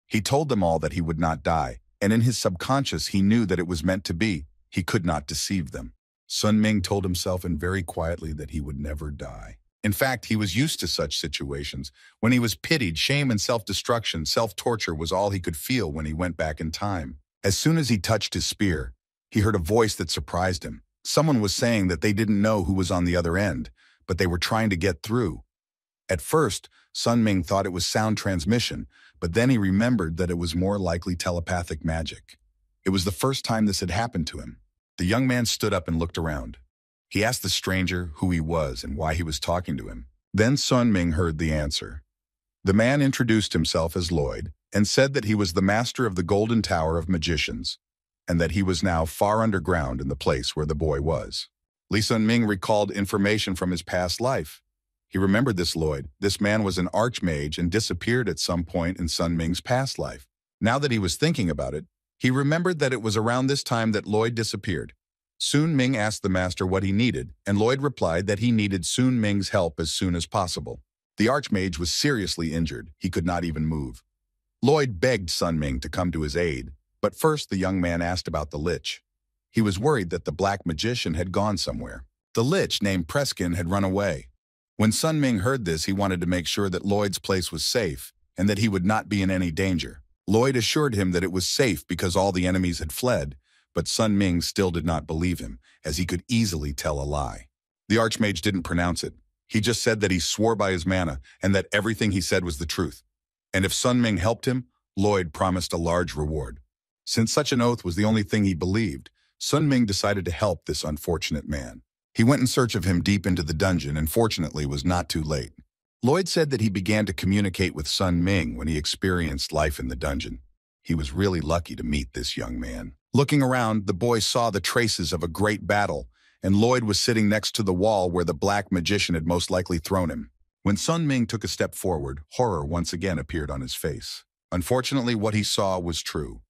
He told them all that he would not die, and in his subconscious he knew that it was meant to be. He could not deceive them. Sun Ming told himself and very quietly that he would never die. In fact, he was used to such situations. When he was pitied, shame and self-destruction, self-torture was all he could feel when he went back in time. As soon as he touched his spear, he heard a voice that surprised him. Someone was saying that they didn't know who was on the other end, but they were trying to get through. At first, Sun Ming thought it was sound transmission, but then he remembered that it was more likely telepathic magic. It was the first time this had happened to him. The young man stood up and looked around. He asked the stranger who he was and why he was talking to him. Then Sun Ming heard the answer. The man introduced himself as Lloyd and said that he was the master of the Golden Tower of Magicians, and that he was now far underground in the place where the boy was. Li Sun Ming recalled information from his past life. He remembered this Lloyd. This man was an archmage and disappeared at some point in Sun Ming's past life. Now that he was thinking about it, he remembered that it was around this time that Lloyd disappeared. Sun Ming asked the master what he needed, and Lloyd replied that he needed Sun Ming's help as soon as possible. The archmage was seriously injured. He could not even move. Lloyd begged Sun Ming to come to his aid, but first the young man asked about the lich. He was worried that the black magician had gone somewhere. The lich named Preskin had run away. When Sun Ming heard this, he wanted to make sure that Lloyd's place was safe and that he would not be in any danger. Lloyd assured him that it was safe because all the enemies had fled, but Sun Ming still did not believe him, as he could easily tell a lie. The archmage didn't pronounce it. He just said that he swore by his mana and that everything he said was the truth. And if Sun Ming helped him, Lloyd promised a large reward. Since such an oath was the only thing he believed, Sun Ming decided to help this unfortunate man. He went in search of him deep into the dungeon and fortunately was not too late. Lloyd said that he began to communicate with Sun Ming when he experienced life in the dungeon. He was really lucky to meet this young man. Looking around, the boy saw the traces of a great battle, and Lloyd was sitting next to the wall where the black magician had most likely thrown him. When Sun Ming took a step forward, horror once again appeared on his face. Unfortunately, what he saw was true.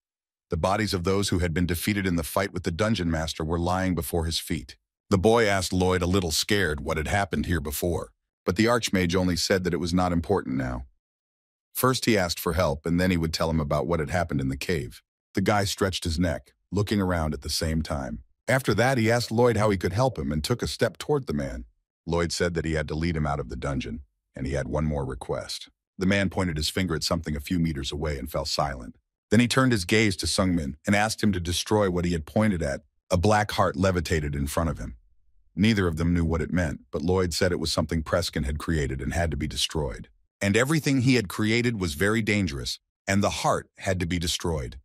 The bodies of those who had been defeated in the fight with the dungeon master were lying before his feet. The boy asked Lloyd, a little scared, what had happened here before, but the archmage only said that it was not important now. First he asked for help, and then he would tell him about what had happened in the cave. The guy stretched his neck, looking around at the same time. After that, he asked Lloyd how he could help him and took a step toward the man. Lloyd said that he had to lead him out of the dungeon, and he had one more request. The man pointed his finger at something a few meters away and fell silent. Then he turned his gaze to Sun Ming and asked him to destroy what he had pointed at. A black heart levitated in front of him. Neither of them knew what it meant, but Lloyd said it was something Preskin had created and had to be destroyed. And everything he had created was very dangerous, and the heart had to be destroyed.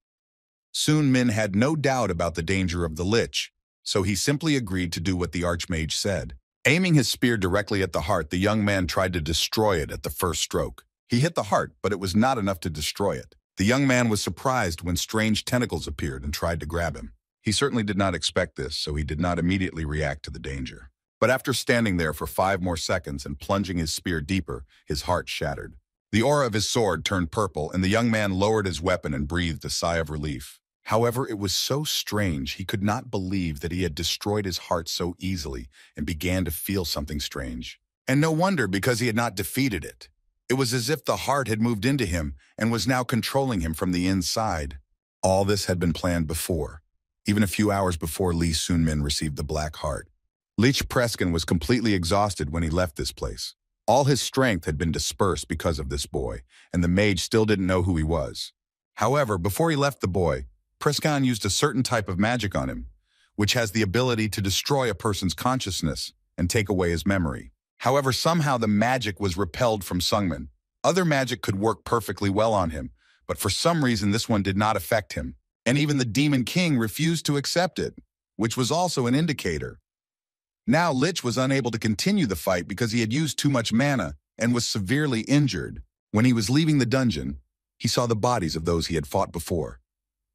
Sun Ming had no doubt about the danger of the lich, so he simply agreed to do what the archmage said. Aiming his spear directly at the heart, the young man tried to destroy it at the first stroke. He hit the heart, but it was not enough to destroy it. The young man was surprised when strange tentacles appeared and tried to grab him. He certainly did not expect this, so he did not immediately react to the danger. But after standing there for 5 more seconds and plunging his spear deeper, his heart shattered. The aura of his sword turned purple, and the young man lowered his weapon and breathed a sigh of relief. However, it was so strange he could not believe that he had destroyed his heart so easily and began to feel something strange. And no wonder, because he had not defeated it. It was as if the heart had moved into him and was now controlling him from the inside. All this had been planned before, even a few hours before Li Sun Ming received the black heart. Lich Preskin was completely exhausted when he left this place. All his strength had been dispersed because of this boy, and the mage still didn't know who he was. However, before he left the boy, Preskin used a certain type of magic on him, which has the ability to destroy a person's consciousness and take away his memory. However, somehow the magic was repelled from Sun Ming. Other magic could work perfectly well on him, but for some reason this one did not affect him, and even the Demon King refused to accept it. which was also an indicator. Now Lich was unable to continue the fight because he had used too much mana and was severely injured. When he was leaving the dungeon, he saw the bodies of those he had fought before.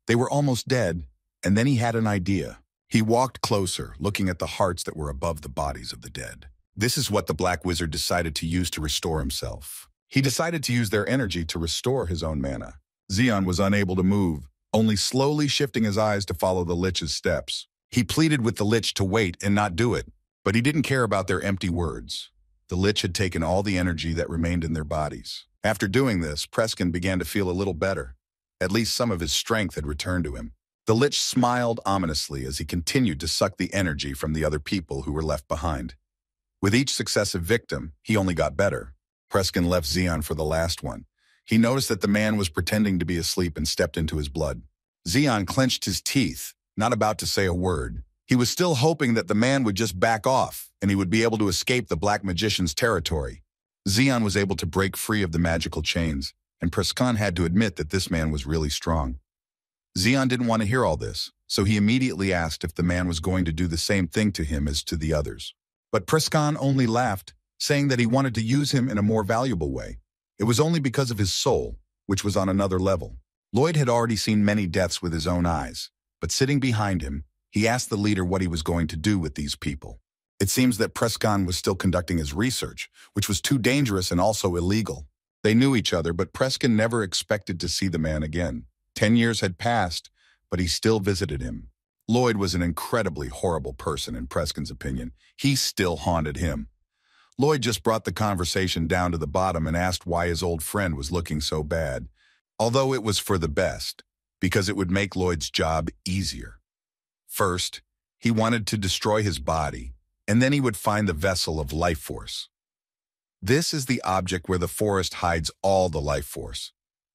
They were almost dead, and then he had an idea. He walked closer, looking at the hearts that were above the bodies of the dead. This is what the Black Wizard decided to use to restore himself. He decided to use their energy to restore his own mana. Xion was unable to move, only slowly shifting his eyes to follow the Lich's steps. He pleaded with the Lich to wait and not do it, but he didn't care about their empty words. The Lich had taken all the energy that remained in their bodies. After doing this, Preskin began to feel a little better. At least some of his strength had returned to him. The Lich smiled ominously as he continued to suck the energy from the other people who were left behind. With each successive victim, he only got better. Preskin left Xion for the last one. He noticed that the man was pretending to be asleep and stepped into his blood. Xion clenched his teeth, not about to say a word. He was still hoping that the man would just back off and he would be able to escape the Black Magician's territory. Xion was able to break free of the magical chains, and Preskin had to admit that this man was really strong. Xion didn't want to hear all this, so he immediately asked if the man was going to do the same thing to him as to the others. But Preskin only laughed, saying that he wanted to use him in a more valuable way. It was only because of his soul, which was on another level. Lloyd had already seen many deaths with his own eyes, but sitting behind him, he asked the leader what he was going to do with these people. It seems that Preskin was still conducting his research, which was too dangerous and also illegal. They knew each other, but Preskin never expected to see the man again. 10 years had passed, but he still visited him. Lloyd was an incredibly horrible person in Preskin's opinion. He still haunted him. Lloyd just brought the conversation down to the bottom and asked why his old friend was looking so bad, although it was for the best, because it would make Lloyd's job easier. First, he wanted to destroy his body, and then he would find the vessel of life force. This is the object where the forest hides all the life force,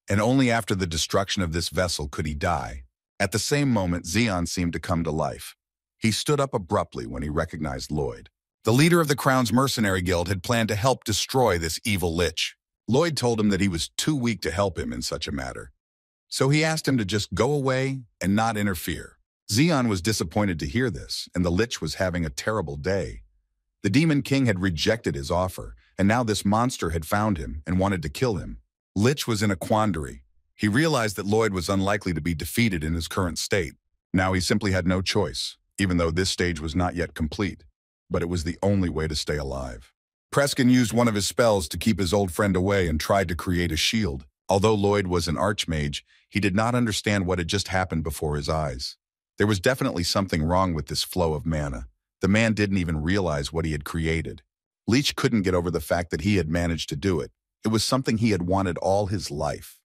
and only after the destruction of this vessel could he die. At the same moment, Xion seemed to come to life. He stood up abruptly when he recognized Lloyd. The leader of the Crown's mercenary guild had planned to help destroy this evil Lich. Lloyd told him that he was too weak to help him in such a matter, so he asked him to just go away and not interfere. Xion was disappointed to hear this, and the Lich was having a terrible day. The Demon King had rejected his offer, and now this monster had found him and wanted to kill him. Lich was in a quandary. He realized that Lloyd was unlikely to be defeated in his current state. Now he simply had no choice, even though this stage was not yet complete. But it was the only way to stay alive. Preskin used one of his spells to keep his old friend away and tried to create a shield. Although Lloyd was an archmage, he did not understand what had just happened before his eyes. There was definitely something wrong with this flow of mana. The man didn't even realize what he had created. Leech couldn't get over the fact that he had managed to do it. It was something he had wanted all his life.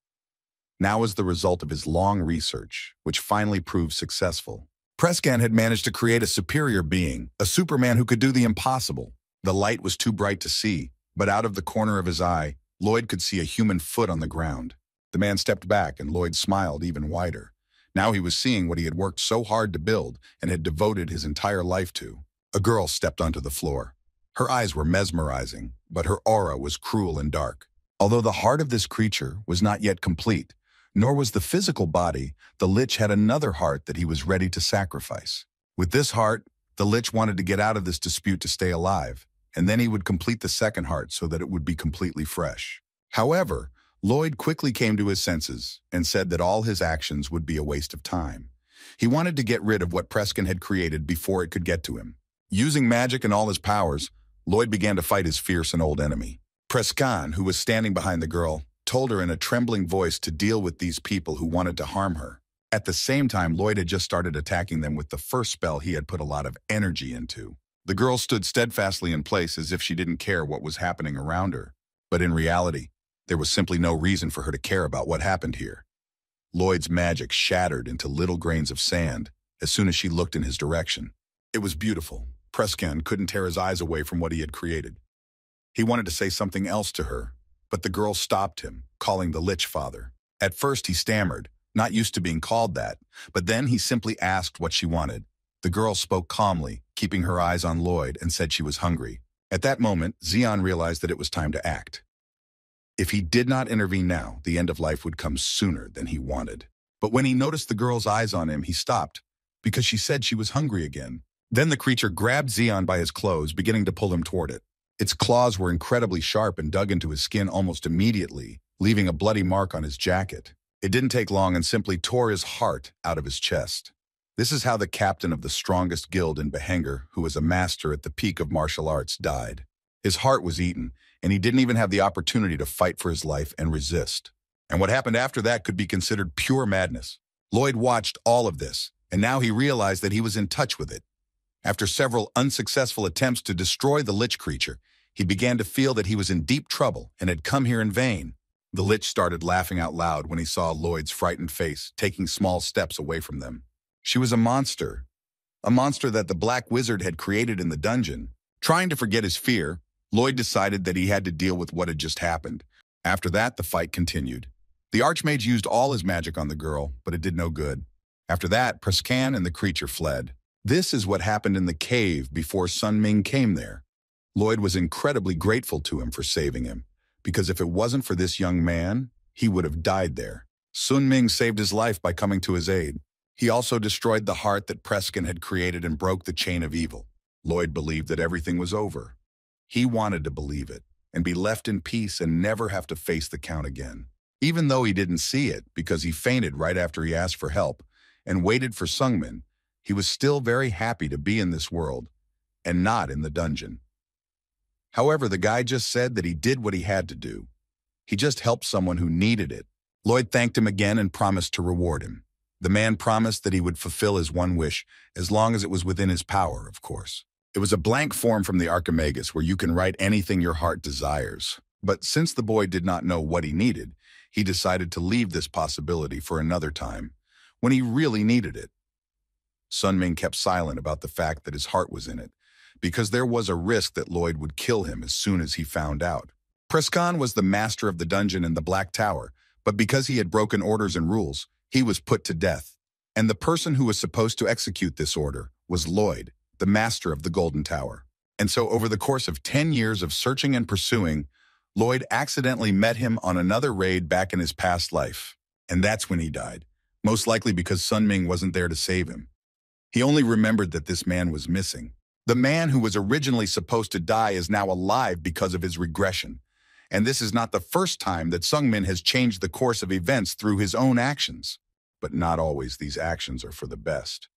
Now as the result of his long research, which finally proved successful, Preskin had managed to create a superior being, a Superman who could do the impossible. The light was too bright to see, but out of the corner of his eye, Lloyd could see a human foot on the ground. The man stepped back and Lloyd smiled even wider. Now he was seeing what he had worked so hard to build and had devoted his entire life to. A girl stepped onto the floor. Her eyes were mesmerizing, but her aura was cruel and dark. Although the heart of this creature was not yet complete, nor was the physical body, the Lich had another heart that he was ready to sacrifice. With this heart, the Lich wanted to get out of this dispute to stay alive, and then he would complete the second heart so that it would be completely fresh. However, Lloyd quickly came to his senses and said that all his actions would be a waste of time. He wanted to get rid of what Preskin had created before it could get to him. Using magic and all his powers, Lloyd began to fight his fierce and old enemy. Preskin, who was standing behind the girl, told her in a trembling voice to deal with these people who wanted to harm her. At the same time, Lloyd had just started attacking them with the first spell he had put a lot of energy into. The girl stood steadfastly in place as if she didn't care what was happening around her. But in reality, there was simply no reason for her to care about what happened here. Lloyd's magic shattered into little grains of sand as soon as she looked in his direction. It was beautiful. Preskin couldn't tear his eyes away from what he had created. He wanted to say something else to her, but the girl stopped him, calling the Lich Father. At first he stammered, not used to being called that, but then he simply asked what she wanted. The girl spoke calmly, keeping her eyes on Lloyd, and said she was hungry. At that moment, Xion realized that it was time to act. If he did not intervene now, the end of life would come sooner than he wanted. But when he noticed the girl's eyes on him, he stopped. because she said she was hungry again. Then the creature grabbed Zeon by his clothes, beginning to pull him toward it. Its claws were incredibly sharp and dug into his skin almost immediately, leaving a bloody mark on his jacket. It didn't take long and simply tore his heart out of his chest. This is how the captain of the strongest guild in Behanger, who was a master at the peak of martial arts, died. His heart was eaten, and he didn't even have the opportunity to fight for his life and resist. And what happened after that could be considered pure madness. Lloyd watched all of this, and now he realized that he was in touch with it. After several unsuccessful attempts to destroy the lich creature, he began to feel that he was in deep trouble and had come here in vain. The lich started laughing out loud when he saw Lloyd's frightened face, taking small steps away from them. She was a monster that the Black Wizard had created in the dungeon. Trying to forget his fear, Lloyd decided that he had to deal with what had just happened. After that, the fight continued. The Archmage used all his magic on the girl, but it did no good. After that, Prescan and the creature fled. This is what happened in the cave before Sun Ming came there. Lloyd was incredibly grateful to him for saving him, because if it wasn't for this young man, he would have died there. Sun Ming saved his life by coming to his aid. He also destroyed the heart that Prescan had created and broke the chain of evil. Lloyd believed that everything was over. He wanted to believe it and be left in peace and never have to face the Count again. Even though he didn't see it because he fainted right after he asked for help and waited for Sungmin, he was still very happy to be in this world and not in the dungeon. However, the guy just said that he did what he had to do. He just helped someone who needed it. Lloyd thanked him again and promised to reward him. The man promised that he would fulfill his one wish, as long as it was within his power, of course. It was a blank form from the Archimagus where you can write anything your heart desires. But since the boy did not know what he needed, he decided to leave this possibility for another time, when he really needed it. Sun Ming kept silent about the fact that his heart was in it, because there was a risk that Lloyd would kill him as soon as he found out. Prescan was the master of the dungeon in the Black Tower, but because he had broken orders and rules, he was put to death. And the person who was supposed to execute this order was Lloyd, the master of the Golden Tower. And so over the course of 10 years of searching and pursuing, Lloyd accidentally met him on another raid back in his past life. And that's when he died, most likely because Sun Ming wasn't there to save him. He only remembered that this man was missing. The man who was originally supposed to die is now alive because of his regression. And this is not the first time that Sungmin has changed the course of events through his own actions. But not always these actions are for the best.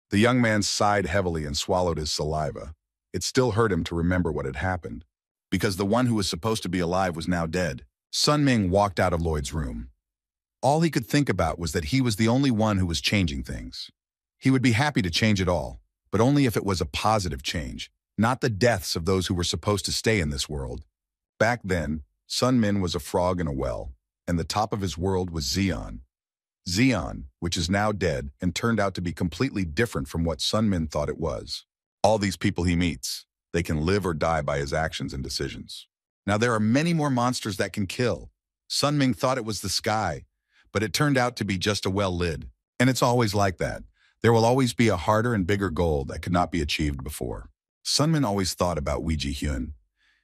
The young man sighed heavily and swallowed his saliva. It still hurt him to remember what had happened, because the one who was supposed to be alive was now dead. Sun Ming walked out of Lloyd's room. All he could think about was that he was the only one who was changing things. He would be happy to change it all, but only if it was a positive change, not the deaths of those who were supposed to stay in this world. Back then, Sun Min was a frog in a well, and the top of his world was Zeon. Zeon, which is now dead and turned out to be completely different from what Sun Min thought it was. All these people he meets, they can live or die by his actions and decisions. Now there are many more monsters that can kill. Sun Ming thought it was the sky, but it turned out to be just a well lid. And it's always like that. There will always be a harder and bigger goal that could not be achieved before. Sun Min always thought about Wee Ji Hyun.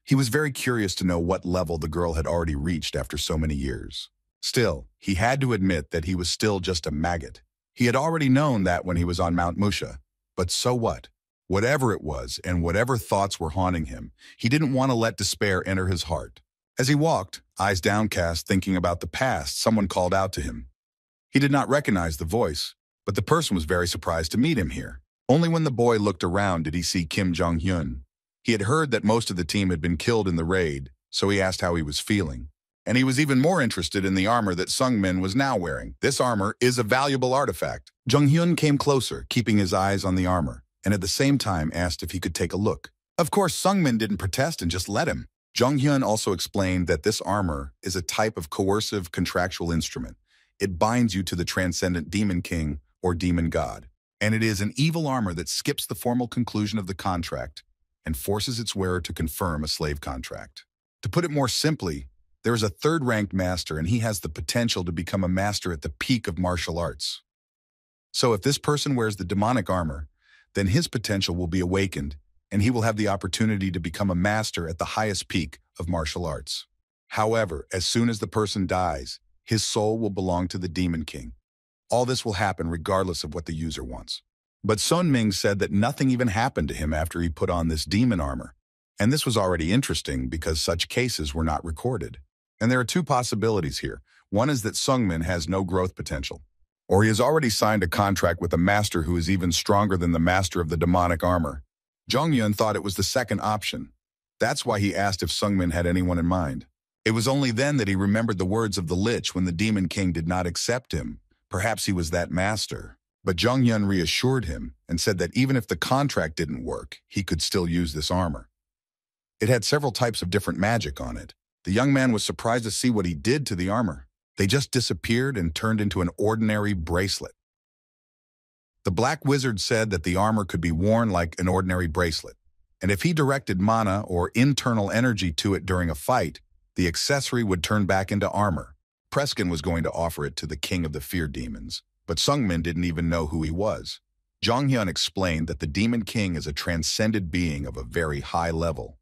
He was very curious to know what level the girl had already reached after so many years. Still, he had to admit that he was still just a maggot. He had already known that when he was on Mount Musha. But so what? Whatever it was, and whatever thoughts were haunting him, he didn't want to let despair enter his heart. As he walked, eyes downcast, thinking about the past, someone called out to him. He did not recognize the voice, but the person was very surprised to meet him here. Only when the boy looked around did he see Kim Jong-hyun. He had heard that most of the team had been killed in the raid, so he asked how he was feeling. And he was even more interested in the armor that Sungmin was now wearing. This armor is a valuable artifact. Jung-hyun came closer, keeping his eyes on the armor, and at the same time asked if he could take a look. Of course, Sungmin didn't protest and just let him. Jung-hyun also explained that this armor is a type of coercive contractual instrument. It binds you to the transcendent demon king or demon god. And it is an evil armor that skips the formal conclusion of the contract and forces its wearer to confirm a slave contract. To put it more simply, there is a third-ranked master, and he has the potential to become a master at the peak of martial arts. So if this person wears the demonic armor, then his potential will be awakened, and he will have the opportunity to become a master at the highest peak of martial arts. However, as soon as the person dies, his soul will belong to the Demon King. All this will happen regardless of what the user wants. But Sun Ming said that nothing even happened to him after he put on this demon armor. And this was already interesting because such cases were not recorded. And there are two possibilities here. One is that Sungmin has no growth potential, or he has already signed a contract with a master who is even stronger than the master of the demonic armor. Jung Yun thought it was the second option. That's why he asked if Sungmin had anyone in mind. It was only then that he remembered the words of the Lich when the Demon King did not accept him. Perhaps he was that master. But Jung Yun reassured him and said that even if the contract didn't work, he could still use this armor. It had several types of different magic on it. The young man was surprised to see what he did to the armor. They just disappeared and turned into an ordinary bracelet. The Black Wizard said that the armor could be worn like an ordinary bracelet, and if he directed mana or internal energy to it during a fight, the accessory would turn back into armor. Preskin was going to offer it to the king of the fear demons, but Sungmin didn't even know who he was. Jong Hyun explained that the Demon King is a transcended being of a very high level.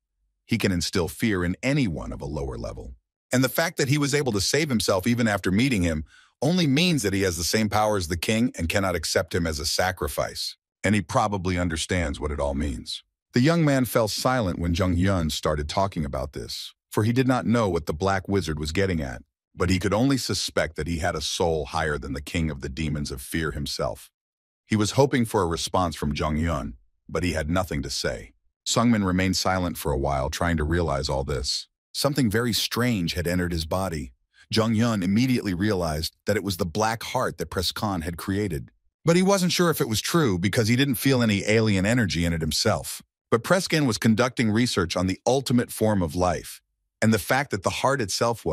He can instill fear in anyone of a lower level. And the fact that he was able to save himself even after meeting him only means that he has the same power as the king and cannot accept him as a sacrifice. And he probably understands what it all means. The young man fell silent when Jung Hyun started talking about this, for he did not know what the Black Wizard was getting at, but he could only suspect that he had a soul higher than the king of the demons of fear himself. He was hoping for a response from Jung Hyun, but he had nothing to say. Sungmin remained silent for a while, trying to realize all this. Something very strange had entered his body. Jung Hyun immediately realized that it was the black heart that Preskan had created. But he wasn't sure if it was true because he didn't feel any alien energy in it himself. But Preskan was conducting research on the ultimate form of life, and the fact that the heart itself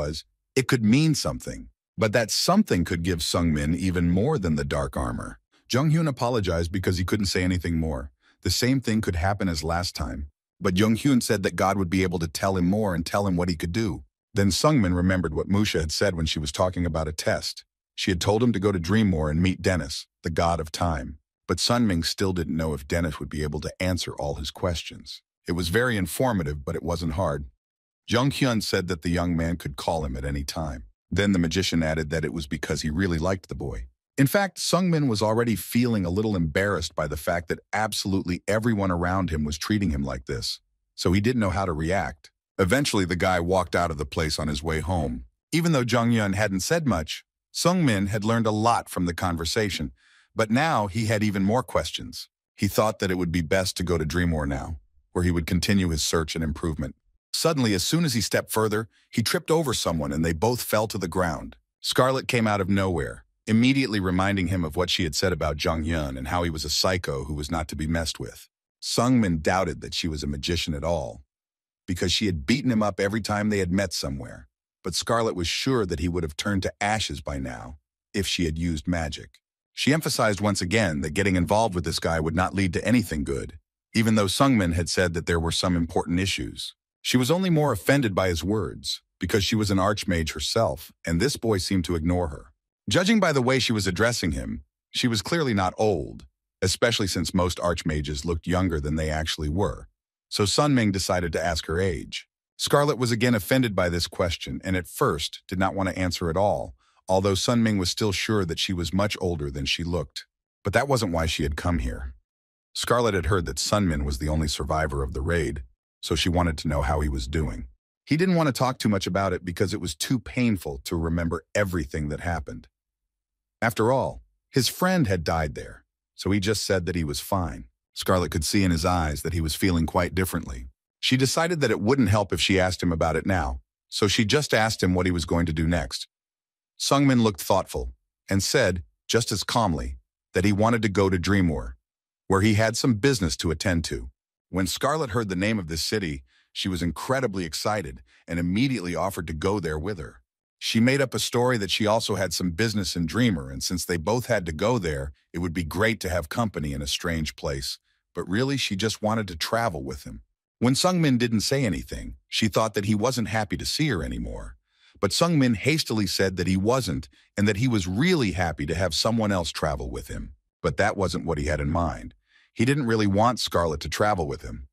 it could mean something. But that something could give Sungmin even more than the dark armor. Jung Hyun apologized because he couldn't say anything more. The same thing could happen as last time. But Jung Hyun said that God would be able to tell him more and tell him what he could do. Then Sungmin remembered what Musha had said when she was talking about a test. She had told him to go to Dreammore and meet Dennis, the god of time. But Sun Ming still didn't know if Dennis would be able to answer all his questions. It was very informative, but it wasn't hard. Jung Hyun said that the young man could call him at any time. Then the magician added that it was because he really liked the boy. In fact, Sungmin was already feeling a little embarrassed by the fact that absolutely everyone around him was treating him like this, so he didn't know how to react. Eventually, the guy walked out of the place on his way home. Even though Jung Hyun hadn't said much, Sungmin had learned a lot from the conversation, but now he had even more questions. He thought that it would be best to go to Dreammore now, where he would continue his search and improvement. Suddenly, as soon as he stepped further, he tripped over someone and they both fell to the ground. Scarlet came out of nowhere, immediately reminding him of what she had said about Jung Hyun and how he was a psycho who was not to be messed with. Sungmin doubted that she was a magician at all, because she had beaten him up every time they had met somewhere. But Scarlet was sure that he would have turned to ashes by now, if she had used magic. She emphasized once again that getting involved with this guy would not lead to anything good, even though Sungmin had said that there were some important issues. She was only more offended by his words, because she was an archmage herself, and this boy seemed to ignore her. Judging by the way she was addressing him, she was clearly not old, especially since most archmages looked younger than they actually were. So Sun Ming decided to ask her age. Scarlet was again offended by this question and at first did not want to answer at all, although Sun Ming was still sure that she was much older than she looked. But that wasn't why she had come here. Scarlet had heard that Sun Min was the only survivor of the raid, so she wanted to know how he was doing. He didn't want to talk too much about it because it was too painful to remember everything that happened. After all, his friend had died there, so he just said that he was fine. Scarlet could see in his eyes that he was feeling quite differently. She decided that it wouldn't help if she asked him about it now, so she just asked him what he was going to do next. Sungmin looked thoughtful and said, just as calmly, that he wanted to go to Dreammore, where he had some business to attend to. When Scarlet heard the name of this city, she was incredibly excited and immediately offered to go there with her. She made up a story that she also had some business in Dreammore, and since they both had to go there, it would be great to have company in a strange place, but really she just wanted to travel with him. When Sungmin didn't say anything, she thought that he wasn't happy to see her anymore. But Sungmin hastily said that he wasn't and that he was really happy to have someone else travel with him. But that wasn't what he had in mind. He didn't really want Scarlet to travel with him.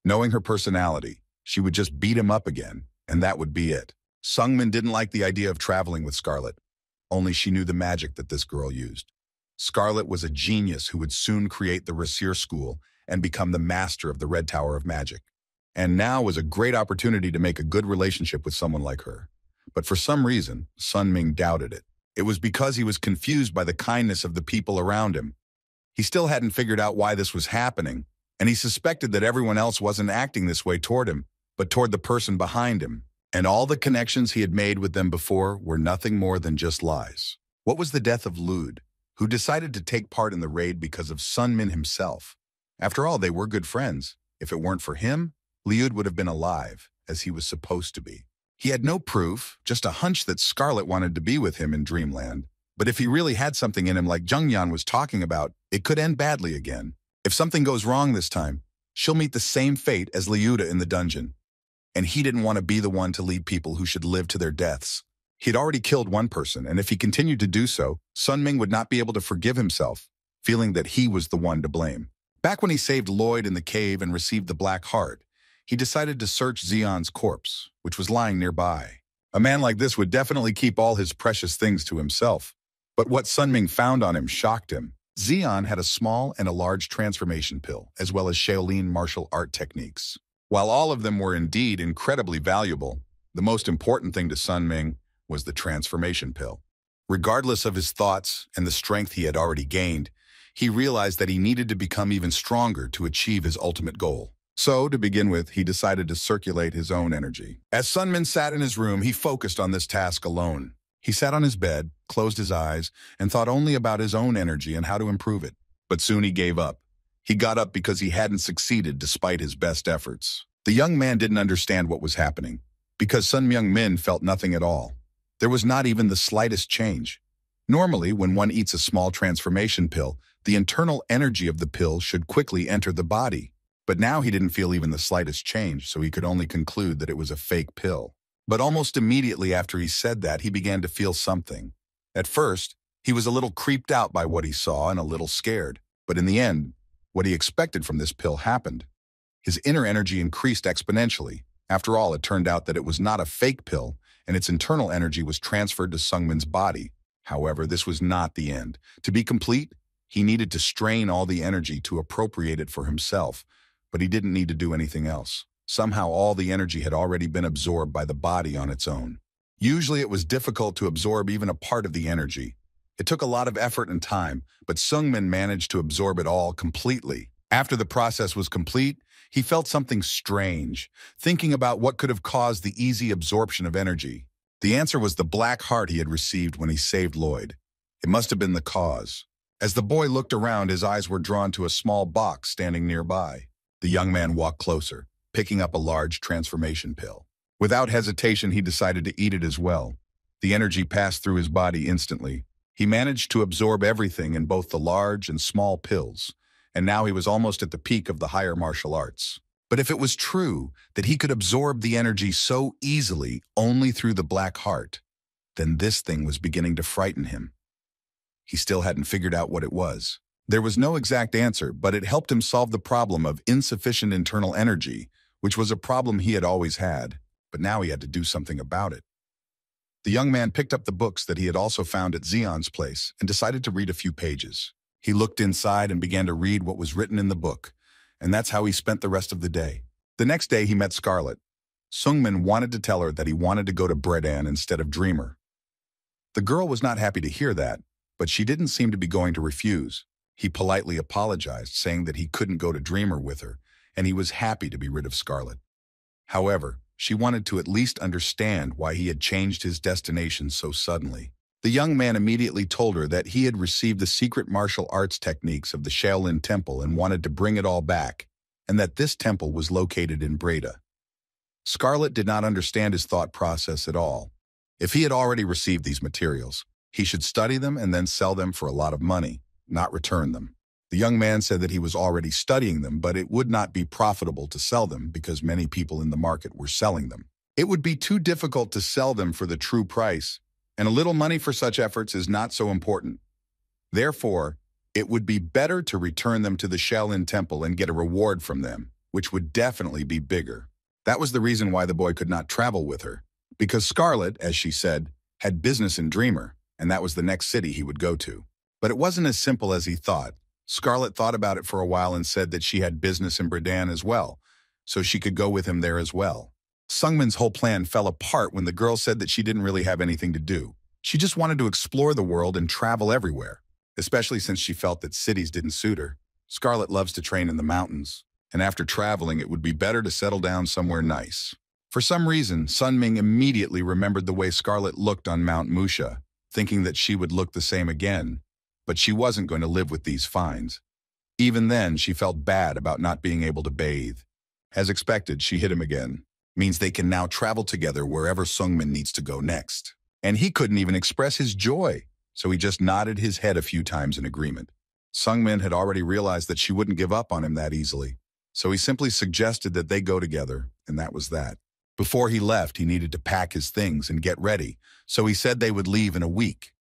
Knowing her personality, she would just beat him up again, and that would be it. Sungmin didn't like the idea of traveling with Scarlet, only she knew the magic that this girl used. Scarlet was a genius who would soon create the Rasir School and become the master of the Red Tower of Magic. And now was a great opportunity to make a good relationship with someone like her. But for some reason, Sun Ming doubted it. It was because he was confused by the kindness of the people around him. He still hadn't figured out why this was happening, and he suspected that everyone else wasn't acting this way toward him, but toward the person behind him. And all the connections he had made with them before were nothing more than just lies. What was the death of Lud, who decided to take part in the raid because of Sun Min himself? After all, they were good friends. If it weren't for him, Liud would have been alive, as he was supposed to be. He had no proof, just a hunch that Scarlet wanted to be with him in Dreamland. But if he really had something in him like Jungyan was talking about, it could end badly again. If something goes wrong this time, she'll meet the same fate as Liuda in the dungeon. And he didn't want to be the one to lead people who should live to their deaths. He'd already killed one person, and if he continued to do so, Sun Ming would not be able to forgive himself, feeling that he was the one to blame. Back when he saved Lloyd in the cave and received the Black Heart, he decided to search Xion's corpse, which was lying nearby. A man like this would definitely keep all his precious things to himself. But what Sun Ming found on him shocked him. Xion had a small and a large transformation pill, as well as Shaolin martial art techniques. While all of them were indeed incredibly valuable, the most important thing to Sun Ming was the transformation pill. Regardless of his thoughts and the strength he had already gained, he realized that he needed to become even stronger to achieve his ultimate goal. So, to begin with, he decided to circulate his own energy. As Sun Min sat in his room, he focused on this task alone. He sat on his bed, closed his eyes, and thought only about his own energy and how to improve it. But soon he gave up. He got up because he hadn't succeeded despite his best efforts. The young man didn't understand what was happening, because Sun Myung-min felt nothing at all. There was not even the slightest change. Normally, when one eats a small transformation pill, the internal energy of the pill should quickly enter the body. But now he didn't feel even the slightest change, so he could only conclude that it was a fake pill. But almost immediately after he said that, he began to feel something. At first, he was a little creeped out by what he saw and a little scared. But in the end, what he expected from this pill happened. His inner energy increased exponentially. After all, it turned out that it was not a fake pill, and its internal energy was transferred to Sungmin's body. However, this was not the end. To be complete, he needed to strain all the energy to appropriate it for himself, but he didn't need to do anything else. Somehow all the energy had already been absorbed by the body on its own. Usually it was difficult to absorb even a part of the energy. It took a lot of effort and time, but Sungmin managed to absorb it all completely. After the process was complete, he felt something strange, thinking about what could have caused the easy absorption of energy. The answer was the Black Heart he had received when he saved Lloyd. It must have been the cause. As the boy looked around, his eyes were drawn to a small box standing nearby. The young man walked closer, picking up a large transformation pill. Without hesitation, he decided to eat it as well. The energy passed through his body instantly. He managed to absorb everything in both the large and small pills, and now he was almost at the peak of the higher martial arts. But if it was true that he could absorb the energy so easily only through the Black Heart, then this thing was beginning to frighten him. He still hadn't figured out what it was. There was no exact answer, but it helped him solve the problem of insufficient internal energy, which was a problem he had always had, but now he had to do something about it. The young man picked up the books that he had also found at Xion's place and decided to read a few pages. He looked inside and began to read what was written in the book, and that's how he spent the rest of the day. The next day, he met Scarlet. Sungmin wanted to tell her that he wanted to go to Bredan instead of Dreamer. The girl was not happy to hear that, but she didn't seem to be going to refuse. He politely apologized, saying that he couldn't go to Dreamer with her, and he was happy to be rid of Scarlet. However, she wanted to at least understand why he had changed his destination so suddenly. The young man immediately told her that he had received the secret martial arts techniques of the Shaolin Temple and wanted to bring it all back, and that this temple was located in Breda. Scarlet did not understand his thought process at all. If he had already received these materials, he should study them and then sell them for a lot of money, not return them. The young man said that he was already studying them, but it would not be profitable to sell them because many people in the market were selling them. It would be too difficult to sell them for the true price, and a little money for such efforts is not so important. Therefore, it would be better to return them to the Shaolin Temple and get a reward from them, which would definitely be bigger. That was the reason why the boy could not travel with her, because Scarlet, as she said, had business in Dreamer, and that was the next city he would go to. But it wasn't as simple as he thought. Scarlett thought about it for a while and said that she had business in Bredan as well, so she could go with him there as well. Sungmin's whole plan fell apart when the girl said that she didn't really have anything to do. She just wanted to explore the world and travel everywhere, especially since she felt that cities didn't suit her. Scarlett loves to train in the mountains, and after traveling it would be better to settle down somewhere nice. For some reason, Sunming immediately remembered the way Scarlett looked on Mount Musha, thinking that she would look the same again, but she wasn't going to live with these fines. Even then, she felt bad about not being able to bathe. As expected, she hit him again. Means they can now travel together wherever Sungmin needs to go next. And he couldn't even express his joy, so he just nodded his head a few times in agreement. Sungmin had already realized that she wouldn't give up on him that easily, so he simply suggested that they go together, and that was that. Before he left, he needed to pack his things and get ready, so he said they would leave in a week.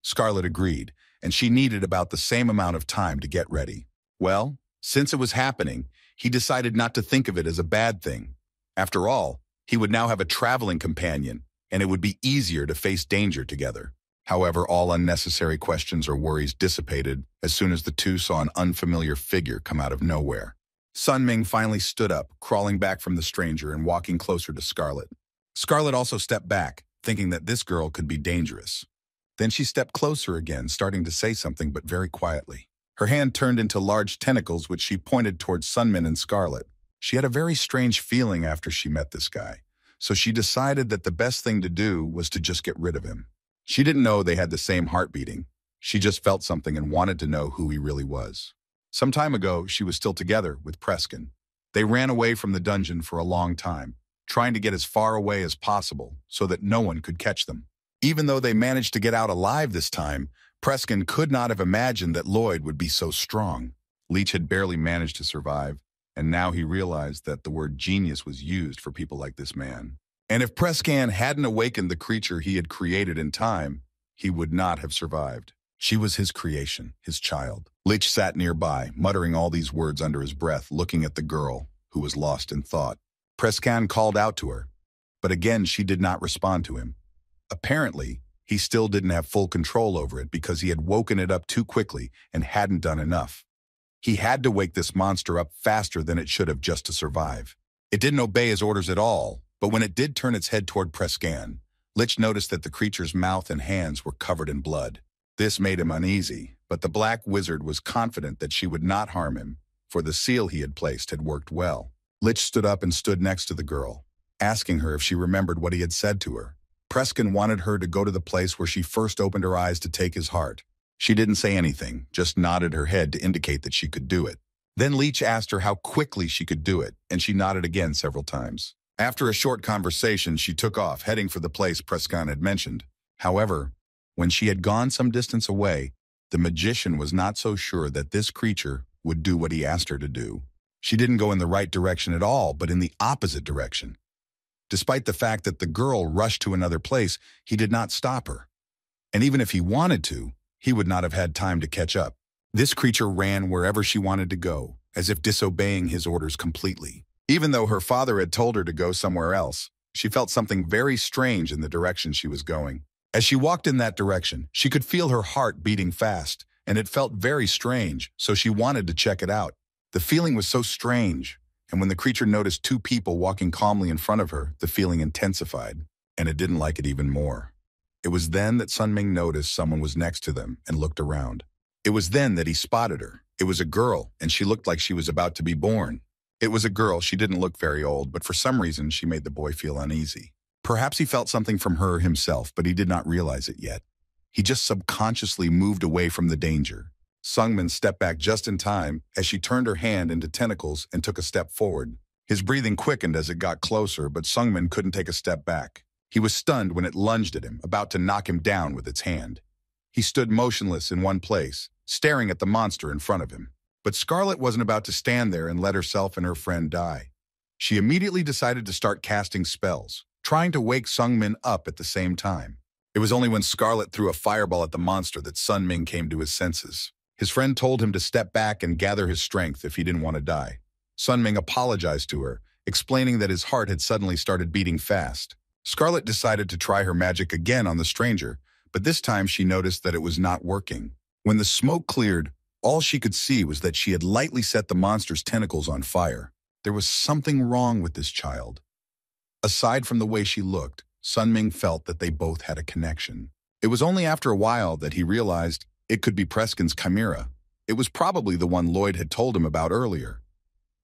Scarlett agreed, and she needed about the same amount of time to get ready. Well, since it was happening, he decided not to think of it as a bad thing. After all, he would now have a traveling companion, and it would be easier to face danger together. However, all unnecessary questions or worries dissipated as soon as the two saw an unfamiliar figure come out of nowhere. Sunming finally stood up, crawling back from the stranger and walking closer to Scarlett. Scarlett also stepped back, thinking that this girl could be dangerous. Then she stepped closer again, starting to say something, but very quietly. Her hand turned into large tentacles, which she pointed towards Sunmin and Scarlett. She had a very strange feeling after she met this guy, so she decided that the best thing to do was to just get rid of him. She didn't know they had the same heart beating. She just felt something and wanted to know who he really was. Some time ago, she was still together with Preskin. They ran away from the dungeon for a long time, trying to get as far away as possible so that no one could catch them. Even though they managed to get out alive this time, Preskin could not have imagined that Lloyd would be so strong. Leech had barely managed to survive, and now he realized that the word genius was used for people like this man. And if Prescan hadn't awakened the creature he had created in time, he would not have survived. She was his creation, his child. Leech sat nearby, muttering all these words under his breath, looking at the girl, who was lost in thought. Prescan called out to her, but again she did not respond to him. Apparently, he still didn't have full control over it because he had woken it up too quickly and hadn't done enough. He had to wake this monster up faster than it should have just to survive. It didn't obey his orders at all, but when it did turn its head toward Prescan, Lich noticed that the creature's mouth and hands were covered in blood. This made him uneasy, but the black wizard was confident that she would not harm him, for the seal he had placed had worked well. Lich stood up and stood next to the girl, asking her if she remembered what he had said to her. Preskin wanted her to go to the place where she first opened her eyes to take his heart. She didn't say anything, just nodded her head to indicate that she could do it. Then Leech asked her how quickly she could do it, and she nodded again several times. After a short conversation, she took off, heading for the place Preskin had mentioned. However, when she had gone some distance away, the magician was not so sure that this creature would do what he asked her to do. She didn't go in the right direction at all, but in the opposite direction. Despite the fact that the girl rushed to another place, he did not stop her. And even if he wanted to, he would not have had time to catch up. This creature ran wherever she wanted to go, as if disobeying his orders completely. Even though her father had told her to go somewhere else, she felt something very strange in the direction she was going. As she walked in that direction, she could feel her heart beating fast, and it felt very strange, so she wanted to check it out. The feeling was so strange, and when the creature noticed two people walking calmly in front of her, the feeling intensified, and it didn't like it even more. It was then that Sunming noticed someone was next to them and looked around. It was then that he spotted her. It was a girl, and she looked like she was about to be born. It was a girl. She didn't look very old, but for some reason she made the boy feel uneasy. Perhaps he felt something from her himself, but he did not realize it yet. He just subconsciously moved away from the danger. Sungmin stepped back just in time as she turned her hand into tentacles and took a step forward. His breathing quickened as it got closer, but Sungmin couldn't take a step back. He was stunned when it lunged at him, about to knock him down with its hand. He stood motionless in one place, staring at the monster in front of him. But Scarlett wasn't about to stand there and let herself and her friend die. She immediately decided to start casting spells, trying to wake Sungmin up at the same time. It was only when Scarlett threw a fireball at the monster that Sunming came to his senses. His friend told him to step back and gather his strength if he didn't want to die. Sunming apologized to her, explaining that his heart had suddenly started beating fast. Scarlett decided to try her magic again on the stranger, but this time she noticed that it was not working. When the smoke cleared, all she could see was that she had lightly set the monster's tentacles on fire. There was something wrong with this child. Aside from the way she looked, Sun Ming felt that they both had a connection. It was only after a while that he realized it could be Preskin's chimera. It was probably the one Lloyd had told him about earlier.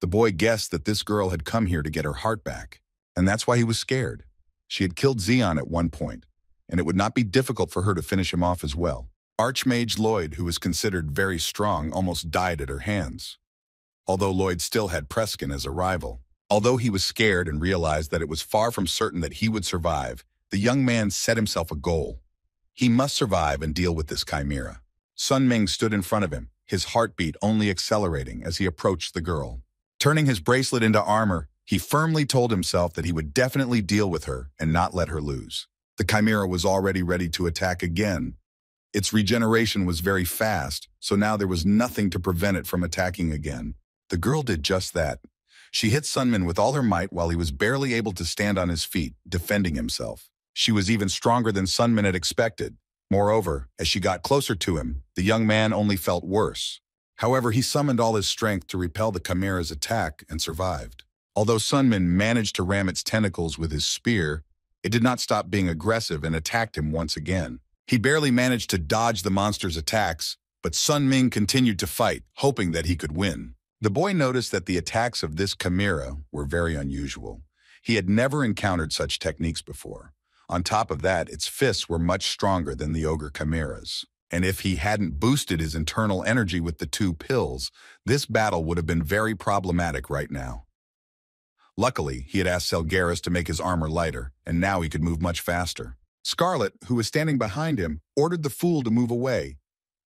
The boy guessed that this girl had come here to get her heart back, and that's why he was scared. She had killed Zeon at one point, and it would not be difficult for her to finish him off as well. Archmage Lloyd, who was considered very strong, almost died at her hands. Although Lloyd still had Preskin as a rival. Although he was scared and realized that it was far from certain that he would survive, the young man set himself a goal. He must survive and deal with this chimera. Sun Ming stood in front of him, his heartbeat only accelerating as he approached the girl. Turning his bracelet into armor, he firmly told himself that he would definitely deal with her and not let her lose. The chimera was already ready to attack again. Its regeneration was very fast, so now there was nothing to prevent it from attacking again. The girl did just that. She hit Sun Min with all her might while he was barely able to stand on his feet, defending himself. She was even stronger than Sun Min had expected. Moreover, as she got closer to him, the young man only felt worse. However, he summoned all his strength to repel the chimera's attack and survived. Although Sun Min managed to ram its tentacles with his spear, it did not stop being aggressive and attacked him once again. He barely managed to dodge the monster's attacks, but Sun Ming continued to fight, hoping that he could win. The boy noticed that the attacks of this chimera were very unusual. He had never encountered such techniques before. On top of that, its fists were much stronger than the ogre chimera's. And if he hadn't boosted his internal energy with the 2 pills, this battle would have been very problematic right now. Luckily, he had asked Selgaris to make his armor lighter, and now he could move much faster. Scarlet, who was standing behind him, ordered the fool to move away.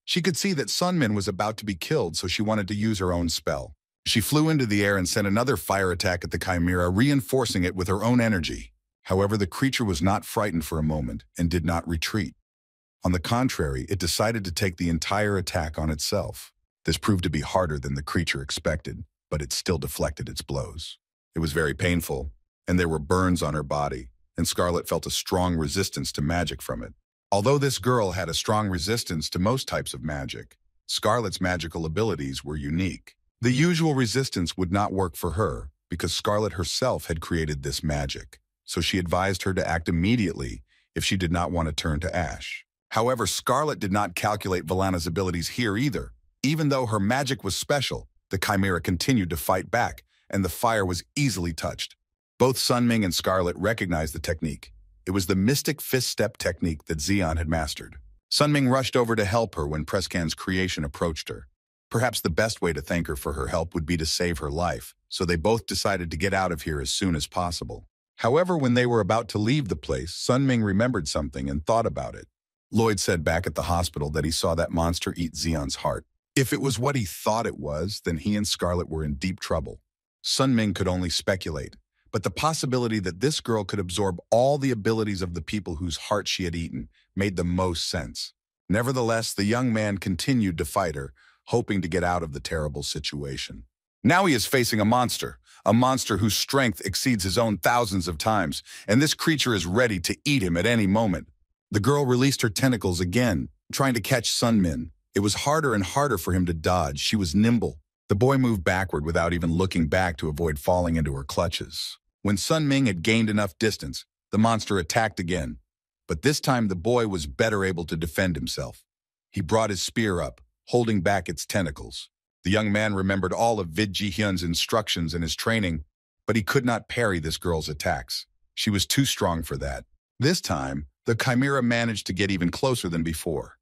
She could see that Sun Min was about to be killed, so she wanted to use her own spell. She flew into the air and sent another fire attack at the chimera, reinforcing it with her own energy. However, the creature was not frightened for a moment and did not retreat. On the contrary, it decided to take the entire attack on itself. This proved to be harder than the creature expected, but it still deflected its blows. It was very painful, and there were burns on her body, and Scarlet felt a strong resistance to magic from it. Although this girl had a strong resistance to most types of magic, Scarlet's magical abilities were unique. The usual resistance would not work for her because Scarlet herself had created this magic, so she advised her to act immediately if she did not want to turn to ash. However, Scarlet did not calculate Valana's abilities here either. Even though her magic was special, the chimera continued to fight back, and the fire was easily touched. Both Sun Ming and Scarlet recognized the technique. It was the Mystic Fist Step technique that Zeon had mastered. Sun Ming rushed over to help her when Prescan's creation approached her. Perhaps the best way to thank her for her help would be to save her life, so they both decided to get out of here as soon as possible. However, when they were about to leave the place, Sun Ming remembered something and thought about it. Lloyd said back at the hospital that he saw that monster eat Zeon's heart. If it was what he thought it was, then he and Scarlet were in deep trouble. Sun Ming could only speculate, but the possibility that this girl could absorb all the abilities of the people whose heart she had eaten made the most sense. Nevertheless, the young man continued to fight her, hoping to get out of the terrible situation. Now he is facing a monster whose strength exceeds his own thousands of times, and this creature is ready to eat him at any moment. The girl released her tentacles again, trying to catch Sun Min. It was harder and harder for him to dodge. She was nimble. The boy moved backward without even looking back to avoid falling into her clutches. When Sun Ming had gained enough distance, the monster attacked again. But this time the boy was better able to defend himself. He brought his spear up, holding back its tentacles. The young man remembered all of Vid Ji-hyun's instructions and his training, but he could not parry this girl's attacks. She was too strong for that. This time, the chimera managed to get even closer than before.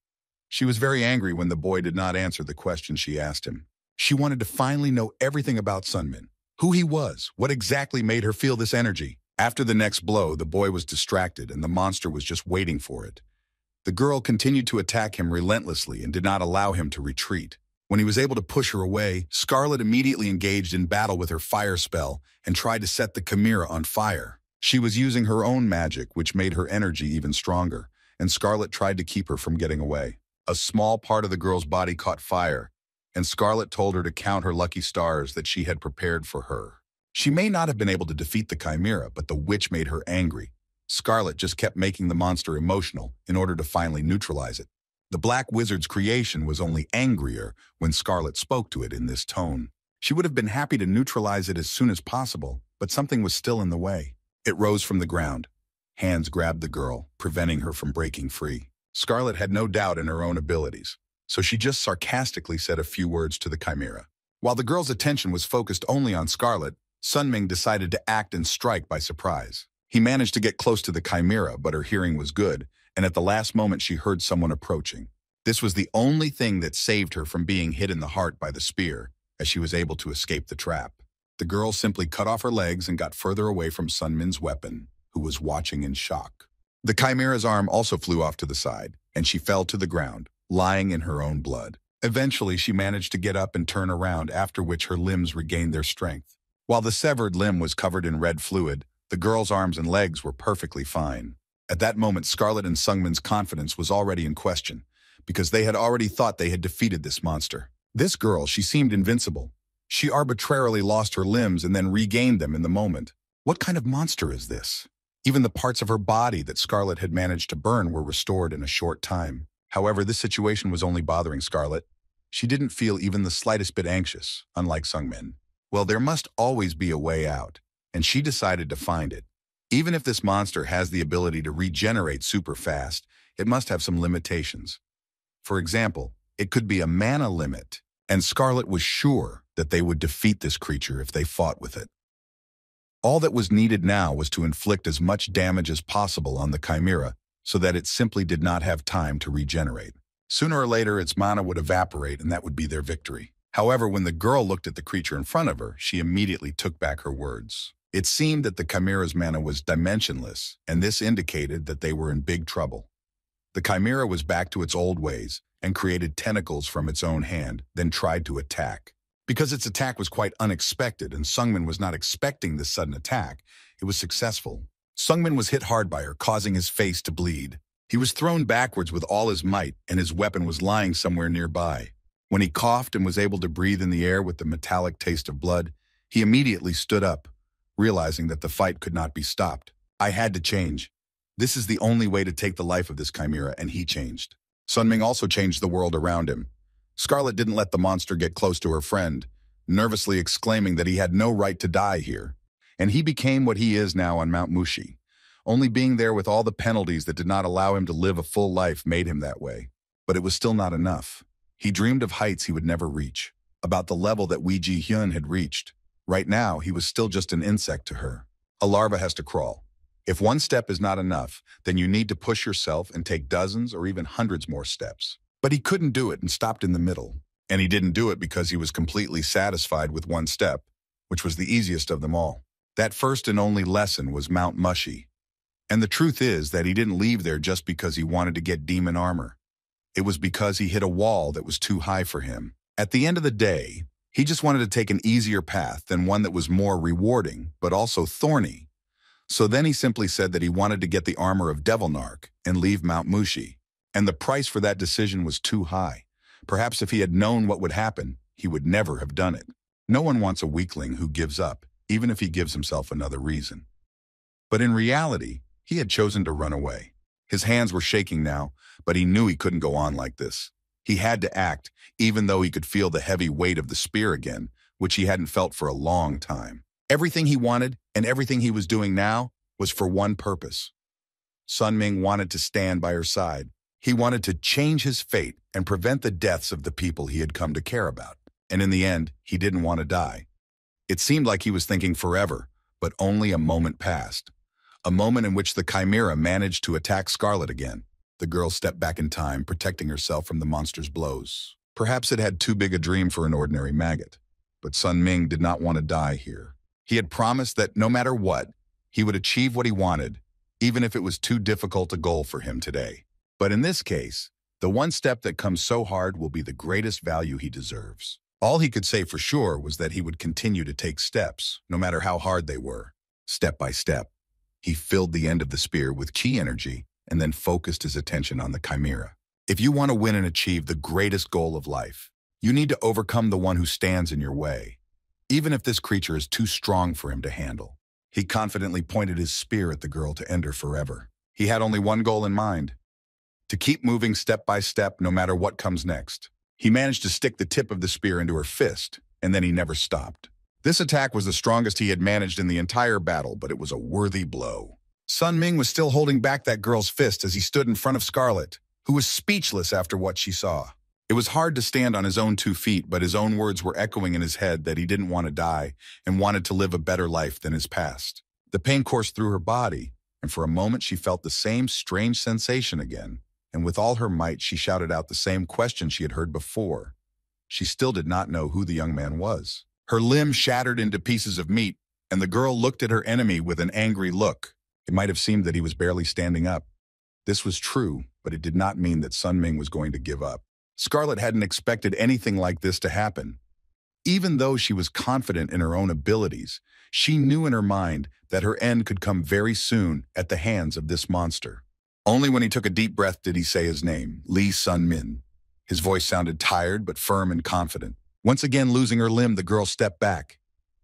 She was very angry when the boy did not answer the question she asked him. She wanted to finally know everything about Sun Min, who he was, what exactly made her feel this energy. After the next blow, the boy was distracted and the monster was just waiting for it. The girl continued to attack him relentlessly and did not allow him to retreat. When he was able to push her away, Scarlet immediately engaged in battle with her fire spell and tried to set the chimera on fire. She was using her own magic, which made her energy even stronger, and Scarlet tried to keep her from getting away. A small part of the girl's body caught fire, and Scarlet told her to count her lucky stars that she had prepared for her. She may not have been able to defeat the chimera, but the witch made her angry. Scarlet just kept making the monster emotional in order to finally neutralize it. The Black Wizard's creation was only angrier when Scarlet spoke to it in this tone. She would have been happy to neutralize it as soon as possible, but something was still in the way. It rose from the ground. Hands grabbed the girl, preventing her from breaking free. Scarlet had no doubt in her own abilities, so she just sarcastically said a few words to the chimera. While the girl's attention was focused only on Scarlet, Sunming decided to act and strike by surprise. He managed to get close to the chimera, but her hearing was good, and at the last moment she heard someone approaching. This was the only thing that saved her from being hit in the heart by the spear, as she was able to escape the trap. The girl simply cut off her legs and got further away from Sunmin's weapon, who was watching in shock. The chimera's arm also flew off to the side, and she fell to the ground, lying in her own blood. Eventually, she managed to get up and turn around, after which her limbs regained their strength. While the severed limb was covered in red fluid, the girl's arms and legs were perfectly fine. At that moment, Scarlet and Sungmin's confidence was already in question, because they had already thought they had defeated this monster. This girl, she seemed invincible. She arbitrarily lost her limbs and then regained them in the moment. What kind of monster is this? Even the parts of her body that Scarlet had managed to burn were restored in a short time. However, this situation was only bothering Scarlet. She didn't feel even the slightest bit anxious, unlike Sungmin. Well, there must always be a way out, and she decided to find it. Even if this monster has the ability to regenerate super fast, it must have some limitations. For example, it could be a mana limit, and Scarlet was sure that they would defeat this creature if they fought with it. All that was needed now was to inflict as much damage as possible on the chimera so that it simply did not have time to regenerate. Sooner or later, its mana would evaporate, and that would be their victory. However, when the girl looked at the creature in front of her, she immediately took back her words. It seemed that the chimera's mana was dimensionless, and this indicated that they were in big trouble. The chimera was back to its old ways and created tentacles from its own hand, then tried to attack. Because its attack was quite unexpected and Sungmin was not expecting this sudden attack, it was successful. Sungmin was hit hard by her, causing his face to bleed. He was thrown backwards with all his might, and his weapon was lying somewhere nearby. When he coughed and was able to breathe in the air with the metallic taste of blood, he immediately stood up, realizing that the fight could not be stopped. I had to change. This is the only way to take the life of this chimera, and he changed. Sunming also changed the world around him. Scarlet didn't let the monster get close to her friend, nervously exclaiming that he had no right to die here. And he became what he is now on Mount Mushi. Only being there with all the penalties that did not allow him to live a full life made him that way. But it was still not enough. He dreamed of heights he would never reach, about the level that Wee Ji-hyun had reached. Right now, he was still just an insect to her. A larva has to crawl. If one step is not enough, then you need to push yourself and take dozens or even hundreds more steps. But he couldn't do it and stopped in the middle. And he didn't do it because he was completely satisfied with one step, which was the easiest of them all. That first and only lesson was Mount Mushi. And the truth is that he didn't leave there just because he wanted to get demon armor. It was because he hit a wall that was too high for him. At the end of the day, he just wanted to take an easier path than one that was more rewarding, but also thorny. So then he simply said that he wanted to get the armor of Devilnark and leave Mount Mushi. And the price for that decision was too high. Perhaps if he had known what would happen, he would never have done it. No one wants a weakling who gives up, even if he gives himself another reason. But in reality, he had chosen to run away. His hands were shaking now, but he knew he couldn't go on like this. He had to act, even though he could feel the heavy weight of the spear again, which he hadn't felt for a long time. Everything he wanted and everything he was doing now was for one purpose. Sunming wanted to stand by her side. He wanted to change his fate and prevent the deaths of the people he had come to care about. And in the end, he didn't want to die. It seemed like he was thinking forever, but only a moment passed. A moment in which the chimera managed to attack Scarlet again. The girl stepped back in time, protecting herself from the monster's blows. Perhaps it had too big a dream for an ordinary maggot, but Sunming did not want to die here. He had promised that no matter what, he would achieve what he wanted, even if it was too difficult a goal for him today. But in this case, the one step that comes so hard will be the greatest value he deserves. All he could say for sure was that he would continue to take steps, no matter how hard they were. Step by step, he filled the end of the spear with chi energy and then focused his attention on the chimera. If you want to win and achieve the greatest goal of life, you need to overcome the one who stands in your way, even if this creature is too strong for him to handle. He confidently pointed his spear at the girl to end her forever. He had only one goal in mind: to keep moving step by step no matter what comes next. He managed to stick the tip of the spear into her fist, and then he never stopped. This attack was the strongest he had managed in the entire battle, but it was a worthy blow. Sun Ming was still holding back that girl's fist as he stood in front of Scarlet, who was speechless after what she saw. It was hard to stand on his own 2 feet, but his own words were echoing in his head that he didn't want to die and wanted to live a better life than his past. The pain coursed through her body, and for a moment she felt the same strange sensation again, and with all her might she shouted out the same question she had heard before. She still did not know who the young man was. Her limb shattered into pieces of meat, and the girl looked at her enemy with an angry look. It might have seemed that he was barely standing up. This was true, but it did not mean that Sun Ming was going to give up. Scarlet hadn't expected anything like this to happen. Even though she was confident in her own abilities, she knew in her mind that her end could come very soon at the hands of this monster. Only when he took a deep breath did he say his name, Lee Sun Min. His voice sounded tired but firm and confident. Once again losing her limb, the girl stepped back.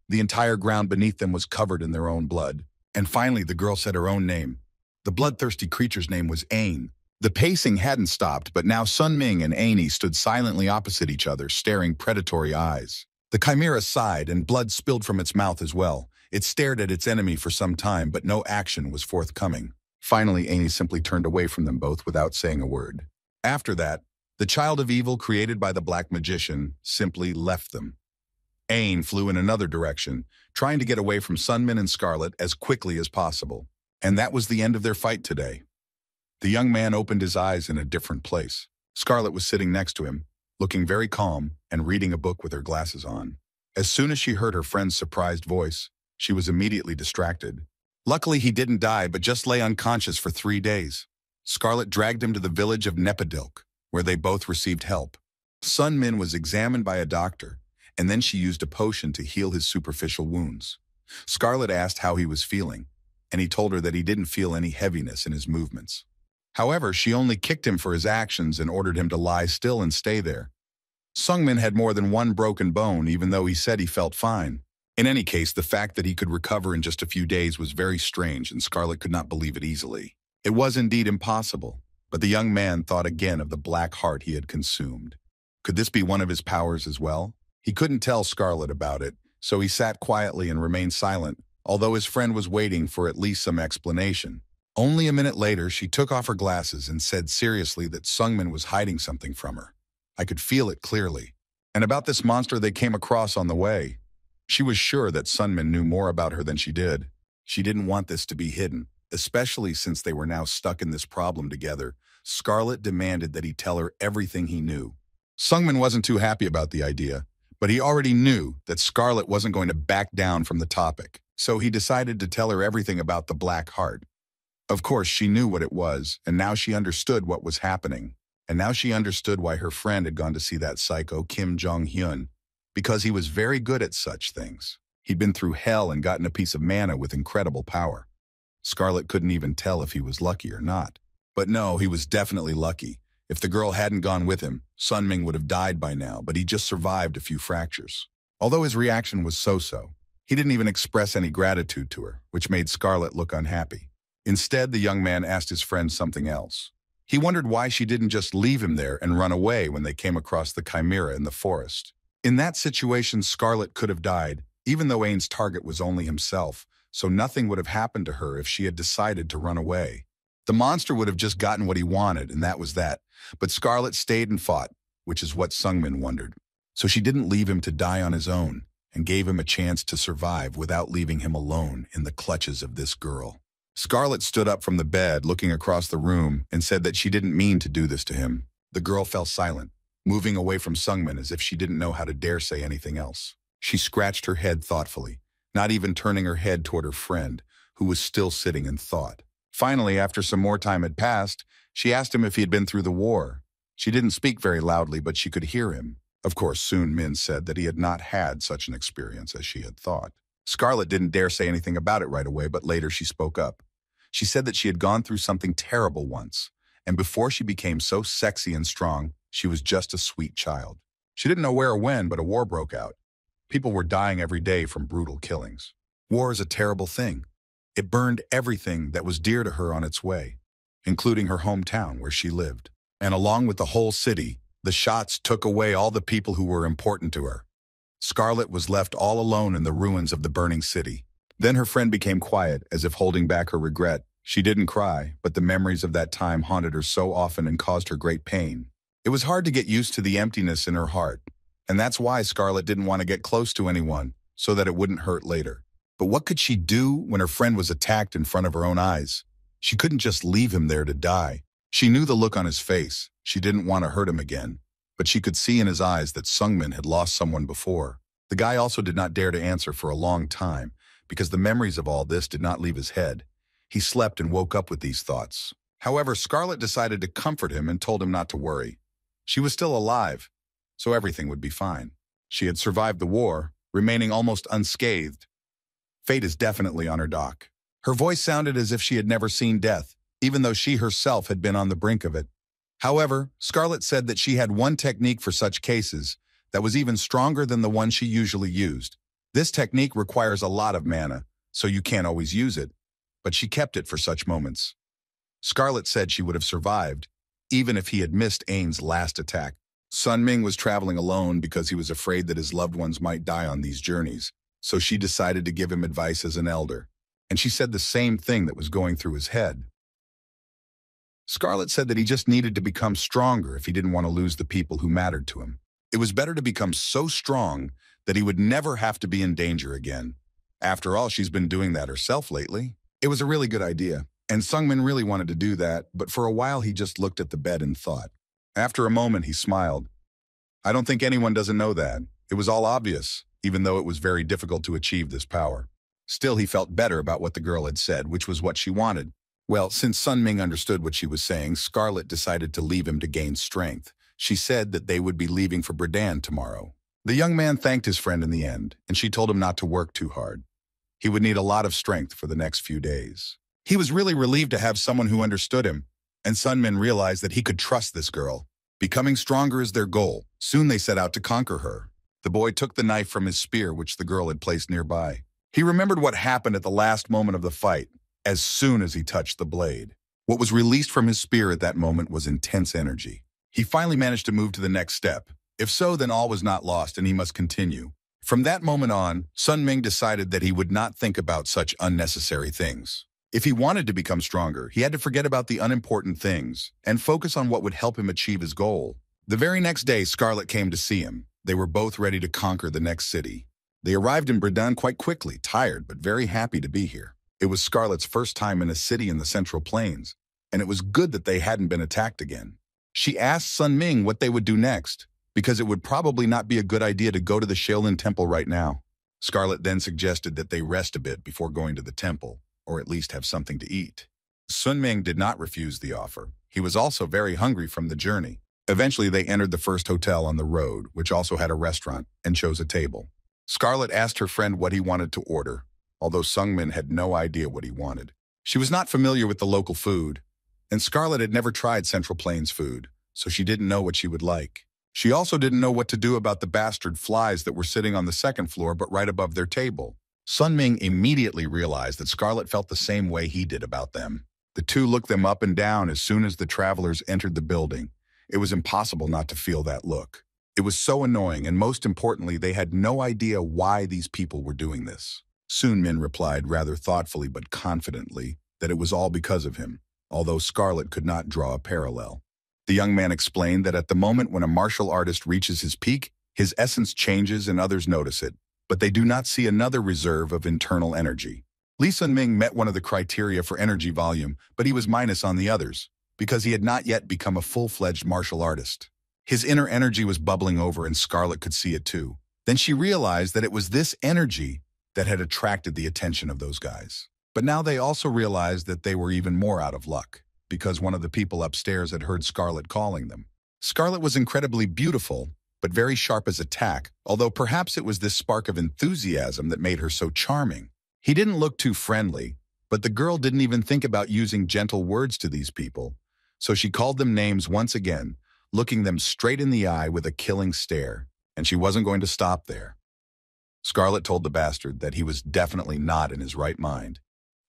The entire ground beneath them was covered in their own blood. And finally, the girl said her own name. The bloodthirsty creature's name was Ain. The pacing hadn't stopped, but now Sun Ming and Aini stood silently opposite each other, staring predatory eyes. The chimera sighed, and blood spilled from its mouth as well. It stared at its enemy for some time, but no action was forthcoming. Finally, Aini simply turned away from them both without saying a word. After that, the child of evil created by the black magician simply left them. Ain flew in another direction, trying to get away from Sun Min and Scarlet as quickly as possible. And that was the end of their fight today. The young man opened his eyes in a different place. Scarlet was sitting next to him, looking very calm and reading a book with her glasses on. As soon as she heard her friend's surprised voice, she was immediately distracted. Luckily, he didn't die, but just lay unconscious for 3 days. Scarlet dragged him to the village of Nepadilk, where they both received help. Sun Min was examined by a doctor, and then she used a potion to heal his superficial wounds. Scarlet asked how he was feeling, and he told her that he didn't feel any heaviness in his movements. However, she only kicked him for his actions and ordered him to lie still and stay there. Sung Min had more than one broken bone, even though he said he felt fine. In any case, the fact that he could recover in just a few days was very strange, and Scarlet could not believe it easily. It was indeed impossible, but the young man thought again of the black heart he had consumed. Could this be one of his powers as well? He couldn't tell Scarlet about it, so he sat quietly and remained silent, although his friend was waiting for at least some explanation. Only a minute later, she took off her glasses and said seriously that Sungmin was hiding something from her. I could feel it clearly. And about this monster they came across on the way. She was sure that Sunmin knew more about her than she did. She didn't want this to be hidden, especially since they were now stuck in this problem together. Scarlet demanded that he tell her everything he knew. Sungmin wasn't too happy about the idea, but he already knew that Scarlet wasn't going to back down from the topic, so he decided to tell her everything about the Black Heart. Of course, she knew what it was, and now she understood what was happening. And now she understood why her friend had gone to see that psycho Kim Jong-hyun, because he was very good at such things. He'd been through hell and gotten a piece of mana with incredible power. Scarlet couldn't even tell if he was lucky or not. But no, he was definitely lucky. If the girl hadn't gone with him, Sun Ming would have died by now, but he just survived a few fractures. Although his reaction was so-so, he didn't even express any gratitude to her, which made Scarlet look unhappy. Instead, the young man asked his friend something else. He wondered why she didn't just leave him there and run away when they came across the chimera in the forest. In that situation, Scarlet could have died, even though Ain's target was only himself, so nothing would have happened to her if she had decided to run away. The monster would have just gotten what he wanted, and that was that. But Scarlet stayed and fought, which is what Sungmin wondered. So she didn't leave him to die on his own, and gave him a chance to survive without leaving him alone in the clutches of this girl. Scarlet stood up from the bed, looking across the room, and said that she didn't mean to do this to him. The girl fell silent, moving away from Sungmin as if she didn't know how to dare say anything else. She scratched her head thoughtfully, not even turning her head toward her friend, who was still sitting in thought. Finally, after some more time had passed, she asked him if he had been through the war. She didn't speak very loudly, but she could hear him. Of course, Sun Min said that he had not had such an experience as she had thought. Scarlet didn't dare say anything about it right away, but later she spoke up. She said that she had gone through something terrible once, and before she became so sexy and strong, she was just a sweet child. She didn't know where or when, but a war broke out. People were dying every day from brutal killings. War is a terrible thing. It burned everything that was dear to her on its way, including her hometown where she lived. And along with the whole city, the shots took away all the people who were important to her. Scarlet was left all alone in the ruins of the burning city. Then her friend became quiet, as if holding back her regret. She didn't cry, but the memories of that time haunted her so often and caused her great pain. It was hard to get used to the emptiness in her heart, and that's why Scarlet didn't want to get close to anyone, so that it wouldn't hurt later. But what could she do when her friend was attacked in front of her own eyes? She couldn't just leave him there to die. She knew the look on his face. She didn't want to hurt him again, but she could see in his eyes that Sungmin had lost someone before. The guy also did not dare to answer for a long time, because the memories of all this did not leave his head. He slept and woke up with these thoughts. However, Scarlet decided to comfort him and told him not to worry. She was still alive, so everything would be fine. She had survived the war, remaining almost unscathed. Fate is definitely on her dock. Her voice sounded as if she had never seen death, even though she herself had been on the brink of it. However, Scarlet said that she had one technique for such cases that was even stronger than the one she usually used. This technique requires a lot of mana, so you can't always use it, but she kept it for such moments. Scarlet said she would have survived, even if he had missed Ain's last attack. Sunming was traveling alone because he was afraid that his loved ones might die on these journeys, so she decided to give him advice as an elder, and she said the same thing that was going through his head. Scarlet said that he just needed to become stronger if he didn't want to lose the people who mattered to him. It was better to become so strong that he would never have to be in danger again. After all, she's been doing that herself lately. It was a really good idea, and Sungmin really wanted to do that, but for a while he just looked at the bed and thought. After a moment, he smiled. I don't think anyone doesn't know that. It was all obvious, even though it was very difficult to achieve this power. Still, he felt better about what the girl had said, which was what she wanted. Well, since Sunming understood what she was saying, Scarlet decided to leave him to gain strength. She said that they would be leaving for Bredan tomorrow. The young man thanked his friend in the end, and she told him not to work too hard. He would need a lot of strength for the next few days. He was really relieved to have someone who understood him, and Sunmin realized that he could trust this girl. Becoming stronger is their goal. Soon they set out to conquer her. The boy took the knife from his spear, which the girl had placed nearby. He remembered what happened at the last moment of the fight, as soon as he touched the blade. What was released from his spear at that moment was intense energy. He finally managed to move to the next step. If so, then all was not lost and he must continue. From that moment on, Sunming decided that he would not think about such unnecessary things. If he wanted to become stronger, he had to forget about the unimportant things and focus on what would help him achieve his goal. The very next day, Scarlet came to see him. They were both ready to conquer the next city. They arrived in Bredan quite quickly, tired but very happy to be here. It was Scarlet's first time in a city in the Central Plains, and it was good that they hadn't been attacked again. She asked Sunming what they would do next, because it would probably not be a good idea to go to the Shaolin Temple right now. Scarlet then suggested that they rest a bit before going to the temple, or at least have something to eat. Sunming did not refuse the offer. He was also very hungry from the journey. Eventually, they entered the first hotel on the road, which also had a restaurant, and chose a table. Scarlet asked her friend what he wanted to order, although Sungmin had no idea what he wanted. She was not familiar with the local food, and Scarlet had never tried Central Plains food, so she didn't know what she would like. She also didn't know what to do about the bastard flies that were sitting on the second floor but right above their table. Sunming immediately realized that Scarlet felt the same way he did about them. The two looked them up and down as soon as the travelers entered the building. It was impossible not to feel that look. It was so annoying, and most importantly, they had no idea why these people were doing this. Sunmin replied rather thoughtfully but confidently that it was all because of him, although Scarlet could not draw a parallel. The young man explained that at the moment when a martial artist reaches his peak, his essence changes and others notice it, but they do not see another reserve of internal energy. Lee Sun-ming met one of the criteria for energy volume, but he was minus on the others, because he had not yet become a full-fledged martial artist. His inner energy was bubbling over and Scarlet could see it too. Then she realized that it was this energy that had attracted the attention of those guys. But now they also realized that they were even more out of luck, because one of the people upstairs had heard Scarlet calling them. Scarlet was incredibly beautiful, but very sharp as a tack, although perhaps it was this spark of enthusiasm that made her so charming. He didn't look too friendly, but the girl didn't even think about using gentle words to these people, so she called them names once again, looking them straight in the eye with a killing stare, and she wasn't going to stop there. Scarlet told the bastard that he was definitely not in his right mind.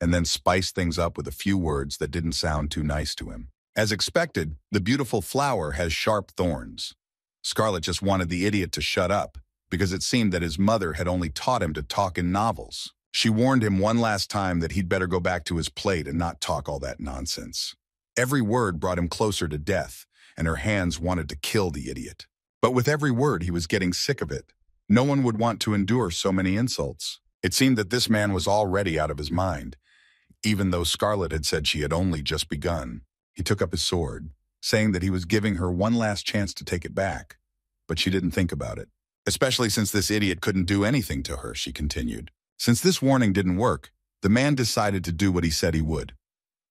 and then spice things up with a few words that didn't sound too nice to him. As expected, the beautiful flower has sharp thorns. Scarlett just wanted the idiot to shut up, because it seemed that his mother had only taught him to talk in novels. She warned him one last time that he'd better go back to his plate and not talk all that nonsense. Every word brought him closer to death, and her hands wanted to kill the idiot. But with every word, he was getting sick of it. No one would want to endure so many insults. It seemed that this man was already out of his mind, even though Scarlett had said she had only just begun. He took up his sword, saying that he was giving her one last chance to take it back. But she didn't think about it. Especially since this idiot couldn't do anything to her, she continued. Since this warning didn't work, the man decided to do what he said he would.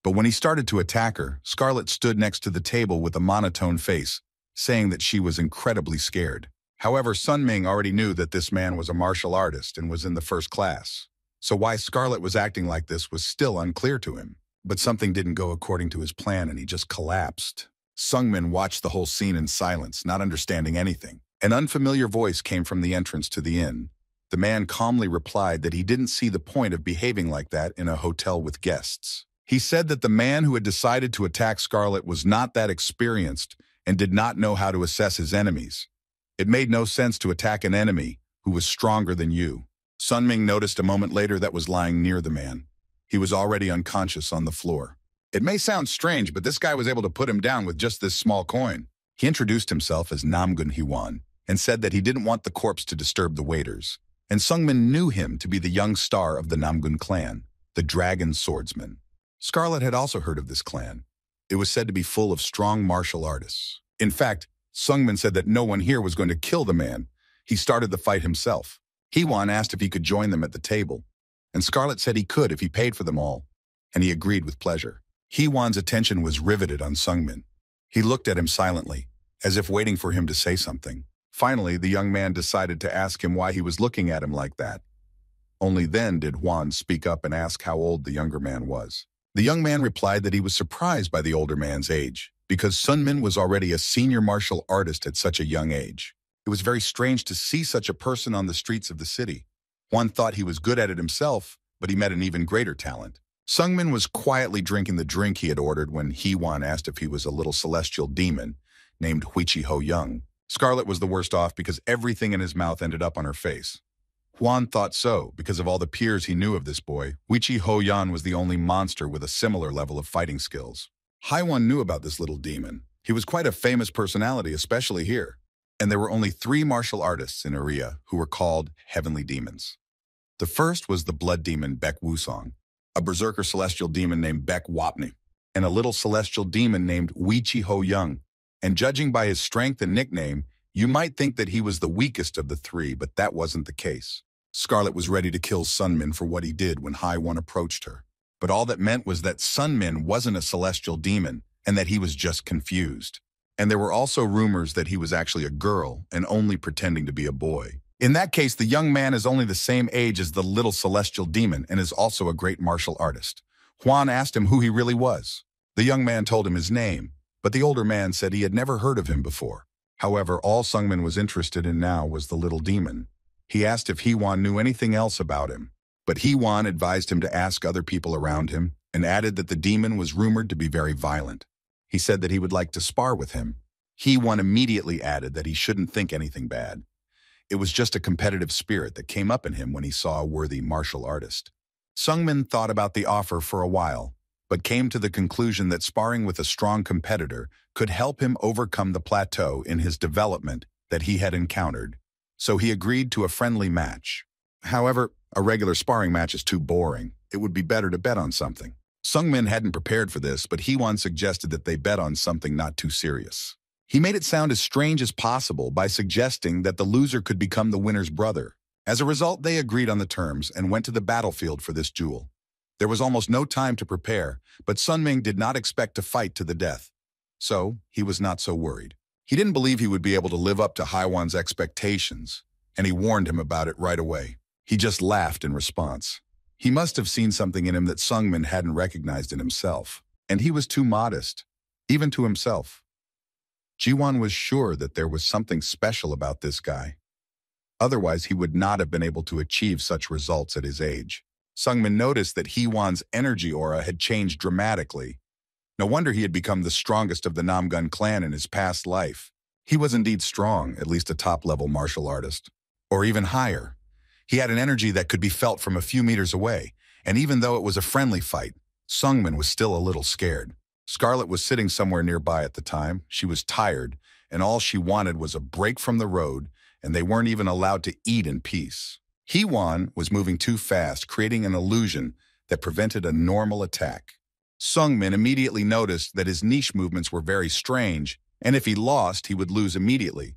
But when he started to attack her, Scarlett stood next to the table with a monotone face, saying that she was incredibly scared. However, Sun Ming already knew that this man was a martial artist and was in the first class. So why Scarlett was acting like this was still unclear to him. But something didn't go according to his plan and he just collapsed. Sungmin watched the whole scene in silence, not understanding anything. An unfamiliar voice came from the entrance to the inn. The man calmly replied that he didn't see the point of behaving like that in a hotel with guests. He said that the man who had decided to attack Scarlett was not that experienced and did not know how to assess his enemies. It made no sense to attack an enemy who was stronger than you. Sun Ming noticed a moment later that was lying near the man. He was already unconscious on the floor. It may sound strange, but this guy was able to put him down with just this small coin. He introduced himself as Namgun Hwan and said that he didn't want the corpse to disturb the waiters. And Sungmin knew him to be the young star of the Namgun clan, the Dragon Swordsman. Scarlett had also heard of this clan. It was said to be full of strong martial artists. In fact, Sungmin said that no one here was going to kill the man. He started the fight himself. Hwan asked if he could join them at the table, and Scarlett said he could if he paid for them all, and he agreed with pleasure. Hwan's attention was riveted on Sungmin. He looked at him silently, as if waiting for him to say something. Finally, the young man decided to ask him why he was looking at him like that. Only then did Hwan speak up and ask how old the younger man was. The young man replied that he was surprised by the older man's age, because Sunmin was already a senior martial artist at such a young age. It was very strange to see such a person on the streets of the city. Hwan thought he was good at it himself, but he met an even greater talent. Sungmin was quietly drinking the drink he had ordered when Hwan asked if he was a little celestial demon named Huichi Ho Young. Scarlett was the worst off because everything in his mouth ended up on her face. Hwan thought so because of all the peers he knew of this boy. Huichi Ho Yan was the only monster with a similar level of fighting skills. Hwan knew about this little demon. He was quite a famous personality, especially here. And there were only 3 martial artists in Korea who were called heavenly demons. The first was the blood demon Baek Wusong, a berserker celestial demon named Baek Wapni, and a little celestial demon named Huichi Ho Young. And judging by his strength and nickname, you might think that he was the weakest of the 3, but that wasn't the case. Scarlett was ready to kill Sunmin for what he did when Hwan approached her. But all that meant was that Sunmin wasn't a celestial demon and that he was just confused. And there were also rumors that he was actually a girl and only pretending to be a boy. In that case, the young man is only the same age as the little celestial demon and is also a great martial artist. Hwan asked him who he really was. The young man told him his name, but the older man said he had never heard of him before. However, all Sungmin was interested in now was the little demon. He asked if Hwan knew anything else about him, but Hwan advised him to ask other people around him and added that the demon was rumored to be very violent. He said that he would like to spar with him. Hwan immediately added that he shouldn't think anything bad. It was just a competitive spirit that came up in him when he saw a worthy martial artist. Sungmin thought about the offer for a while, but came to the conclusion that sparring with a strong competitor could help him overcome the plateau in his development that he had encountered. So he agreed to a friendly match. However, a regular sparring match is too boring. It would be better to bet on something. Sungmin hadn't prepared for this, but Hwan suggested that they bet on something not too serious. He made it sound as strange as possible by suggesting that the loser could become the winner's brother. As a result, they agreed on the terms and went to the battlefield for this duel. There was almost no time to prepare, but Sun Ming did not expect to fight to the death. So, he was not so worried. He didn't believe he would be able to live up to Hwan's expectations, and he warned him about it right away. He just laughed in response. He must have seen something in him that Sungmin hadn't recognized in himself, and he was too modest, even to himself. Jiwon was sure that there was something special about this guy. Otherwise, he would not have been able to achieve such results at his age. Sungmin noticed that Hee-won's energy aura had changed dramatically. No wonder he had become the strongest of the Namgun clan in his past life. He was indeed strong, at least a top-level martial artist. Or even higher. He had an energy that could be felt from a few meters away, and even though it was a friendly fight, Sungmin was still a little scared. Scarlet was sitting somewhere nearby at the time. She was tired, and all she wanted was a break from the road, and they weren't even allowed to eat in peace. Hee-won was moving too fast, creating an illusion that prevented a normal attack. Sungmin immediately noticed that his niche movements were very strange, and if he lost, he would lose immediately.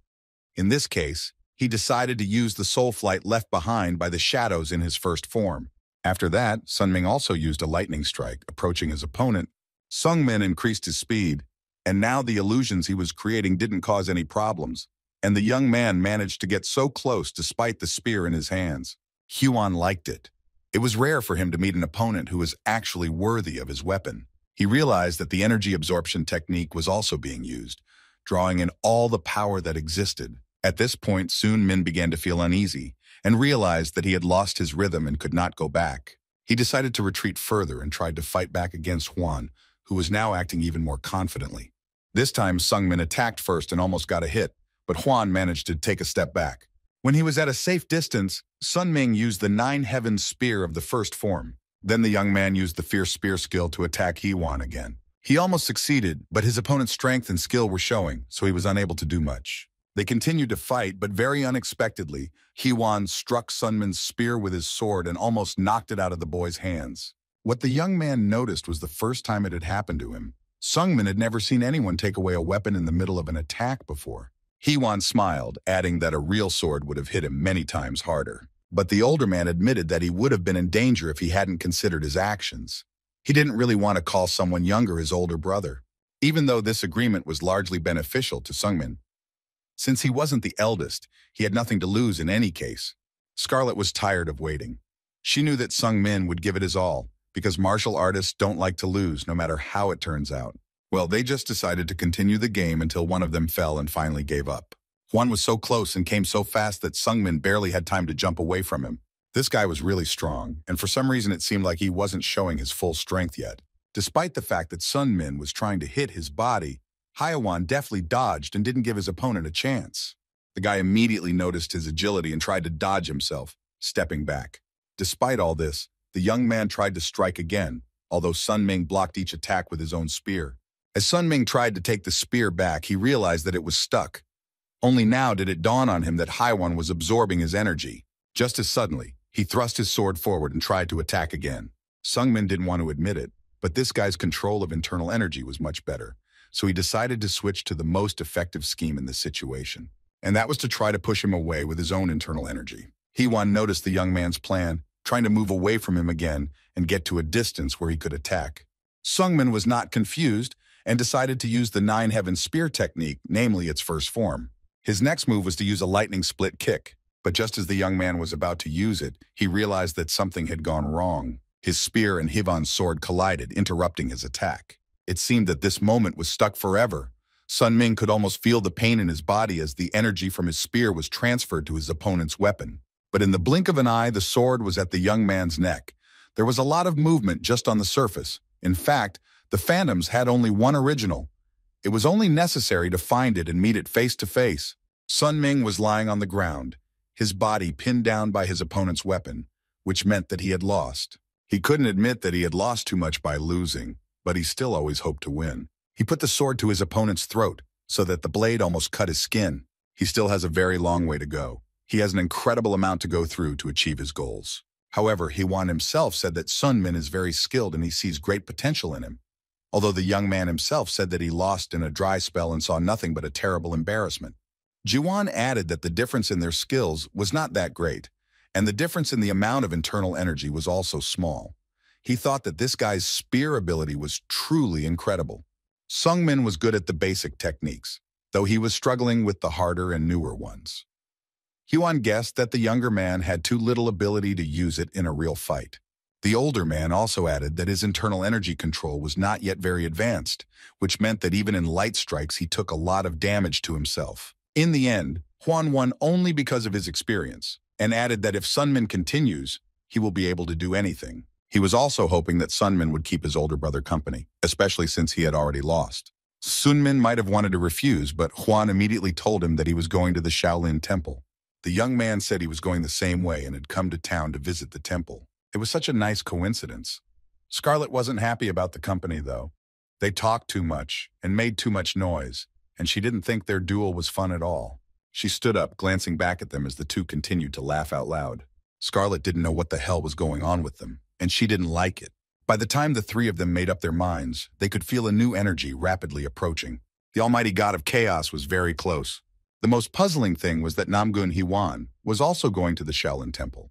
In this case, he decided to use the soul flight left behind by the shadows in his first form. After that, Sunming also used a lightning strike, approaching his opponent. Sungmin increased his speed, and now the illusions he was creating didn't cause any problems, and the young man managed to get so close despite the spear in his hands. Hee-won liked it. It was rare for him to meet an opponent who was actually worthy of his weapon. He realized that the energy absorption technique was also being used, drawing in all the power that existed. At this point, Sun Min began to feel uneasy and realized that he had lost his rhythm and could not go back. He decided to retreat further and tried to fight back against Hwan, who was now acting even more confidently. This time, Sungmin attacked first and almost got a hit, but Hwan managed to take a step back. When he was at a safe distance, Sunming used the Nine Heavens Spear of the first form. Then the young man used the Fierce Spear skill to attack Hee-won again. He almost succeeded, but his opponent's strength and skill were showing, so he was unable to do much. They continued to fight, but very unexpectedly, Hee-won struck Sunmin's spear with his sword and almost knocked it out of the boy's hands. What the young man noticed was the first time it had happened to him. Sungmin had never seen anyone take away a weapon in the middle of an attack before. Hee-won smiled, adding that a real sword would have hit him many times harder. But the older man admitted that he would have been in danger if he hadn't considered his actions. He didn't really want to call someone younger his older brother, even though this agreement was largely beneficial to Sungmin. Since he wasn't the eldest, he had nothing to lose in any case. Scarlet was tired of waiting. She knew that Sungmin would give it his all, because martial artists don't like to lose no matter how it turns out. Well, they just decided to continue the game until one of them fell and finally gave up. Hwan was so close and came so fast that Sungmin barely had time to jump away from him. This guy was really strong, and for some reason it seemed like he wasn't showing his full strength yet. Despite the fact that Sunmin was trying to hit his body, Hee-won deftly dodged and didn't give his opponent a chance. The guy immediately noticed his agility and tried to dodge himself, stepping back. Despite all this, the young man tried to strike again, although Sunming blocked each attack with his own spear. As Sunming tried to take the spear back, he realized that it was stuck. Only now did it dawn on him that Hee-won was absorbing his energy. Just as suddenly, he thrust his sword forward and tried to attack again. Sungmin didn't want to admit it, but this guy's control of internal energy was much better, so he decided to switch to the most effective scheme in this situation. And that was to try to push him away with his own internal energy. Hee-won noticed the young man's plan, trying to move away from him again and get to a distance where he could attack. Sungmin was not confused and decided to use the Nine Heavens Spear technique, namely its first form. His next move was to use a lightning split kick, but just as the young man was about to use it, he realized that something had gone wrong. His spear and Hee-won's sword collided, interrupting his attack. It seemed that this moment was stuck forever. Sunming could almost feel the pain in his body as the energy from his spear was transferred to his opponent's weapon. But in the blink of an eye, the sword was at the young man's neck. There was a lot of movement just on the surface. In fact, the Phantoms had only one original. It was only necessary to find it and meet it face to face. Sunming was lying on the ground, his body pinned down by his opponent's weapon, which meant that he had lost. He couldn't admit that he had lost too much by losing, but he still always hoped to win. He put the sword to his opponent's throat so that the blade almost cut his skin. He still has a very long way to go. He has an incredible amount to go through to achieve his goals. However, Hee-won himself said that Sunmin is very skilled and he sees great potential in him. Although the young man himself said that he lost in a dry spell and saw nothing but a terrible embarrassment. Ji-won added that the difference in their skills was not that great, and the difference in the amount of internal energy was also small. He thought that this guy's spear ability was truly incredible. Sungmin was good at the basic techniques, though he was struggling with the harder and newer ones. Hee-won guessed that the younger man had too little ability to use it in a real fight. The older man also added that his internal energy control was not yet very advanced, which meant that even in light strikes he took a lot of damage to himself. In the end, Hwan won only because of his experience, and added that if Sunmin continues, he will be able to do anything. He was also hoping that Sunmin would keep his older brother company, especially since he had already lost. Sunmin might have wanted to refuse, but Huan immediately told him that he was going to the Shaolin Temple. The young man said he was going the same way and had come to town to visit the temple. It was such a nice coincidence. Scarlet wasn't happy about the company, though. They talked too much and made too much noise, and she didn't think their duel was fun at all. She stood up, glancing back at them as the two continued to laugh out loud. Scarlet didn't know what the hell was going on with them, and she didn't like it. By the time the three of them made up their minds, they could feel a new energy rapidly approaching. The almighty god of chaos was very close. The most puzzling thing was that Namgun Hiwan was also going to the Shaolin Temple.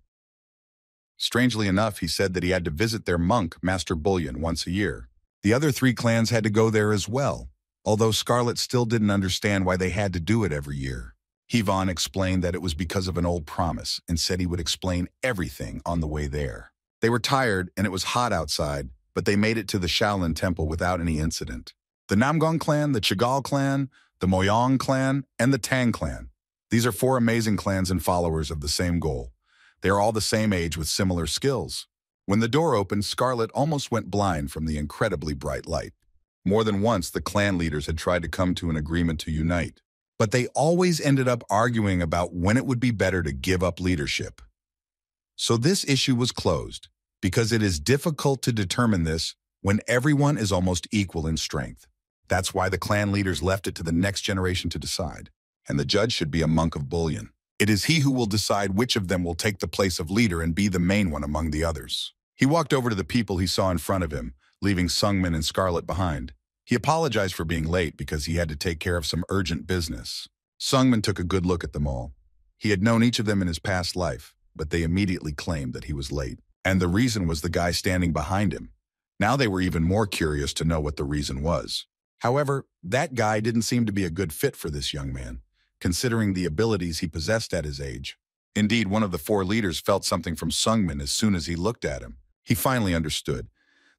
Strangely enough, he said that he had to visit their monk, Master Bullion, once a year. The other three clans had to go there as well, although Scarlet still didn't understand why they had to do it every year. Hivan explained that it was because of an old promise and said he would explain everything on the way there. They were tired and it was hot outside, but they made it to the Shaolin Temple without any incident. The Namgong clan, the Chigal clan, the Moyong clan, and the Tang clan. These are 4 amazing clans and followers of the same goal. They are all the same age with similar skills. When the door opened, Scarlet almost went blind from the incredibly bright light. More than once, the clan leaders had tried to come to an agreement to unite, but they always ended up arguing about when it would be better to give up leadership. So this issue was closed, because it is difficult to determine this when everyone is almost equal in strength. That's why the clan leaders left it to the next generation to decide, and the judge should be a monk of Bullion. It is he who will decide which of them will take the place of leader and be the main one among the others. He walked over to the people he saw in front of him, leaving Sungmin and Scarlet behind. He apologized for being late because he had to take care of some urgent business. Sungmin took a good look at them all. He had known each of them in his past life, but they immediately claimed that he was late. And the reason was the guy standing behind him. Now they were even more curious to know what the reason was. However, that guy didn't seem to be a good fit for this young man, considering the abilities he possessed at his age. Indeed, one of the 4 leaders felt something from Sungmin as soon as he looked at him. He finally understood.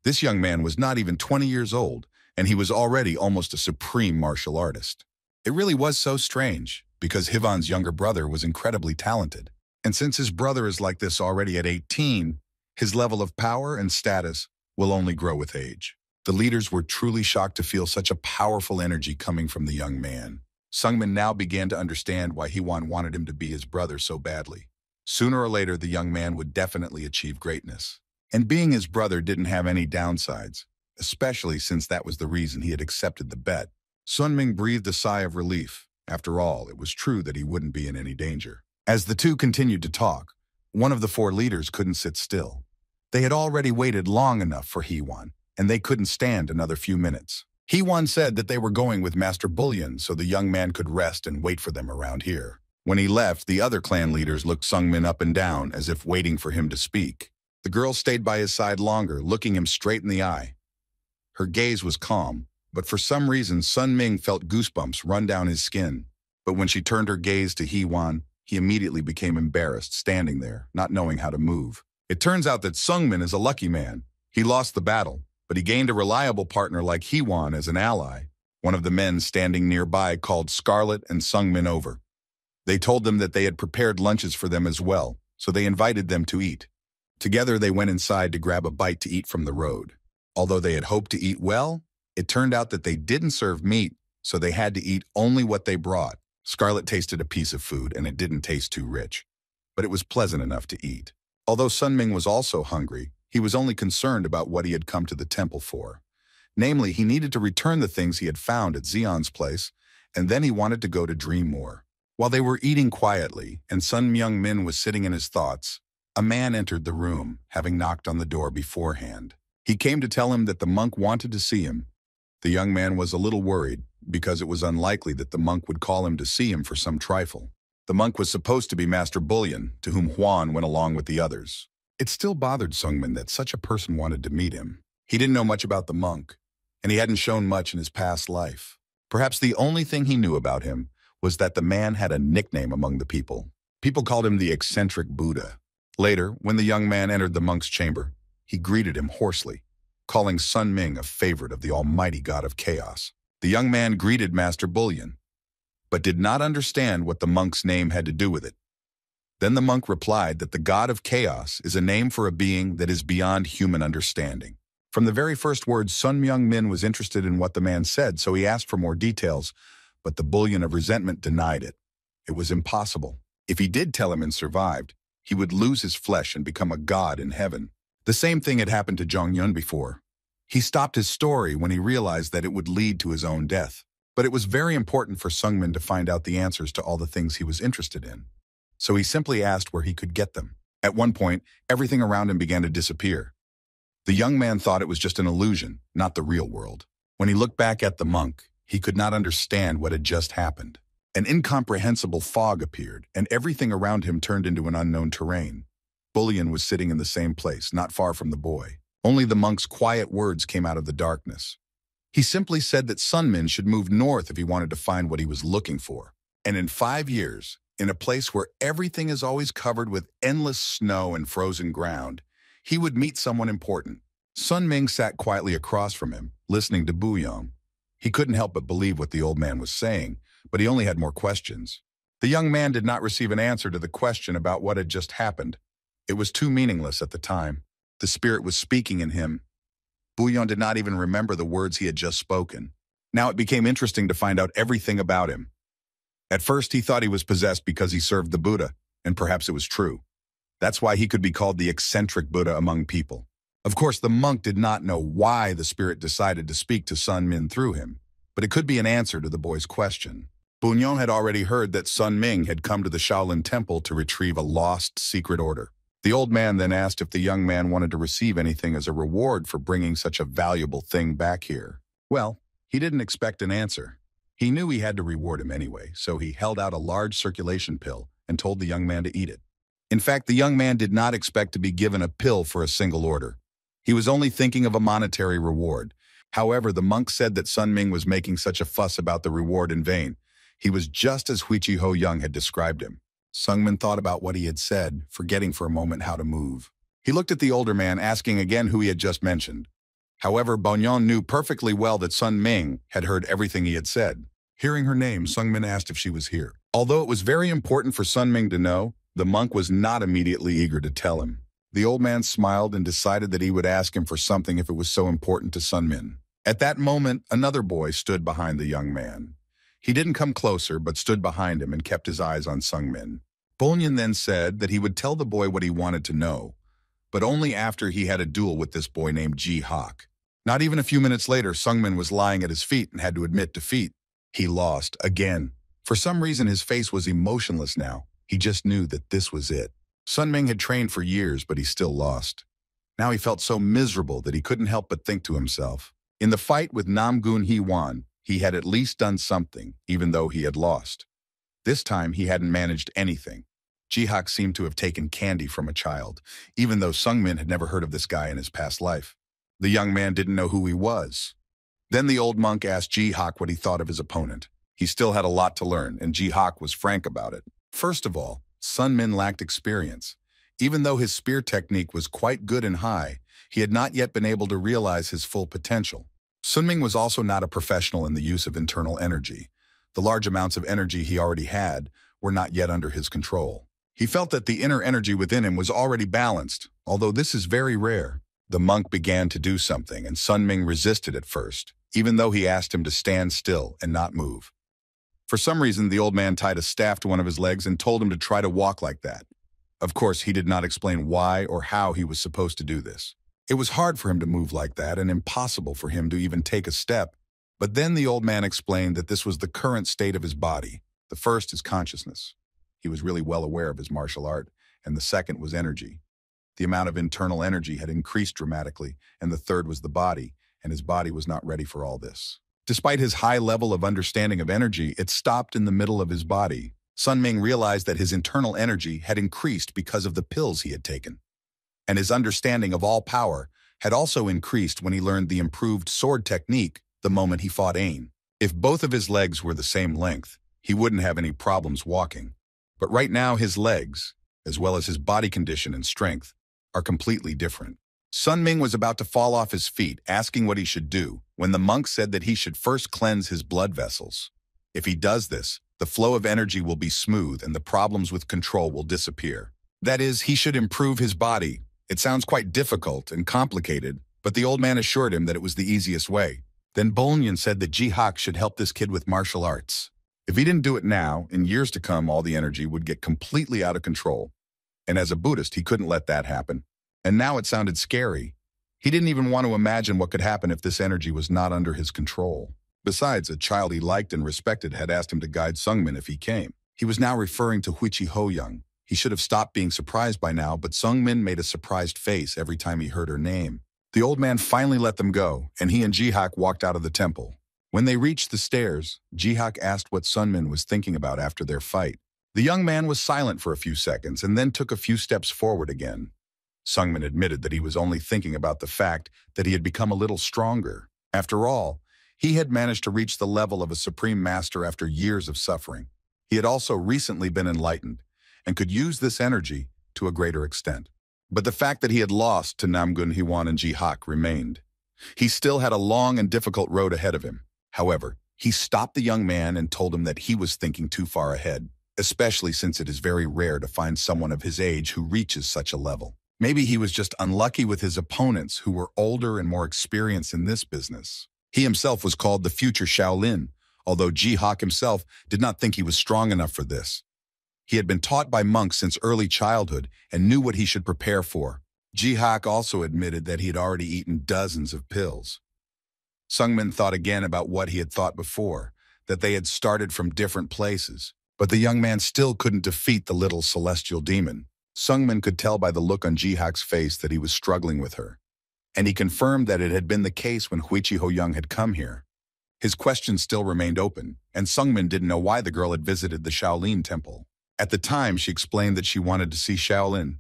This young man was not even 20 years old, and he was already almost a supreme martial artist. It really was so strange, because Hivan's younger brother was incredibly talented. And since his brother is like this already at 18, his level of power and status will only grow with age. The leaders were truly shocked to feel such a powerful energy coming from the young man. Sungmin now began to understand why Hiwan wanted him to be his brother so badly. Sooner or later, the young man would definitely achieve greatness. And being his brother didn't have any downsides, especially since that was the reason he had accepted the bet. Sunming breathed a sigh of relief. After all, it was true that he wouldn't be in any danger. As the two continued to talk, one of the 4 leaders couldn't sit still. They had already waited long enough for Hiwan, and they couldn't stand another few minutes. Hiwan said that they were going with Master Bullion so the young man could rest and wait for them around here. When he left, the other clan leaders looked Sungmin up and down as if waiting for him to speak. The girl stayed by his side longer, looking him straight in the eye. Her gaze was calm, but for some reason Sun Ming felt goosebumps run down his skin. But when she turned her gaze to Hiwan, he immediately became embarrassed, standing there, not knowing how to move. It turns out that Sungmin is a lucky man. He lost the battle, but he gained a reliable partner like Hiwan as an ally. One of the men standing nearby called Scarlet and Sungmin over. They told them that they had prepared lunches for them as well, so they invited them to eat. Together they went inside to grab a bite to eat from the road. Although they had hoped to eat well, it turned out that they didn't serve meat, so they had to eat only what they brought. Scarlet tasted a piece of food and it didn't taste too rich, but it was pleasant enough to eat. Although Sunming was also hungry, he was only concerned about what he had come to the temple for. Namely, he needed to return the things he had found at Xion's place, and then he wanted to go to dream more. While they were eating quietly, and Sun Myung-min was sitting in his thoughts, a man entered the room, having knocked on the door beforehand. He came to tell him that the monk wanted to see him. The young man was a little worried, because it was unlikely that the monk would call him to see him for some trifle. The monk was supposed to be Master Bullion, to whom Huan went along with the others. It still bothered Sungmin that such a person wanted to meet him. He didn't know much about the monk, and he hadn't shown much in his past life. Perhaps the only thing he knew about him was that the man had a nickname among the people. People called him the eccentric Buddha. Later, when the young man entered the monk's chamber, he greeted him hoarsely, calling Sun Ming a favorite of the almighty god of chaos. The young man greeted Master Bullion, but did not understand what the monk's name had to do with it. Then the monk replied that the god of chaos is a name for a being that is beyond human understanding. From the very first words, Sun Myung-min was interested in what the man said, so he asked for more details, but the bullion of resentment denied it. It was impossible. If he did tell him and survived, he would lose his flesh and become a god in heaven. The same thing had happened to Jong-yun before. He stopped his story when he realized that it would lead to his own death. But it was very important for Sungmin to find out the answers to all the things he was interested in. So he simply asked where he could get them. At one point, everything around him began to disappear. The young man thought it was just an illusion, not the real world. When he looked back at the monk, he could not understand what had just happened. An incomprehensible fog appeared, and everything around him turned into an unknown terrain. Bullion was sitting in the same place, not far from the boy. Only the monk's quiet words came out of the darkness. He simply said that Sunmin should move north if he wanted to find what he was looking for. And in 5 years, in a place where everything is always covered with endless snow and frozen ground, he would meet someone important. Sun Ming sat quietly across from him, listening to Buyong. He couldn't help but believe what the old man was saying, but he only had more questions. The young man did not receive an answer to the question about what had just happened. It was too meaningless at the time. The spirit was speaking in him. Buyong did not even remember the words he had just spoken. Now it became interesting to find out everything about him. At first, he thought he was possessed because he served the Buddha, and perhaps it was true. That's why he could be called the eccentric Buddha among people. Of course, the monk did not know why the spirit decided to speak to Sun Min through him, but it could be an answer to the boy's question. Buyong had already heard that Sun Ming had come to the Shaolin Temple to retrieve a lost secret order. The old man then asked if the young man wanted to receive anything as a reward for bringing such a valuable thing back here. Well, he didn't expect an answer. He knew he had to reward him anyway, so he held out a large circulation pill and told the young man to eat it. In fact, the young man did not expect to be given a pill for a single order. He was only thinking of a monetary reward. However, the monk said that Sun Ming was making such a fuss about the reward in vain. He was just as Huichi Ho Young had described him. Sungmin thought about what he had said, forgetting for a moment how to move. He looked at the older man, asking again who he had just mentioned. However, Bonyong knew perfectly well that Sun Ming had heard everything he had said. Hearing her name, Sungmin asked if she was here. Although it was very important for Sun Ming to know, the monk was not immediately eager to tell him. The old man smiled and decided that he would ask him for something if it was so important to Sun Min. At that moment, another boy stood behind the young man. He didn't come closer, but stood behind him and kept his eyes on Sungmin. Bolyan then said that he would tell the boy what he wanted to know, but only after he had a duel with this boy named Ji Hak. Not even a few minutes later, Sungmin was lying at his feet and had to admit defeat. He lost again. For some reason, his face was emotionless now. He just knew that this was it. Sun Ming had trained for years, but he still lost. Now he felt so miserable that he couldn't help but think to himself. In the fight with Namgun Hee-wan, he had at least done something, even though he had lost. This time, he hadn't managed anything. Ji-hak seemed to have taken candy from a child, even though Sungmin had never heard of this guy in his past life. The young man didn't know who he was. Then the old monk asked Ji-hak what he thought of his opponent. He still had a lot to learn, and Ji-hak was frank about it. First of all, Sun Min lacked experience. Even though his spear technique was quite good and high, he had not yet been able to realize his full potential. Sun Ming was also not a professional in the use of internal energy. The large amounts of energy he already had were not yet under his control. He felt that the inner energy within him was already balanced, although this is very rare. The monk began to do something, and Sun Ming resisted at first, even though he asked him to stand still and not move. For some reason, the old man tied a staff to one of his legs and told him to try to walk like that. Of course, he did not explain why or how he was supposed to do this. It was hard for him to move like that and impossible for him to even take a step. But then the old man explained that this was the current state of his body. The first is consciousness. He was really well aware of his martial art, and the second was energy. The amount of internal energy had increased dramatically, and the third was the body, and his body was not ready for all this. Despite his high level of understanding of energy, it stopped in the middle of his body. Sun Ming realized that his internal energy had increased because of the pills he had taken. And his understanding of all power had also increased when he learned the improved sword technique the moment he fought Ain. If both of his legs were the same length, he wouldn't have any problems walking. But right now his legs, as well as his body condition and strength, are completely different. Sun Ming was about to fall off his feet, asking what he should do, when the monk said that he should first cleanse his blood vessels. If he does this, The flow of energy will be smooth and the problems with control will disappear. That is, he should improve his body. It sounds quite difficult and complicated, but the old man assured him that it was the easiest way. Then Bolnyan said that Ji-hak should help this kid with martial arts. If he didn't do it now, in years to come, all the energy would get completely out of control. And as a Buddhist, he couldn't let that happen. And now it sounded scary. He didn't even want to imagine what could happen if this energy was not under his control. Besides, a child he liked and respected had asked him to guide Sungmin if he came. He was now referring to Huichi Ho-young. He should have stopped being surprised by now, but Sungmin made a surprised face every time he heard her name. The old man finally let them go, and he and Ji-hak walked out of the temple. When they reached the stairs, Ji-hak asked what Sungmin was thinking about after their fight. The young man was silent for a few seconds and then took a few steps forward again. Sungmin admitted that he was only thinking about the fact that he had become a little stronger. After all, he had managed to reach the level of a supreme master after years of suffering. He had also recently been enlightened and could use this energy to a greater extent. But the fact that he had lost to Namgun Hwan and Ji-hak remained. He still had a long and difficult road ahead of him. However, he stopped the young man and told him that he was thinking too far ahead, especially since it is very rare to find someone of his age who reaches such a level. Maybe he was just unlucky with his opponents who were older and more experienced in this business. He himself was called the future Shaolin, although Ji-hak himself did not think he was strong enough for this. He had been taught by monks since early childhood and knew what he should prepare for. Ji-hak also admitted that he had already eaten dozens of pills. Sungmin thought again about what he had thought before, that they had started from different places, but the young man still couldn't defeat the little celestial demon. Sungmin could tell by the look on Ji-hak's face that he was struggling with her, and he confirmed that it had been the case when Huichi Ho-young had come here. His question still remained open, and Sungmin didn't know why the girl had visited the Shaolin temple. At the time, she explained that she wanted to see Shaolin.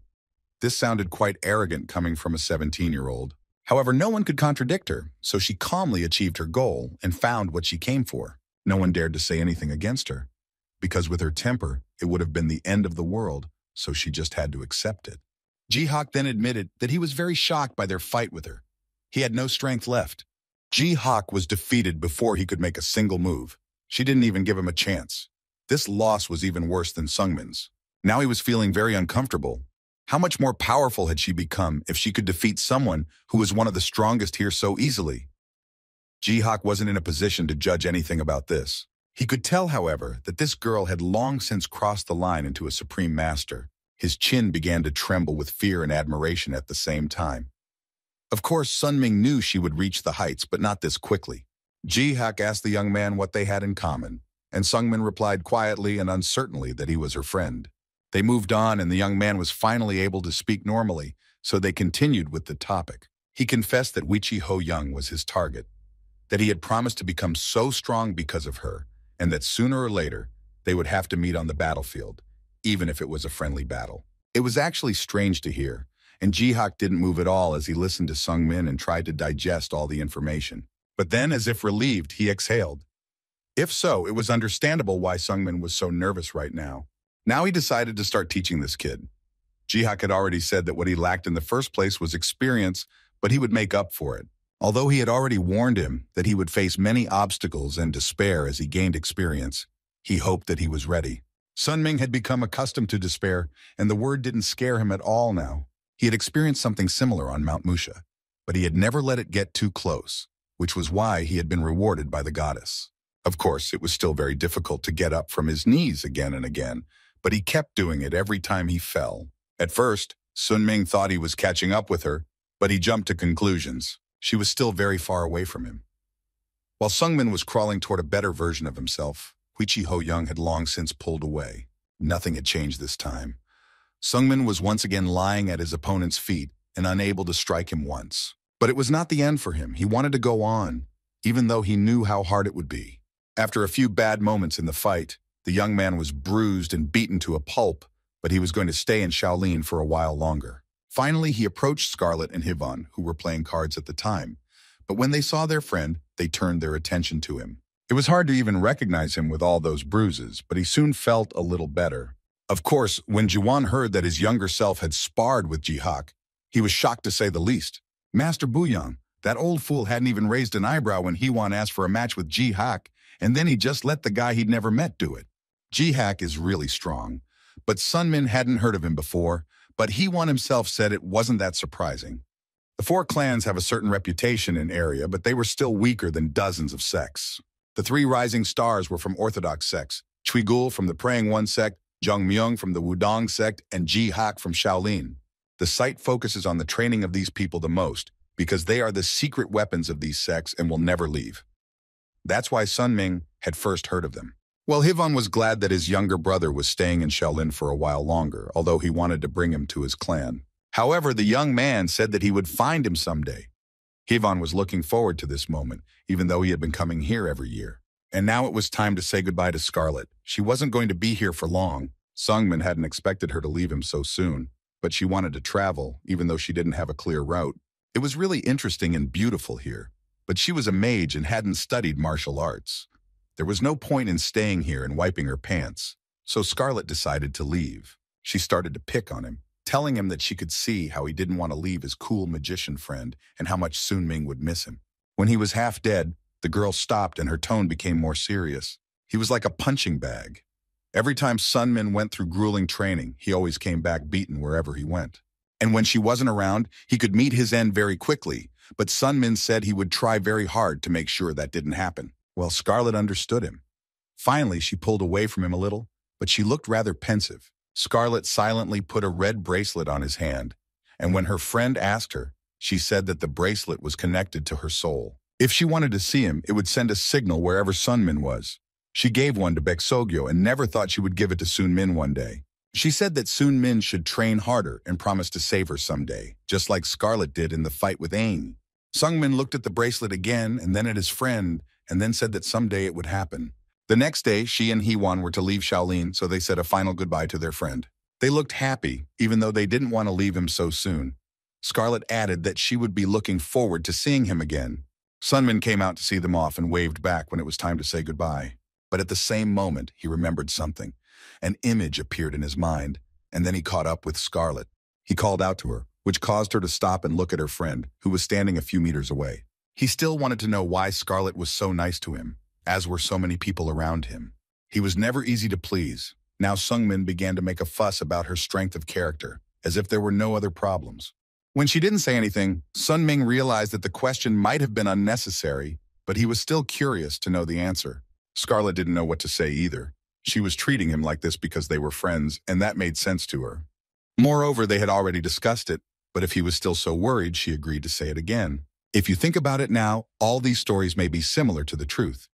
This sounded quite arrogant coming from a 17-year-old. However, no one could contradict her, so she calmly achieved her goal and found what she came for. No one dared to say anything against her, because with her temper, it would have been the end of the world, so she just had to accept it. Ji-hak then admitted that he was very shocked by their fight with her. He had no strength left. Ji-hak was defeated before he could make a single move. She didn't even give him a chance. This loss was even worse than Sungmin's. Now he was feeling very uncomfortable. How much more powerful had she become if she could defeat someone who was one of the strongest here so easily? Ji-hak wasn't in a position to judge anything about this. He could tell, however, that this girl had long since crossed the line into a supreme master. His chin began to tremble with fear and admiration at the same time. Of course, Sunming knew she would reach the heights, but not this quickly. Ji-hak asked the young man what they had in common, and Sungmin replied quietly and uncertainly that he was her friend. They moved on, and the young man was finally able to speak normally, so they continued with the topic. He confessed that Huichi Ho-young was his target, that he had promised to become so strong because of her, and that sooner or later, they would have to meet on the battlefield, even if it was a friendly battle. It was actually strange to hear, and Ji-hak didn't move at all as he listened to Sungmin and tried to digest all the information. But then, as if relieved, he exhaled. If so, it was understandable why Sungmin was so nervous right now. Now he decided to start teaching this kid. Ji-hak had already said that what he lacked in the first place was experience, but he would make up for it. Although he had already warned him that he would face many obstacles and despair as he gained experience, he hoped that he was ready. Sunming had become accustomed to despair, and the word didn't scare him at all now. He had experienced something similar on Mount Musha, but he had never let it get too close, which was why he had been rewarded by the goddess. Of course, it was still very difficult to get up from his knees again and again, but he kept doing it every time he fell. At first, Sunming thought he was catching up with her, but he jumped to conclusions. She was still very far away from him. While Sungmin was crawling toward a better version of himself, Huichi Ho-young had long since pulled away. Nothing had changed this time. Sungmin was once again lying at his opponent's feet and unable to strike him once. But it was not the end for him. He wanted to go on, even though he knew how hard it would be. After a few bad moments in the fight, the young man was bruised and beaten to a pulp, but he was going to stay in Shaolin for a while longer. Finally, he approached Scarlet and Hivon, who were playing cards at the time. But when they saw their friend, they turned their attention to him. It was hard to even recognize him with all those bruises, but he soon felt a little better. Of course, when Jiwan heard that his younger self had sparred with Ji-hak, he was shocked to say the least. Master Buyang, that old fool hadn't even raised an eyebrow when Hwan asked for a match with Ji-hak, and then he just let the guy he'd never met do it. Jihak is really strong, but Sunmin hadn't heard of him before, but Hee-won himself said it wasn't that surprising. The four clans have a certain reputation in area, but they were still weaker than dozens of sects. The three rising stars were from Orthodox sects, Chuigul from the Praying One sect, Jongmyeong from the Wudong sect, and Jihak from Shaolin. The site focuses on the training of these people the most, because they are the secret weapons of these sects and will never leave. That's why Sunmin had first heard of them. Well, Hee-won was glad that his younger brother was staying in Shaolin for a while longer, although he wanted to bring him to his clan. However, the young man said that he would find him someday. Hee-won was looking forward to this moment, even though he had been coming here every year. And now it was time to say goodbye to Scarlet. She wasn't going to be here for long. Sungmin hadn't expected her to leave him so soon, but she wanted to travel, even though she didn't have a clear route. It was really interesting and beautiful here, but she was a mage and hadn't studied martial arts. There was no point in staying here and wiping her pants, so Scarlet decided to leave. She started to pick on him, telling him that she could see how he didn't want to leave his cool magician friend and how much Sunmin would miss him. When he was half dead, the girl stopped and her tone became more serious. He was like a punching bag. Every time Sunmin went through grueling training, he always came back beaten wherever he went. And when she wasn't around, he could meet his end very quickly, but Sunmin said he would try very hard to make sure that didn't happen. Well, Scarlet understood him. Finally, she pulled away from him a little, but she looked rather pensive. Scarlet silently put a red bracelet on his hand, and when her friend asked her, she said that the bracelet was connected to her soul. If she wanted to see him, it would send a signal wherever Sunmin was. She gave one to Baeksogyo and never thought she would give it to Sunmin one day. She said that Sunmin should train harder and promised to save her someday, just like Scarlet did in the fight with Aang. Sungmin looked at the bracelet again and then at his friend, and then said that someday it would happen. The next day, she and Hee-won were to leave Shaolin, so they said a final goodbye to their friend. They looked happy, even though they didn't want to leave him so soon. Scarlet added that she would be looking forward to seeing him again. Sunmin came out to see them off and waved back when it was time to say goodbye. But at the same moment, he remembered something. An image appeared in his mind, and then he caught up with Scarlet. He called out to her, which caused her to stop and look at her friend, who was standing a few meters away. He still wanted to know why Scarlet was so nice to him, as were so many people around him. He was never easy to please. Now Sungmin began to make a fuss about her strength of character, as if there were no other problems. When she didn't say anything, Sunmin realized that the question might have been unnecessary, but he was still curious to know the answer. Scarlet didn't know what to say either. She was treating him like this because they were friends, and that made sense to her. Moreover, they had already discussed it, but if he was still so worried, she agreed to say it again. If you think about it now, all these stories may be similar to the truth.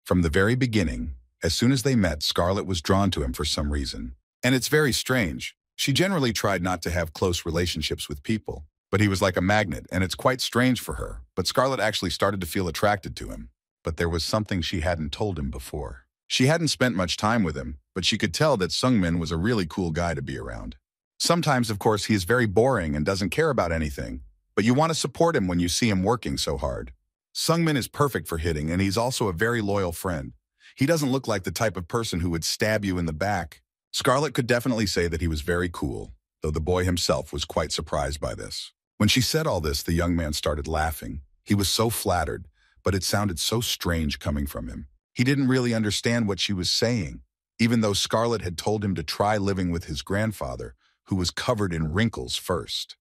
From the very beginning, as soon as they met, Scarlet was drawn to him for some reason. And it's very strange. She generally tried not to have close relationships with people, but he was like a magnet, and it's quite strange for her. But Scarlet actually started to feel attracted to him. But there was something she hadn't told him before. She hadn't spent much time with him, but she could tell that Sungmin was a really cool guy to be around. Sometimes, of course, he is very boring and doesn't care about anything, but you want to support him when you see him working so hard. Sungmin is perfect for hitting, and he's also a very loyal friend. He doesn't look like the type of person who would stab you in the back. Scarlet could definitely say that he was very cool, though the boy himself was quite surprised by this. When she said all this, the young man started laughing. He was so flattered, but it sounded so strange coming from him. He didn't really understand what she was saying, even though Scarlet had told him to try living with his grandfather, who was covered in wrinkles first.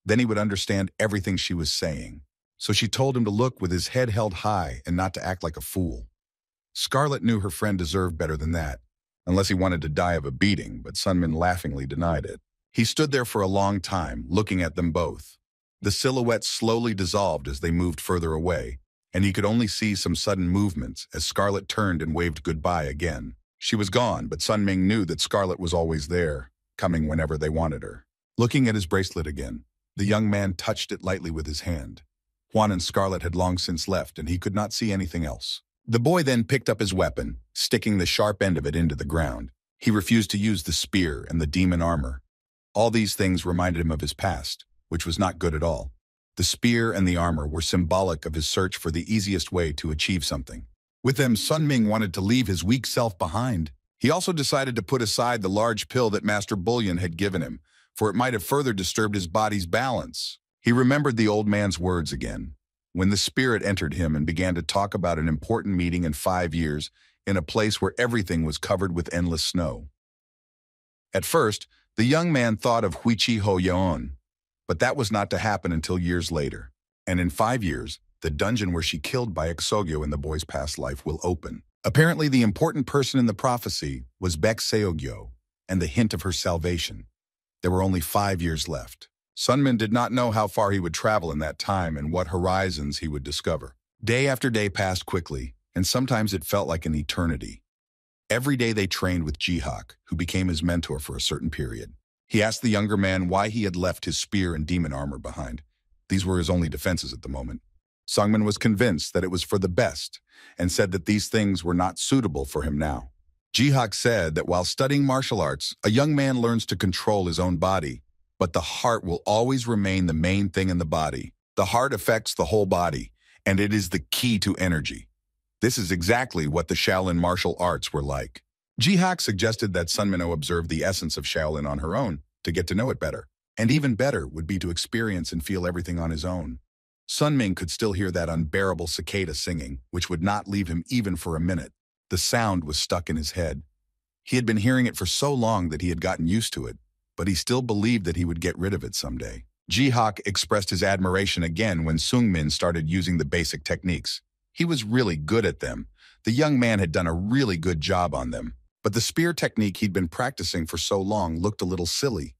Then he would understand everything she was saying. So she told him to look with his head held high and not to act like a fool. Scarlet knew her friend deserved better than that, unless he wanted to die of a beating, but Sunmin laughingly denied it. He stood there for a long time, looking at them both. The silhouette slowly dissolved as they moved further away, and he could only see some sudden movements as Scarlet turned and waved goodbye again. She was gone, but Sunmin knew that Scarlet was always there, coming whenever they wanted her. Looking at his bracelet again, the young man touched it lightly with his hand. Juan and Scarlet had long since left, and he could not see anything else. The boy then picked up his weapon, sticking the sharp end of it into the ground. He refused to use the spear and the demon armor. All these things reminded him of his past, which was not good at all. The spear and the armor were symbolic of his search for the easiest way to achieve something. With them, Sunmin wanted to leave his weak self behind. He also decided to put aside the large pill that Master Bullion had given him, for it might have further disturbed his body's balance. He remembered the old man's words again. When the spirit entered him and began to talk about an important meeting in 5 years, in a place where everything was covered with endless snow. At first, the young man thought of Huichi Ho Yaon, but that was not to happen until years later. And in 5 years, the dungeon where she killed by Exogyo in the boy's past life will open. Apparently, the important person in the prophecy was Baek Seogyo, and the hint of her salvation. There were only 5 years left. Sunmin did not know how far he would travel in that time and what horizons he would discover. Day after day passed quickly, and sometimes it felt like an eternity. Every day they trained with Jihak, who became his mentor for a certain period. He asked the younger man why he had left his spear and demon armor behind. These were his only defenses at the moment. Sungmin was convinced that it was for the best, and said that these things were not suitable for him now. Jihak said that while studying martial arts, a young man learns to control his own body, but the heart will always remain the main thing in the body. The heart affects the whole body, and it is the key to energy. This is exactly what the Shaolin martial arts were like. Jihak suggested that Sun Minho observe the essence of Shaolin on her own to get to know it better. And even better would be to experience and feel everything on his own. Sun Ming could still hear that unbearable cicada singing, which would not leave him even for a minute. The sound was stuck in his head. He had been hearing it for so long that he had gotten used to it, but he still believed that he would get rid of it someday. Jihak expressed his admiration again when Sungmin started using the basic techniques. He was really good at them. The young man had done a really good job on them. But the spear technique he'd been practicing for so long looked a little silly,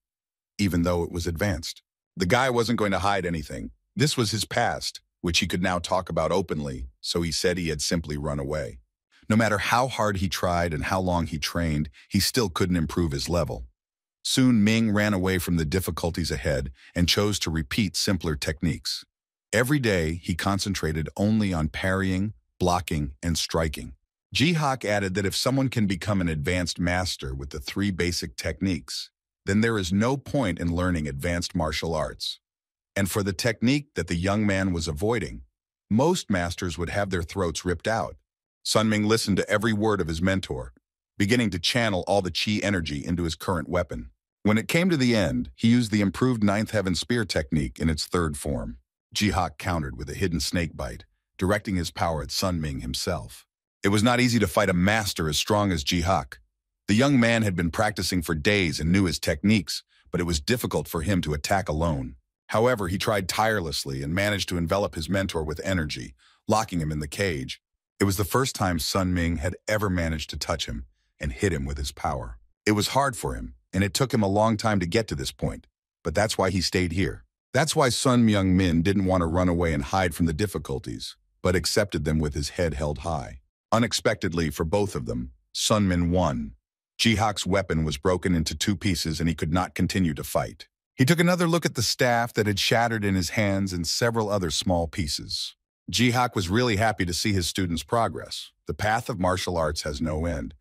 even though it was advanced. The guy wasn't going to hide anything. This was his past, which he could now talk about openly, so he said he had simply run away. No matter how hard he tried and how long he trained, he still couldn't improve his level. Soon Ming ran away from the difficulties ahead and chose to repeat simpler techniques. Every day, he concentrated only on parrying, blocking, and striking. Jihak added that if someone can become an advanced master with the 3 basic techniques, then there is no point in learning advanced martial arts. And for the technique that the young man was avoiding, most masters would have their throats ripped out. Sun Ming listened to every word of his mentor, beginning to channel all the chi energy into his current weapon. When it came to the end, he used the improved Ninth Heaven Spear technique in its 3rd form. Jihak countered with a hidden snake bite, directing his power at Sun Ming himself. It was not easy to fight a master as strong as Jihak. The young man had been practicing for days and knew his techniques, but it was difficult for him to attack alone. However, he tried tirelessly and managed to envelop his mentor with energy, locking him in the cage. It was the first time Sun Ming had ever managed to touch him and hit him with his power. It was hard for him, and it took him a long time to get to this point, but that's why he stayed here. That's why Sun Myung Min didn't want to run away and hide from the difficulties, but accepted them with his head held high. Unexpectedly for both of them, Sun Min won. Jihak's weapon was broken into 2 pieces and he could not continue to fight. He took another look at the staff that had shattered in his hands and several other small pieces. Jihak was really happy to see his students' progress. The path of martial arts has no end.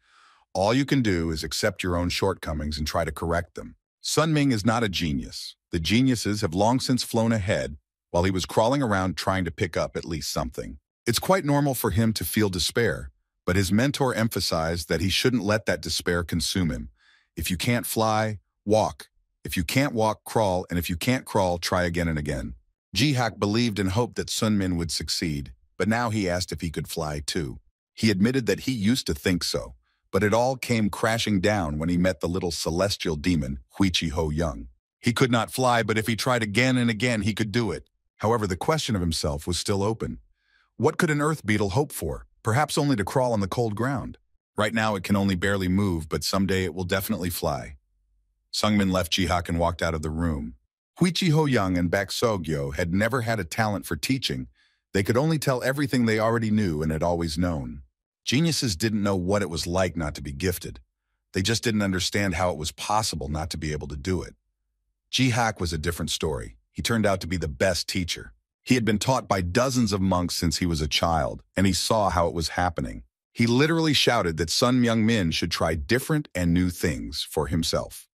All you can do is accept your own shortcomings and try to correct them. Sun Ming is not a genius. The geniuses have long since flown ahead while he was crawling around trying to pick up at least something. It's quite normal for him to feel despair, but his mentor emphasized that he shouldn't let that despair consume him. If you can't fly, walk. If you can't walk, crawl, and if you can't crawl, try again and again. Jihak believed and hoped that Sun Min would succeed, but now he asked if he could fly too. He admitted that he used to think so, but it all came crashing down when he met the little celestial demon, Huichi Ho Young. He could not fly, but if he tried again and again, he could do it. However, the question of himself was still open. What could an earth beetle hope for? Perhaps only to crawl on the cold ground. Right now it can only barely move, but someday it will definitely fly. Sungmin left Jihak and walked out of the room. Huichi Ho Young and Baek Seogyo had never had a talent for teaching. They could only tell everything they already knew and had always known. Geniuses didn't know what it was like not to be gifted. They just didn't understand how it was possible not to be able to do it. Jihak was a different story. He turned out to be the best teacher. He had been taught by dozens of monks since he was a child, and he saw how it was happening. He literally shouted that Sun Myung Min should try different and new things for himself.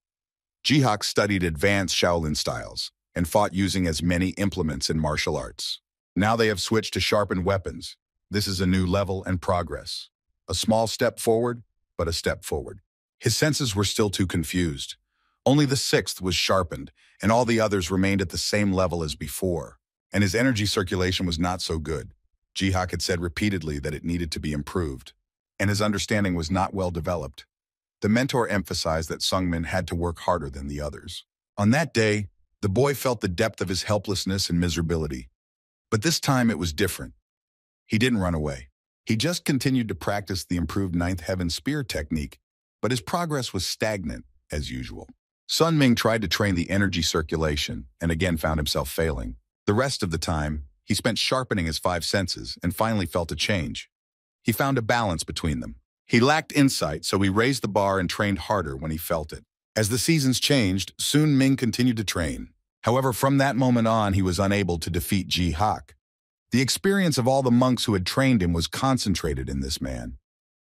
Jihak studied advanced Shaolin styles and fought using as many implements in martial arts. Now they have switched to sharpened weapons. This is a new level and progress. A small step forward, but a step forward. His senses were still too confused. Only the 6th was sharpened, and all the others remained at the same level as before. And his energy circulation was not so good. Jihak had said repeatedly that it needed to be improved. and his understanding was not well developed. The mentor emphasized that Sungmin had to work harder than the others. On that day, the boy felt the depth of his helplessness and miserability. But this time it was different. He didn't run away. He just continued to practice the improved Ninth Heaven Spear technique, but his progress was stagnant, as usual. Sun Ming tried to train the energy circulation and again found himself failing. The rest of the time, he spent sharpening his five senses and finally felt a change. He found a balance between them. He lacked insight, so he raised the bar and trained harder when he felt it. As the seasons changed, Sun Ming continued to train. However, from that moment on, he was unable to defeat Ji Hak. The experience of all the monks who had trained him was concentrated in this man.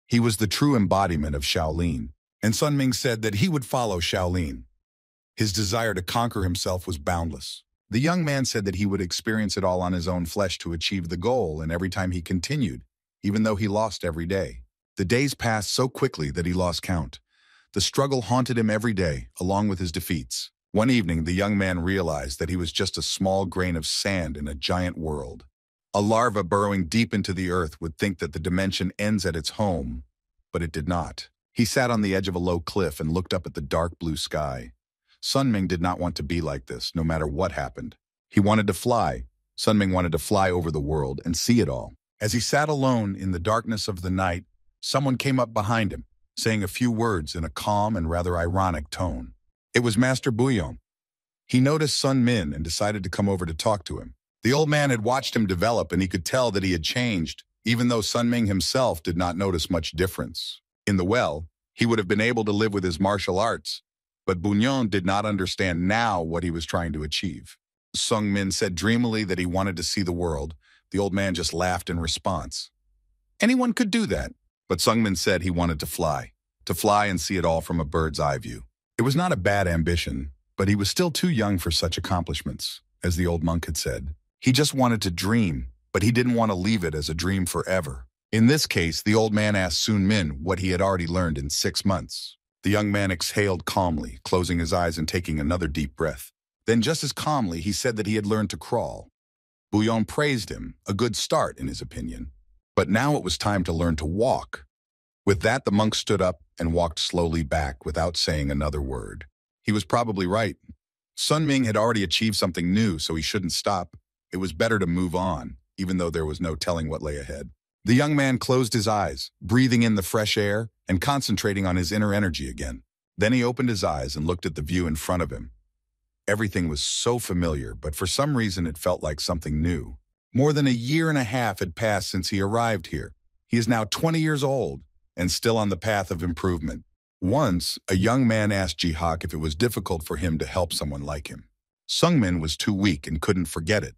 He was the true embodiment of Shaolin, and Sun Ming said that he would follow Shaolin. His desire to conquer himself was boundless. The young man said that he would experience it all on his own flesh to achieve the goal, and every time he continued, even though he lost every day. The days passed so quickly that he lost count. The struggle haunted him every day, along with his defeats. One evening, the young man realized that he was just a small grain of sand in a giant world. A larva burrowing deep into the earth would think that the dimension ends at its home, but it did not. He sat on the edge of a low cliff and looked up at the dark blue sky. Sun Ming did not want to be like this, no matter what happened. He wanted to fly. Sun Ming wanted to fly over the world and see it all. As he sat alone in the darkness of the night, someone came up behind him, saying a few words in a calm and rather ironic tone. It was Master Bouillon. He noticed Sun Min and decided to come over to talk to him. The old man had watched him develop, and he could tell that he had changed, even though Sun Ming himself did not notice much difference. In the well, he would have been able to live with his martial arts, but Bouillon did not understand now what he was trying to achieve. Sung Min said dreamily that he wanted to see the world. The old man just laughed in response. Anyone could do that, but Sung Min said he wanted to fly and see it all from a bird's eye view. It was not a bad ambition, but he was still too young for such accomplishments, as the old monk had said. He just wanted to dream, but he didn't want to leave it as a dream forever. In this case, the old man asked Sun Min what he had already learned in 6 months. The young man exhaled calmly, closing his eyes and taking another deep breath. Then just as calmly, he said that he had learned to crawl. Bouillon praised him, a good start in his opinion. But now it was time to learn to walk. With that, the monk stood up and walked slowly back without saying another word. He was probably right. Sun Ming had already achieved something new, so he shouldn't stop. It was better to move on, even though there was no telling what lay ahead. The young man closed his eyes, breathing in the fresh air and concentrating on his inner energy again. Then he opened his eyes and looked at the view in front of him. Everything was so familiar, but for some reason it felt like something new. More than a year and a half had passed since he arrived here. He is now 20 years old and still on the path of improvement. Once, a young man asked Ji Hak if it was difficult for him to help someone like him. Sung Min was too weak and couldn't forget it.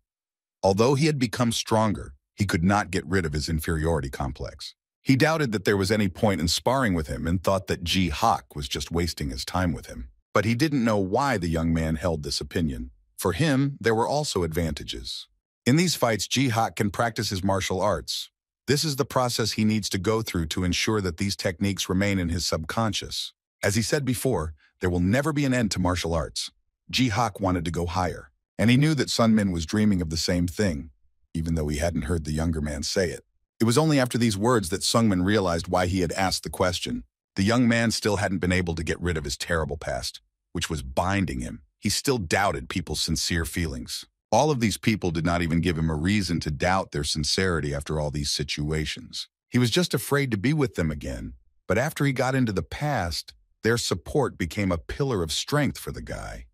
Although he had become stronger, he could not get rid of his inferiority complex. He doubted that there was any point in sparring with him and thought that Ji Hak was just wasting his time with him. But he didn't know why the young man held this opinion. For him, there were also advantages. In these fights, Ji Hak can practice his martial arts. This is the process he needs to go through to ensure that these techniques remain in his subconscious. As he said before, there will never be an end to martial arts. Ji Hak wanted to go higher, and he knew that Sun Min was dreaming of the same thing, even though he hadn't heard the younger man say it. It was only after these words that Sung Min realized why he had asked the question. The young man still hadn't been able to get rid of his terrible past, which was binding him. He still doubted people's sincere feelings. All of these people did not even give him a reason to doubt their sincerity after all these situations. He was just afraid to be with them again. But after he got into the past, their support became a pillar of strength for the guy.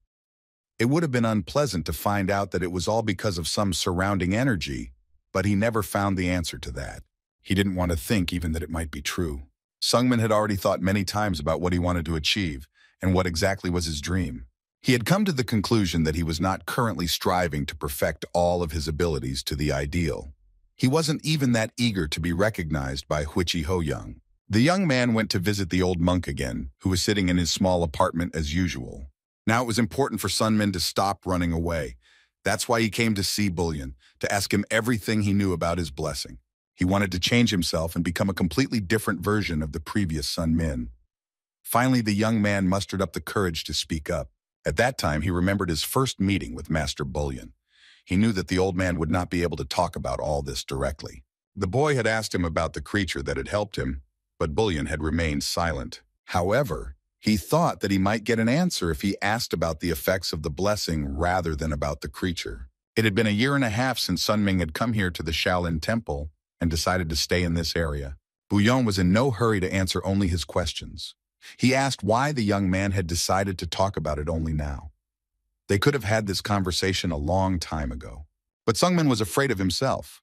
It would have been unpleasant to find out that it was all because of some surrounding energy, but he never found the answer to that. He didn't want to think even that it might be true. Sungmin had already thought many times about what he wanted to achieve and what exactly was his dream. He had come to the conclusion that he was not currently striving to perfect all of his abilities to the ideal. He wasn't even that eager to be recognized by Huichi Ho-young. The young man went to visit the old monk again, who was sitting in his small apartment as usual. Now it was important for Sunmin to stop running away. That's why he came to see Bullion, to ask him everything he knew about his blessing. He wanted to change himself and become a completely different version of the previous Sunmin. Finally, the young man mustered up the courage to speak up. At that time, he remembered his first meeting with Master Bullion. He knew that the old man would not be able to talk about all this directly. The boy had asked him about the creature that had helped him, but Bullion had remained silent. However, he thought that he might get an answer if he asked about the effects of the blessing rather than about the creature. It had been a year and a half since Sun Ming had come here to the Shaolin Temple and decided to stay in this area. Bullion was in no hurry to answer only his questions. He asked why the young man had decided to talk about it only now. They could have had this conversation a long time ago. But Sungmin was afraid of himself.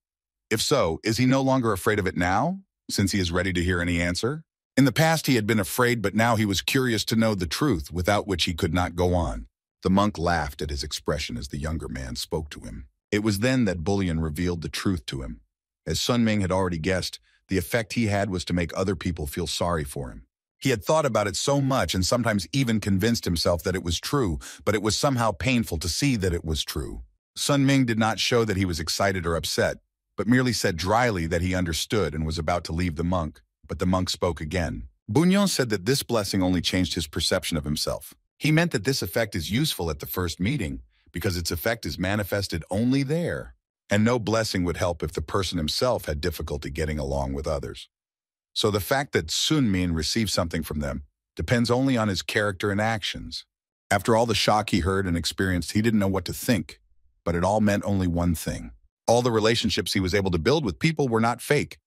If so, is he no longer afraid of it now, since he is ready to hear any answer? In the past he had been afraid, but now he was curious to know the truth, without which he could not go on. The monk laughed at his expression as the younger man spoke to him. It was then that Bullion revealed the truth to him. As Sun Ming had already guessed, the effect he had was to make other people feel sorry for him. He had thought about it so much and sometimes even convinced himself that it was true, but it was somehow painful to see that it was true. Sun Ming did not show that he was excited or upset, but merely said dryly that he understood and was about to leave the monk. But the monk spoke again. Bullion said that this blessing only changed his perception of himself. He meant that this effect is useful at the first meeting because its effect is manifested only there, and no blessing would help if the person himself had difficulty getting along with others. So the fact that Sun Min received something from them depends only on his character and actions. After all the shock he heard and experienced, he didn't know what to think, but it all meant only one thing. All the relationships he was able to build with people were not fake.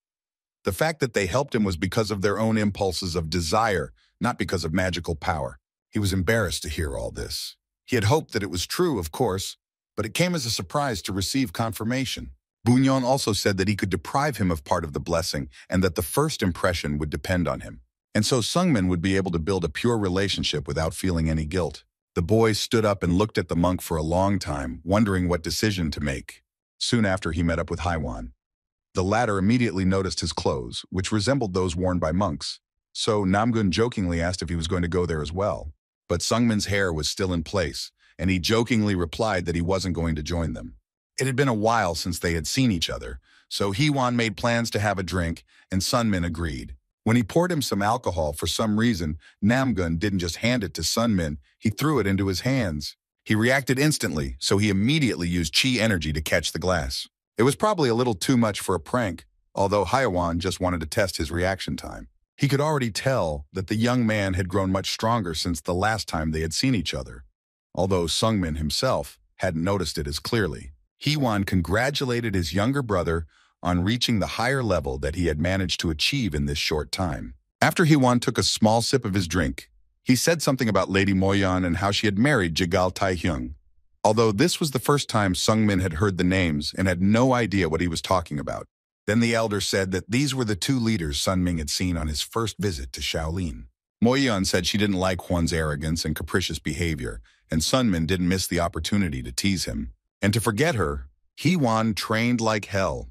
The fact that they helped him was because of their own impulses of desire, not because of magical power. He was embarrassed to hear all this. He had hoped that it was true, of course, but it came as a surprise to receive confirmation. Bullion also said that he could deprive him of part of the blessing and that the first impression would depend on him. And so Sungmin would be able to build a pure relationship without feeling any guilt. The boy stood up and looked at the monk for a long time, wondering what decision to make. Soon after, he met up with Haiwan. The latter immediately noticed his clothes, which resembled those worn by monks. So Namgun jokingly asked if he was going to go there as well. But Sungmin's hair was still in place, and he jokingly replied that he wasn't going to join them. It had been a while since they had seen each other, so Haiwan made plans to have a drink, and Sunmin agreed. When he poured him some alcohol, for some reason, Namgun didn't just hand it to Sunmin, he threw it into his hands. He reacted instantly, so he immediately used chi energy to catch the glass. It was probably a little too much for a prank, although Haiwan just wanted to test his reaction time. He could already tell that the young man had grown much stronger since the last time they had seen each other, although Sungmin himself hadn't noticed it as clearly. Haiwan congratulated his younger brother on reaching the higher level that he had managed to achieve in this short time. After Haiwan took a small sip of his drink, he said something about Lady Moyan and how she had married Jigal Taihyung. Although this was the first time Sungmin had heard the names and had no idea what he was talking about. Then the elder said that these were the two leaders Sun Ming had seen on his first visit to Shaolin. Moyan said she didn't like Huan's arrogance and capricious behavior, and Sunmin didn't miss the opportunity to tease him. And to forget her, Haiwan trained like hell.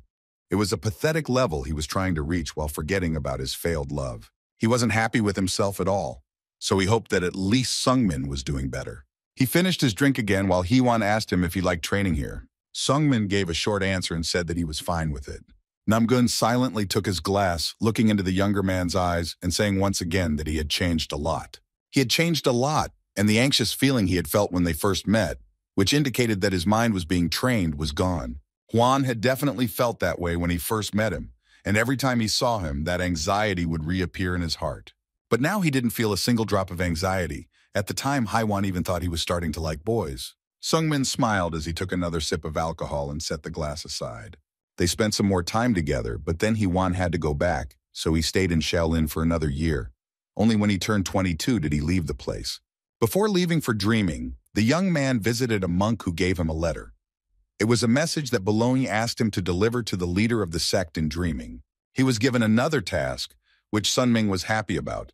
It was a pathetic level he was trying to reach while forgetting about his failed love. He wasn't happy with himself at all, so he hoped that at least Sungmin was doing better. He finished his drink again while Haiwan asked him if he liked training here. Sungmin gave a short answer and said that he was fine with it. Namgun silently took his glass, looking into the younger man's eyes and saying once again that he had changed a lot. He had changed a lot, and the anxious feeling he had felt when they first met, which indicated that his mind was being trained, was gone. Huan had definitely felt that way when he first met him, and every time he saw him, that anxiety would reappear in his heart. But now he didn't feel a single drop of anxiety. At the time, Haiwan even thought he was starting to like boys. Sungmin smiled as he took another sip of alcohol and set the glass aside. They spent some more time together, but then Haiwan had to go back, so he stayed in Shaolin for another year. Only when he turned 22 did he leave the place. Before leaving for dreaming, the young man visited a monk who gave him a letter. It was a message that Bologna asked him to deliver to the leader of the sect in dreaming. He was given another task, which Sun Ming was happy about.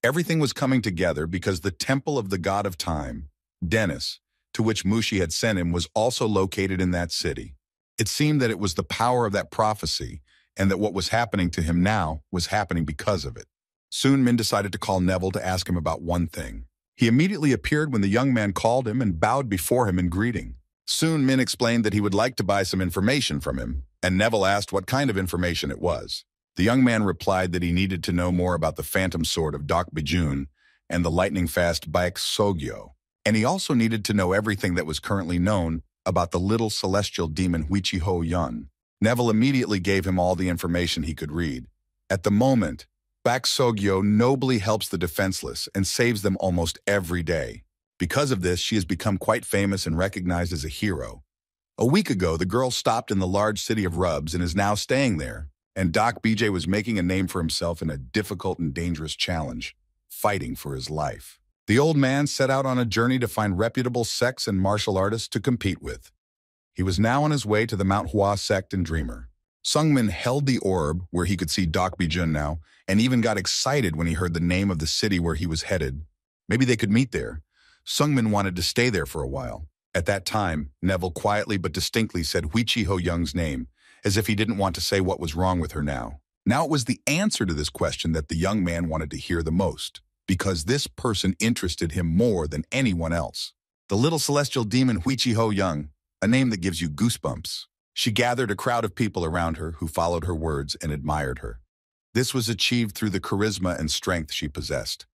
Everything was coming together because the temple of the god of time, Dennis, to which Mushi had sent him, was also located in that city. It seemed that it was the power of that prophecy, and that what was happening to him now was happening because of it. Soon Min decided to call Neville to ask him about one thing. He immediately appeared when the young man called him and bowed before him in greeting. Soon Min explained that he would like to buy some information from him, and Neville asked what kind of information it was. The young man replied that he needed to know more about the phantom sword of Dak Bijun and the lightning-fast Baek Sogyo, and he also needed to know everything that was currently known about the little celestial demon Huichiho Yun. Neville immediately gave him all the information he could read. At the moment, Bak Sogyo nobly helps the defenseless and saves them almost every day. Because of this, she has become quite famous and recognized as a hero. A week ago, the girl stopped in the large city of Rubs and is now staying there, and Doc BJ was making a name for himself in a difficult and dangerous challenge, fighting for his life. The old man set out on a journey to find reputable sex and martial artists to compete with. He was now on his way to the Manhwa sect and Dreamer. Sungmin held the orb where he could see Doc Bijun now, and even got excited when he heard the name of the city where he was headed. Maybe they could meet there. Sungmin wanted to stay there for a while. At that time, Neville quietly but distinctly said Huichi Ho Young's name, as if he didn't want to say what was wrong with her now. Now it was the answer to this question that the young man wanted to hear the most, because this person interested him more than anyone else. The little celestial demon Huichi Ho Young, a name that gives you goosebumps. She gathered a crowd of people around her who followed her words and admired her. This was achieved through the charisma and strength she possessed.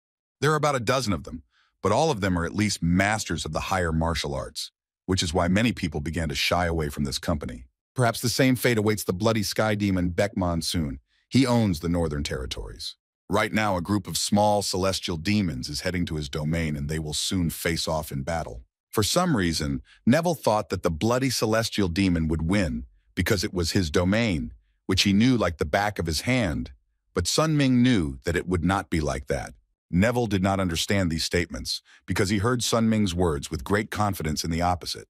There are about a dozen of them, but all of them are at least masters of the higher martial arts, which is why many people began to shy away from this company. Perhaps the same fate awaits the bloody sky demon Baek Monsoon. He owns the northern territories. Right now, a group of small celestial demons is heading to his domain, and they will soon face off in battle. For some reason, Neville thought that the bloody celestial demon would win because it was his domain, which he knew like the back of his hand. But Sun Ming knew that it would not be like that. Neville did not understand these statements because he heard Sun Ming's words with great confidence in the opposite.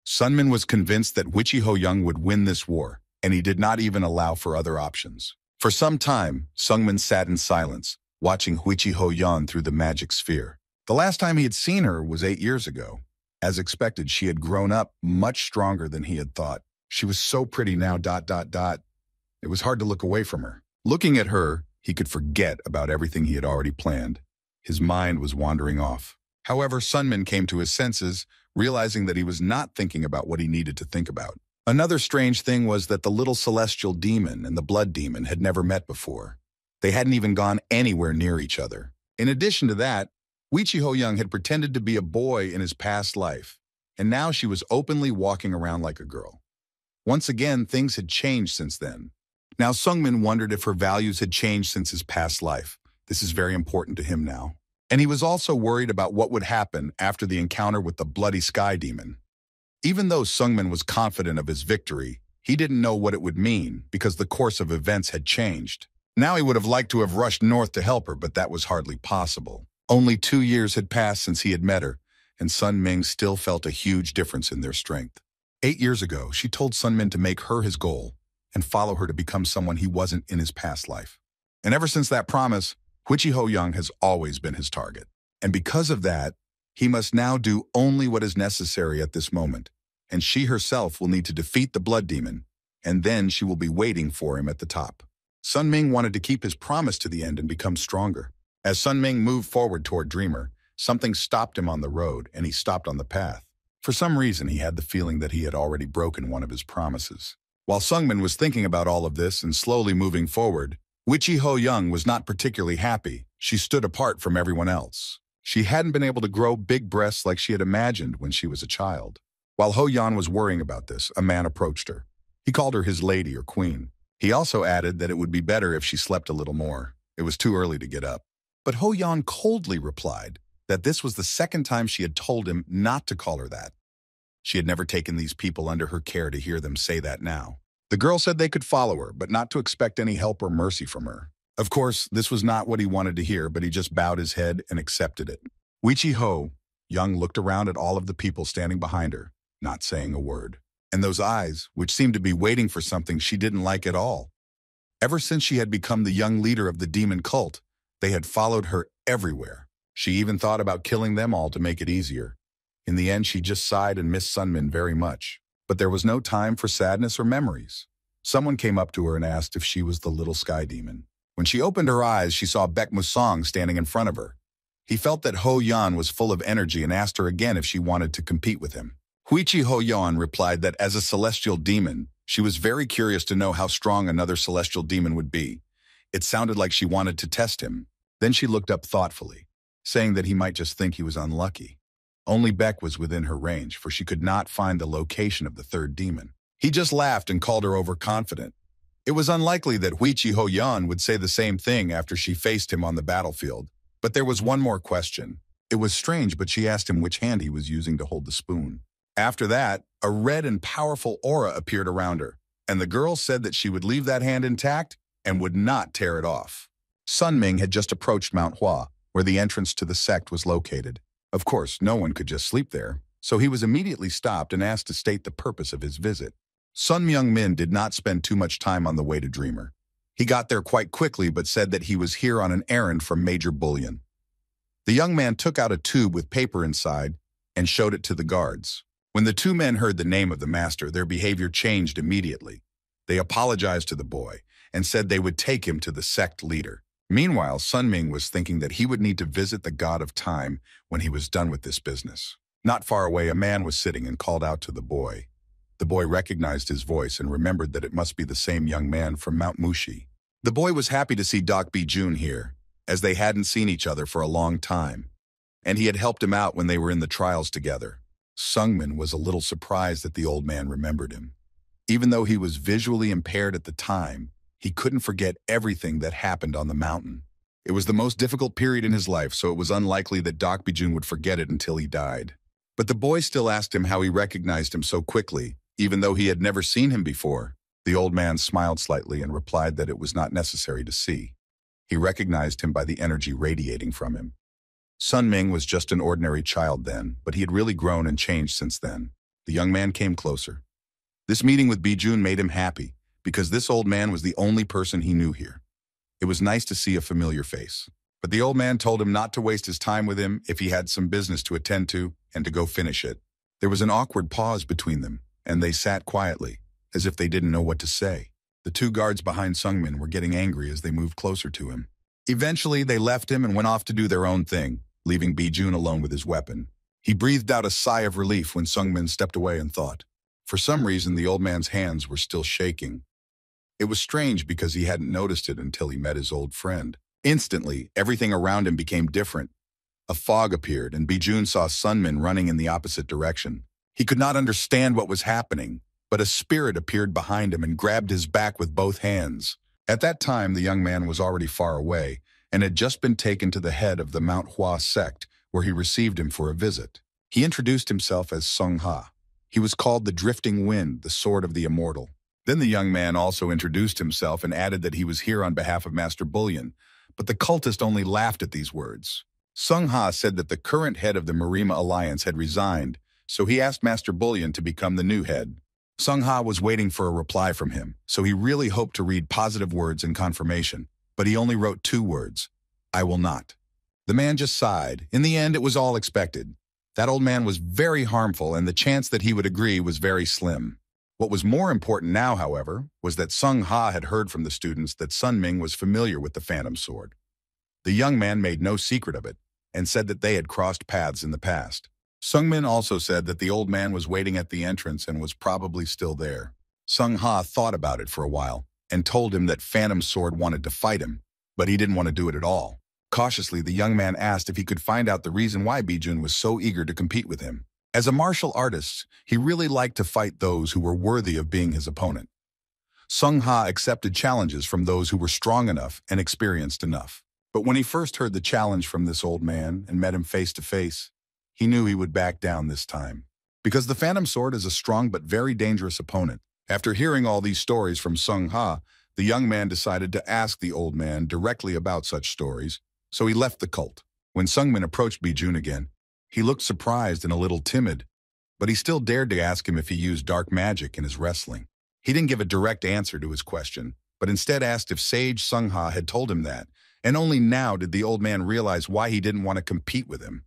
Sun Min was convinced that Huichi Ho Young would win this war, and he did not even allow for other options. For some time, Sungmin sat in silence, watching Huichi Ho Young through the magic sphere. The last time he had seen her was 8 years ago. As expected, she had grown up much stronger than he had thought. She was so pretty now, ... It was hard to look away from her. Looking at her, he could forget about everything he had already planned. His mind was wandering off. However, Sunmin came to his senses, realizing that he was not thinking about what he needed to think about. Another strange thing was that the little celestial demon and the blood demon had never met before. They hadn't even gone anywhere near each other. In addition to that, Huichi Ho Young had pretended to be a boy in his past life, and now she was openly walking around like a girl. Once again, things had changed since then. Now Sungmin wondered if her values had changed since his past life. This is very important to him now. And he was also worried about what would happen after the encounter with the bloody sky demon. Even though Sungmin was confident of his victory, he didn't know what it would mean because the course of events had changed. Now he would have liked to have rushed north to help her, but that was hardly possible. Only 2 years had passed since he had met her, and Sun Ming still felt a huge difference in their strength. 8 years ago, she told Sun Min to make her his goal and follow her to become someone he wasn't in his past life. And ever since that promise, Huichi Ho Young has always been his target. And because of that, he must now do only what is necessary at this moment, and she herself will need to defeat the blood demon, and then she will be waiting for him at the top. Sun Ming wanted to keep his promise to the end and become stronger. As Sun Ming moved forward toward Dreamer, something stopped him on the road, and he stopped on the path. For some reason, he had the feeling that he had already broken one of his promises. While Sungmin was thinking about all of this and slowly moving forward, Huichi Ho Young was not particularly happy. She stood apart from everyone else. She hadn't been able to grow big breasts like she had imagined when she was a child. While Ho Yan was worrying about this, a man approached her. He called her his lady or queen. He also added that it would be better if she slept a little more. It was too early to get up. But Ho Yan coldly replied that this was the second time she had told him not to call her that. She had never taken these people under her care to hear them say that now. The girl said they could follow her, but not to expect any help or mercy from her. Of course, this was not what he wanted to hear, but he just bowed his head and accepted it. Huichi Ho Young looked around at all of the people standing behind her, not saying a word. And those eyes, which seemed to be waiting for something she didn't like at all. Ever since she had become the young leader of the demon cult, they had followed her everywhere. She even thought about killing them all to make it easier. In the end, she just sighed and missed Sunmin very much. But there was no time for sadness or memories. Someone came up to her and asked if she was the little sky demon. When she opened her eyes, she saw Baek Musong standing in front of her. He felt that Ho Yan was full of energy and asked her again if she wanted to compete with him. Huichi Ho Yan replied that as a celestial demon, she was very curious to know how strong another celestial demon would be. It sounded like she wanted to test him. Then she looked up thoughtfully, saying that he might just think he was unlucky. Only Baek was within her range, for she could not find the location of the third demon. He just laughed and called her overconfident. It was unlikely that Huichi Hoyan would say the same thing after she faced him on the battlefield. But there was one more question. It was strange, but she asked him which hand he was using to hold the spoon. After that, a red and powerful aura appeared around her, and the girl said that she would leave that hand intact and would not tear it off. Sun Ming had just approached Manhwa, where the entrance to the sect was located. Of course, no one could just sleep there, so he was immediately stopped and asked to state the purpose of his visit. Sun Myung-min did not spend too much time on the way to Dreamer. He got there quite quickly but said that he was here on an errand from Major Bullion. The young man took out a tube with paper inside and showed it to the guards. When the two men heard the name of the master, their behavior changed immediately. They apologized to the boy and said they would take him to the sect leader. Meanwhile, Sun Ming was thinking that he would need to visit the god of time when he was done with this business. Not far away, a man was sitting and called out to the boy. The boy recognized his voice and remembered that it must be the same young man from Mount Mushi. The boy was happy to see Doc Bijun here, as they hadn't seen each other for a long time, and he had helped him out when they were in the trials together. Sungmin was a little surprised that the old man remembered him. Even though he was visually impaired at the time, he couldn't forget everything that happened on the mountain. It was the most difficult period in his life, so it was unlikely that Doc Bijun would forget it until he died. But the boy still asked him how he recognized him so quickly, even though he had never seen him before. The old man smiled slightly and replied that it was not necessary to see. He recognized him by the energy radiating from him. Sun Ming was just an ordinary child then, but he had really grown and changed since then. The young man came closer. This meeting with Bijun made him happy, because this old man was the only person he knew here. It was nice to see a familiar face. But the old man told him not to waste his time with him if he had some business to attend to and to go finish it. There was an awkward pause between them, and they sat quietly, as if they didn't know what to say. The two guards behind Sungmin were getting angry as they moved closer to him. Eventually, they left him and went off to do their own thing, leaving Bijun alone with his weapon. He breathed out a sigh of relief when Sungmin stepped away and thought. For some reason, the old man's hands were still shaking. It was strange because he hadn't noticed it until he met his old friend. Instantly, everything around him became different. A fog appeared, and Bijun saw Sunmin running in the opposite direction. He could not understand what was happening, but a spirit appeared behind him and grabbed his back with both hands. At that time, the young man was already far away and had just been taken to the head of the Mount Hua sect, where he received him for a visit. He introduced himself as Sung Ha. He was called the Drifting Wind, the Sword of the Immortal. Then the young man also introduced himself and added that he was here on behalf of Master Bullion, but the cultist only laughed at these words. Sung Ha said that the current head of the Marima Alliance had resigned, so he asked Master Bullion to become the new head. Sung Ha was waiting for a reply from him, so he really hoped to read positive words in confirmation, but he only wrote 2 words, "I will not." The man just sighed. In the end, it was all expected. That old man was very harmful, and the chance that he would agree was very slim. What was more important now, however, was that Sung Ha had heard from the students that Sun Ming was familiar with the Phantom Sword. The young man made no secret of it, and said that they had crossed paths in the past. Sung Min also said that the old man was waiting at the entrance and was probably still there. Sung Ha thought about it for a while, and told him that Phantom Sword wanted to fight him, but he didn't want to do it at all. Cautiously, the young man asked if he could find out the reason why Bijun was so eager to compete with him. As a martial artist, he really liked to fight those who were worthy of being his opponent. Sung Ha accepted challenges from those who were strong enough and experienced enough. But when he first heard the challenge from this old man and met him face to face, he knew he would back down this time. Because the Phantom Sword is a strong but very dangerous opponent. After hearing all these stories from Sung Ha, the young man decided to ask the old man directly about such stories, so he left the cult. When Sungmin approached Bijun again, he looked surprised and a little timid, but he still dared to ask him if he used dark magic in his wrestling. He didn't give a direct answer to his question, but instead asked if Sage Sung Ha had told him that, and only now did the old man realize why he didn't want to compete with him.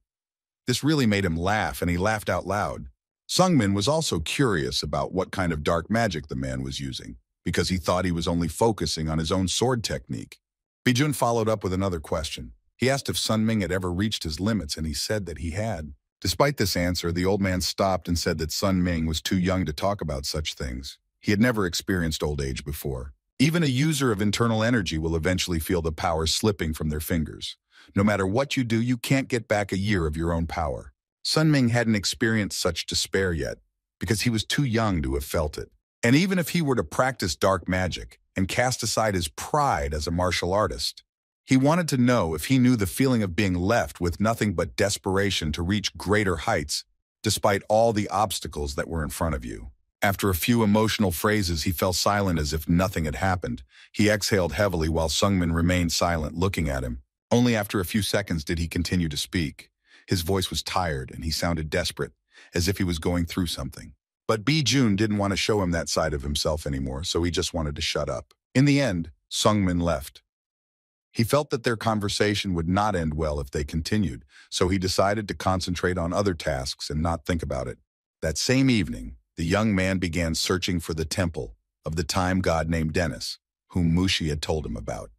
This really made him laugh, and he laughed out loud. Sungmin was also curious about what kind of dark magic the man was using, because he thought he was only focusing on his own sword technique. Bijun followed up with another question. He asked if Sun Ming had ever reached his limits, and he said that he had. Despite this answer, the old man stopped and said that Sun Ming was too young to talk about such things. He had never experienced old age before. Even a user of internal energy will eventually feel the power slipping from their fingers. No matter what you do, you can't get back a year of your own power. Sun Ming hadn't experienced such despair yet, because he was too young to have felt it. And even if he were to practice dark magic, and cast aside his pride as a martial artist. He wanted to know if he knew the feeling of being left with nothing but desperation to reach greater heights, despite all the obstacles that were in front of you. After a few emotional phrases, he fell silent as if nothing had happened. He exhaled heavily while Sungmin remained silent, looking at him. Only after a few seconds did he continue to speak. His voice was tired and he sounded desperate, as if he was going through something. But Bi-jun didn't want to show him that side of himself anymore, so he just wanted to shut up. In the end, Sungmin left. He felt that their conversation would not end well if they continued, so he decided to concentrate on other tasks and not think about it. That same evening, the young man began searching for the temple of the time god named Dennis, whom Mushi had told him about.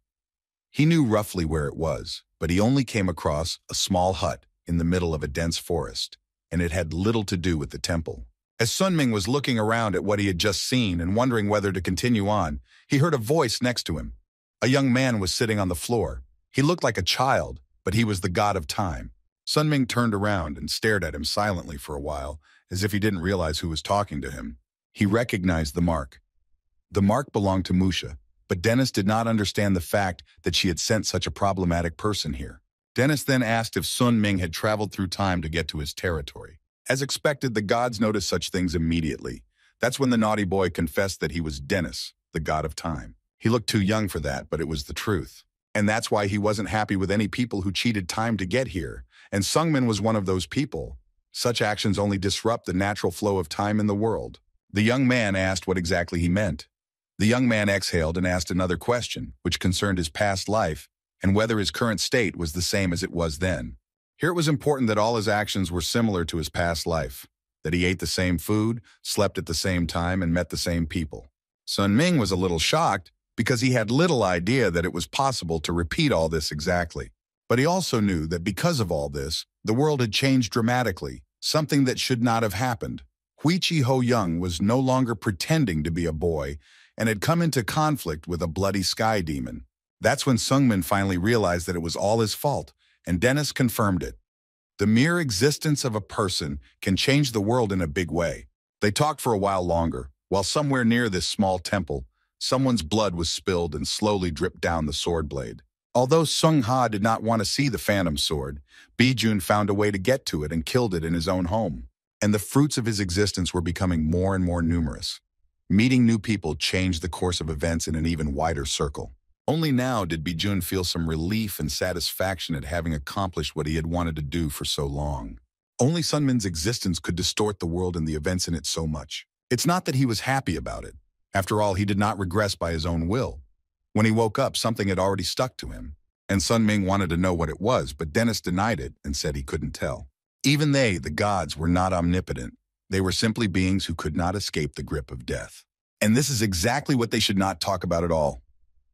He knew roughly where it was, but he only came across a small hut in the middle of a dense forest, and it had little to do with the temple. As Sunming was looking around at what he had just seen and wondering whether to continue on, he heard a voice next to him. A young man was sitting on the floor. He looked like a child, but he was the god of time. Sunming turned around and stared at him silently for a while, as if he didn't realize who was talking to him. He recognized the mark. The mark belonged to Musha, but Dennis did not understand the fact that she had sent such a problematic person here. Dennis then asked if Sun Ming had traveled through time to get to his territory. As expected, the gods noticed such things immediately. That's when the naughty boy confessed that he was Dennis, the god of time. He looked too young for that, but it was the truth. And that's why he wasn't happy with any people who cheated time to get here. And Sungmin was one of those people. Such actions only disrupt the natural flow of time in the world. The young man asked what exactly he meant. The young man exhaled and asked another question, which concerned his past life and whether his current state was the same as it was then. Here it was important that all his actions were similar to his past life, that he ate the same food, slept at the same time, and met the same people. Sun Ming was a little shocked because he had little idea that it was possible to repeat all this exactly. But he also knew that because of all this, the world had changed dramatically, something that should not have happened. Huichi Ho Young was no longer pretending to be a boy and had come into conflict with a bloody sky demon. That's when Sungmin finally realized that it was all his fault, and Dennis confirmed it. The mere existence of a person can change the world in a big way. They talked for a while longer, while somewhere near this small temple, someone's blood was spilled and slowly dripped down the sword blade. Although Sung Ha did not want to see the phantom sword, Bi-jun found a way to get to it and killed it in his own home. And the fruits of his existence were becoming more and more numerous. Meeting new people changed the course of events in an even wider circle. Only now did Bi-jun feel some relief and satisfaction at having accomplished what he had wanted to do for so long. Only Sunmin's existence could distort the world and the events in it so much. It's not that he was happy about it. After all, he did not regress by his own will. When he woke up, something had already stuck to him, and Sun Ming wanted to know what it was, but Dennis denied it and said he couldn't tell. Even they, the gods, were not omnipotent. They were simply beings who could not escape the grip of death. And this is exactly what they should not talk about at all.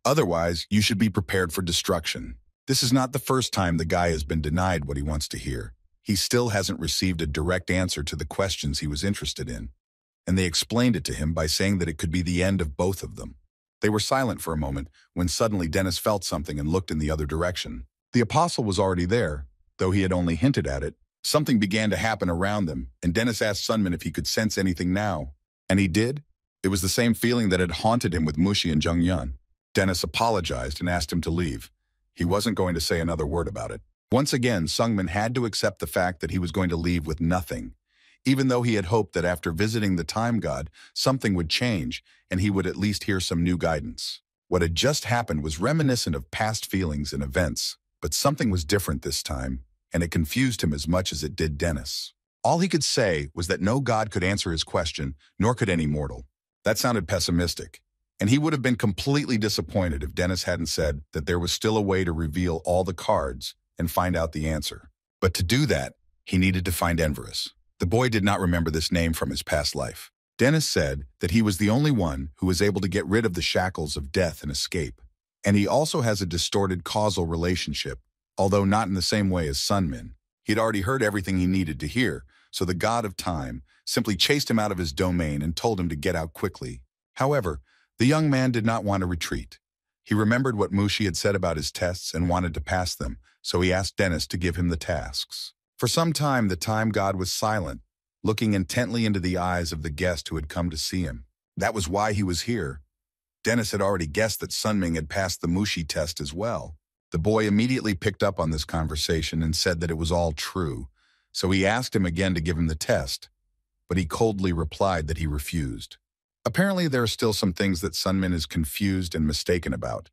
Otherwise, you should be prepared for destruction. This is not the first time the guy has been denied what he wants to hear. He still hasn't received a direct answer to the questions he was interested in. And they explained it to him by saying that it could be the end of both of them. They were silent for a moment when suddenly Dennis felt something and looked in the other direction. The apostle was already there, though he had only hinted at it. Something began to happen around them, and Dennis asked Sunmin if he could sense anything now. And he did. It was the same feeling that had haunted him with Mushi and Jung-yun. Dennis apologized and asked him to leave. He wasn't going to say another word about it. Once again, Sungmin had to accept the fact that he was going to leave with nothing, even though he had hoped that after visiting the time god, something would change and he would at least hear some new guidance. What had just happened was reminiscent of past feelings and events, but something was different this time, and it confused him as much as it did Dennis. All he could say was that no god could answer his question, nor could any mortal. That sounded pessimistic, and he would have been completely disappointed if Dennis hadn't said that there was still a way to reveal all the cards and find out the answer. But to do that, he needed to find Enverus. The boy did not remember this name from his past life. Dennis said that he was the only one who was able to get rid of the shackles of death and escape. And he also has a distorted causal relationship, although not in the same way as Sunmin. He'd already heard everything he needed to hear, so the god of time simply chased him out of his domain and told him to get out quickly. However, the young man did not want to retreat. He remembered what Mushi had said about his tests and wanted to pass them, so he asked Dennis to give him the tasks. For some time, the time god was silent, looking intently into the eyes of the guest who had come to see him. That was why he was here. Dennis had already guessed that Sunming had passed the Mushi test as well. The boy immediately picked up on this conversation and said that it was all true, so he asked him again to give him the test, but he coldly replied that he refused. Apparently, there are still some things that Sunmin is confused and mistaken about.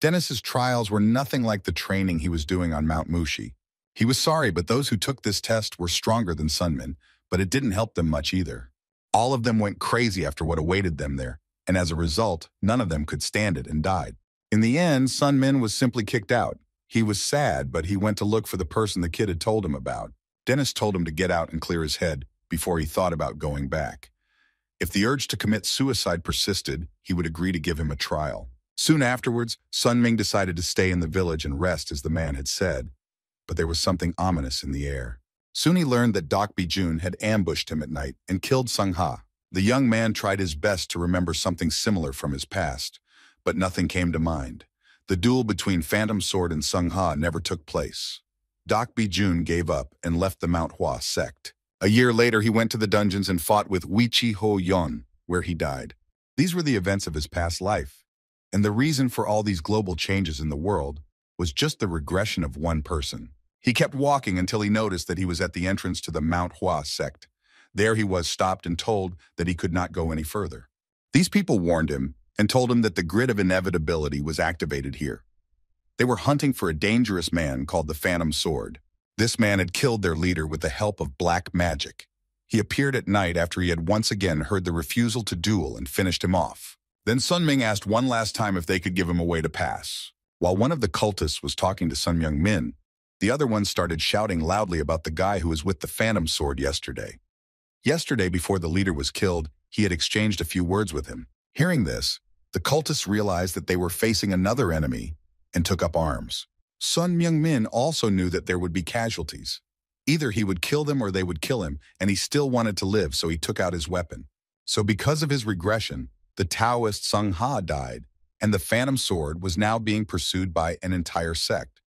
Dennis's trials were nothing like the training he was doing on Mount Mushi. He was sorry, but those who took this test were stronger than Sunmin, but it didn't help them much either. All of them went crazy after what awaited them there, and as a result, none of them could stand it and died. In the end, Sunmin was simply kicked out. He was sad, but he went to look for the person the kid had told him about. Dennis told him to get out and clear his head before he thought about going back. If the urge to commit suicide persisted, he would agree to give him a trial. Soon afterwards, Sunming decided to stay in the village and rest as the man had said, but there was something ominous in the air. Soon he learned that Dak Bijun had ambushed him at night and killed Sung Ha. The young man tried his best to remember something similar from his past, but nothing came to mind. The duel between Phantom Sword and Sung Ha never took place. Dak Bijun gave up and left the Manhwa sect. A year later, he went to the dungeons and fought with Wichi Ho Yon, where he died. These were the events of his past life, and the reason for all these global changes in the world was just the regression of one person. He kept walking until he noticed that he was at the entrance to the Mount Hua sect. There he was stopped and told that he could not go any further. These people warned him and told him that the grid of inevitability was activated here. They were hunting for a dangerous man called the Phantom Sword. This man had killed their leader with the help of black magic. He appeared at night after he had once again heard the refusal to duel and finished him off. Then Sunming asked one last time if they could give him a way to pass. While one of the cultists was talking to Sun Myung Min, the other one started shouting loudly about the guy who was with the Phantom Sword yesterday. Yesterday, before the leader was killed, he had exchanged a few words with him. Hearing this, the cultists realized that they were facing another enemy and took up arms. Sun Myung Min also knew that there would be casualties. Either he would kill them or they would kill him, and he still wanted to live, so he took out his weapon. So because of his regression, the Taoist Sung Ha died, and the Phantom Sword was now being pursued by an entire sect.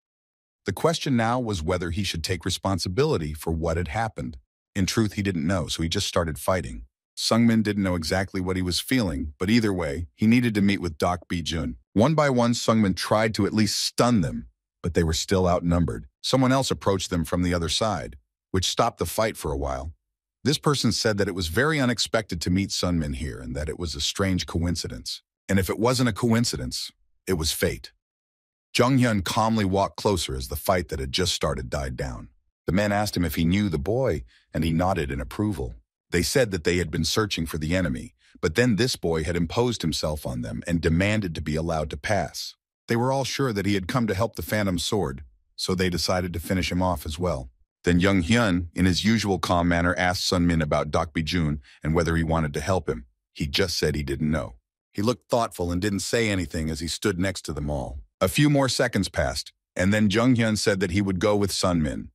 The question now was whether he should take responsibility for what had happened. In truth, he didn't know, so he just started fighting. Sungmin didn't know exactly what he was feeling, but either way, he needed to meet with Dak Bijun. One by one, Sungmin tried to at least stun them, but they were still outnumbered. Someone else approached them from the other side, which stopped the fight for a while. This person said that it was very unexpected to meet Sunmin here and that it was a strange coincidence. And if it wasn't a coincidence, it was fate. Jung Hyun calmly walked closer as the fight that had just started died down. The men asked him if he knew the boy, and he nodded in approval. They said that they had been searching for the enemy, but then this boy had imposed himself on them and demanded to be allowed to pass. They were all sure that he had come to help the Phantom Sword, so they decided to finish him off as well. Then Jung Hyun, in his usual calm manner, asked Sunmin about Dak Bijun and whether he wanted to help him. He just said he didn't know. He looked thoughtful and didn't say anything as he stood next to them all. A few more seconds passed, and then Jung Hyun said that he would go with Sunmin.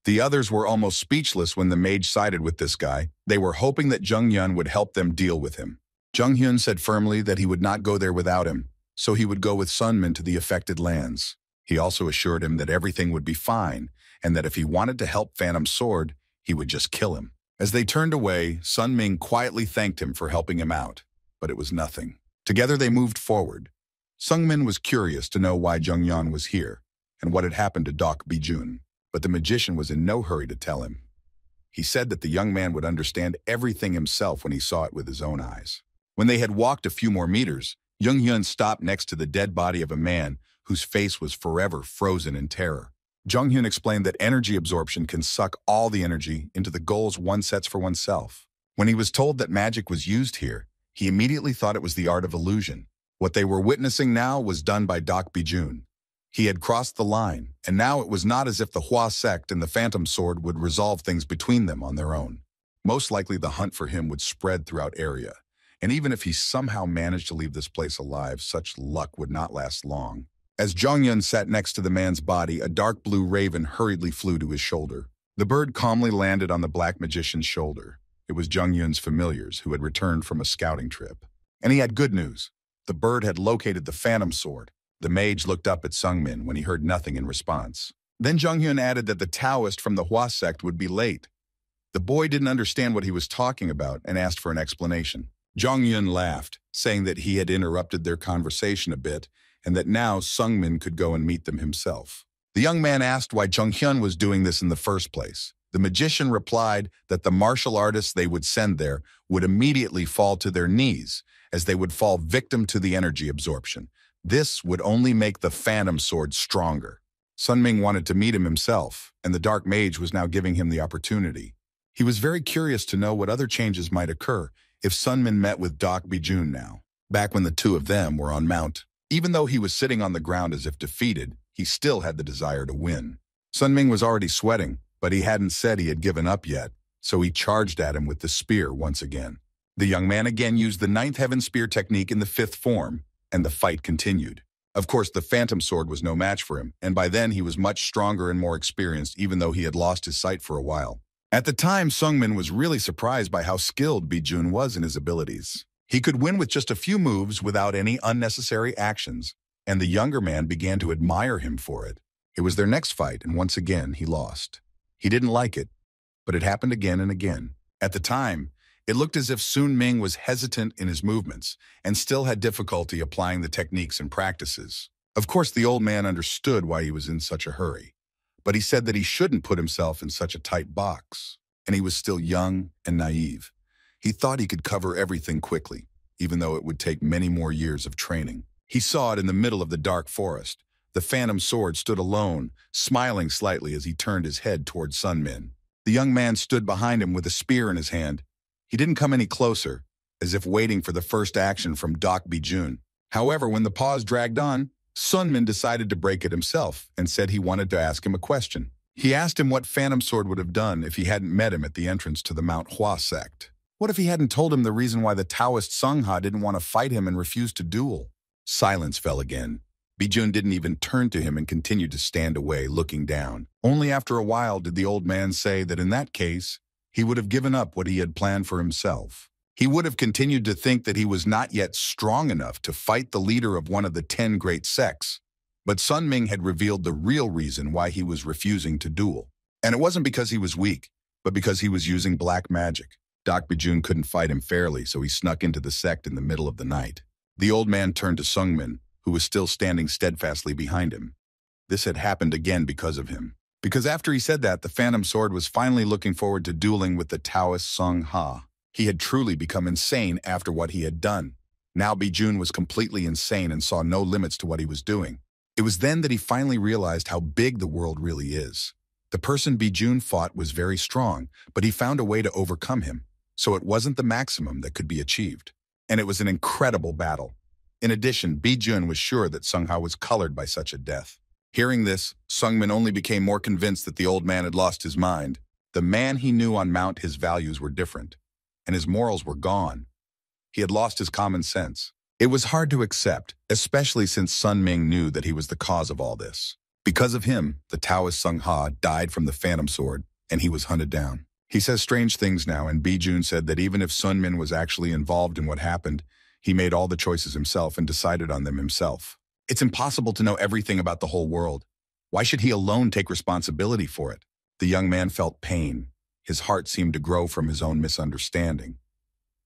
The others were almost speechless when the mage sided with this guy. They were hoping that Jung Hyun would help them deal with him. Jung Hyun said firmly that he would not go there without him, so he would go with Sunmin to the affected lands. He also assured him that everything would be fine, and that if he wanted to help Phantom Sword, he would just kill him. As they turned away, Sun Ming quietly thanked him for helping him out, but it was nothing. Together they moved forward. Sung Min was curious to know why Jung Hyun was here, and what had happened to Dak Bijun. But the magician was in no hurry to tell him. He said that the young man would understand everything himself when he saw it with his own eyes. When they had walked a few more meters, Jung Hyun stopped next to the dead body of a man whose face was forever frozen in terror. Jung Hyun explained that energy absorption can suck all the energy into the goals one sets for oneself. When he was told that magic was used here, he immediately thought it was the art of illusion. What they were witnessing now was done by Dak Bijun. He had crossed the line, and now it was not as if the Hua sect and the Phantom Sword would resolve things between them on their own. Most likely the hunt for him would spread throughout area, and even if he somehow managed to leave this place alive, such luck would not last long. As Jung Hyun sat next to the man's body, a dark blue raven hurriedly flew to his shoulder. The bird calmly landed on the black magician's shoulder. It was Jung Hyun's familiars who had returned from a scouting trip. And he had good news. The bird had located the Phantom Sword. The mage looked up at Sung Min when he heard nothing in response. Then Jung Hyun added that the Taoist from the Hua sect would be late. The boy didn't understand what he was talking about and asked for an explanation. Jong-yun laughed, saying that he had interrupted their conversation a bit and that now Sungmin could go and meet them himself. The young man asked why Jong-hyun was doing this in the first place. The magician replied that the martial artists they would send there would immediately fall to their knees, as they would fall victim to the energy absorption. This would only make the Phantom Sword stronger. Sunming wanted to meet him himself, and the Dark Mage was now giving him the opportunity. He was very curious to know what other changes might occur if Sunmin met with Dok Bijun now, back when the two of them were on Mount. Even though he was sitting on the ground as if defeated, he still had the desire to win. Sunming was already sweating, but he hadn't said he had given up yet, so he charged at him with the spear once again. The young man again used the Ninth Heaven Spear technique in the fifth form, and the fight continued. Of course, the Phantom Sword was no match for him, and by then he was much stronger and more experienced, even though he had lost his sight for a while. At the time, Sungmin was really surprised by how skilled Bijun was in his abilities. He could win with just a few moves without any unnecessary actions, and the younger man began to admire him for it. It was their next fight, and once again he lost. He didn't like it, but it happened again and again. At the time, it looked as if Sun Ming was hesitant in his movements and still had difficulty applying the techniques and practices. Of course, the old man understood why he was in such a hurry, but he said that he shouldn't put himself in such a tight box, and he was still young and naive. He thought he could cover everything quickly, even though it would take many more years of training. He saw it in the middle of the dark forest. The Phantom Sword stood alone, smiling slightly as he turned his head toward Sun Min. The young man stood behind him with a spear in his hand. He didn't come any closer, as if waiting for the first action from Dok Bijun. However, when the pause dragged on, Sun Min decided to break it himself and said he wanted to ask him a question. He asked him what Phantom Sword would have done if he hadn't met him at the entrance to the Manhwa sect. What if he hadn't told him the reason why the Taoist Sungha didn't want to fight him and refused to duel? Silence fell again. Bijun didn't even turn to him and continued to stand away, looking down. Only after a while did the old man say that in that case, he would have given up what he had planned for himself. He would have continued to think that he was not yet strong enough to fight the leader of one of the 10 great sects. But Sun Ming had revealed the real reason why he was refusing to duel. And it wasn't because he was weak, but because he was using black magic. Dok Bijun couldn't fight him fairly, so he snuck into the sect in the middle of the night. The old man turned to Sungmin, who was still standing steadfastly behind him. This had happened again because of him. Because after he said that, the Phantom Sword was finally looking forward to dueling with the Taoist Sung Ha. He had truly become insane after what he had done. Now Bijun was completely insane and saw no limits to what he was doing. It was then that he finally realized how big the world really is. The person Bijun fought was very strong, but he found a way to overcome him, so it wasn't the maximum that could be achieved. And it was an incredible battle. In addition, Bijun was sure that Sung Ha was colored by such a death. Hearing this, Sungmin only became more convinced that the old man had lost his mind. The man he knew on Mount, his values were different, and his morals were gone. He had lost his common sense. It was hard to accept, especially since Sun Ming knew that he was the cause of all this. Because of him, the Taoist Sung Ha died from the Phantom Sword, and he was hunted down. He says strange things now, and Bijun said that even if Sun Min was actually involved in what happened, he made all the choices himself and decided on them himself. It's impossible to know everything about the whole world. Why should he alone take responsibility for it? The young man felt pain. His heart seemed to grow from his own misunderstanding.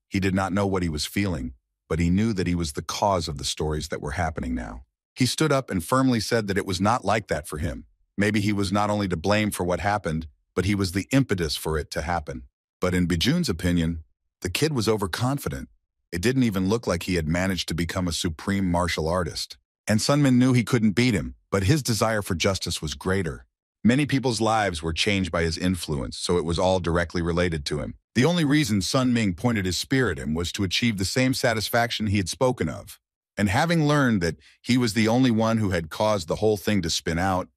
He did not know what he was feeling, but he knew that he was the cause of the stories that were happening now. He stood up and firmly said that it was not like that for him. Maybe he was not only to blame for what happened, but he was the impetus for it to happen. But in Bijun's opinion, the kid was overconfident. It didn't even look like he had managed to become a supreme martial artist. And Sunmin knew he couldn't beat him, but his desire for justice was greater. Many people's lives were changed by his influence, so it was all directly related to him. The only reason Sun Ming pointed his spear at him was to achieve the same satisfaction he had spoken of. And having learned that he was the only one who had caused the whole thing to spin out,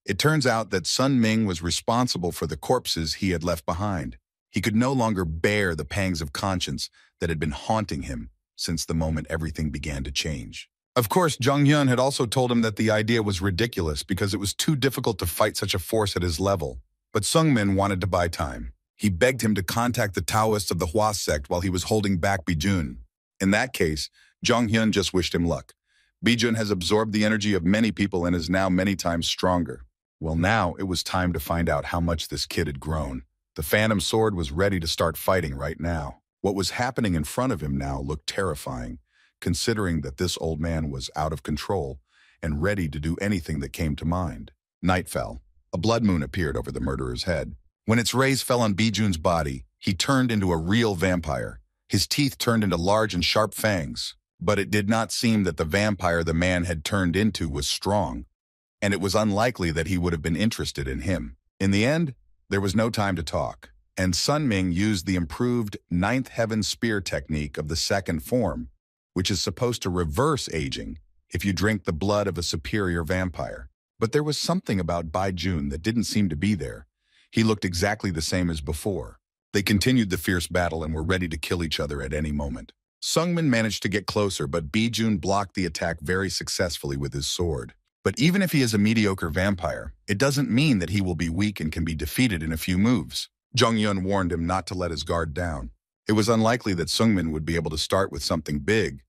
it turns out that Sun Ming was responsible for the corpses he had left behind. He could no longer bear the pangs of conscience that had been haunting him since the moment everything began to change. Of course, Jong-hyun had also told him that the idea was ridiculous because it was too difficult to fight such a force at his level. But Sungmin wanted to buy time. He begged him to contact the Taoists of the Hua sect while he was holding back Bijun. In that case, Jong-hyun just wished him luck. Bijun has absorbed the energy of many people and is now many times stronger. Well, now it was time to find out how much this kid had grown. The Phantom Sword was ready to start fighting right now. What was happening in front of him now looked terrifying, considering that this old man was out of control and ready to do anything that came to mind. Night fell. A blood moon appeared over the murderer's head. When its rays fell on Bijun's body, he turned into a real vampire. His teeth turned into large and sharp fangs. But it did not seem that the vampire the man had turned into was strong, and it was unlikely that he would have been interested in him. In the end, there was no time to talk, and Sun Ming used the improved Ninth Heaven Spear technique of the second form, which is supposed to reverse aging if you drink the blood of a superior vampire. But there was something about Bijun that didn't seem to be there. He looked exactly the same as before. They continued the fierce battle and were ready to kill each other at any moment. Sungmin managed to get closer, but Bijun blocked the attack very successfully with his sword. But even if he is a mediocre vampire, it doesn't mean that he will be weak and can be defeated in a few moves. Jung-yun warned him not to let his guard down. It was unlikely that Sungmin would be able to start with something big.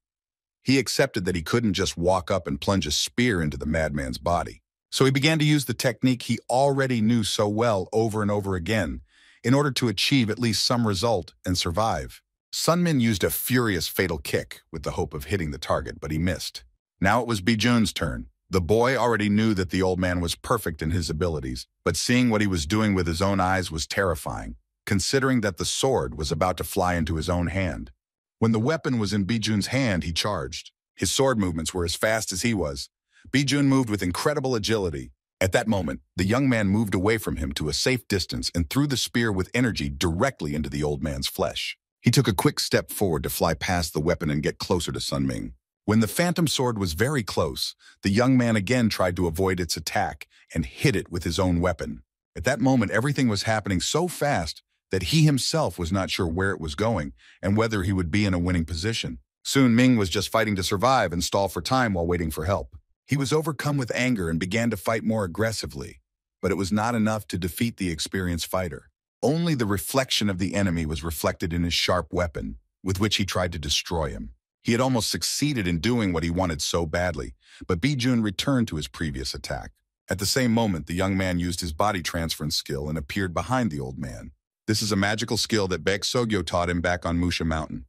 He accepted that he couldn't just walk up and plunge a spear into the madman's body. So he began to use the technique he already knew so well over and over again in order to achieve at least some result and survive. Sunmin used a furious fatal kick with the hope of hitting the target, but he missed. Now it was Bijun's turn. The boy already knew that the old man was perfect in his abilities, but seeing what he was doing with his own eyes was terrifying, considering that the sword was about to fly into his own hand. When the weapon was in Bijun's hand, he charged. His sword movements were as fast as he was. Bijun moved with incredible agility. At that moment, the young man moved away from him to a safe distance and threw the spear with energy directly into the old man's flesh. He took a quick step forward to fly past the weapon and get closer to Sun Ming. When the phantom sword was very close, the young man again tried to avoid its attack and hit it with his own weapon. At that moment, everything was happening so fast that he himself was not sure where it was going and whether he would be in a winning position. Soon Ming was just fighting to survive and stall for time while waiting for help. He was overcome with anger and began to fight more aggressively, but it was not enough to defeat the experienced fighter. Only the reflection of the enemy was reflected in his sharp weapon, with which he tried to destroy him. He had almost succeeded in doing what he wanted so badly, but Bijun returned to his previous attack. At the same moment, the young man used his body transference skill and appeared behind the old man. This is a magical skill that Baek Sogyo taught him back on Musha Mountain.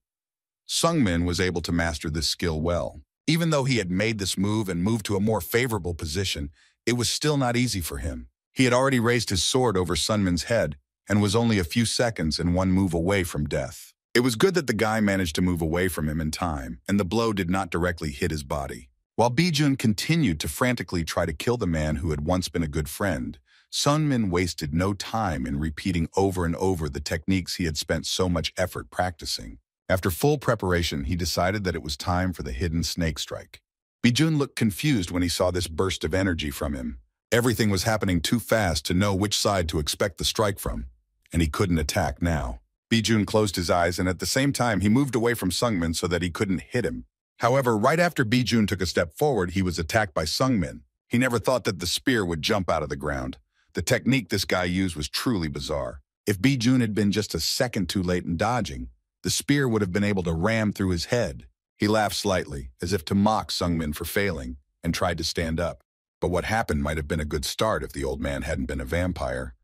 Sungmin was able to master this skill well. Even though he had made this move and moved to a more favorable position, it was still not easy for him. He had already raised his sword over Sunmin's head, and was only a few seconds and one move away from death. It was good that the guy managed to move away from him in time, and the blow did not directly hit his body. While Bijun continued to frantically try to kill the man who had once been a good friend, Sunmin wasted no time in repeating over and over the techniques he had spent so much effort practicing. After full preparation, he decided that it was time for the hidden snake strike. Bijun looked confused when he saw this burst of energy from him. Everything was happening too fast to know which side to expect the strike from, and he couldn't attack now. Bijun closed his eyes, and at the same time, he moved away from Sungmin so that he couldn't hit him. However, right after Bijun took a step forward, he was attacked by Sungmin. He never thought that the spear would jump out of the ground. The technique this guy used was truly bizarre. If Bijun had been just a second too late in dodging, the spear would have been able to ram through his head. He laughed slightly, as if to mock Sungmin for failing, and tried to stand up. But what happened might have been a good start if the old man hadn't been a vampire.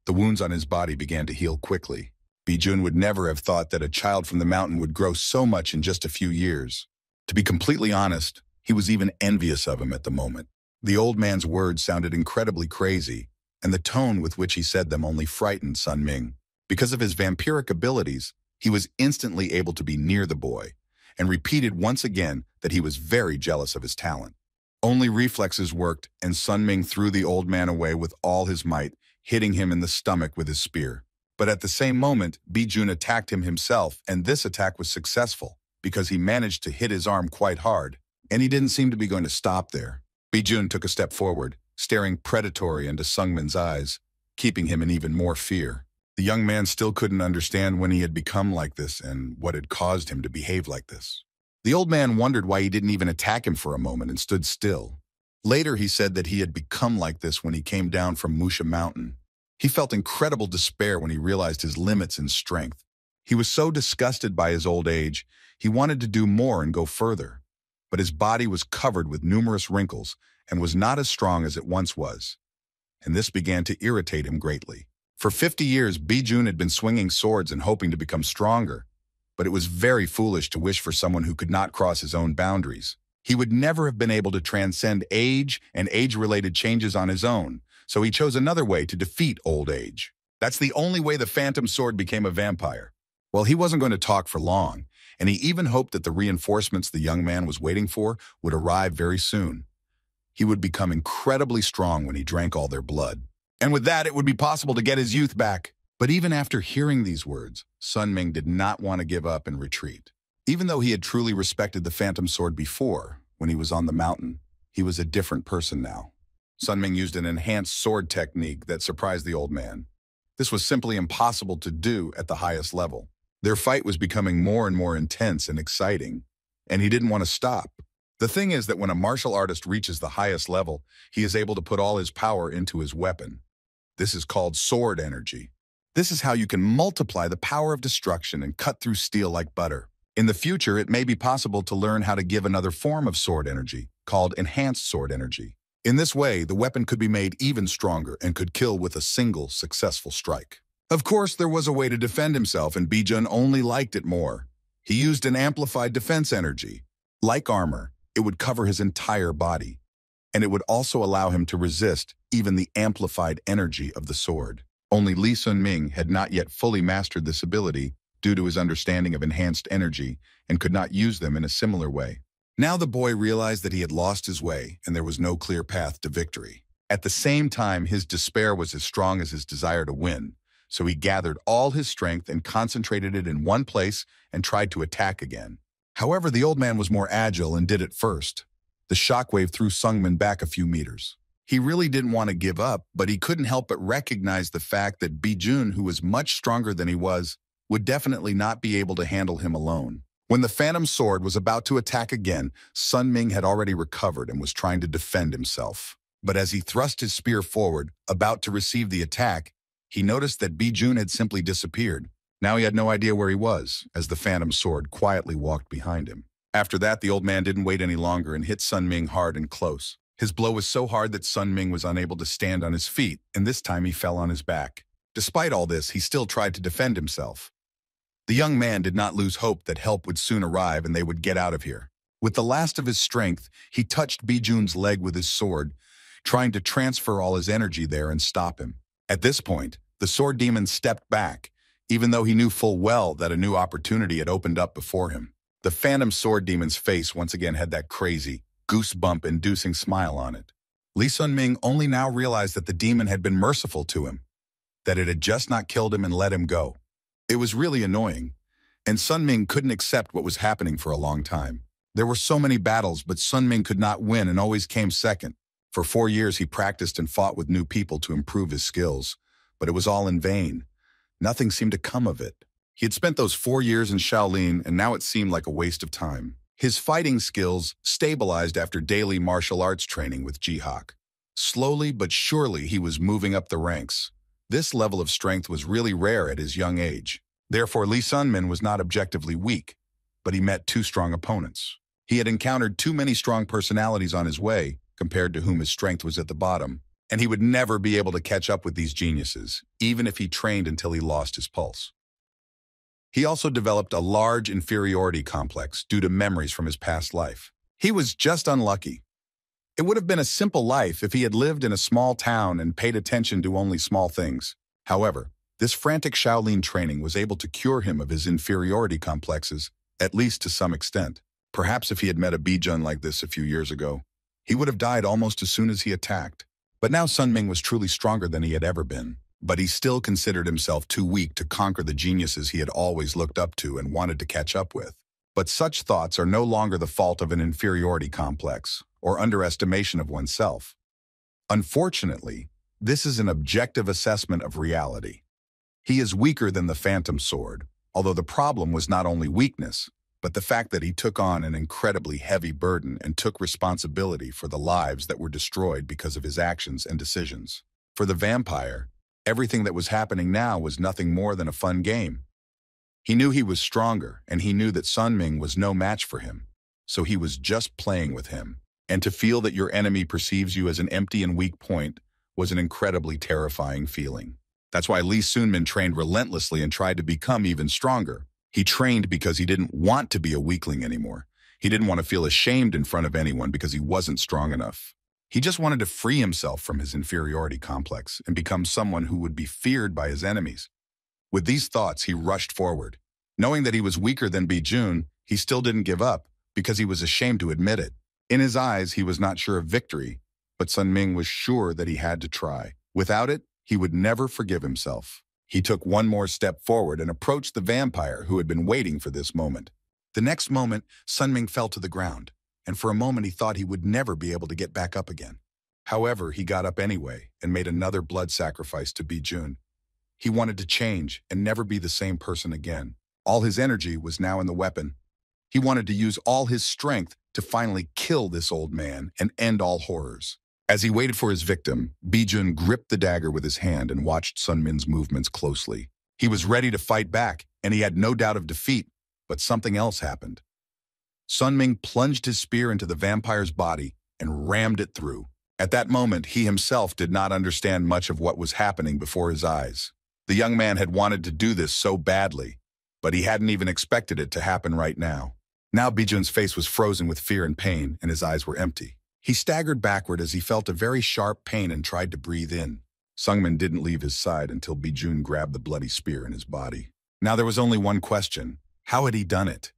The wounds on his body began to heal quickly. Bijun would never have thought that a child from the mountain would grow so much in just a few years. To be completely honest, he was even envious of him at the moment. The old man's words sounded incredibly crazy, and the tone with which he said them only frightened Sun Ming. Because of his vampiric abilities, he was instantly able to be near the boy, and repeated once again that he was very jealous of his talent. Only reflexes worked, and Sun Ming threw the old man away with all his might, hitting him in the stomach with his spear. But at the same moment, Bijun attacked him himself, and this attack was successful, because he managed to hit his arm quite hard, and he didn't seem to be going to stop there. Bijun took a step forward, staring predatory into Sungmin's eyes, keeping him in even more fear. The young man still couldn't understand when he had become like this and what had caused him to behave like this. The old man wondered why he didn't even attack him for a moment and stood still. Later, he said that he had become like this when he came down from Musha Mountain. He felt incredible despair when he realized his limits in strength. He was so disgusted by his old age, he wanted to do more and go further. But his body was covered with numerous wrinkles and was not as strong as it once was. And this began to irritate him greatly. For 50 years, Bijun had been swinging swords and hoping to become stronger, but it was very foolish to wish for someone who could not cross his own boundaries. He would never have been able to transcend age and age-related changes on his own, so he chose another way to defeat old age. That's the only way the Phantom Sword became a vampire. Well, he wasn't going to talk for long, and he even hoped that the reinforcements the young man was waiting for would arrive very soon. He would become incredibly strong when he drank all their blood. And with that, it would be possible to get his youth back. But even after hearing these words, Sun Ming did not want to give up and retreat. Even though he had truly respected the Phantom Sword before, when he was on the mountain, he was a different person now. Sun Ming used an enhanced sword technique that surprised the old man. This was simply impossible to do at the highest level. Their fight was becoming more and more intense and exciting, and he didn't want to stop. The thing is that when a martial artist reaches the highest level, he is able to put all his power into his weapon. This is called sword energy. This is how you can multiply the power of destruction and cut through steel like butter. In the future, it may be possible to learn how to give another form of sword energy, called enhanced sword energy. In this way, the weapon could be made even stronger and could kill with a single successful strike. Of course, there was a way to defend himself, and Bijun only liked it more. He used an amplified defense energy. Like armor, it would cover his entire body, and it would also allow him to resist even the amplified energy of the sword. Only Li Sun Ming had not yet fully mastered this ability due to his understanding of enhanced energy and could not use them in a similar way. Now the boy realized that he had lost his way and there was no clear path to victory. At the same time, his despair was as strong as his desire to win, so he gathered all his strength and concentrated it in one place and tried to attack again. However, the old man was more agile and did it first. The shockwave threw Sungmin back a few meters. He really didn't want to give up, but he couldn't help but recognize the fact that Bijun, who was much stronger than he was, would definitely not be able to handle him alone. When the Phantom Sword was about to attack again, Sun Ming had already recovered and was trying to defend himself. But as he thrust his spear forward, about to receive the attack, he noticed that Bijun had simply disappeared. Now he had no idea where he was, as the Phantom Sword quietly walked behind him. After that, the old man didn't wait any longer and hit Sun Ming hard and close. His blow was so hard that Sun Ming was unable to stand on his feet, and this time he fell on his back. Despite all this, he still tried to defend himself. The young man did not lose hope that help would soon arrive and they would get out of here. With the last of his strength, he touched Bijun's leg with his sword, trying to transfer all his energy there and stop him. At this point, the sword demon stepped back, even though he knew full well that a new opportunity had opened up before him. The Phantom Sword Demon's face once again had that crazy, goosebump-inducing smile on it. Li Sun Ming only now realized that the demon had been merciful to him, that it had just not killed him and let him go. It was really annoying, and Sun Ming couldn't accept what was happening for a long time. There were so many battles, but Sun Ming could not win and always came second. For 4 years, he practiced and fought with new people to improve his skills, but it was all in vain. Nothing seemed to come of it. He had spent those 4 years in Shaolin, and now it seemed like a waste of time. His fighting skills stabilized after daily martial arts training with Jihak. Slowly but surely, he was moving up the ranks. This level of strength was really rare at his young age. Therefore, Li Sunmin was not objectively weak, but he met 2 strong opponents. He had encountered too many strong personalities on his way, compared to whom his strength was at the bottom, and he would never be able to catch up with these geniuses, even if he trained until he lost his pulse. He also developed a large inferiority complex due to memories from his past life. He was just unlucky. It would have been a simple life if he had lived in a small town and paid attention to only small things. However, this frantic Shaolin training was able to cure him of his inferiority complexes, at least to some extent. Perhaps if he had met a Bijun like this a few years ago, he would have died almost as soon as he attacked. But now Sun Ming was truly stronger than he had ever been. But he still considered himself too weak to conquer the geniuses he had always looked up to and wanted to catch up with. But such thoughts are no longer the fault of an inferiority complex or underestimation of oneself. Unfortunately, this is an objective assessment of reality. He is weaker than the Phantom Sword, although the problem was not only weakness, but the fact that he took on an incredibly heavy burden and took responsibility for the lives that were destroyed because of his actions and decisions. For the vampire, everything that was happening now was nothing more than a fun game. He knew he was stronger, and he knew that Sun Ming was no match for him, so he was just playing with him. And to feel that your enemy perceives you as an empty and weak point was an incredibly terrifying feeling. That's why Li Sunmin trained relentlessly and tried to become even stronger. He trained because he didn't want to be a weakling anymore. He didn't want to feel ashamed in front of anyone because he wasn't strong enough. He just wanted to free himself from his inferiority complex and become someone who would be feared by his enemies. With these thoughts, he rushed forward. Knowing that he was weaker than Bijun, he still didn't give up because he was ashamed to admit it. In his eyes, he was not sure of victory, but Sun Ming was sure that he had to try. Without it, he would never forgive himself. He took one more step forward and approached the vampire who had been waiting for this moment. The next moment, Sun Ming fell to the ground, and for a moment he thought he would never be able to get back up again. However, he got up anyway and made another blood sacrifice to Bijun. He wanted to change and never be the same person again. All his energy was now in the weapon. He wanted to use all his strength to finally kill this old man and end all horrors. As he waited for his victim, Bijun gripped the dagger with his hand and watched Sun Min's movements closely. He was ready to fight back, and he had no doubt of defeat, but something else happened. Sun Ming plunged his spear into the vampire's body and rammed it through. At that moment, he himself did not understand much of what was happening before his eyes. The young man had wanted to do this so badly, but he hadn't even expected it to happen right now. Now Bijun's face was frozen with fear and pain, and his eyes were empty. He staggered backward as he felt a very sharp pain and tried to breathe in. Sungmin didn't leave his side until Bijun grabbed the bloody spear in his body. Now there was only one question. How had he done it?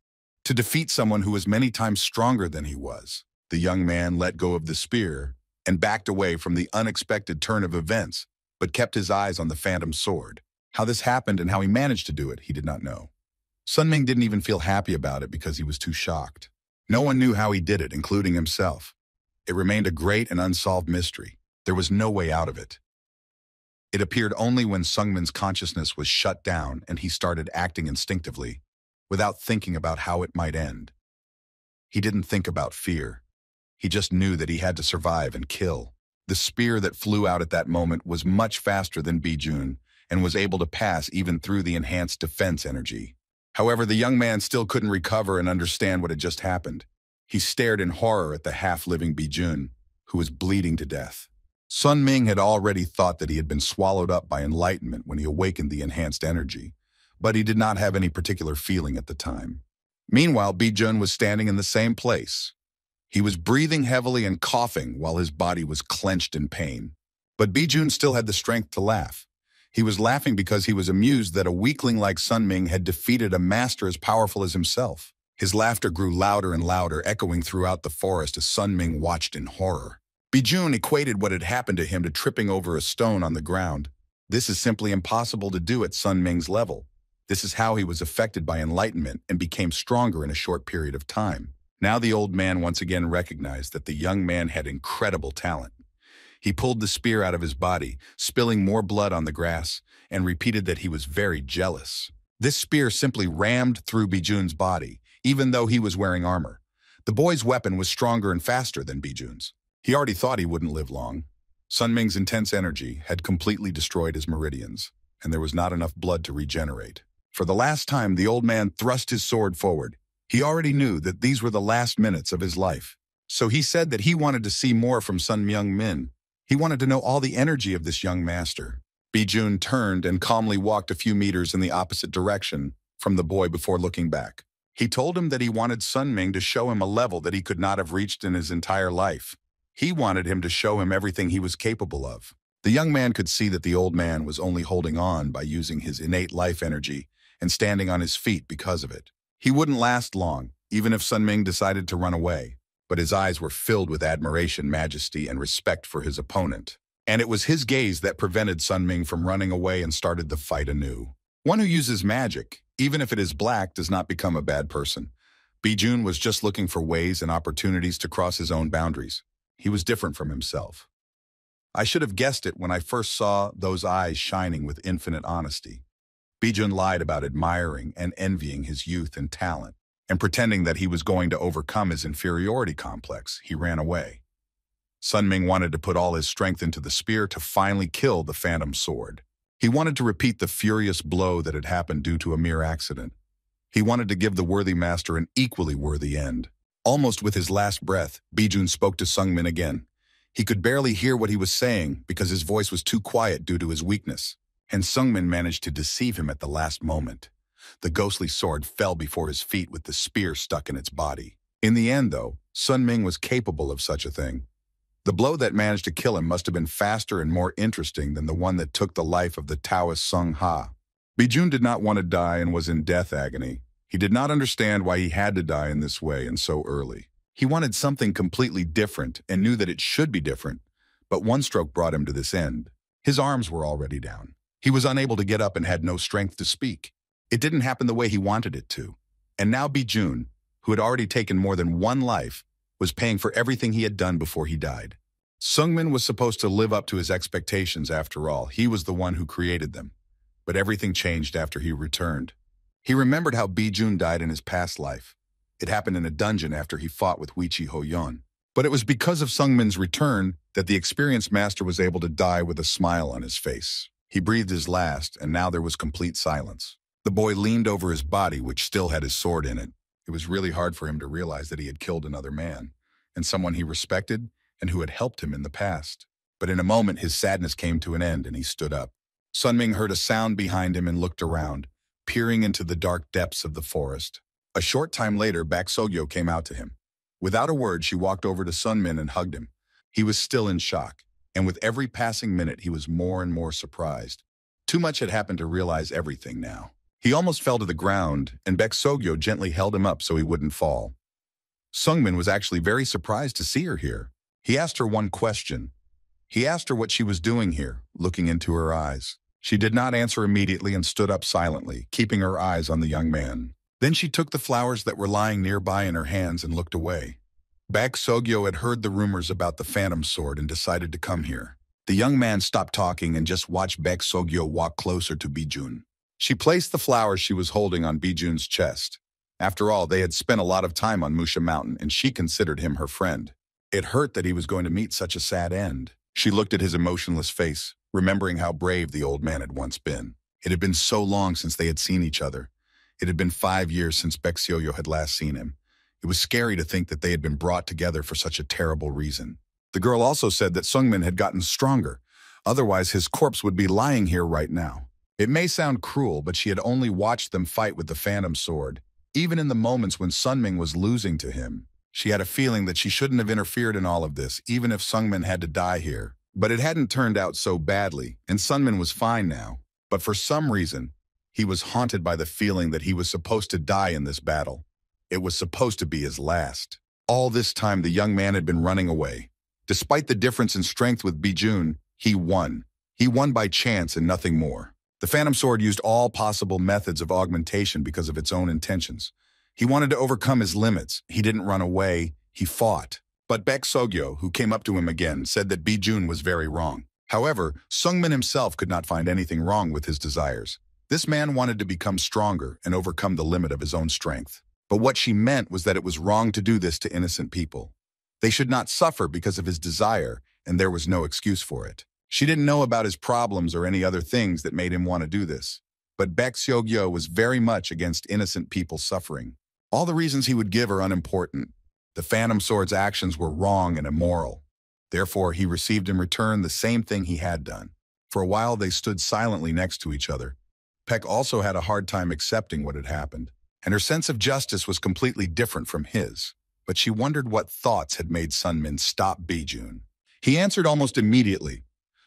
To defeat someone who was many times stronger than he was. The young man let go of the spear and backed away from the unexpected turn of events, but kept his eyes on the phantom sword. How this happened and how he managed to do it, he did not know. Sun Ming didn't even feel happy about it because he was too shocked. No one knew how he did it, including himself. It remained a great and unsolved mystery. There was no way out of it. It appeared only when Sungmin's consciousness was shut down and he started acting instinctively, without thinking about how it might end. He didn't think about fear. He just knew that he had to survive and kill. The spear that flew out at that moment was much faster than Bijun and was able to pass even through the enhanced defense energy. However, the young man still couldn't recover and understand what had just happened. He stared in horror at the half-living Bijun, who was bleeding to death. Sun Ming had already thought that he had been swallowed up by enlightenment when he awakened the enhanced energy, but he did not have any particular feeling at the time. Meanwhile, Bijun was standing in the same place. He was breathing heavily and coughing while his body was clenched in pain. But Bijun still had the strength to laugh. He was laughing because he was amused that a weakling like Sun Ming had defeated a master as powerful as himself. His laughter grew louder and louder, echoing throughout the forest as Sun Ming watched in horror. Bijun equated what had happened to him to tripping over a stone on the ground. This is simply impossible to do at Sun Ming's level. This is how he was affected by enlightenment and became stronger in a short period of time. Now the old man once again recognized that the young man had incredible talent. He pulled the spear out of his body, spilling more blood on the grass, and repeated that he was very jealous. This spear simply rammed through Bijun's body, even though he was wearing armor. The boy's weapon was stronger and faster than Bijun's. He already thought he wouldn't live long. Sun Ming's intense energy had completely destroyed his meridians, and there was not enough blood to regenerate. For the last time, the old man thrust his sword forward. He already knew that these were the last minutes of his life. So he said that he wanted to see more from Sun Myung-min. He wanted to know all the energy of this young master. Bijun turned and calmly walked a few meters in the opposite direction from the boy before looking back. He told him that he wanted Sun Ming to show him a level that he could not have reached in his entire life. He wanted him to show him everything he was capable of. The young man could see that the old man was only holding on by using his innate life energy and standing on his feet because of it. He wouldn't last long, even if Sun Ming decided to run away. But his eyes were filled with admiration, majesty, and respect for his opponent. And it was his gaze that prevented Sun Ming from running away and started the fight anew. One who uses magic, even if it is black, does not become a bad person. Bijun was just looking for ways and opportunities to cross his own boundaries. He was different from himself. I should have guessed it when I first saw those eyes shining with infinite honesty. Bijun lied about admiring and envying his youth and talent. And pretending that he was going to overcome his inferiority complex, he ran away. Sun Ming wanted to put all his strength into the spear to finally kill the phantom sword. He wanted to repeat the furious blow that had happened due to a mere accident. He wanted to give the worthy master an equally worthy end. Almost with his last breath, Bijun spoke to Sungmin again. He could barely hear what he was saying because his voice was too quiet due to his weakness, and Sungmin managed to deceive him at the last moment. The ghostly sword fell before his feet with the spear stuck in its body. In the end, though, Sun Ming was capable of such a thing. The blow that managed to kill him must have been faster and more interesting than the one that took the life of the Taoist Sung Ha. Bijun did not want to die and was in death agony. He did not understand why he had to die in this way and so early. He wanted something completely different and knew that it should be different, but one stroke brought him to this end. His arms were already down. He was unable to get up and had no strength to speak. It didn't happen the way he wanted it to. And now Bijun, who had already taken more than one life, was paying for everything he had done before he died. Sungmin was supposed to live up to his expectations after all. He was the one who created them. But everything changed after he returned. He remembered how Bijun died in his past life. It happened in a dungeon after he fought with Wichi Hoyon. But it was because of Sungmin's return that the experienced master was able to die with a smile on his face. He breathed his last, and now there was complete silence. The boy leaned over his body, which still had his sword in it. It was really hard for him to realize that he had killed another man, and someone he respected and who had helped him in the past. But in a moment, his sadness came to an end, and he stood up. Sun Ming heard a sound behind him and looked around, peering into the dark depths of the forest. A short time later, Bak Sogyo came out to him. Without a word, she walked over to Sun Min and hugged him. He was still in shock, and with every passing minute, he was more and more surprised. Too much had happened to realize everything now. He almost fell to the ground, and Bak Sogyo gently held him up so he wouldn't fall. Sungmin was actually very surprised to see her here. He asked her one question. He asked her what she was doing here, looking into her eyes. She did not answer immediately and stood up silently, keeping her eyes on the young man. Then she took the flowers that were lying nearby in her hands and looked away. Bak Sogyo had heard the rumors about the phantom sword and decided to come here. The young man stopped talking and just watched Bak Sogyo walk closer to Bijun. She placed the flowers she was holding on Bijun's chest. After all, they had spent a lot of time on Musha Mountain, and she considered him her friend. It hurt that he was going to meet such a sad end. She looked at his emotionless face, remembering how brave the old man had once been. It had been so long since they had seen each other. It had been 5 years since Bak Sogyo had last seen him. It was scary to think that they had been brought together for such a terrible reason. The girl also said that Sungmin had gotten stronger. Otherwise, his corpse would be lying here right now. It may sound cruel, but she had only watched them fight with the phantom sword. Even in the moments when Sunming was losing to him, she had a feeling that she shouldn't have interfered in all of this, even if Sungmin had to die here. But it hadn't turned out so badly, and Sunmin was fine now. But for some reason, he was haunted by the feeling that he was supposed to die in this battle. It was supposed to be his last. All this time, the young man had been running away. Despite the difference in strength with Bijun, he won. He won by chance and nothing more. The Phantom Sword used all possible methods of augmentation because of its own intentions. He wanted to overcome his limits. He didn't run away. He fought. But Bak Sogyo, who came up to him again, said that Bijun was very wrong. However, Sungmin himself could not find anything wrong with his desires. This man wanted to become stronger and overcome the limit of his own strength. But what she meant was that it was wrong to do this to innocent people. They should not suffer because of his desire, and there was no excuse for it. She didn't know about his problems or any other things that made him want to do this. But Bak Sogyo was very much against innocent people suffering. All the reasons he would give are unimportant. The Phantom Sword's actions were wrong and immoral. Therefore, he received in return the same thing he had done. For a while, they stood silently next to each other. Peck also had a hard time accepting what had happened, and her sense of justice was completely different from his. But she wondered what thoughts had made Sunmin stop Bijun. He answered almost immediately.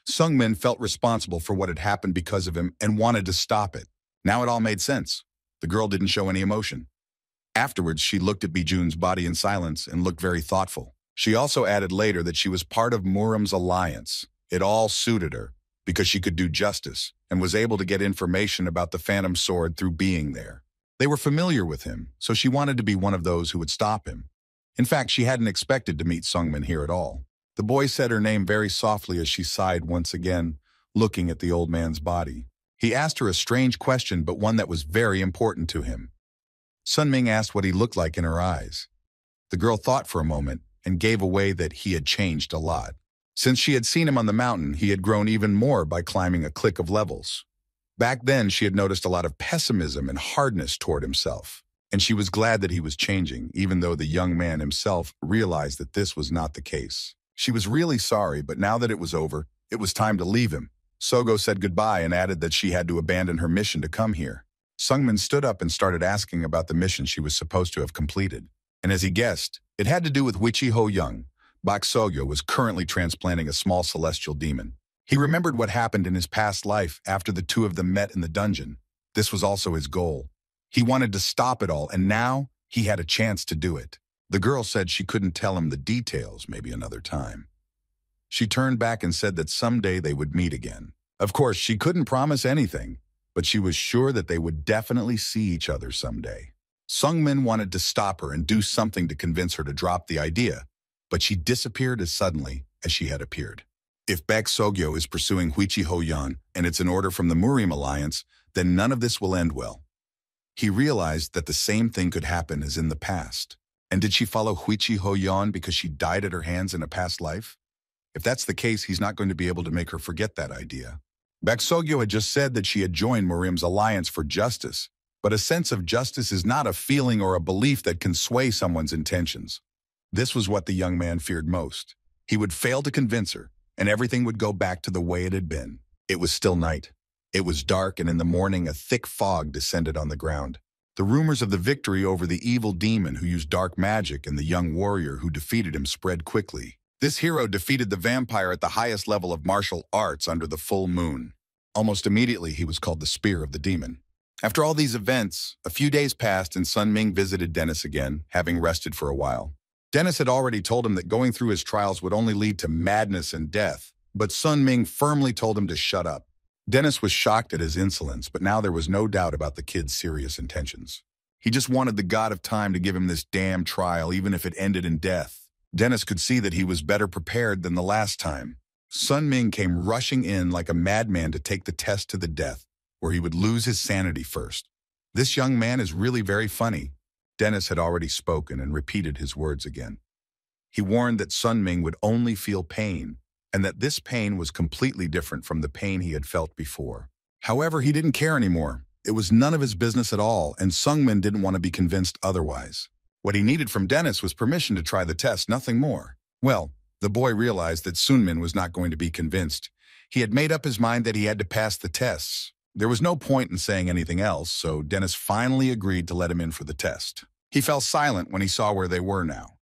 Sungmin felt responsible for what had happened because of him and wanted to stop it. Now it all made sense. The girl didn't show any emotion. Afterwards, she looked at Bijun's body in silence and looked very thoughtful. She also added later that she was part of Muram's alliance. It all suited her because she could do justice and was able to get information about the Phantom Sword through being there. They were familiar with him, so she wanted to be one of those who would stop him. In fact, she hadn't expected to meet Sungmin here at all. The boy said her name very softly as she sighed once again, looking at the old man's body. He asked her a strange question, but one that was very important to him. Sunming asked what he looked like in her eyes. The girl thought for a moment and gave away that he had changed a lot. Since she had seen him on the mountain, he had grown even more by climbing a clique of levels. Back then, she had noticed a lot of pessimism and hardness toward himself, and she was glad that he was changing, even though the young man himself realized that this was not the case. She was really sorry, but now that it was over, it was time to leave him. Sogo said goodbye and added that she had to abandon her mission to come here. Sungmin stood up and started asking about the mission she was supposed to have completed. And as he guessed, it had to do with Wichi Ho Young. Bak Sogyo was currently transplanting a small celestial demon. He remembered what happened in his past life after the two of them met in the dungeon. This was also his goal. He wanted to stop it all, and now he had a chance to do it. The girl said she couldn't tell him the details, maybe another time. She turned back and said that someday they would meet again. Of course, she couldn't promise anything, but she was sure that they would definitely see each other someday. Sungmin wanted to stop her and do something to convince her to drop the idea, but she disappeared as suddenly as she had appeared. If Baek Sogyo is pursuing Huichi Hoyan and it's an order from the Murim Alliance, then none of this will end well. He realized that the same thing could happen as in the past. And did she follow Huichi Hoyan because she died at her hands in a past life? If that's the case, he's not going to be able to make her forget that idea. Baek Sogyo had just said that she had joined Murim's alliance for justice, but a sense of justice is not a feeling or a belief that can sway someone's intentions. This was what the young man feared most. He would fail to convince her, and everything would go back to the way it had been. It was still night. It was dark, and in the morning a thick fog descended on the ground. The rumors of the victory over the evil demon who used dark magic and the young warrior who defeated him spread quickly. This hero defeated the vampire at the highest level of martial arts under the full moon. Almost immediately, he was called the Spear of the Demon. After all these events, a few days passed and Sun Ming visited Dennis again, having rested for a while. Dennis had already told him that going through his trials would only lead to madness and death, but Sun Ming firmly told him to shut up. Dennis was shocked at his insolence, but now there was no doubt about the kid's serious intentions. He just wanted the god of time to give him this damn trial, even if it ended in death. Dennis could see that he was better prepared than the last time. Sun Ming came rushing in like a madman to take the test to the death, where he would lose his sanity first. This young man is really very funny. Dennis had already spoken and repeated his words again. He warned that Sun Ming would only feel pain, and that this pain was completely different from the pain he had felt before. However, he didn't care anymore. It was none of his business at all, and Sungmin didn't want to be convinced otherwise. What he needed from Dennis was permission to try the test, nothing more. Well, the boy realized that Sunmin was not going to be convinced. He had made up his mind that he had to pass the tests. There was no point in saying anything else, so Dennis finally agreed to let him in for the test. He fell silent when he saw where they were now.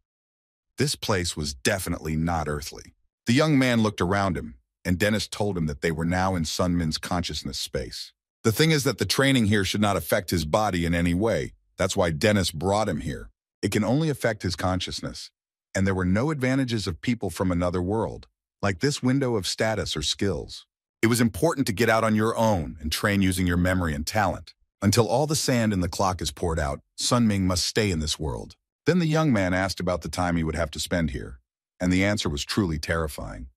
This place was definitely not earthly. The young man looked around him, and Dennis told him that they were now in Sunmin's consciousness space. The thing is that the training here should not affect his body in any way. That's why Dennis brought him here. It can only affect his consciousness. And there were no advantages of people from another world, like this window of status or skills. It was important to get out on your own and train using your memory and talent. Until all the sand in the clock is poured out, Sun Ming must stay in this world. Then the young man asked about the time he would have to spend here, and the answer was truly terrifying.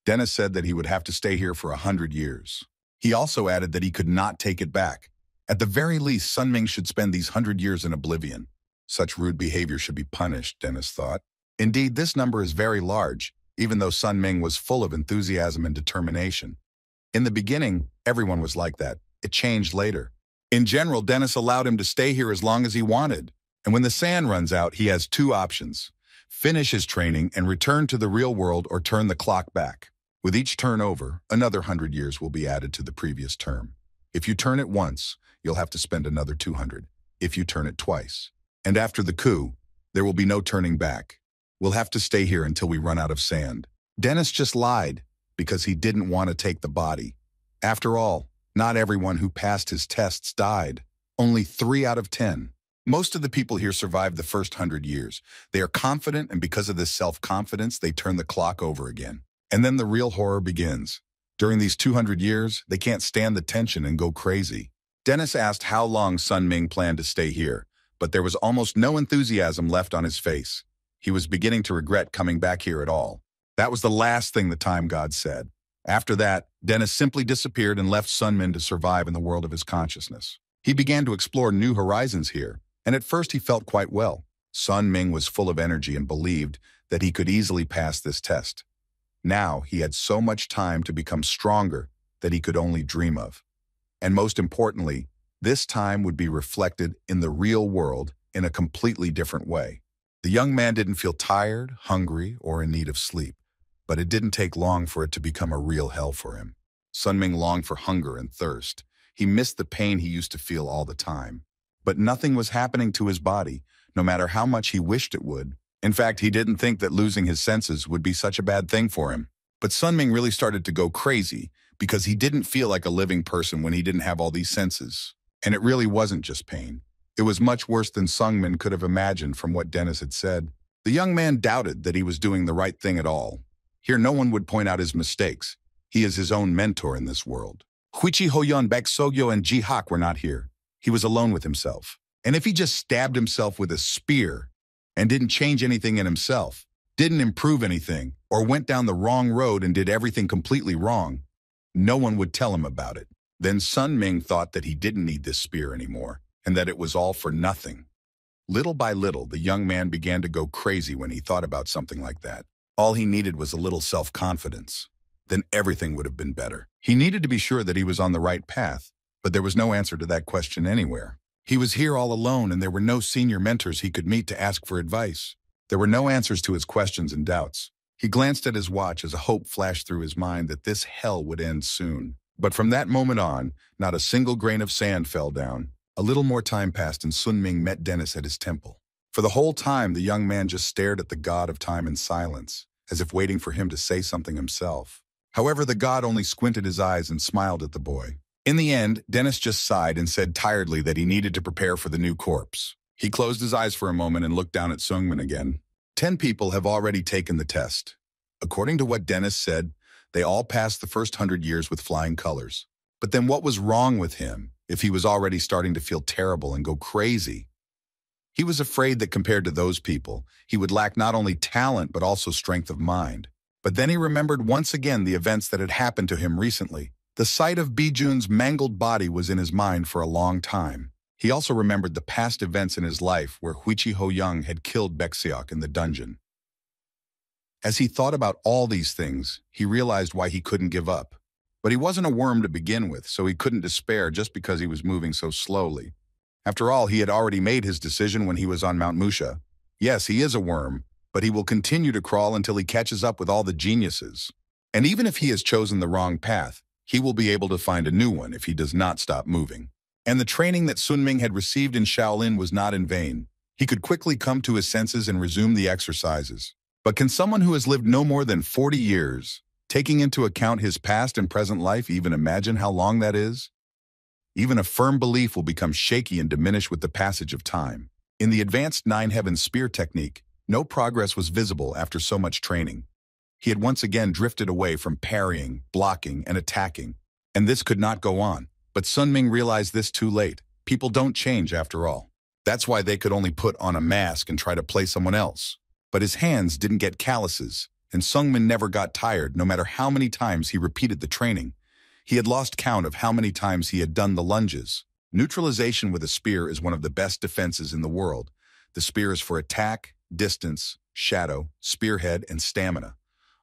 Dennis said that he would have to stay here for 100 years. He also added that he could not take it back. At the very least, Sun Ming should spend these 100 years in oblivion. Such rude behavior should be punished, Dennis thought. Indeed, this number is very large, even though Sun Ming was full of enthusiasm and determination. In the beginning, everyone was like that. It changed later. In general, Dennis allowed him to stay here as long as he wanted. And when the sand runs out, he has two options: finish his training and return to the real world, or turn the clock back. With each turn over, another 100 years will be added to the previous term. If you turn it once, you'll have to spend another 200. If you turn it twice. And after the coup, there will be no turning back. We'll have to stay here until we run out of sand. Dennis just lied because he didn't want to take the body. After all, not everyone who passed his tests died. Only 3 out of 10. Most of the people here survived the first 100 years. They are confident, and because of this self-confidence, they turn the clock over again. And then the real horror begins. During these 200 years, they can't stand the tension and go crazy. Dennis asked how long Sun Ming planned to stay here, but there was almost no enthusiasm left on his face. He was beginning to regret coming back here at all. That was the last thing the time god said. After that, Dennis simply disappeared and left Sun Ming to survive in the world of his consciousness. He began to explore new horizons here, and at first he felt quite well. Sun Ming was full of energy and believed that he could easily pass this test. Now he had so much time to become stronger that he could only dream of. And most importantly, this time would be reflected in the real world in a completely different way. The young man didn't feel tired, hungry, or in need of sleep, but it didn't take long for it to become a real hell for him. Sun Ming longed for hunger and thirst. He missed the pain he used to feel all the time. But nothing was happening to his body, no matter how much he wished it would. In fact, he didn't think that losing his senses would be such a bad thing for him. But Sunming really started to go crazy because he didn't feel like a living person when he didn't have all these senses. And it really wasn't just pain. It was much worse than Sungmin could have imagined from what Dennis had said. The young man doubted that he was doing the right thing at all. Here no one would point out his mistakes. He is his own mentor in this world. Huichi Hoyon, Baek Sogyo, and Ji Hak were not here. He was alone with himself. And if he just stabbed himself with a spear and didn't change anything in himself, didn't improve anything, or went down the wrong road and did everything completely wrong, no one would tell him about it. Then Sun Ming thought that he didn't need this spear anymore, and that it was all for nothing. Little by little, the young man began to go crazy when he thought about something like that. All he needed was a little self-confidence. Then everything would have been better. He needed to be sure that he was on the right path, but there was no answer to that question anywhere. He was here all alone, and there were no senior mentors he could meet to ask for advice. There were no answers to his questions and doubts. He glanced at his watch as a hope flashed through his mind that this hell would end soon. But from that moment on, not a single grain of sand fell down. A little more time passed and Sun Ming met Dennis at his temple. For the whole time, the young man just stared at the god of time in silence, as if waiting for him to say something himself. However, the god only squinted his eyes and smiled at the boy. In the end, Dennis just sighed and said tiredly that he needed to prepare for the new corpse. He closed his eyes for a moment and looked down at Sungmin again. 10 people have already taken the test. According to what Dennis said, they all passed the first 100 years with flying colors. But then what was wrong with him if he was already starting to feel terrible and go crazy? He was afraid that compared to those people, he would lack not only talent but also strength of mind. But then he remembered once again the events that had happened to him recently. The sight of Bijun's mangled body was in his mind for a long time. He also remembered the past events in his life where Huichi Ho-young had killed Baekseok in the dungeon. As he thought about all these things, he realized why he couldn't give up. But he wasn't a worm to begin with, so he couldn't despair just because he was moving so slowly. After all, he had already made his decision when he was on Mount Musha. Yes, he is a worm, but he will continue to crawl until he catches up with all the geniuses. And even if he has chosen the wrong path, he will be able to find a new one if he does not stop moving. And the training that Sun Ming had received in Shaolin was not in vain. He could quickly come to his senses and resume the exercises. But can someone who has lived no more than 40 years, taking into account his past and present life, even imagine how long that is? Even a firm belief will become shaky and diminish with the passage of time. In the advanced nine-heaven spear technique, no progress was visible after so much training. He had once again drifted away from parrying, blocking, and attacking. And this could not go on. But Sun Ming realized this too late. People don't change after all. That's why they could only put on a mask and try to play someone else. But his hands didn't get calluses, and Sungmin never got tired no matter how many times he repeated the training. He had lost count of how many times he had done the lunges. Neutralization with a spear is one of the best defenses in the world. The spear is for attack, distance, shadow, spearhead, and stamina.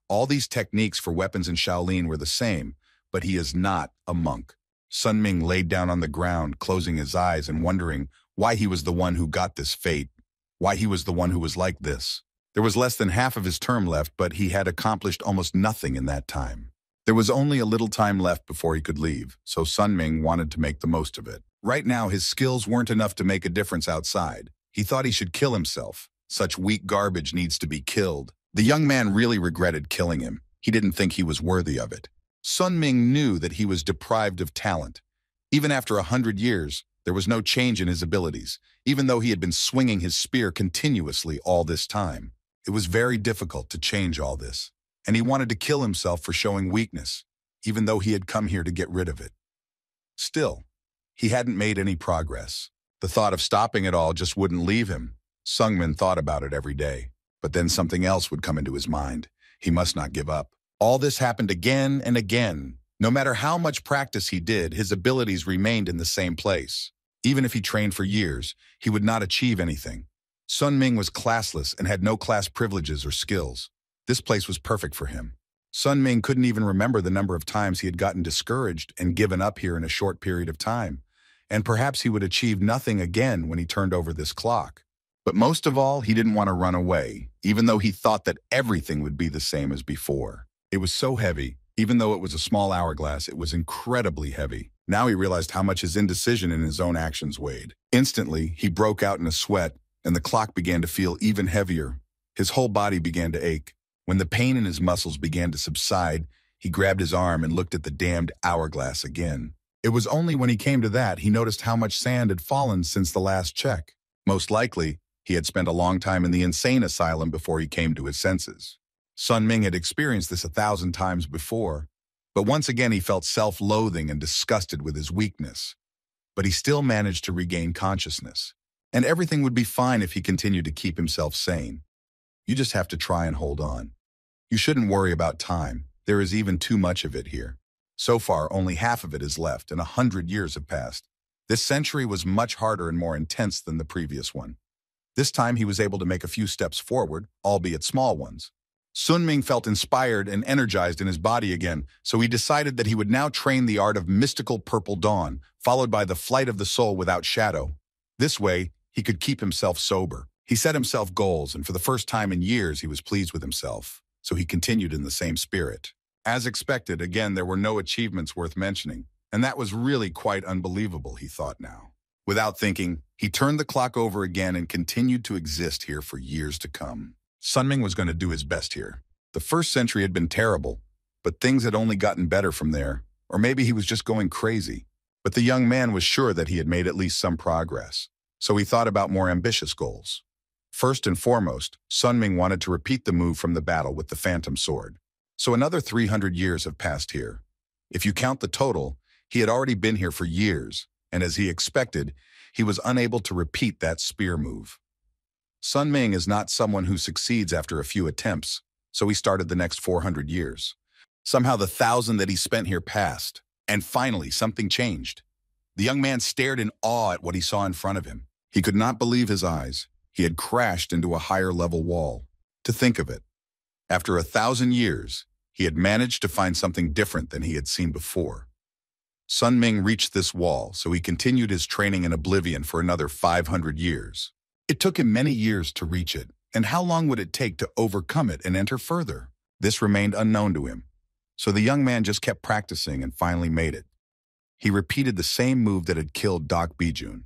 All these techniques for weapons in Shaolin were the same, but he is not a monk. Sun Ming laid down on the ground, closing his eyes and wondering why he was the one who got this fate, why he was the one who was like this. There was less than half of his term left, but he had accomplished almost nothing in that time. There was only a little time left before he could leave, so Sun Ming wanted to make the most of it. Right now, his skills weren't enough to make a difference outside. He thought he should kill himself. Such weak garbage needs to be killed. The young man really regretted killing him. He didn't think he was worthy of it. Sun Ming knew that he was deprived of talent. Even after 100 years, there was no change in his abilities, even though he had been swinging his spear continuously all this time. It was very difficult to change all this, and he wanted to kill himself for showing weakness, even though he had come here to get rid of it. Still, he hadn't made any progress. The thought of stopping it all just wouldn't leave him. Sungmin thought about it every day, but then something else would come into his mind. He must not give up. All this happened again and again. No matter how much practice he did, his abilities remained in the same place. Even if he trained for years, he would not achieve anything. Sun Ming was classless and had no class privileges or skills. This place was perfect for him. Sun Ming couldn't even remember the number of times he had gotten discouraged and given up here in a short period of time. And perhaps he would achieve nothing again when he turned over this clock. But most of all, he didn't want to run away, even though he thought that everything would be the same as before. It was so heavy. Even though it was a small hourglass, it was incredibly heavy. Now he realized how much his indecision in his own actions weighed. Instantly, he broke out in a sweat, and the clock began to feel even heavier. His whole body began to ache. When the pain in his muscles began to subside, he grabbed his arm and looked at the damned hourglass again. It was only when he came to that he noticed how much sand had fallen since the last check. Most likely, he had spent a long time in the insane asylum before he came to his senses. Sun Ming had experienced this 1,000 times before, but once again he felt self-loathing and disgusted with his weakness. But he still managed to regain consciousness, and everything would be fine if he continued to keep himself sane. You just have to try and hold on. You shouldn't worry about time. There is even too much of it here. So far, only half of it is left, and 100 years have passed. This century was much harder and more intense than the previous one. This time he was able to make a few steps forward, albeit small ones. Sun Ming felt inspired and energized in his body again, so he decided that he would now train the art of mystical purple dawn, followed by the flight of the soul without shadow. This way, he could keep himself sober. He set himself goals, and for the first time in years he was pleased with himself, so he continued in the same spirit. As expected, again, there were no achievements worth mentioning, and that was really quite unbelievable, he thought now. Without thinking, he turned the clock over again and continued to exist here for years to come. Sun Ming was going to do his best here. The first century had been terrible, but things had only gotten better from there, or maybe he was just going crazy. But the young man was sure that he had made at least some progress, so he thought about more ambitious goals. First and foremost, Sun Ming wanted to repeat the move from the battle with the Phantom Sword. So another 300 years have passed here. If you count the total, he had already been here for years, and as he expected, he was unable to repeat that spear move. Sun Ming is not someone who succeeds after a few attempts, so he started the next 400 years. Somehow the 1,000 that he spent here passed, and finally something changed. The young man stared in awe at what he saw in front of him. He could not believe his eyes. He had crashed into a higher level wall. To think of it, after 1,000 years, he had managed to find something different than he had seen before. Sun Ming reached this wall, so he continued his training in oblivion for another 500 years. It took him many years to reach it, and how long would it take to overcome it and enter further? This remained unknown to him, so the young man just kept practicing and finally made it. He repeated the same move that had killed Doc Bijun.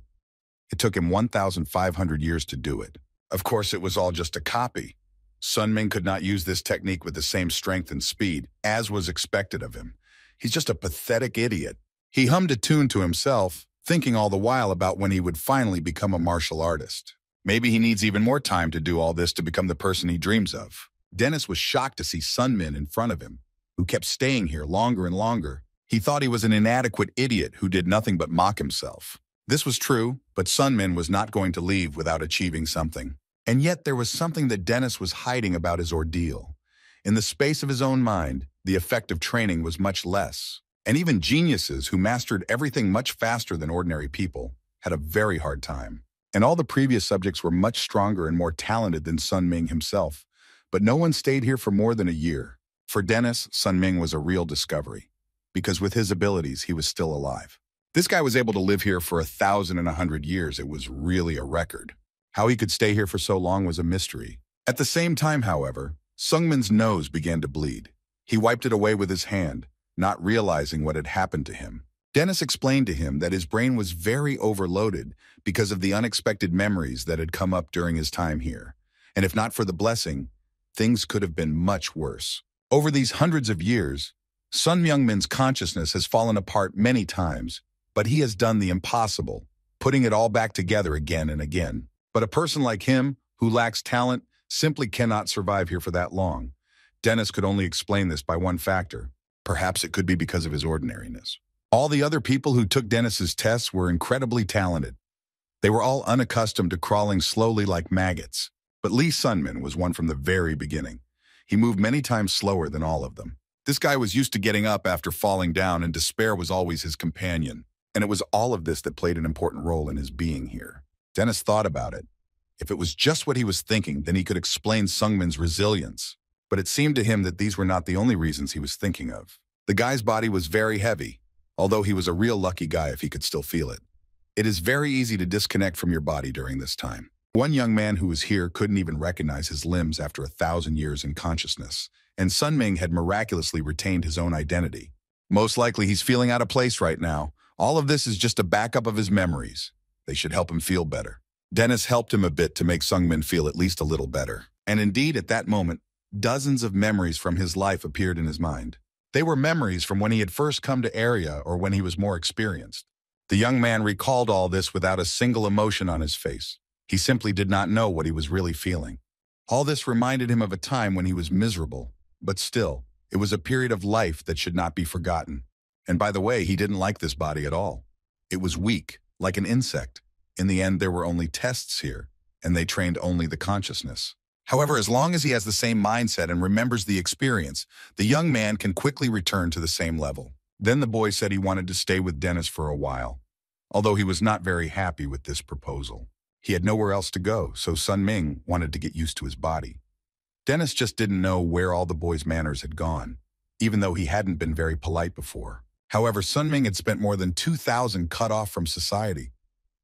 It took him 1,500 years to do it. Of course, it was all just a copy. Sun Ming could not use this technique with the same strength and speed, as was expected of him. He's just a pathetic idiot. He hummed a tune to himself, thinking all the while about when he would finally become a martial artist. Maybe he needs even more time to do all this to become the person he dreams of. Dennis was shocked to see Sun Min in front of him, who kept staying here longer and longer. He thought he was an inadequate idiot who did nothing but mock himself. This was true, but Sun Min was not going to leave without achieving something. And yet there was something that Dennis was hiding about his ordeal. In the space of his own mind, the effect of training was much less. And even geniuses who mastered everything much faster than ordinary people had a very hard time. And all the previous subjects were much stronger and more talented than Sun Ming himself. But no one stayed here for more than a year. For Dennis, Sun Ming was a real discovery, because with his abilities, he was still alive. This guy was able to live here for 1,100 years. It was really a record. How he could stay here for so long was a mystery. At the same time, however, Sungmin's nose began to bleed. He wiped it away with his hand, not realizing what had happened to him. Dennis explained to him that his brain was very overloaded because of the unexpected memories that had come up during his time here. And if not for the blessing, things could have been much worse. Over these hundreds of years, Sun Myungmin's consciousness has fallen apart many times, but he has done the impossible, putting it all back together again and again. But a person like him, who lacks talent, simply cannot survive here for that long. Dennis could only explain this by one factor. Perhaps it could be because of his ordinariness. All the other people who took Dennis's tests were incredibly talented. They were all unaccustomed to crawling slowly like maggots. But Lee Sunmin was one from the very beginning. He moved many times slower than all of them. This guy was used to getting up after falling down, and despair was always his companion. And it was all of this that played an important role in his being here. Dennis thought about it. If it was just what he was thinking, then he could explain Sungmin's resilience. But it seemed to him that these were not the only reasons he was thinking of. The guy's body was very heavy, although he was a real lucky guy if he could still feel it. It is very easy to disconnect from your body during this time. One young man who was here couldn't even recognize his limbs after 1,000 years in consciousness, and Sun Ming had miraculously retained his own identity. Most likely he's feeling out of place right now, All of this is just a backup of his memories. They should help him feel better. Dennis helped him a bit to make Sungmin feel at least a little better. And indeed, at that moment, dozens of memories from his life appeared in his mind. They were memories from when he had first come to Area or when he was more experienced. The young man recalled all this without a single emotion on his face. He simply did not know what he was really feeling. All this reminded him of a time when he was miserable, but still, it was a period of life that should not be forgotten. And by the way, he didn't like this body at all. It was weak, like an insect. In the end, there were only tests here, and they trained only the consciousness. However, as long as he has the same mindset and remembers the experience, the young man can quickly return to the same level. Then the boy said he wanted to stay with Dennis for a while, although he was not very happy with this proposal. He had nowhere else to go, so Sunming wanted to get used to his body. Dennis just didn't know where all the boy's manners had gone, even though he hadn't been very polite before. However, Sunming had spent more than 2,000 cut off from society.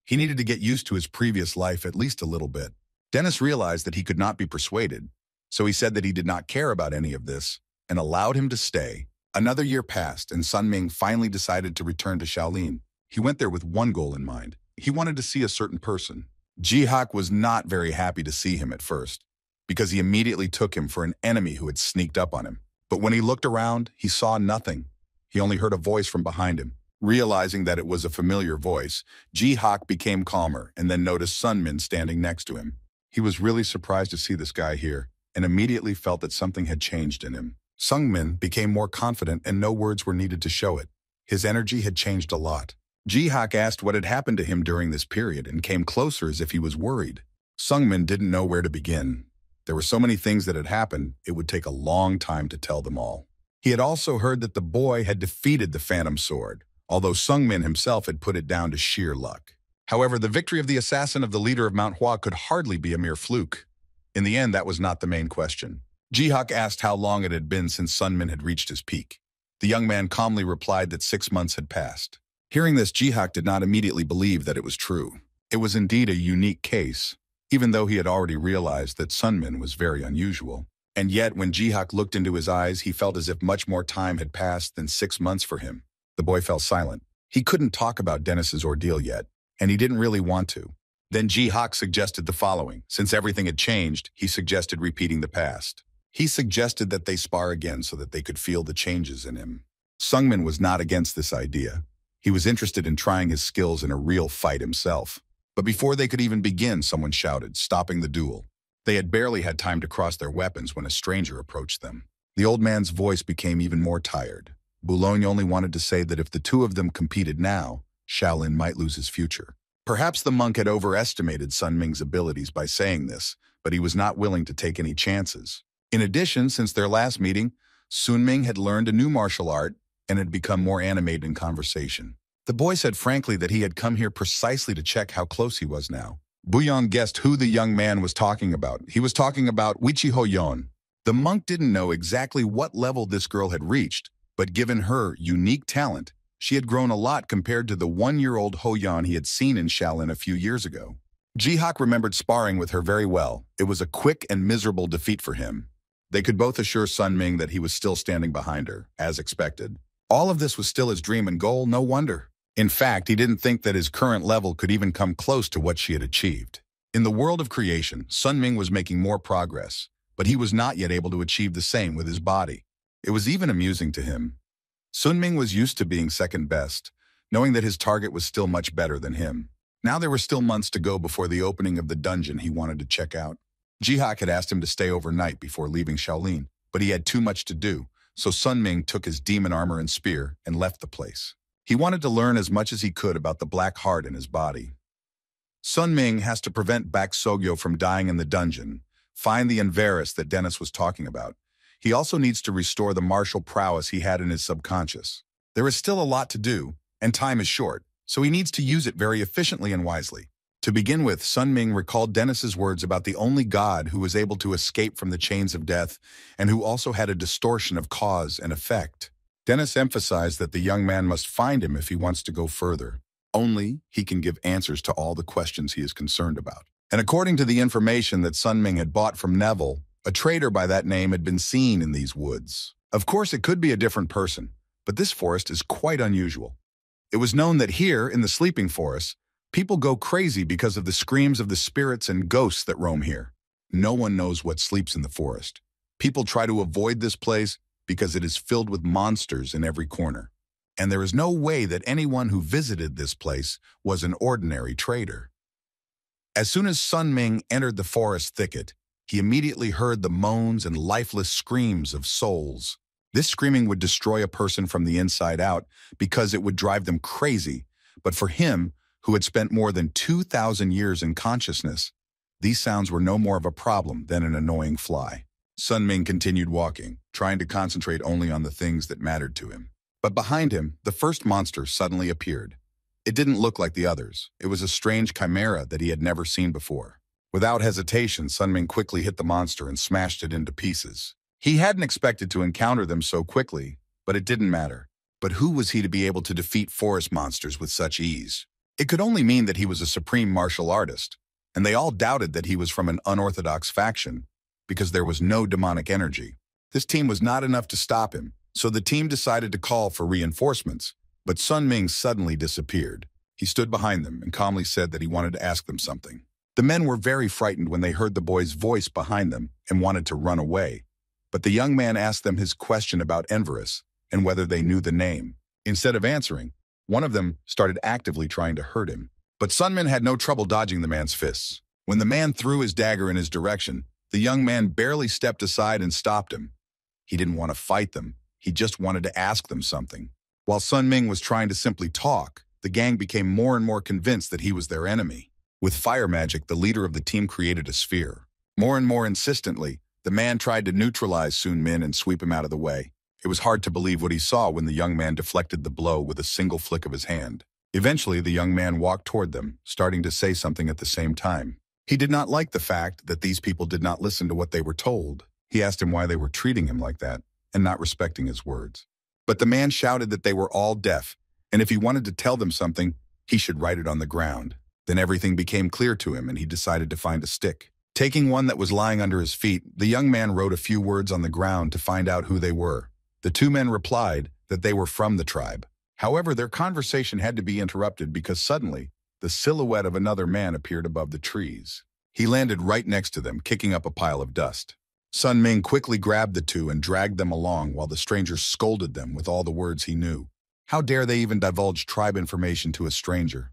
He needed to get used to his previous life at least a little bit. Dennis realized that he could not be persuaded, so he said that he did not care about any of this and allowed him to stay. Another year passed, and Sunming finally decided to return to Shaolin. He went there with one goal in mind. He wanted to see a certain person. Jihak was not very happy to see him at first, because he immediately took him for an enemy who had sneaked up on him. But when he looked around, he saw nothing. He only heard a voice from behind him. Realizing that it was a familiar voice, Jihak became calmer and then noticed Sunmin standing next to him. He was really surprised to see this guy here and immediately felt that something had changed in him. Sungmin became more confident and no words were needed to show it. His energy had changed a lot. Jihak asked what had happened to him during this period and came closer as if he was worried. Sungmin didn't know where to begin. There were so many things that had happened, it would take a long time to tell them all. He had also heard that the boy had defeated the Phantom Sword, although Sungmin himself had put it down to sheer luck. However, the victory of the assassin of the leader of Manhwa could hardly be a mere fluke. In the end, that was not the main question. Jihak asked how long it had been since Sunmin had reached his peak. The young man calmly replied that 6 months had passed. Hearing this, Jihak did not immediately believe that it was true. It was indeed a unique case, even though he had already realized that Sunmin was very unusual. And yet, when Jihak looked into his eyes, he felt as if much more time had passed than 6 months for him. The boy fell silent. He couldn't talk about Dennis's ordeal yet, and he didn't really want to. Then Jihak suggested the following. Since everything had changed, he suggested repeating the past. He suggested that they spar again so that they could feel the changes in him. Sungmin was not against this idea. He was interested in trying his skills in a real fight himself. But before they could even begin, someone shouted, stopping the duel. They had barely had time to cross their weapons when a stranger approached them. The old man's voice became even more tired. Boulogne only wanted to say that if the two of them competed now, Shaolin might lose his future. Perhaps the monk had overestimated Sunming's abilities by saying this, but he was not willing to take any chances. In addition, since their last meeting, Sunming had learned a new martial art and had become more animated in conversation. The boy said frankly that he had come here precisely to check how close he was now. Bouillon guessed who the young man was talking about. He was talking about Wichiho Yon. The monk didn't know exactly what level this girl had reached, but given her unique talent, she had grown a lot compared to the 1-year-old Hoyan he had seen in Shaolin a few years ago. Jihak remembered sparring with her very well. It was a quick and miserable defeat for him. They could both assure Sunming that he was still standing behind her, as expected. All of this was still his dream and goal, no wonder. In fact, he didn't think that his current level could even come close to what she had achieved. In the world of creation, Sunming was making more progress, but he was not yet able to achieve the same with his body. It was even amusing to him. Sunming was used to being second best, knowing that his target was still much better than him. Now there were still months to go before the opening of the dungeon he wanted to check out. Jihak had asked him to stay overnight before leaving Shaolin, but he had too much to do, so Sunming took his demon armor and spear and left the place. He wanted to learn as much as he could about the black heart in his body. Sunming has to prevent Bak Sogyo from dying in the dungeon, find the Anvaris that Dennis was talking about. He also needs to restore the martial prowess he had in his subconscious. There is still a lot to do, and time is short, so he needs to use it very efficiently and wisely. To begin with, Sunming recalled Dennis's words about the only God who was able to escape from the chains of death and who also had a distortion of cause and effect. Dennis emphasized that the young man must find him if he wants to go further. Only he can give answers to all the questions he is concerned about. And according to the information that Sunming had bought from Neville, a trader by that name had been seen in these woods. Of course, it could be a different person, but this forest is quite unusual. It was known that here, in the sleeping forest, people go crazy because of the screams of the spirits and ghosts that roam here. No one knows what sleeps in the forest. People try to avoid this place because it is filled with monsters in every corner. And there is no way that anyone who visited this place was an ordinary trader. As soon as Sun Ming entered the forest thicket, he immediately heard the moans and lifeless screams of souls. This screaming would destroy a person from the inside out because it would drive them crazy, but for him, who had spent more than 2,000 years in consciousness, these sounds were no more of a problem than an annoying fly. Sun Ming continued walking, trying to concentrate only on the things that mattered to him. But behind him, the first monster suddenly appeared. It didn't look like the others. It was a strange chimera that he had never seen before. Without hesitation, Sun Ming quickly hit the monster and smashed it into pieces. He hadn't expected to encounter them so quickly, but it didn't matter. But who was he to be able to defeat forest monsters with such ease? It could only mean that he was a supreme martial artist, and they all doubted that he was from an unorthodox faction because there was no demonic energy. This team was not enough to stop him, so the team decided to call for reinforcements, but Sun Ming suddenly disappeared. He stood behind them and calmly said that he wanted to ask them something. The men were very frightened when they heard the boy's voice behind them and wanted to run away, but the young man asked them his question about Enverus and whether they knew the name. Instead of answering, one of them started actively trying to hurt him. But Sun Ming had no trouble dodging the man's fists. When the man threw his dagger in his direction, the young man barely stepped aside and stopped him. He didn't want to fight them. He just wanted to ask them something. While Sun Ming was trying to simply talk, the gang became more and more convinced that he was their enemy. With fire magic, the leader of the team created a sphere. More and more insistently, the man tried to neutralize Sun Ming and sweep him out of the way. It was hard to believe what he saw when the young man deflected the blow with a single flick of his hand. Eventually, the young man walked toward them, starting to say something at the same time. He did not like the fact that these people did not listen to what they were told. He asked him why they were treating him like that and not respecting his words. But the man shouted that they were all deaf, and if he wanted to tell them something, he should write it on the ground. Then everything became clear to him, and he decided to find a stick. Taking one that was lying under his feet, the young man wrote a few words on the ground to find out who they were. The two men replied that they were from the tribe. However, their conversation had to be interrupted because suddenly, the silhouette of another man appeared above the trees. He landed right next to them, kicking up a pile of dust. Sun Ming quickly grabbed the two and dragged them along while the stranger scolded them with all the words he knew. How dare they even divulge tribe information to a stranger?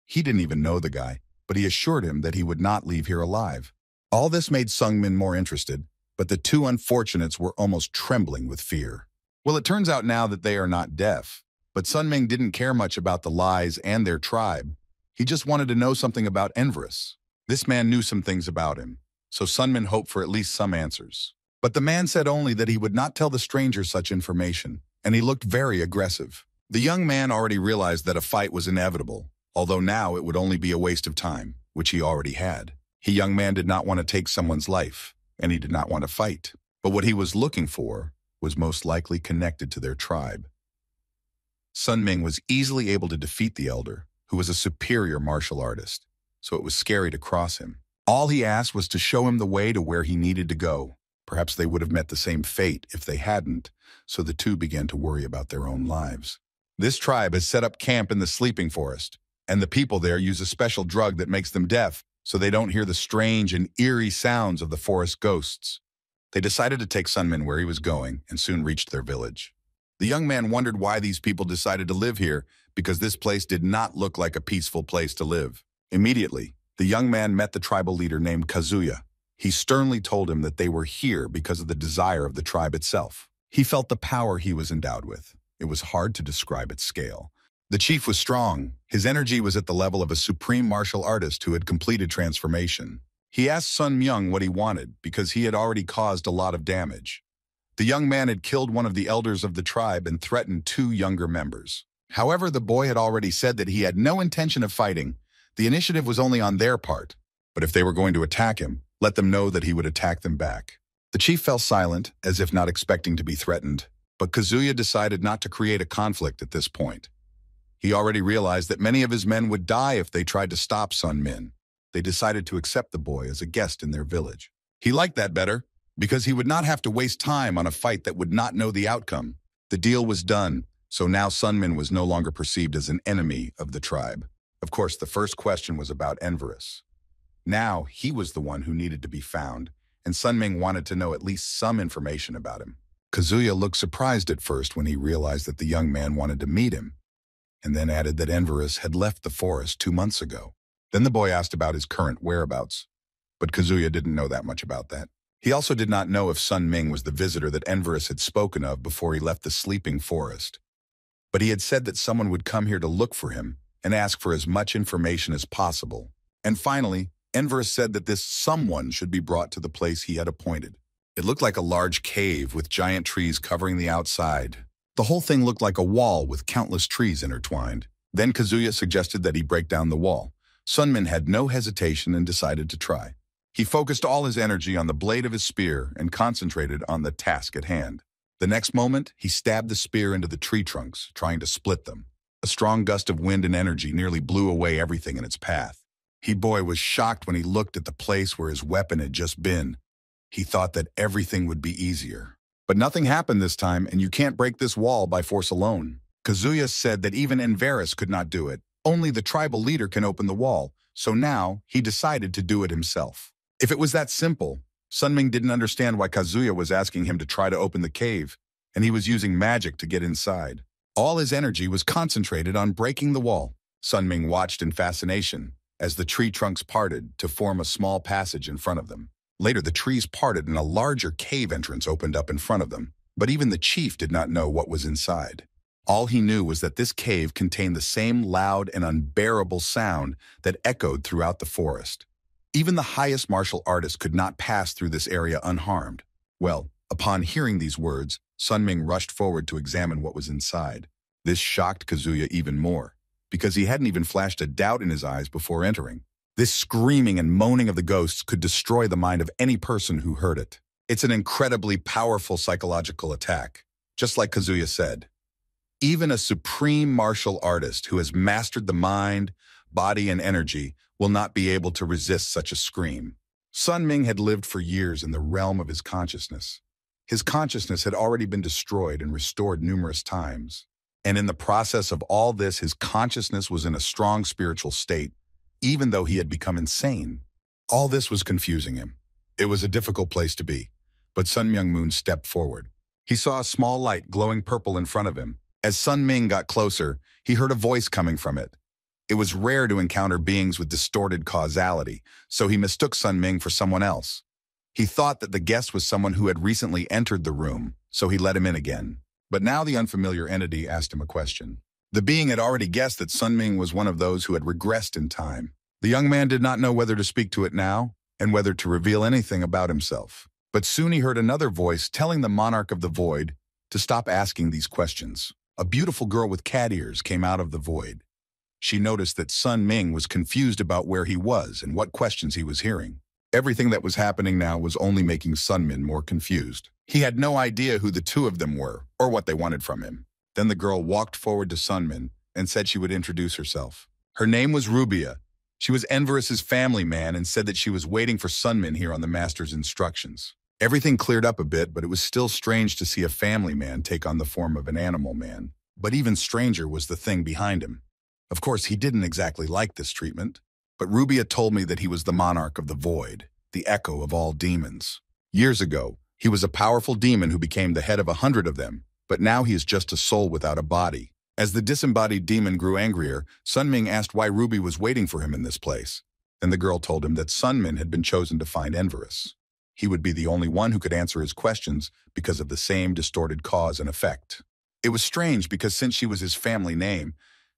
He didn't even know the guy, but he assured him that he would not leave here alive. All this made Sun Ming more interested, but the two unfortunates were almost trembling with fear. Well, it turns out now that they are not deaf, but Sun Ming didn't care much about the lies and their tribe. He just wanted to know something about Enverus. This man knew some things about him, so Sun Ming hoped for at least some answers. But the man said only that he would not tell the stranger such information, and he looked very aggressive. The young man already realized that a fight was inevitable, although now it would only be a waste of time, which he already had. The young man did not want to take someone's life, and he did not want to fight. But what he was looking for was most likely connected to their tribe. Sun Ming was easily able to defeat the elder, who was a superior martial artist, so it was scary to cross him. All he asked was to show him the way to where he needed to go. Perhaps they would have met the same fate if they hadn't, so the two began to worry about their own lives. This tribe has set up camp in the sleeping forest, and the people there use a special drug that makes them deaf, so they don't hear the strange and eerie sounds of the forest ghosts. They decided to take Sun Ming where he was going and soon reached their village. The young man wondered why these people decided to live here because this place did not look like a peaceful place to live. Immediately, the young man met the tribal leader named Kazuya. He sternly told him that they were here because of the desire of the tribe itself. He felt the power he was endowed with. It was hard to describe its scale. The chief was strong. His energy was at the level of a supreme martial artist who had completed transformation. He asked Sun Myung what he wanted because he had already caused a lot of damage. The young man had killed one of the elders of the tribe and threatened two younger members. However, the boy had already said that he had no intention of fighting. The initiative was only on their part, but if they were going to attack him, let them know that he would attack them back. The chief fell silent, as if not expecting to be threatened, but Kazuya decided not to create a conflict at this point. He already realized that many of his men would die if they tried to stop Sun Ming. They decided to accept the boy as a guest in their village. He liked that better, because he would not have to waste time on a fight that would not know the outcome. The deal was done, So now Sunmin was no longer perceived as an enemy of the tribe. Of course, the first question was about Enverus. Now he was the one who needed to be found, and Sunming wanted to know at least some information about him. Kazuya looked surprised at first when he realized that the young man wanted to meet him, and then added that Enverus had left the forest 2 months ago. Then the boy asked about his current whereabouts, but Kazuya didn't know that much about that. He also did not know if Sun Ming was the visitor that Enverus had spoken of before he left the sleeping forest. But he had said that someone would come here to look for him and ask for as much information as possible. And finally, Enverus said that this someone should be brought to the place he had appointed. It looked like a large cave with giant trees covering the outside. The whole thing looked like a wall with countless trees intertwined. Then Kazuya suggested that he break down the wall. Sunmin had no hesitation and decided to try. He focused all his energy on the blade of his spear and concentrated on the task at hand. The next moment, he stabbed the spear into the tree trunks, trying to split them. A strong gust of wind and energy nearly blew away everything in its path. Boy was shocked when he looked at the place where his weapon had just been. He thought that everything would be easier. But nothing happened this time, and you can't break this wall by force alone. Kazuya said that even Enverus could not do it. Only the tribal leader can open the wall, so now he decided to do it himself. If it was that simple, Sunming didn't understand why Kazuya was asking him to try to open the cave, and he was using magic to get inside. All his energy was concentrated on breaking the wall. Sunming watched in fascination as the tree trunks parted to form a small passage in front of them. Later, the trees parted and a larger cave entrance opened up in front of them, but even the chief did not know what was inside. All he knew was that this cave contained the same loud and unbearable sound that echoed throughout the forest. Even the highest martial artist could not pass through this area unharmed. Well, upon hearing these words, Sunming rushed forward to examine what was inside. This shocked Kazuya even more, because he hadn't even flashed a doubt in his eyes before entering. This screaming and moaning of the ghosts could destroy the mind of any person who heard it. It's an incredibly powerful psychological attack, just like Kazuya said. Even a supreme martial artist who has mastered the mind, body, and energy will not be able to resist such a scream. Sunming had lived for years in the realm of his consciousness. His consciousness had already been destroyed and restored numerous times. And in the process of all this, his consciousness was in a strong spiritual state, even though he had become insane. All this was confusing him. It was a difficult place to be, but Sun Myung-moon stepped forward. He saw a small light glowing purple in front of him. As Sun Ming got closer, he heard a voice coming from it. It was rare to encounter beings with distorted causality, so he mistook Sun Ming for someone else. He thought that the guest was someone who had recently entered the room, so he let him in again. But now the unfamiliar entity asked him a question. The being had already guessed that Sun Ming was one of those who had regressed in time. The young man did not know whether to speak to it now and whether to reveal anything about himself. But soon he heard another voice telling the monarch of the void to stop asking these questions. A beautiful girl with cat ears came out of the void. She noticed that Sun Ming was confused about where he was and what questions he was hearing. Everything that was happening now was only making Sun Min more confused. He had no idea who the two of them were or what they wanted from him. Then the girl walked forward to Sun Min and said she would introduce herself. Her name was Rubia. She was Enverus's family man and said that she was waiting for Sun Min here on the master's instructions. Everything cleared up a bit, but it was still strange to see a family man take on the form of an animal man. But even stranger was the thing behind him. Of course, he didn't exactly like this treatment, but Rubia told me that he was the monarch of the void, the echo of all demons. Years ago, he was a powerful demon who became the head of 100 of them, but now he is just a soul without a body. As the disembodied demon grew angrier, Sun Ming asked why Ruby was waiting for him in this place. Then the girl told him that Sun Min had been chosen to find Enverus. He would be the only one who could answer his questions because of the same distorted cause and effect. It was strange because since she was his family name,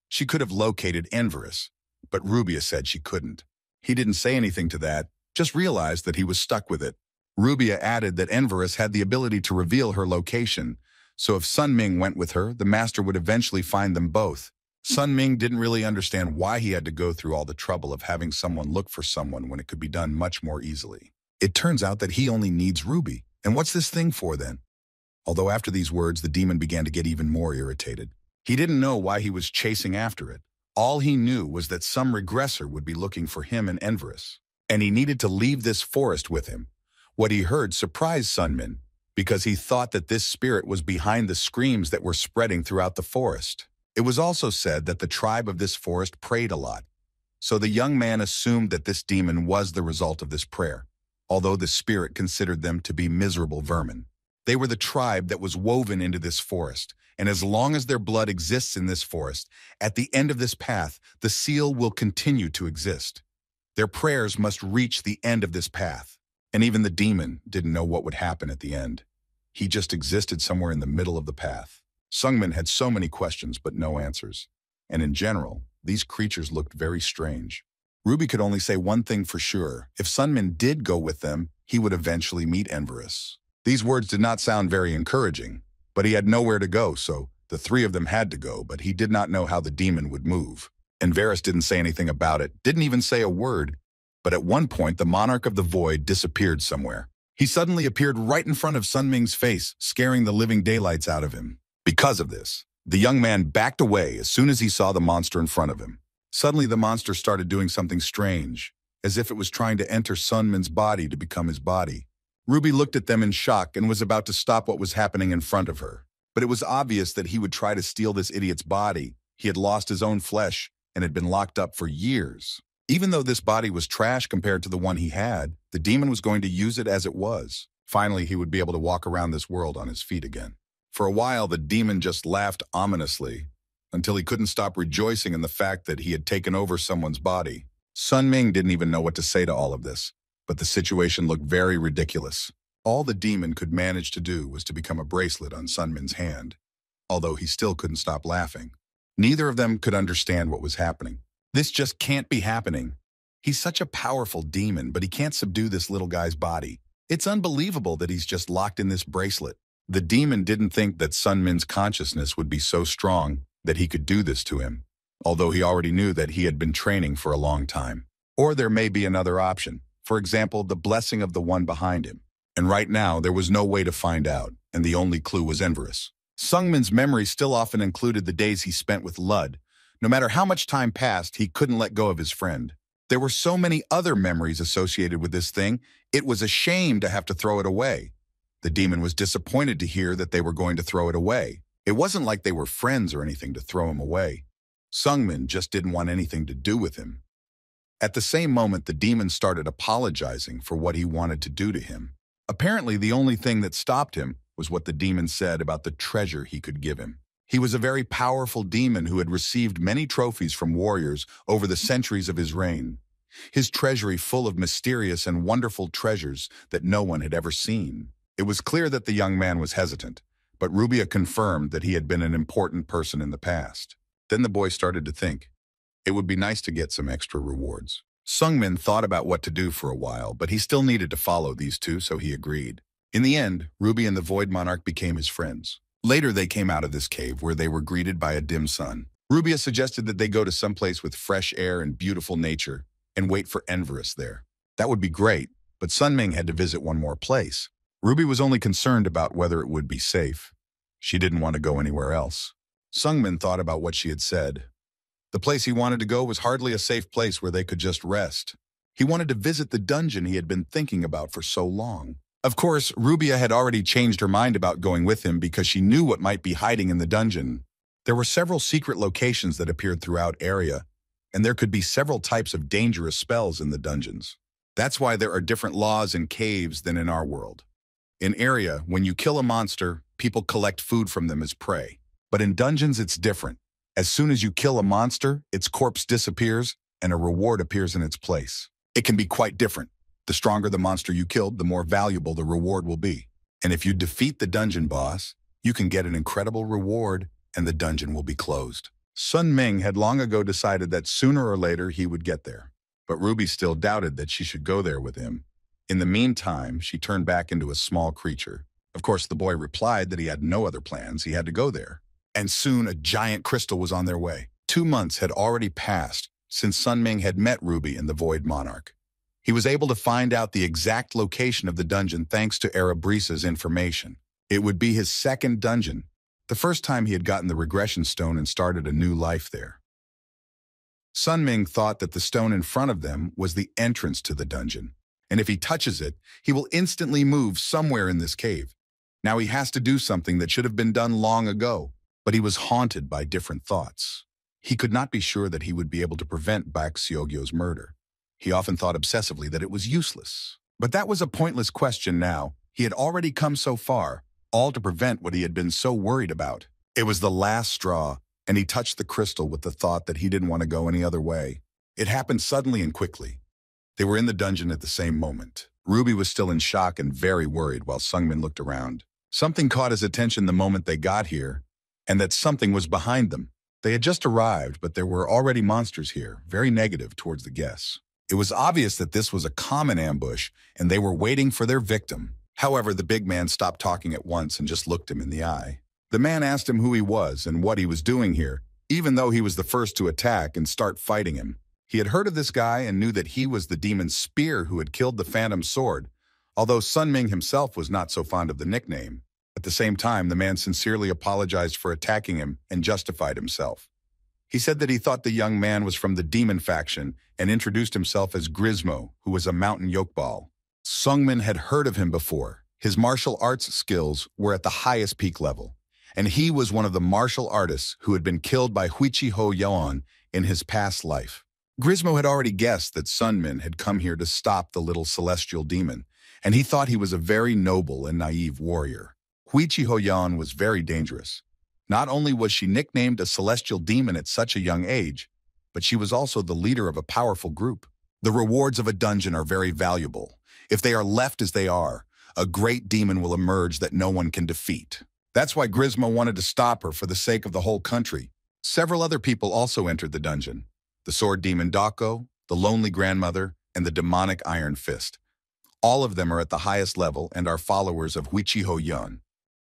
she could have located Enverus, but Rubia said she couldn't. He didn't say anything to that, just realized that he was stuck with it. Rubia added that Enverus had the ability to reveal her location, so if Sun Ming went with her, the master would eventually find them both. Sun Ming didn't really understand why he had to go through all the trouble of having someone look for someone when it could be done much more easily. It turns out that he only needs Ruby. And what's this thing for then? Although after these words, the demon began to get even more irritated. He didn't know why he was chasing after it. All he knew was that some regressor would be looking for him and Enverus, and he needed to leave this forest with him. What he heard surprised Sun Min, because he thought that this spirit was behind the screams that were spreading throughout the forest. It was also said that the tribe of this forest prayed a lot, so the young man assumed that this demon was the result of this prayer, although the spirit considered them to be miserable vermin. They were the tribe that was woven into this forest, and as long as their blood exists in this forest, at the end of this path, the seal will continue to exist. Their prayers must reach the end of this path, and even the demon didn't know what would happen at the end. He just existed somewhere in the middle of the path. Sungmin had so many questions but no answers, and in general, these creatures looked very strange. Ruby could only say one thing for sure. If Sunmin did go with them, he would eventually meet Enverus. These words did not sound very encouraging, but he had nowhere to go, so the three of them had to go, but he did not know how the demon would move. Enverus didn't say anything about it, didn't even say a word, but at one point the monarch of the void disappeared somewhere. He suddenly appeared right in front of Sun Ming's face, scaring the living daylights out of him. Because of this, the young man backed away as soon as he saw the monster in front of him. Suddenly the monster started doing something strange, as if it was trying to enter Sun Min's body to become his body. Ruby looked at them in shock and was about to stop what was happening in front of her. But it was obvious that he would try to steal this idiot's body. He had lost his own flesh and had been locked up for years. Even though this body was trash compared to the one he had, the demon was going to use it as it was. Finally, he would be able to walk around this world on his feet again. For a while, the demon just laughed ominously, until he couldn't stop rejoicing in the fact that he had taken over someone's body. Sun Ming didn't even know what to say to all of this, but the situation looked very ridiculous. All the demon could manage to do was to become a bracelet on Sun Min's hand, although he still couldn't stop laughing. Neither of them could understand what was happening. This just can't be happening. He's such a powerful demon, but he can't subdue this little guy's body. It's unbelievable that he's just locked in this bracelet. The demon didn't think that Sun Min's consciousness would be so strong that he could do this to him, although he already knew that he had been training for a long time. Or there may be another option. For example, the blessing of the one behind him. And right now, there was no way to find out, and the only clue was Enverus. Sungmin's memory still often included the days he spent with Lud. No matter how much time passed, he couldn't let go of his friend. There were so many other memories associated with this thing, it was a shame to have to throw it away. The demon was disappointed to hear that they were going to throw it away. It wasn't like they were friends or anything to throw him away. Sungmin just didn't want anything to do with him. At the same moment, the demon started apologizing for what he wanted to do to him. Apparently, the only thing that stopped him was what the demon said about the treasure he could give him. He was a very powerful demon who had received many trophies from warriors over the centuries of his reign. His treasury full of mysterious and wonderful treasures that no one had ever seen. It was clear that the young man was hesitant, but Rubia confirmed that he had been an important person in the past. Then the boy started to think, it would be nice to get some extra rewards. Sungmin thought about what to do for a while, but he still needed to follow these two, so he agreed. In the end, Ruby and the Void Monarch became his friends. Later, they came out of this cave where they were greeted by a dim sun. Rubia suggested that they go to some place with fresh air and beautiful nature and wait for Enverus there. That would be great, but Sun Ming had to visit one more place. Ruby was only concerned about whether it would be safe. She didn't want to go anywhere else. Sungmin thought about what she had said. The place he wanted to go was hardly a safe place where they could just rest. He wanted to visit the dungeon he had been thinking about for so long. Of course, Rubia had already changed her mind about going with him because she knew what might be hiding in the dungeon. There were several secret locations that appeared throughout area, and there could be several types of dangerous spells in the dungeons. That's why there are different laws in caves than in our world. In area, when you kill a monster, people collect food from them as prey. But in dungeons, it's different. As soon as you kill a monster, its corpse disappears and a reward appears in its place. It can be quite different. The stronger the monster you killed, the more valuable the reward will be. And if you defeat the dungeon boss, you can get an incredible reward and the dungeon will be closed. Sun Ming had long ago decided that sooner or later he would get there. But Ruby still doubted that she should go there with him. In the meantime, she turned back into a small creature. Of course, the boy replied that he had no other plans, he had to go there. And soon a giant crystal was on their way. 2 months had already passed since Sun Ming had met Ruby and the Void Monarch. He was able to find out the exact location of the dungeon thanks to Arabrisa's information. It would be his second dungeon, the first time he had gotten the regression stone and started a new life there. Sun Ming thought that the stone in front of them was the entrance to the dungeon, and if he touches it, he will instantly move somewhere in this cave. Now he has to do something that should have been done long ago, but he was haunted by different thoughts. He could not be sure that he would be able to prevent Bak Seogyo's murder. He often thought obsessively that it was useless. But that was a pointless question now. He had already come so far, all to prevent what he had been so worried about. It was the last straw, and he touched the crystal with the thought that he didn't want to go any other way. It happened suddenly and quickly. They were in the dungeon at the same moment. Ruby was still in shock and very worried while Sungmin looked around. Something caught his attention the moment they got here, and that something was behind them. They had just arrived, but there were already monsters here, very negative towards the guests. It was obvious that this was a common ambush, and they were waiting for their victim. However, the big man stopped talking at once and just looked him in the eye. The man asked him who he was and what he was doing here, even though he was the first to attack and start fighting him. He had heard of this guy and knew that he was the demon Spear who had killed the Phantom Sword, although Sun Ming himself was not so fond of the nickname. At the same time, the man sincerely apologized for attacking him and justified himself. He said that he thought the young man was from the demon faction and introduced himself as Grismo, who was a mountain yokeball. Sungmin had heard of him before. His martial arts skills were at the highest peak level, and he was one of the martial artists who had been killed by Huichi-Ho Yeon in his past life. Grismo had already guessed that Sunmin had come here to stop the little celestial demon, and he thought he was a very noble and naive warrior. Huichi-Ho Yeon was very dangerous. Not only was she nicknamed a celestial demon at such a young age, but she was also the leader of a powerful group. The rewards of a dungeon are very valuable. If they are left as they are, a great demon will emerge that no one can defeat. That's why Grismo wanted to stop her for the sake of the whole country. Several other people also entered the dungeon. The sword demon Dako, the lonely grandmother, and the demonic Iron Fist. All of them are at the highest level and are followers of Huichi-Ho Yeon.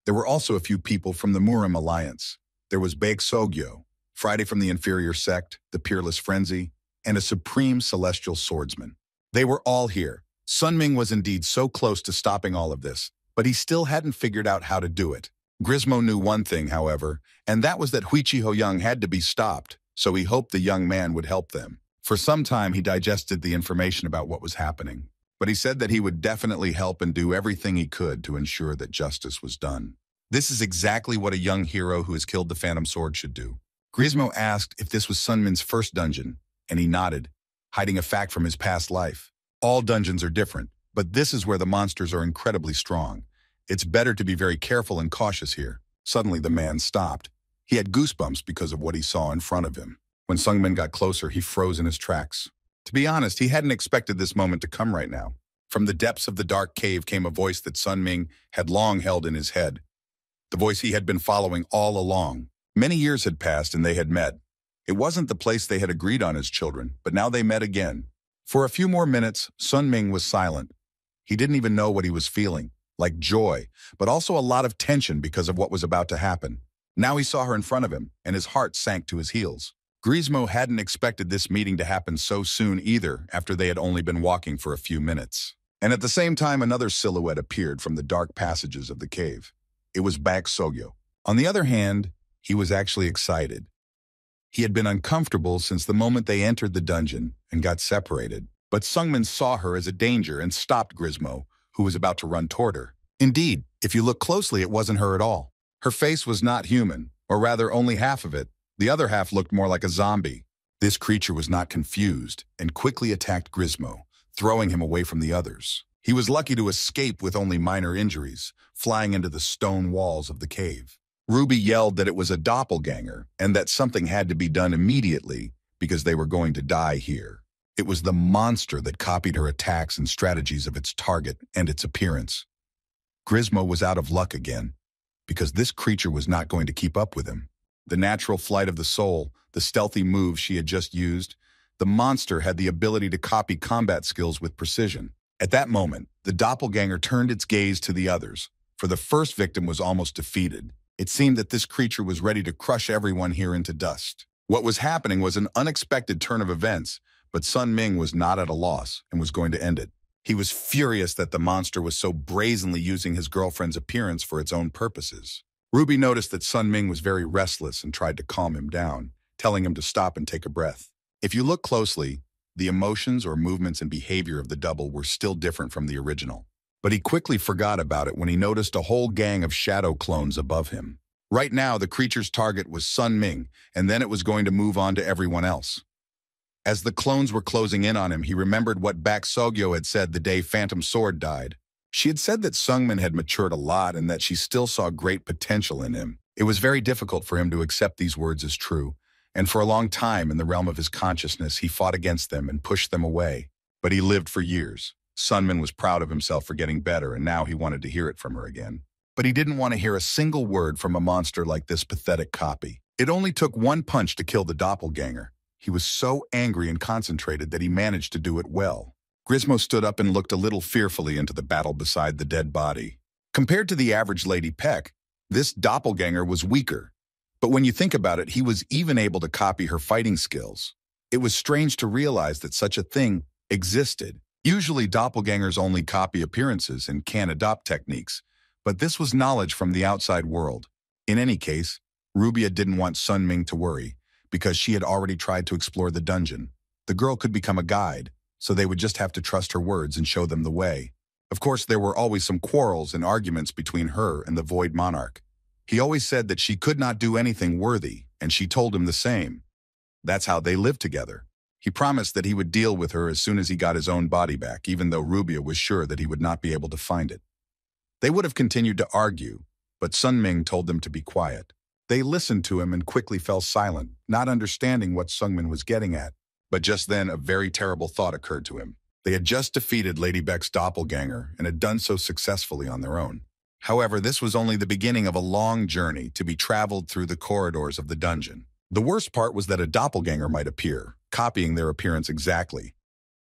There were also a few people from the Murim Alliance. There was Baek Sogyo, Friday from the Inferior Sect, the Peerless Frenzy, and a supreme celestial swordsman. They were all here. Sun Ming was indeed so close to stopping all of this, but he still hadn't figured out how to do it. Grismo knew one thing, however, and that was that Huichi-Ho Yeon had to be stopped, so he hoped the young man would help them. For some time, he digested the information about what was happening, but he said that he would definitely help and do everything he could to ensure that justice was done. This is exactly what a young hero who has killed the Phantom Sword should do. Grismo asked if this was Sun Min's first dungeon, and he nodded, hiding a fact from his past life. All dungeons are different, but this is where the monsters are incredibly strong. It's better to be very careful and cautious here. Suddenly, the man stopped. He had goosebumps because of what he saw in front of him. When Sungmin got closer, he froze in his tracks. To be honest, he hadn't expected this moment to come right now. From the depths of the dark cave came a voice that Sun Ming had long held in his head. The voice he had been following all along. Many years had passed and they had met. It wasn't the place they had agreed on as children, but now they met again. For a few more minutes, Sun Ming was silent. He didn't even know what he was feeling, like joy, but also a lot of tension because of what was about to happen. Now he saw her in front of him, and his heart sank to his heels. Grismo hadn't expected this meeting to happen so soon either, after they had only been walking for a few minutes. And at the same time, another silhouette appeared from the dark passages of the cave. It was Baek Sogyo. On the other hand, he was actually excited. He had been uncomfortable since the moment they entered the dungeon and got separated. But Sungmin saw her as a danger and stopped Grismo, who was about to run toward her. Indeed, if you look closely, it wasn't her at all. Her face was not human, or rather only half of it. The other half looked more like a zombie. This creature was not confused and quickly attacked Grismo, throwing him away from the others. He was lucky to escape with only minor injuries, flying into the stone walls of the cave. Ruby yelled that it was a doppelganger and that something had to be done immediately because they were going to die here. It was the monster that copied her attacks and strategies of its target and its appearance. Grismo was out of luck again because this creature was not going to keep up with him. The natural flight of the soul, the stealthy moves she had just used, the monster had the ability to copy combat skills with precision. At that moment, the doppelganger turned its gaze to the others, for the first victim was almost defeated. It seemed that this creature was ready to crush everyone here into dust. What was happening was an unexpected turn of events, but Sun Ming was not at a loss and was going to end it. He was furious that the monster was so brazenly using his girlfriend's appearance for its own purposes. Ruby noticed that Sun Ming was very restless and tried to calm him down, telling him to stop and take a breath. If you look closely, the emotions or movements and behavior of the double were still different from the original. But he quickly forgot about it when he noticed a whole gang of shadow clones above him. Right now, the creature's target was Sun Ming, and then it was going to move on to everyone else. As the clones were closing in on him, he remembered what Baek Sogyo had said the day Phantom Sword died. She had said that Sungmin had matured a lot and that she still saw great potential in him. It was very difficult for him to accept these words as true, and for a long time in the realm of his consciousness, he fought against them and pushed them away. But he lived for years. Sunmin was proud of himself for getting better, and now he wanted to hear it from her again. But he didn't want to hear a single word from a monster like this pathetic copy. It only took one punch to kill the doppelganger. He was so angry and concentrated that he managed to do it well. Grismo stood up and looked a little fearfully into the battle beside the dead body. Compared to the average Lady Peck, this doppelganger was weaker. But when you think about it, he was even able to copy her fighting skills. It was strange to realize that such a thing existed. Usually doppelgangers only copy appearances and can't adopt techniques, but this was knowledge from the outside world. In any case, Rubia didn't want Sun Ming to worry, because she had already tried to explore the dungeon. The girl could become a guide, so they would just have to trust her words and show them the way. Of course, there were always some quarrels and arguments between her and the Void Monarch. He always said that she could not do anything worthy, and she told him the same. That's how they lived together. He promised that he would deal with her as soon as he got his own body back, even though Rubia was sure that he would not be able to find it. They would have continued to argue, but Sun Ming told them to be quiet. They listened to him and quickly fell silent, not understanding what Sungmin was getting at. But just then, a very terrible thought occurred to him. They had just defeated Lady Beck's doppelganger and had done so successfully on their own. However, this was only the beginning of a long journey to be traveled through the corridors of the dungeon. The worst part was that a doppelganger might appear, copying their appearance exactly.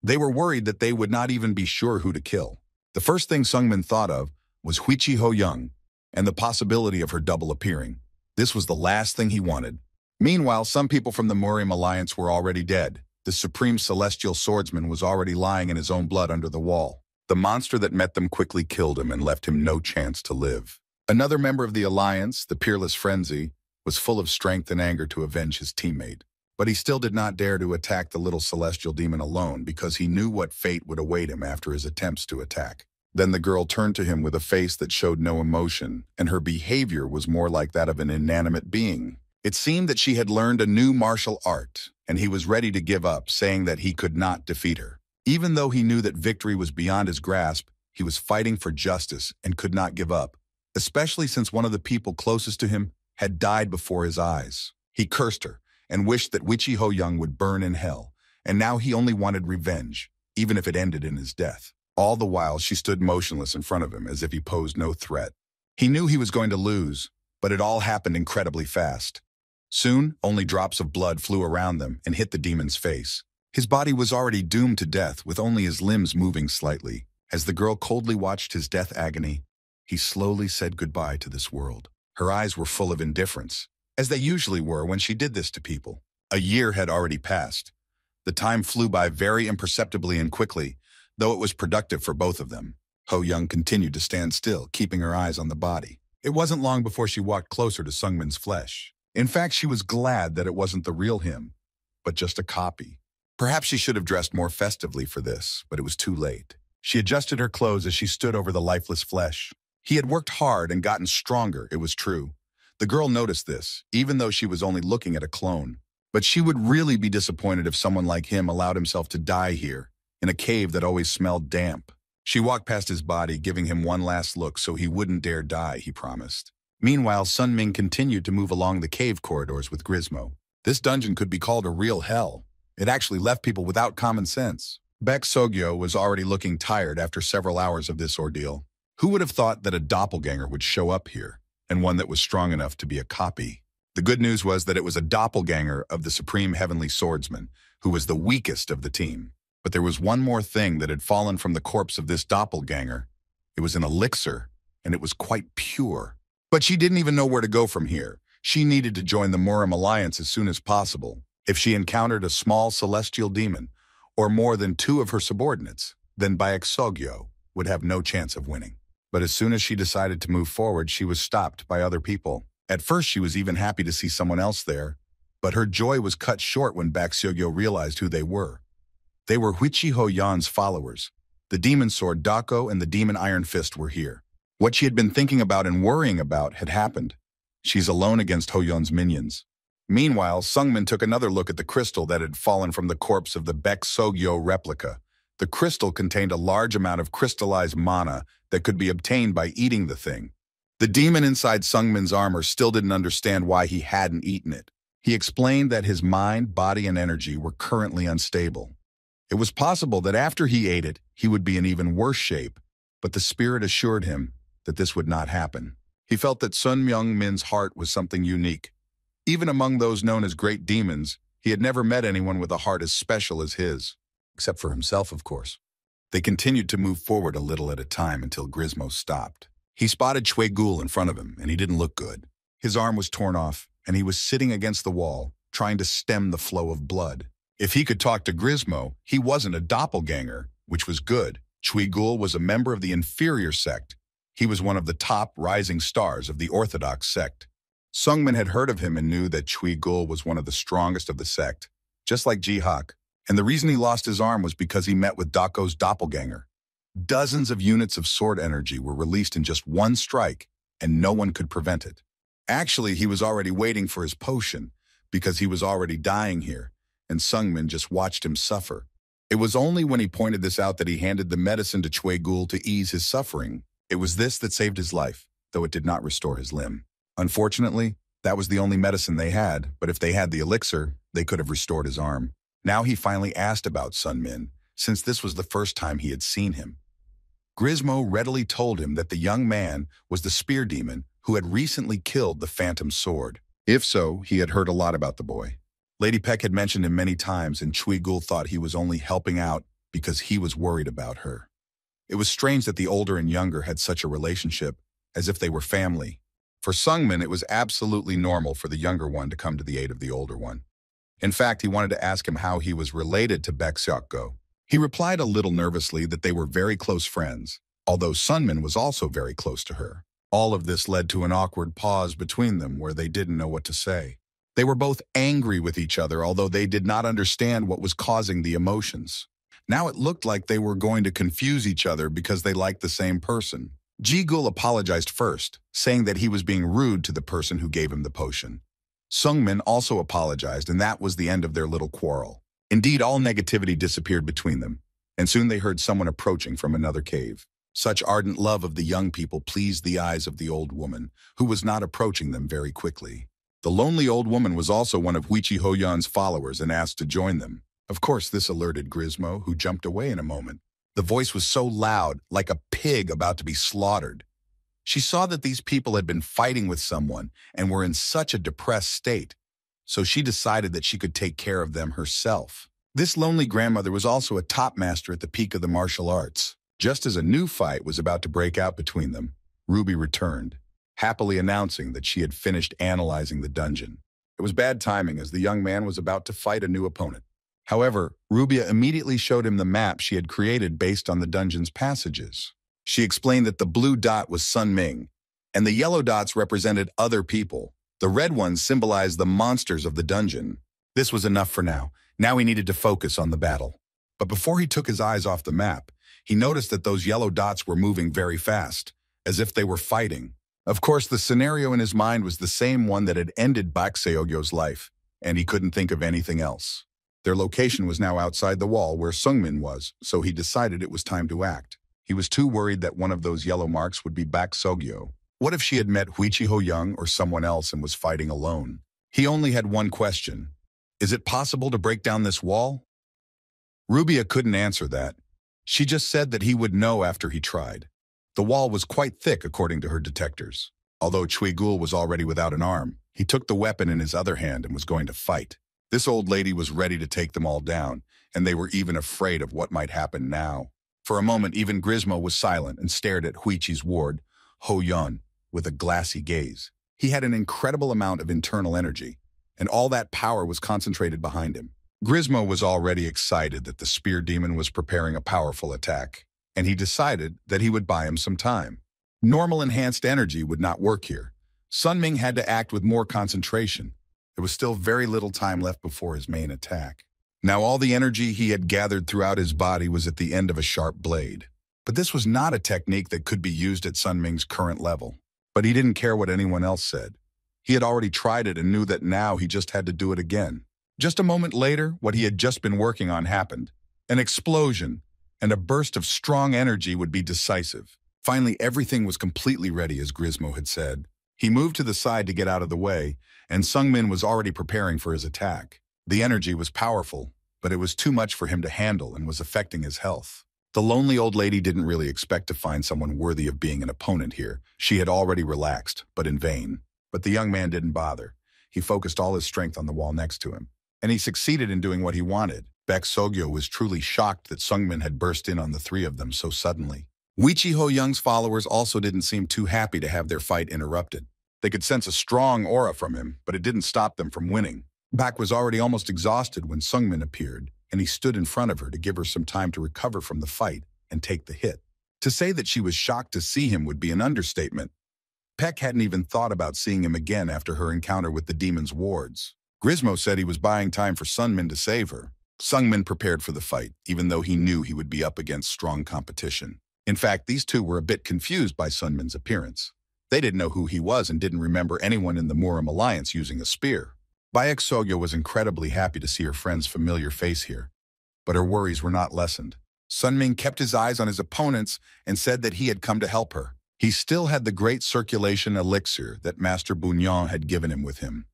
They were worried that they would not even be sure who to kill. The first thing Sungmin thought of was Huichi Ho-young and the possibility of her double appearing. This was the last thing he wanted. Meanwhile, some people from the Muriam Alliance were already dead. The Supreme Celestial Swordsman was already lying in his own blood under the wall. The monster that met them quickly killed him and left him no chance to live. Another member of the Alliance, the Peerless Frenzy, was full of strength and anger to avenge his teammate. But he still did not dare to attack the little celestial demon alone because he knew what fate would await him after his attempts to attack. Then the girl turned to him with a face that showed no emotion, and her behavior was more like that of an inanimate being. It seemed that she had learned a new martial art, and he was ready to give up, saying that he could not defeat her. Even though he knew that victory was beyond his grasp, he was fighting for justice and could not give up, especially since one of the people closest to him had died before his eyes. He cursed her and wished that Huichi Ho-young would burn in hell, and now he only wanted revenge, even if it ended in his death. All the while, she stood motionless in front of him as if he posed no threat. He knew he was going to lose, but it all happened incredibly fast. Soon, only drops of blood flew around them and hit the demon's face. His body was already doomed to death, with only his limbs moving slightly. As the girl coldly watched his death agony, he slowly said goodbye to this world. Her eyes were full of indifference, as they usually were when she did this to people. A year had already passed. The time flew by very imperceptibly and quickly, though it was productive for both of them. Ho-young continued to stand still, keeping her eyes on the body. It wasn't long before she walked closer to Sungmin's flesh. In fact, she was glad that it wasn't the real him, but just a copy. Perhaps she should have dressed more festively for this, but it was too late. She adjusted her clothes as she stood over the lifeless flesh. He had worked hard and gotten stronger, it was true. The girl noticed this, even though she was only looking at a clone. But she would really be disappointed if someone like him allowed himself to die here, in a cave that always smelled damp. She walked past his body, giving him one last look so he wouldn't dare die, he promised. Meanwhile, Sun Ming continued to move along the cave corridors with Grismo. This dungeon could be called a real hell. It actually left people without common sense. Baek Sogyo was already looking tired after several hours of this ordeal. Who would have thought that a doppelganger would show up here, and one that was strong enough to be a copy? The good news was that it was a doppelganger of the Supreme Heavenly Swordsman, who was the weakest of the team. But there was one more thing that had fallen from the corpse of this doppelganger. It was an elixir, and it was quite pure. But she didn't even know where to go from here. She needed to join the Muriam Alliance as soon as possible. If she encountered a small celestial demon, or more than two of her subordinates, then Baek Sogyo would have no chance of winning. But as soon as she decided to move forward, she was stopped by other people. At first, she was even happy to see someone else there, but her joy was cut short when Baek Sogyo realized who they were. They were Huichi Ho-young's followers, The demon sword Dako and the demon iron fist were here. What she had been thinking about and worrying about had happened. She's alone against Hoyun's minions. Meanwhile, Sungmin took another look at the crystal that had fallen from the corpse of the Baek Sogyo replica. The crystal contained a large amount of crystallized mana that could be obtained by eating the thing. The demon inside Sungmin's armor still didn't understand why he hadn't eaten it. He explained that his mind, body, and energy were currently unstable. It was possible that after he ate it, he would be in even worse shape, but the spirit assured him that this would not happen. He felt that Sun Myung-min's heart was something unique. Even among those known as great demons, he had never met anyone with a heart as special as his. Except for himself, of course. They continued to move forward a little at a time until Grismo stopped. He spotted Chue-gul in front of him, and he didn't look good. His arm was torn off, and he was sitting against the wall, trying to stem the flow of blood. If he could talk to Grismo, he wasn't a doppelganger, which was good. Chue-gul was a member of the inferior sect. He was one of the top rising stars of the Orthodox sect. Sungmin had heard of him and knew that Chue-gul was one of the strongest of the sect, just like Ji-hak. And the reason he lost his arm was because he met with Dako's doppelganger. Dozens of units of sword energy were released in just one strike, and no one could prevent it. Actually, he was already waiting for his potion, because he was already dying here, and Sungmin just watched him suffer. It was only when he pointed this out that he handed the medicine to Chue-gul to ease his suffering. It was this that saved his life, though it did not restore his limb. Unfortunately, that was the only medicine they had, but if they had the elixir, they could have restored his arm. Now he finally asked about Sun Min, since this was the first time he had seen him. Grismo readily told him that the young man was the spear demon who had recently killed the phantom sword. If so, he had heard a lot about the boy. Lady Peck had mentioned him many times, and Chue-gul thought he was only helping out because he was worried about her. It was strange that the older and younger had such a relationship, as if they were family. For Sungmin, it was absolutely normal for the younger one to come to the aid of the older one. In fact, he wanted to ask him how he was related to Baek Sogyo. He replied a little nervously that they were very close friends, although Sunmin was also very close to her. All of this led to an awkward pause between them where they didn't know what to say. They were both angry with each other, although they did not understand what was causing the emotions. Now it looked like they were going to confuse each other because they liked the same person. Ji-gul apologized first, saying that he was being rude to the person who gave him the potion. Sungmin also apologized, and that was the end of their little quarrel. Indeed, all negativity disappeared between them, and soon they heard someone approaching from another cave. Such ardent love of the young people pleased the eyes of the old woman, who was not approaching them very quickly. The lonely old woman was also one of Huichi Hoyun's followers and asked to join them. Of course, this alerted Grismo, who jumped away in a moment. The voice was so loud, like a pig about to be slaughtered. She saw that these people had been fighting with someone and were in such a depressed state, so she decided that she could take care of them herself. This lonely grandmother was also a top master at the peak of the martial arts. Just as a new fight was about to break out between them, Ruby returned, happily announcing that she had finished analyzing the dungeon. It was bad timing as the young man was about to fight a new opponent. However, Rubia immediately showed him the map she had created based on the dungeon's passages. She explained that the blue dot was Sun Ming, and the yellow dots represented other people. The red ones symbolized the monsters of the dungeon. This was enough for now. Now he needed to focus on the battle. But before he took his eyes off the map, he noticed that those yellow dots were moving very fast, as if they were fighting. Of course, the scenario in his mind was the same one that had ended Baek Sogyo's life, and he couldn't think of anything else. Their location was now outside the wall where Sungmin was, so he decided it was time to act. He was too worried that one of those yellow marks would be Baek Sogyo. What if she had met Huichi Hoyoung or someone else and was fighting alone? He only had one question. Is it possible to break down this wall? Rubia couldn't answer that. She just said that he would know after he tried. The wall was quite thick according to her detectors. Although Chue-gul was already without an arm, he took the weapon in his other hand and was going to fight. This old lady was ready to take them all down, and they were even afraid of what might happen now. For a moment, even Grismo was silent and stared at Huichi's ward, Hoyun, with a glassy gaze. He had an incredible amount of internal energy, and all that power was concentrated behind him. Grismo was already excited that the spear demon was preparing a powerful attack, and he decided that he would buy him some time. Normal enhanced energy would not work here. Sun Ming had to act with more concentration. There was still very little time left before his main attack. Now all the energy he had gathered throughout his body was at the end of a sharp blade. But this was not a technique that could be used at Sun Ming's current level. But he didn't care what anyone else said. He had already tried it and knew that now he just had to do it again. Just a moment later, what he had just been working on happened. An explosion, and a burst of strong energy would be decisive. Finally, everything was completely ready, as Gizmo had said. He moved to the side to get out of the way, and Sungmin was already preparing for his attack. The energy was powerful, but it was too much for him to handle and was affecting his health. The lonely old lady didn't really expect to find someone worthy of being an opponent here. She had already relaxed, but in vain. But the young man didn't bother. He focused all his strength on the wall next to him. And he succeeded in doing what he wanted. Baek Sogyo was truly shocked that Sungmin had burst in on the three of them so suddenly. Wichi Ho Young's followers also didn't seem too happy to have their fight interrupted. They could sense a strong aura from him, but it didn't stop them from winning. Baek was already almost exhausted when Sungmin appeared, and he stood in front of her to give her some time to recover from the fight and take the hit. To say that she was shocked to see him would be an understatement. Peck hadn't even thought about seeing him again after her encounter with the demon's wards. Gizmo said he was buying time for Sunmin to save her. Sungmin prepared for the fight, even though he knew he would be up against strong competition. In fact, these two were a bit confused by Sunmin's appearance. They didn't know who he was and didn't remember anyone in the Murim Alliance using a spear. Baek Sogyo was incredibly happy to see her friend's familiar face here, but her worries were not lessened. Sunmin kept his eyes on his opponents and said that he had come to help her. He still had the great circulation elixir that Master Bunyan had given him with him.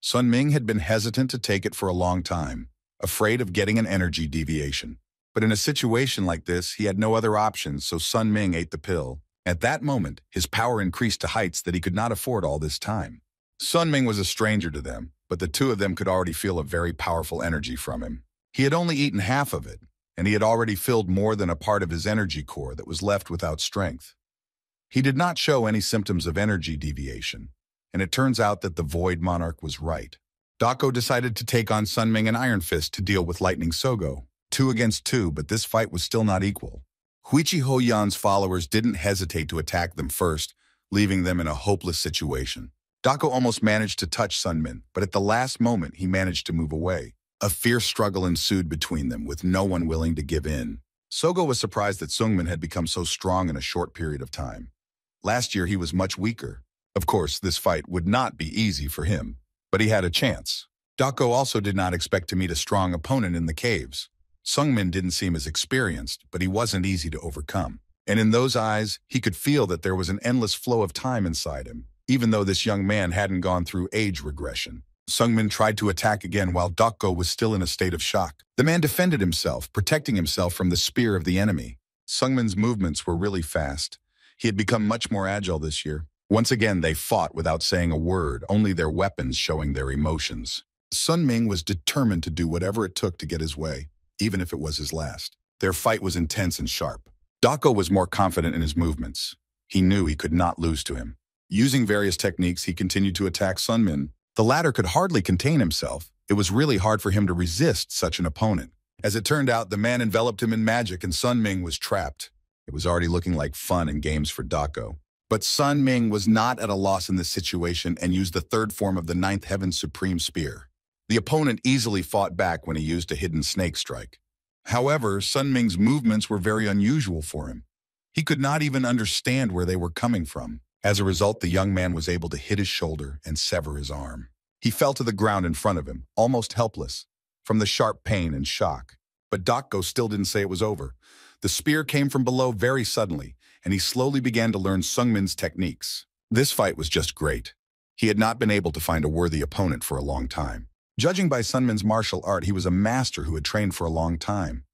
Sun Ming had been hesitant to take it for a long time, afraid of getting an energy deviation. But in a situation like this, he had no other options, so Sun Ming ate the pill. At that moment, his power increased to heights that he could not afford all this time. Sun Ming was a stranger to them, but the two of them could already feel a very powerful energy from him. He had only eaten half of it, and he had already filled more than a part of his energy core that was left without strength. He did not show any symptoms of energy deviation, and it turns out that the Void Monarch was right. Dako decided to take on Sun Ming and Iron Fist to deal with Lightning Sogo. 2 against 2, but this fight was still not equal. Huichi Hoyan's followers didn't hesitate to attack them first, leaving them in a hopeless situation. Dako almost managed to touch Sunmin, but at the last moment he managed to move away. A fierce struggle ensued between them, with no one willing to give in. Sogo was surprised that Sungmin had become so strong in a short period of time. Last year he was much weaker. Of course, this fight would not be easy for him, but he had a chance. Dako also did not expect to meet a strong opponent in the caves. Sungmin didn't seem as experienced, but he wasn't easy to overcome. And in those eyes, he could feel that there was an endless flow of time inside him, even though this young man hadn't gone through age regression. Sungmin tried to attack again while Dako was still in a state of shock. The man defended himself, protecting himself from the spear of the enemy. Sungmin's movements were really fast. He had become much more agile this year. Once again, they fought without saying a word, only their weapons showing their emotions. Sun Ming was determined to do whatever it took to get his way, even if it was his last. Their fight was intense and sharp. Dako was more confident in his movements. He knew he could not lose to him. Using various techniques, he continued to attack Sunmin. The latter could hardly contain himself. It was really hard for him to resist such an opponent. As it turned out, the man enveloped him in magic and Sun Ming was trapped. It was already looking like fun and games for Dako. But Sun Ming was not at a loss in this situation and used the third form of the Ninth Heaven Supreme Spear. The opponent easily fought back when he used a hidden snake strike. However, Sun Ming's movements were very unusual for him. He could not even understand where they were coming from. As a result, the young man was able to hit his shoulder and sever his arm. He fell to the ground in front of him, almost helpless, from the sharp pain and shock. But Dako still didn't say it was over. The spear came from below very suddenly, and he slowly began to learn Sungmin's techniques. This fight was just great. He had not been able to find a worthy opponent for a long time. Judging by Sunmin's martial art, he was a master who had trained for a long time.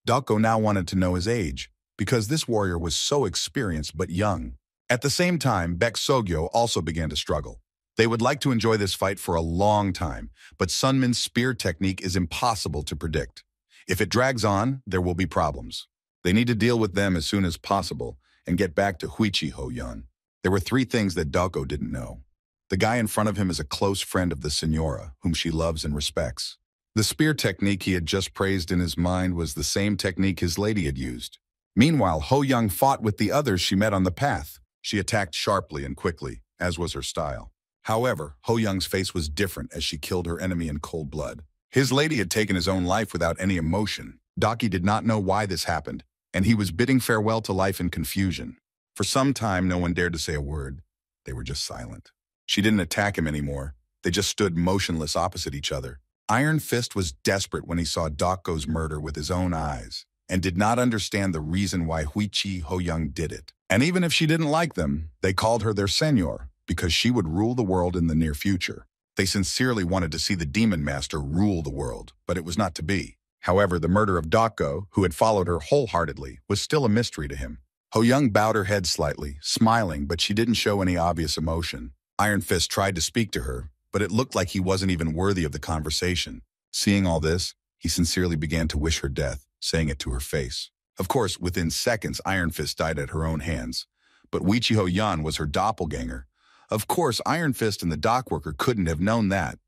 Dako now wanted to know his age, because this warrior was so experienced but young. At the same time, Baek Sogyo also began to struggle. They would like to enjoy this fight for a long time, but Sunmin's spear technique is impossible to predict. If it drags on, there will be problems. They need to deal with them as soon as possible and get back to Huichi Hoyan. There were 3 things that Dako didn't know. The guy in front of him is a close friend of the Senora, whom she loves and respects. The spear technique he had just praised in his mind was the same technique his lady had used. Meanwhile, Ho Young fought with the others she met on the path. She attacked sharply and quickly, as was her style. However, Ho Young's face was different as she killed her enemy in cold blood. His lady had taken his own life without any emotion. Daki did not know why this happened, and he was bidding farewell to life in confusion. For some time, no one dared to say a word. They were just silent. She didn't attack him anymore. They just stood motionless opposite each other. Iron Fist was desperate when he saw Dako's murder with his own eyes, and did not understand the reason why Huichi Ho-young did it. And even if she didn't like them, they called her their senor, because she would rule the world in the near future. They sincerely wanted to see the Demon Master rule the world, but it was not to be. However, the murder of Dako, who had followed her wholeheartedly, was still a mystery to him. Ho-young bowed her head slightly, smiling, but she didn't show any obvious emotion. Iron Fist tried to speak to her, but it looked like he wasn't even worthy of the conversation. Seeing all this, he sincerely began to wish her death, saying it to her face. Of course, within seconds, Iron Fist died at her own hands. But Huichi Ho-young was her doppelganger. Of course, Iron Fist and the dockworker couldn't have known that.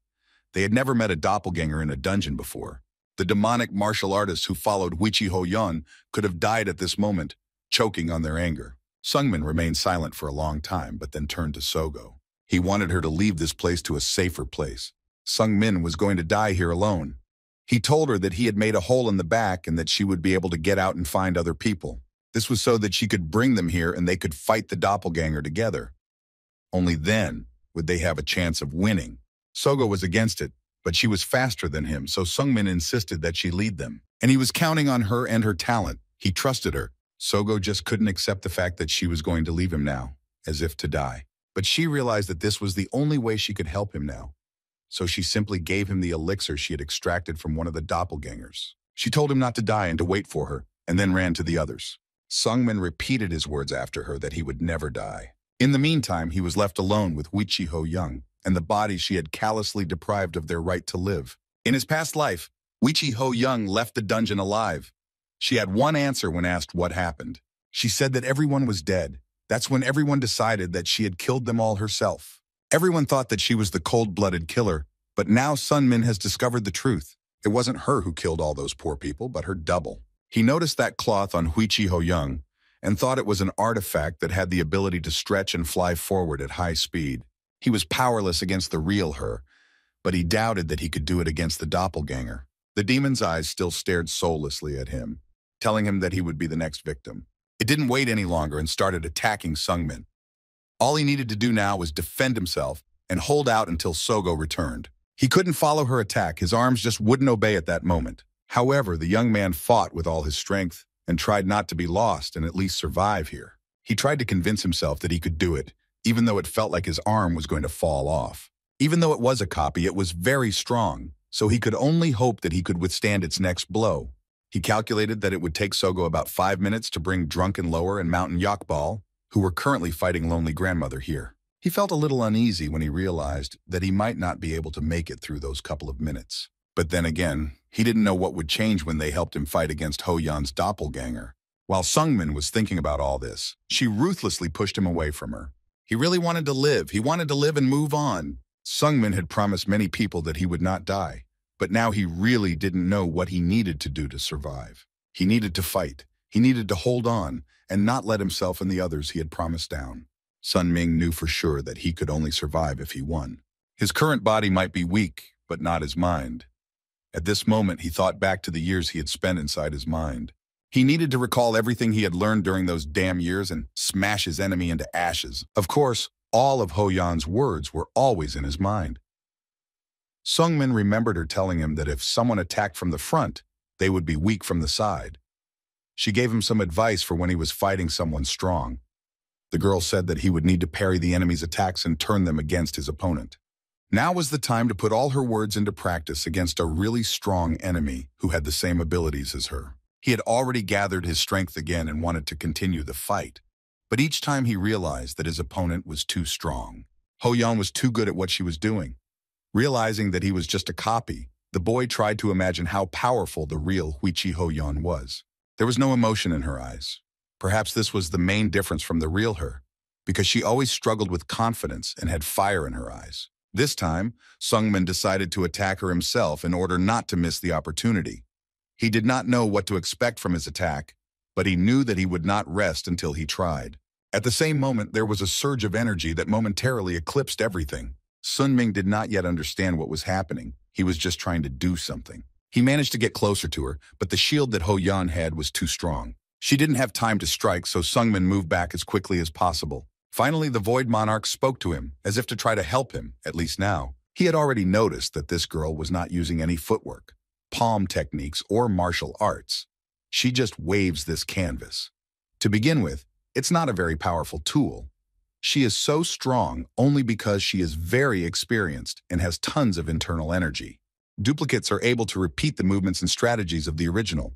They had never met a doppelganger in a dungeon before. The demonic martial artists who followed Huichi Ho-young could have died at this moment, choking on their anger. Sungmin remained silent for a long time, but then turned to Sogo. He wanted her to leave this place to a safer place. Sungmin was going to die here alone. He told her that he had made a hole in the back and that she would be able to get out and find other people. This was so that she could bring them here and they could fight the doppelganger together. Only then would they have a chance of winning. Sogo was against it, but she was faster than him, so Sungmin insisted that she lead them. And he was counting on her and her talent. He trusted her. Sogo just couldn't accept the fact that she was going to leave him now, as if to die. But she realized that this was the only way she could help him now. So she simply gave him the elixir she had extracted from one of the doppelgangers. She told him not to die and to wait for her, and then ran to the others. Sungmin repeated his words after her that he would never die. In the meantime, he was left alone with Huichi Ho-young and the bodies she had callously deprived of their right to live. In his past life, Huichi Ho-young left the dungeon alive. She had one answer when asked what happened. She said that everyone was dead. That's when everyone decided that she had killed them all herself. Everyone thought that she was the cold-blooded killer, but now Sunmin has discovered the truth. It wasn't her who killed all those poor people, but her double. He noticed that cloth on Huichi Ho-young and thought it was an artifact that had the ability to stretch and fly forward at high speed. He was powerless against the real her, but he doubted that he could do it against the doppelganger. The demon's eyes still stared soullessly at him, telling him that he would be the next victim. It didn't wait any longer and started attacking Sungmin. All he needed to do now was defend himself and hold out until Sogo returned. He couldn't follow her attack. His arms just wouldn't obey at that moment. However, the young man fought with all his strength and tried not to be lost and at least survive here. He tried to convince himself that he could do it, even though it felt like his arm was going to fall off. Even though it was a copy, it was very strong, so he could only hope that he could withstand its next blow. He calculated that it would take Sogo about 5 minutes to bring Drunken Lower and Mountain Yakbal, who were currently fighting Lonely Grandmother, here. He felt a little uneasy when he realized that he might not be able to make it through those couple of minutes. But then again, he didn't know what would change when they helped him fight against Ho-young's doppelganger. While Sungmin was thinking about all this, she ruthlessly pushed him away from her. He really wanted to live. He wanted to live and move on. Sungmin had promised many people that he would not die, but now he really didn't know what he needed to do to survive. He needed to fight. He needed to hold on and not let himself and the others he had promised down. Sun Ming knew for sure that he could only survive if he won. His current body might be weak, but not his mind. At this moment, he thought back to the years he had spent inside his mind. He needed to recall everything he had learned during those damn years and smash his enemy into ashes. Of course, all of Ho-young's words were always in his mind. Sungmin remembered her telling him that if someone attacked from the front, they would be weak from the side. She gave him some advice for when he was fighting someone strong. The girl said that he would need to parry the enemy's attacks and turn them against his opponent. Now was the time to put all her words into practice against a really strong enemy who had the same abilities as her. He had already gathered his strength again and wanted to continue the fight. But each time he realized that his opponent was too strong. Ho-young was too good at what she was doing. Realizing that he was just a copy, the boy tried to imagine how powerful the real Huichi Ho-young was. There was no emotion in her eyes. Perhaps this was the main difference from the real her, because she always struggled with confidence and had fire in her eyes. This time, Sungmin decided to attack her himself in order not to miss the opportunity. He did not know what to expect from his attack, but he knew that he would not rest until he tried. At the same moment, there was a surge of energy that momentarily eclipsed everything. Sun Ming did not yet understand what was happening. He was just trying to do something. He managed to get closer to her, but the shield that Ho Yan had was too strong. She didn't have time to strike, so Sungmin moved back as quickly as possible. Finally, the Void Monarch spoke to him, as if to try to help him, at least now. He had already noticed that this girl was not using any footwork, palm techniques, or martial arts. She just waves this canvas. To begin with, it's not a very powerful tool. She is so strong only because she is very experienced and has tons of internal energy. Duplicates are able to repeat the movements and strategies of the original.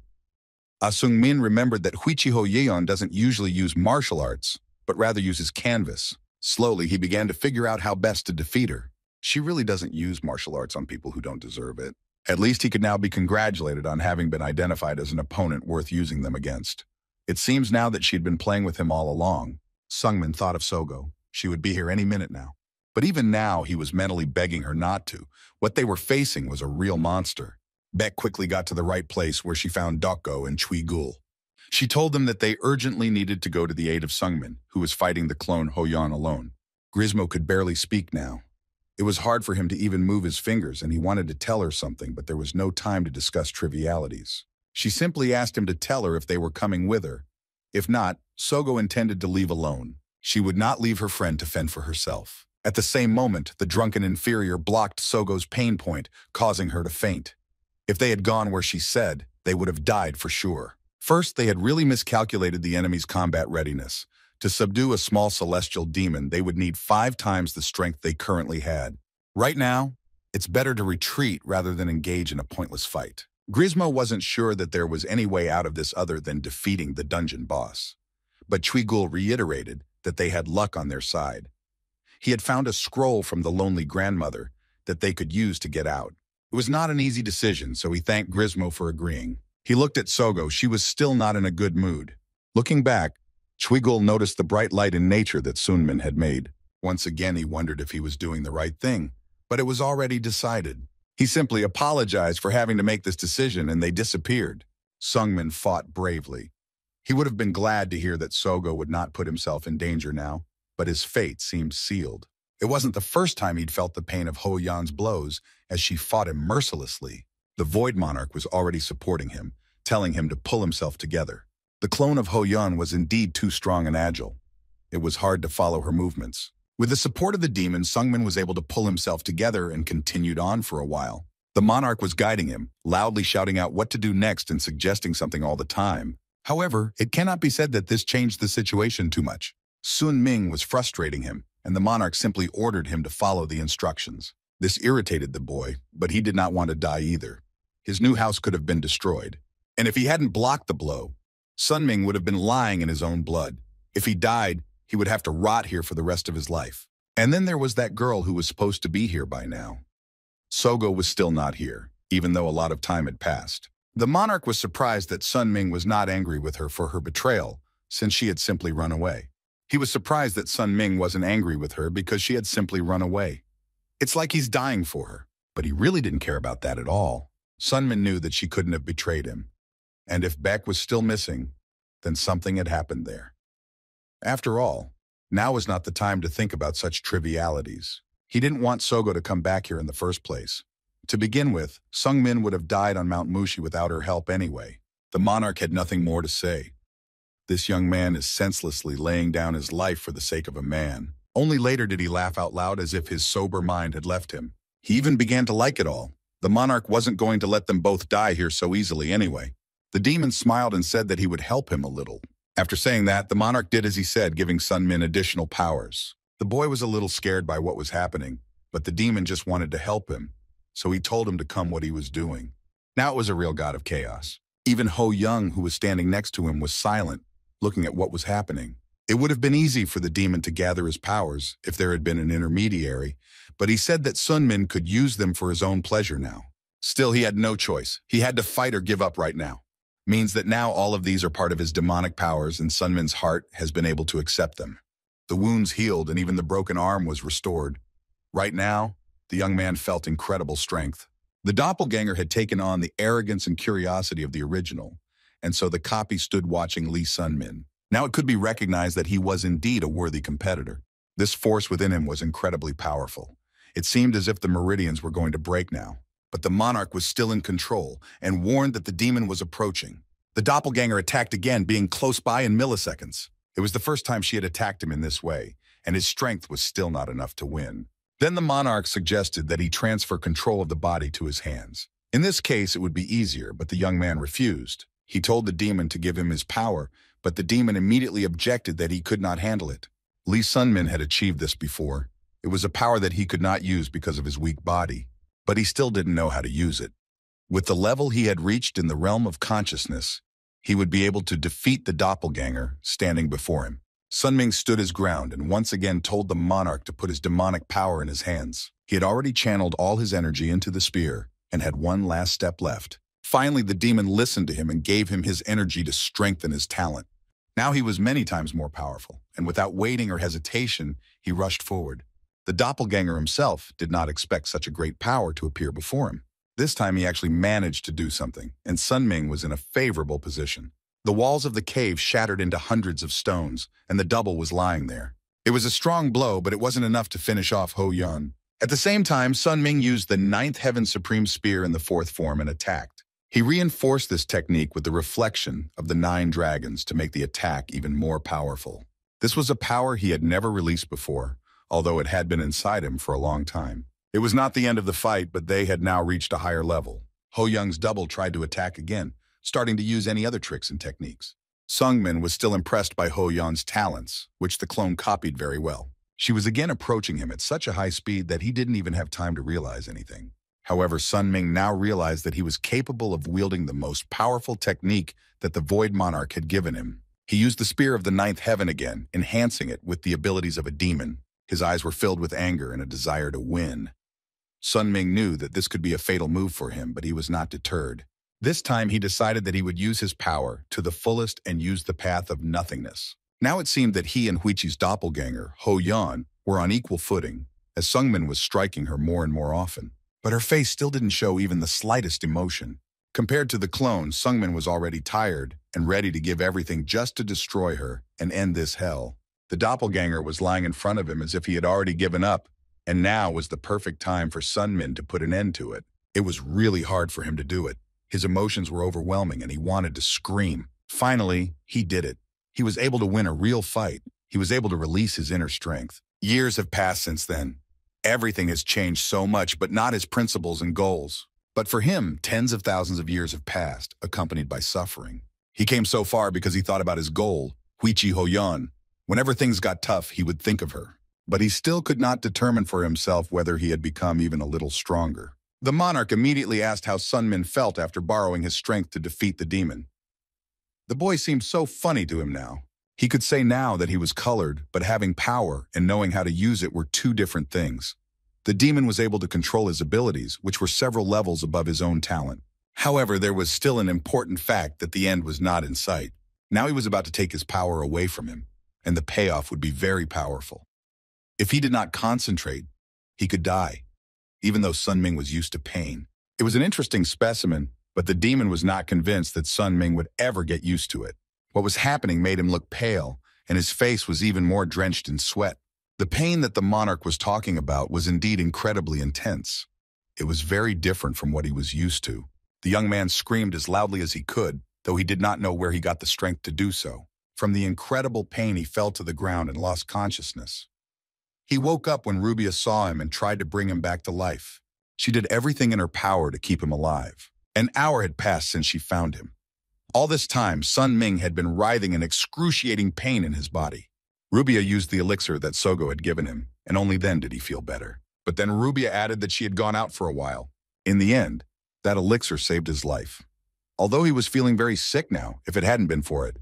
Sungmin remembered that Huichiho Yeon doesn't usually use martial arts, but rather uses canvas. Slowly, he began to figure out how best to defeat her. She really doesn't use martial arts on people who don't deserve it. At least he could now be congratulated on having been identified as an opponent worth using them against. It seems now that she had been playing with him all along. Sungmin thought of Sogo. She would be here any minute now. But even now, he was mentally begging her not to. What they were facing was a real monster. Beck quickly got to the right place where she found Dokgo and Chui Gul. She told them that they urgently needed to go to the aid of Sungmin, who was fighting the clone Hoyan alone. Grismo could barely speak now. It was hard for him to even move his fingers, and he wanted to tell her something, but there was no time to discuss trivialities. She simply asked him to tell her if they were coming with her. If not, Sogo intended to leave alone. She would not leave her friend to fend for herself. At the same moment, the drunken inferior blocked Sogo's pain point, causing her to faint. If they had gone where she said, they would have died for sure. First, they had really miscalculated the enemy's combat readiness. To subdue a small celestial demon, they would need 5 times the strength they currently had. Right now, it's better to retreat rather than engage in a pointless fight. Grismo wasn't sure that there was any way out of this other than defeating the dungeon boss. But Chui Gul reiterated that they had luck on their side. He had found a scroll from the lonely grandmother that they could use to get out. It was not an easy decision, so he thanked Grismo for agreeing. He looked at Sogo. She was still not in a good mood. Looking back, Chui Gul noticed the bright light in nature that Sunmin had made. Once again, he wondered if he was doing the right thing, but it was already decided. He simply apologized for having to make this decision, and they disappeared. Sungmin fought bravely. He would have been glad to hear that Sogo would not put himself in danger now, but his fate seemed sealed. It wasn't the first time he'd felt the pain of Ho Yan's blows as she fought him mercilessly. The Void Monarch was already supporting him, telling him to pull himself together. The clone of Ho Yan was indeed too strong and agile. It was hard to follow her movements. With the support of the demon, Sungmin was able to pull himself together and continued on for a while. The monarch was guiding him, loudly shouting out what to do next and suggesting something all the time. However, it cannot be said that this changed the situation too much. Sun Ming was frustrating him, and the monarch simply ordered him to follow the instructions. This irritated the boy, but he did not want to die either. His new house could have been destroyed. And if he hadn't blocked the blow, Sun Ming would have been lying in his own blood. If he died, he would have to rot here for the rest of his life. And then there was that girl who was supposed to be here by now. Sogo was still not here, even though a lot of time had passed. The monarch was surprised that Sun Ming was not angry with her for her betrayal, since she had simply run away. He was surprised that Sun Ming wasn't angry with her because she had simply run away. It's like he's dying for her, but he really didn't care about that at all. Sunmin knew that she couldn't have betrayed him. And if Beck was still missing, then something had happened there. After all, now was not the time to think about such trivialities. He didn't want Sogo to come back here in the first place. To begin with, Sungmin would have died on Mount Mushi without her help anyway. The monarch had nothing more to say. This young man is senselessly laying down his life for the sake of a man. Only later did he laugh out loud as if his sober mind had left him. He even began to like it all. The monarch wasn't going to let them both die here so easily anyway. The demon smiled and said that he would help him a little. After saying that, the monarch did as he said, giving Sunmin additional powers. The boy was a little scared by what was happening, but the demon just wanted to help him, so he told him to come what he was doing. Now it was a real god of chaos. Even Ho Young, who was standing next to him, was silent, looking at what was happening. It would have been easy for the demon to gather his powers if there had been an intermediary, but he said that Sunmin could use them for his own pleasure now. Still, he had no choice. He had to fight or give up right now. Means that now all of these are part of his demonic powers and Sunmin's heart has been able to accept them. The wounds healed and even the broken arm was restored. Right now, the young man felt incredible strength. The doppelganger had taken on the arrogance and curiosity of the original, and so the copy stood watching Lee Sunmin. Now it could be recognized that he was indeed a worthy competitor. This force within him was incredibly powerful. It seemed as if the meridians were going to break now. But the monarch was still in control and warned that the demon was approaching. The doppelganger attacked again, being close by in milliseconds. It was the first time she had attacked him in this way, and his strength was still not enough to win. Then the monarch suggested that he transfer control of the body to his hands. In this case, it would be easier, but the young man refused. He told the demon to give him his power, but the demon immediately objected that he could not handle it. Lee Sun-min had achieved this before. It was a power that he could not use because of his weak body, but he still didn't know how to use it. With the level he had reached in the realm of consciousness, he would be able to defeat the doppelganger standing before him. Sun-ming stood his ground and once again told the monarch to put his demonic power in his hands. He had already channeled all his energy into the spear and had one last step left. Finally, the demon listened to him and gave him his energy to strengthen his talent. Now he was many times more powerful, and without waiting or hesitation, he rushed forward. The doppelganger himself did not expect such a great power to appear before him. This time he actually managed to do something, and Sun-ming was in a favorable position. The walls of the cave shattered into hundreds of stones, and the double was lying there. It was a strong blow, but it wasn't enough to finish off Ho-yeon. At the same time, Sun-ming used the ninth Heaven Supreme Spear in the fourth form and attacked. He reinforced this technique with the reflection of the 9 dragons to make the attack even more powerful. This was a power he had never released before, although it had been inside him for a long time. It was not the end of the fight, but they had now reached a higher level. Ho-young's double tried to attack again, starting to use any other tricks and techniques. Sung-min was still impressed by Ho-yeon's talents, which the clone copied very well. She was again approaching him at such a high speed that he didn't even have time to realize anything. However, Sun-ming now realized that he was capable of wielding the most powerful technique that the Void Monarch had given him. He used the Spear of the Ninth Heaven again, enhancing it with the abilities of a demon. His eyes were filled with anger and a desire to win. Sun-ming knew that this could be a fatal move for him, but he was not deterred. This time he decided that he would use his power to the fullest and use the path of nothingness. Now it seemed that he and Huichi's doppelganger, Ho-yeon, were on equal footing, as Sung-min was striking her more and more often. But her face still didn't show even the slightest emotion. Compared to the clone, Sung-min was already tired and ready to give everything just to destroy her and end this hell. The doppelganger was lying in front of him as if he had already given up, and now was the perfect time for Sun-min to put an end to it. It was really hard for him to do it. His emotions were overwhelming and he wanted to scream. Finally, he did it. He was able to win a real fight. He was able to release his inner strength. Years have passed since then. Everything has changed so much, but not his principles and goals. But for him, tens of thousands of years have passed, accompanied by suffering. He came so far because he thought about his goal, Huichi Ho-yeon. Whenever things got tough, he would think of her. But he still could not determine for himself whether he had become even a little stronger. The monarch immediately asked how Sun-min felt after borrowing his strength to defeat the demon. The boy seemed so funny to him now. He could say now that he was colored, but having power and knowing how to use it were two different things. The demon was able to control his abilities, which were several levels above his own talent. However, there was still an important fact that the end was not in sight. Now he was about to take his power away from him, and the payoff would be very powerful. If he did not concentrate, he could die, even though Sun-ming was used to pain. It was an interesting specimen, but the demon was not convinced that Sun-ming would ever get used to it. What was happening made him look pale, and his face was even more drenched in sweat. The pain that the monarch was talking about was indeed incredibly intense. It was very different from what he was used to. The young man screamed as loudly as he could, though he did not know where he got the strength to do so. From the incredible pain, he fell to the ground and lost consciousness. He woke up when Rubia saw him and tried to bring him back to life. She did everything in her power to keep him alive. An hour had passed since she found him. All this time, Sun-ming had been writhing in excruciating pain in his body. Rubia used the elixir that Sogo had given him, and only then did he feel better. But then Rubia added that she had gone out for a while. In the end, that elixir saved his life. Although he was feeling very sick now, if it hadn't been for it,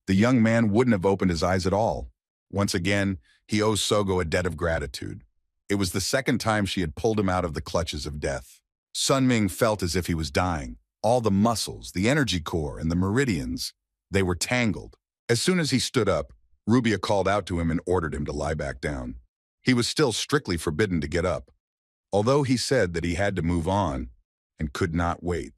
the young man wouldn't have opened his eyes at all. Once again, he owes Sogo a debt of gratitude. It was the second time she had pulled him out of the clutches of death. Sun-ming felt as if he was dying. All the muscles, the energy core, and the meridians, they were tangled. As soon as he stood up, Rubia called out to him and ordered him to lie back down. He was still strictly forbidden to get up, although he said that he had to move on and could not wait.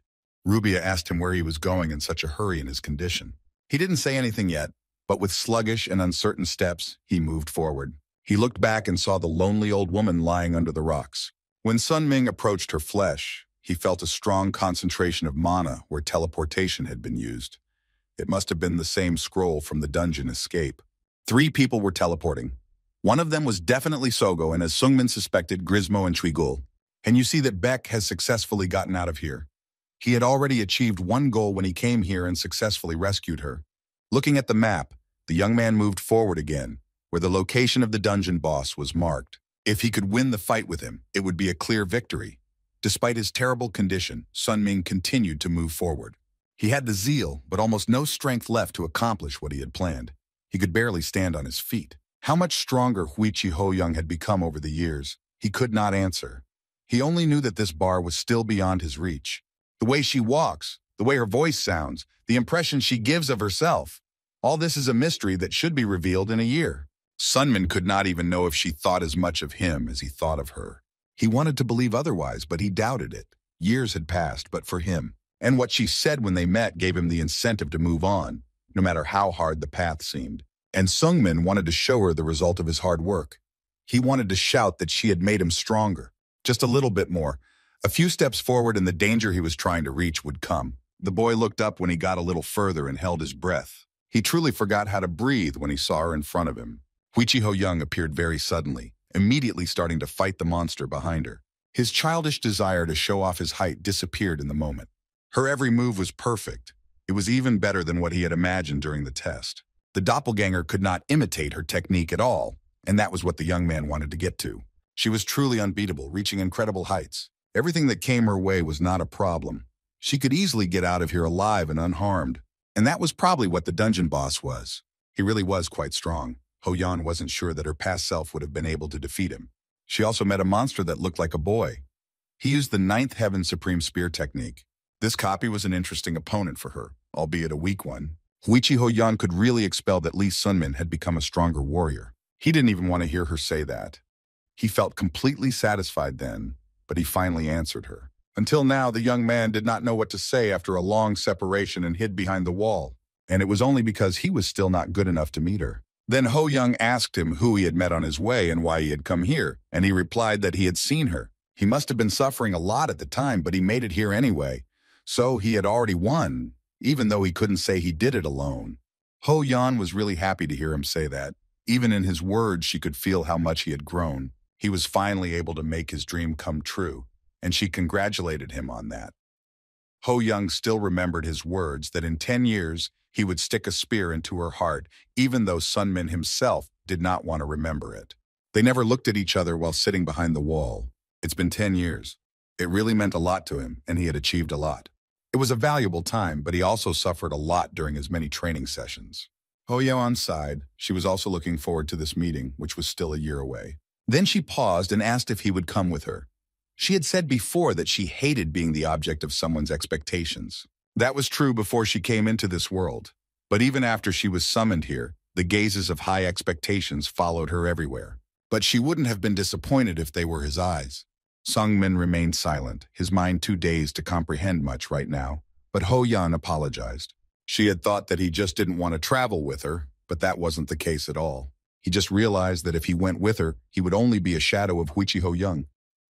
Rubia asked him where he was going in such a hurry in his condition. He didn't say anything yet, but with sluggish and uncertain steps, he moved forward. He looked back and saw the lonely old woman lying under the rocks. When Sun-ming approached her flesh, He felt a strong concentration of mana where teleportation had been used. It must have been the same scroll from the dungeon escape. 3 people were teleporting. One of them was definitely Sogo, and as Sungmin suspected, Grismo and Chuigul. And you see that Beck has successfully gotten out of here. He had already achieved 1 goal when he came here and successfully rescued her. Looking at the map, the young man moved forward again, where the location of the dungeon boss was marked. If he could win the fight with him, it would be a clear victory. Despite his terrible condition, Sun Ming continued to move forward. He had the zeal, but almost no strength left to accomplish what he had planned. He could barely stand on his feet. How much stronger Huichi Ho-young had become over the years, he could not answer. He only knew that this bar was still beyond his reach. The way she walks, the way her voice sounds, the impression she gives of herself. All this is a mystery that should be revealed in a year. Sunmin could not even know if she thought as much of him as he thought of her. He wanted to believe otherwise, but he doubted it. Years had passed, but for him. And what she said when they met gave him the incentive to move on, no matter how hard the path seemed. And Sungmin wanted to show her the result of his hard work. He wanted to shout that she had made him stronger. Just a little bit more. A few steps forward and the danger he was trying to reach would come. The boy looked up when he got a little further and held his breath. He truly forgot how to breathe when he saw her in front of him. Huichi Ho-young appeared very suddenly, immediately starting to fight the monster behind her. His childish desire to show off his height disappeared in the moment. Her every move was perfect. It was even better than what he had imagined during the test. The doppelganger could not imitate her technique at all, and that was what the young man wanted to get to. She was truly unbeatable, reaching incredible heights. Everything that came her way was not a problem. She could easily get out of here alive and unharmed. And that was probably what the dungeon boss was. He really was quite strong. Ho-young wasn't sure that her past self would have been able to defeat him. She also met a monster that looked like a boy. He used the 9th Heaven Supreme Spear technique. This copy was an interesting opponent for her, albeit a weak one. Huichi Ho-young could really expel that Lee Sunmin had become a stronger warrior. He didn't even want to hear her say that. He felt completely satisfied then, but he finally answered her. Until now, the young man did not know what to say after a long separation and hid behind the wall. And it was only because he was still not good enough to meet her. Then Ho-young asked him who he had met on his way and why he had come here, and he replied that he had seen her. He must have been suffering a lot at the time, but he made it here anyway. So he had already won, even though he couldn't say he did it alone. Ho-young was really happy to hear him say that. Even in his words, she could feel how much he had grown. He was finally able to make his dream come true, and she congratulated him on that. Ho-young still remembered his words that in 10 years, he would stick a spear into her heart, even though Sunmin himself did not want to remember it. They never looked at each other while sitting behind the wall. It's been 10 years. It really meant a lot to him, and he had achieved a lot. It was a valuable time, but he also suffered a lot during his many training sessions. Ho-young sighed. She was also looking forward to this meeting, which was still a year away. Then she paused and asked if he would come with her. She had said before that she hated being the object of someone's expectations. That was true before she came into this world. But even after she was summoned here, the gazes of high expectations followed her everywhere. But she wouldn't have been disappointed if they were his eyes. Sungmin remained silent, his mind too dazed to comprehend much right now. But Ho-young apologized. She had thought that he just didn't want to travel with her, but that wasn't the case at all. He just realized that if he went with her, he would only be a shadow of Huichi Ho-young.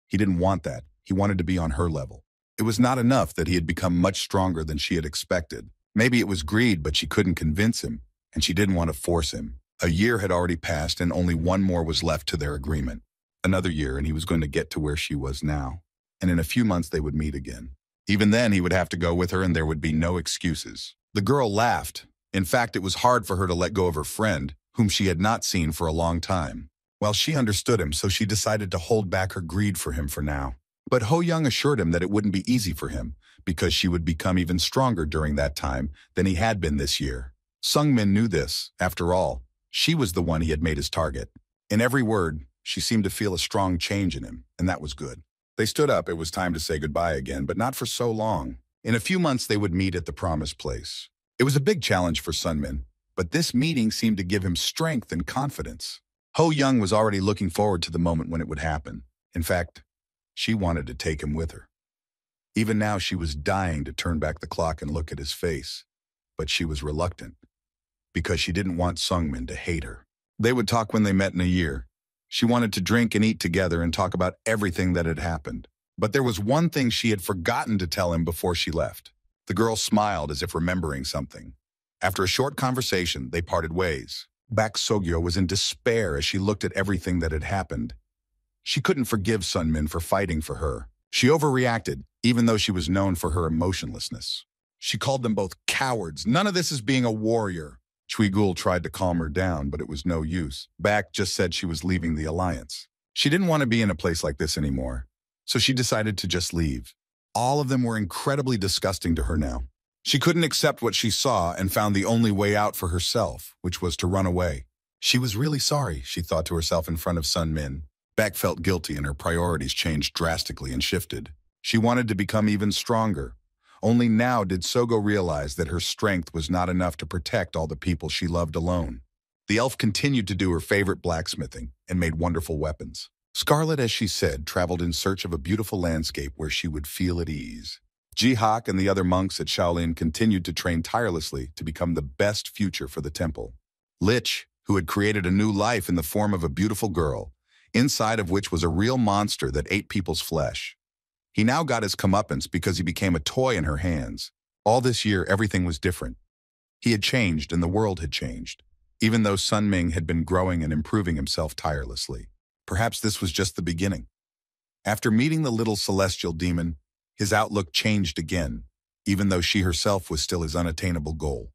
He didn't want that. He wanted to be on her level. It was not enough that he had become much stronger than she had expected. Maybe it was greed, but she couldn't convince him, and she didn't want to force him. A year had already passed, and only one more was left to their agreement. Another year, and he was going to get to where she was now. And in a few months, they would meet again. Even then, he would have to go with her, and there would be no excuses. The girl laughed. In fact, it was hard for her to let go of her friend, whom she had not seen for a long time. Well, she understood him, so she decided to hold back her greed for him for now. But Ho-young assured him that it wouldn't be easy for him, because she would become even stronger during that time than he had been this year. Sungmin knew this. After all, she was the one he had made his target. In every word, she seemed to feel a strong change in him, and that was good. They stood up. It was time to say goodbye again, but not for so long. In a few months, they would meet at the promised place. It was a big challenge for Sunmin, but this meeting seemed to give him strength and confidence. Ho-young was already looking forward to the moment when it would happen. In fact, she wanted to take him with her. Even now, she was dying to turn back the clock and look at his face, but she was reluctant, because she didn't want Sungmin to hate her. They would talk when they met in a year. She wanted to drink and eat together and talk about everything that had happened. But there was one thing she had forgotten to tell him before she left. The girl smiled as if remembering something. After a short conversation, they parted ways. Bak Sogyo was in despair as she looked at everything that had happened. She couldn't forgive Sunmin for fighting for her. She overreacted, even though she was known for her emotionlessness. She called them both cowards. None of this is being a warrior. Chuigul tried to calm her down, but it was no use. Bak just said she was leaving the alliance. She didn't want to be in a place like this anymore, so she decided to just leave. All of them were incredibly disgusting to her now. She couldn't accept what she saw and found the only way out for herself, which was to run away. She was really sorry, she thought to herself in front of Sunmin. Bak felt guilty and her priorities changed drastically and shifted. She wanted to become even stronger. Only now did Sogo realize that her strength was not enough to protect all the people she loved alone. The elf continued to do her favorite blacksmithing and made wonderful weapons. Scarlet, as she said, traveled in search of a beautiful landscape where she would feel at ease. Jihak and the other monks at Shaolin continued to train tirelessly to become the best future for the temple. Lich, who had created a new life in the form of a beautiful girl, inside of which was a real monster that ate people's flesh. He now got his comeuppance because he became a toy in her hands. All this year, everything was different. He had changed and the world had changed, even though Sun Ming had been growing and improving himself tirelessly. Perhaps this was just the beginning. After meeting the little celestial demon, his outlook changed again, even though she herself was still his unattainable goal.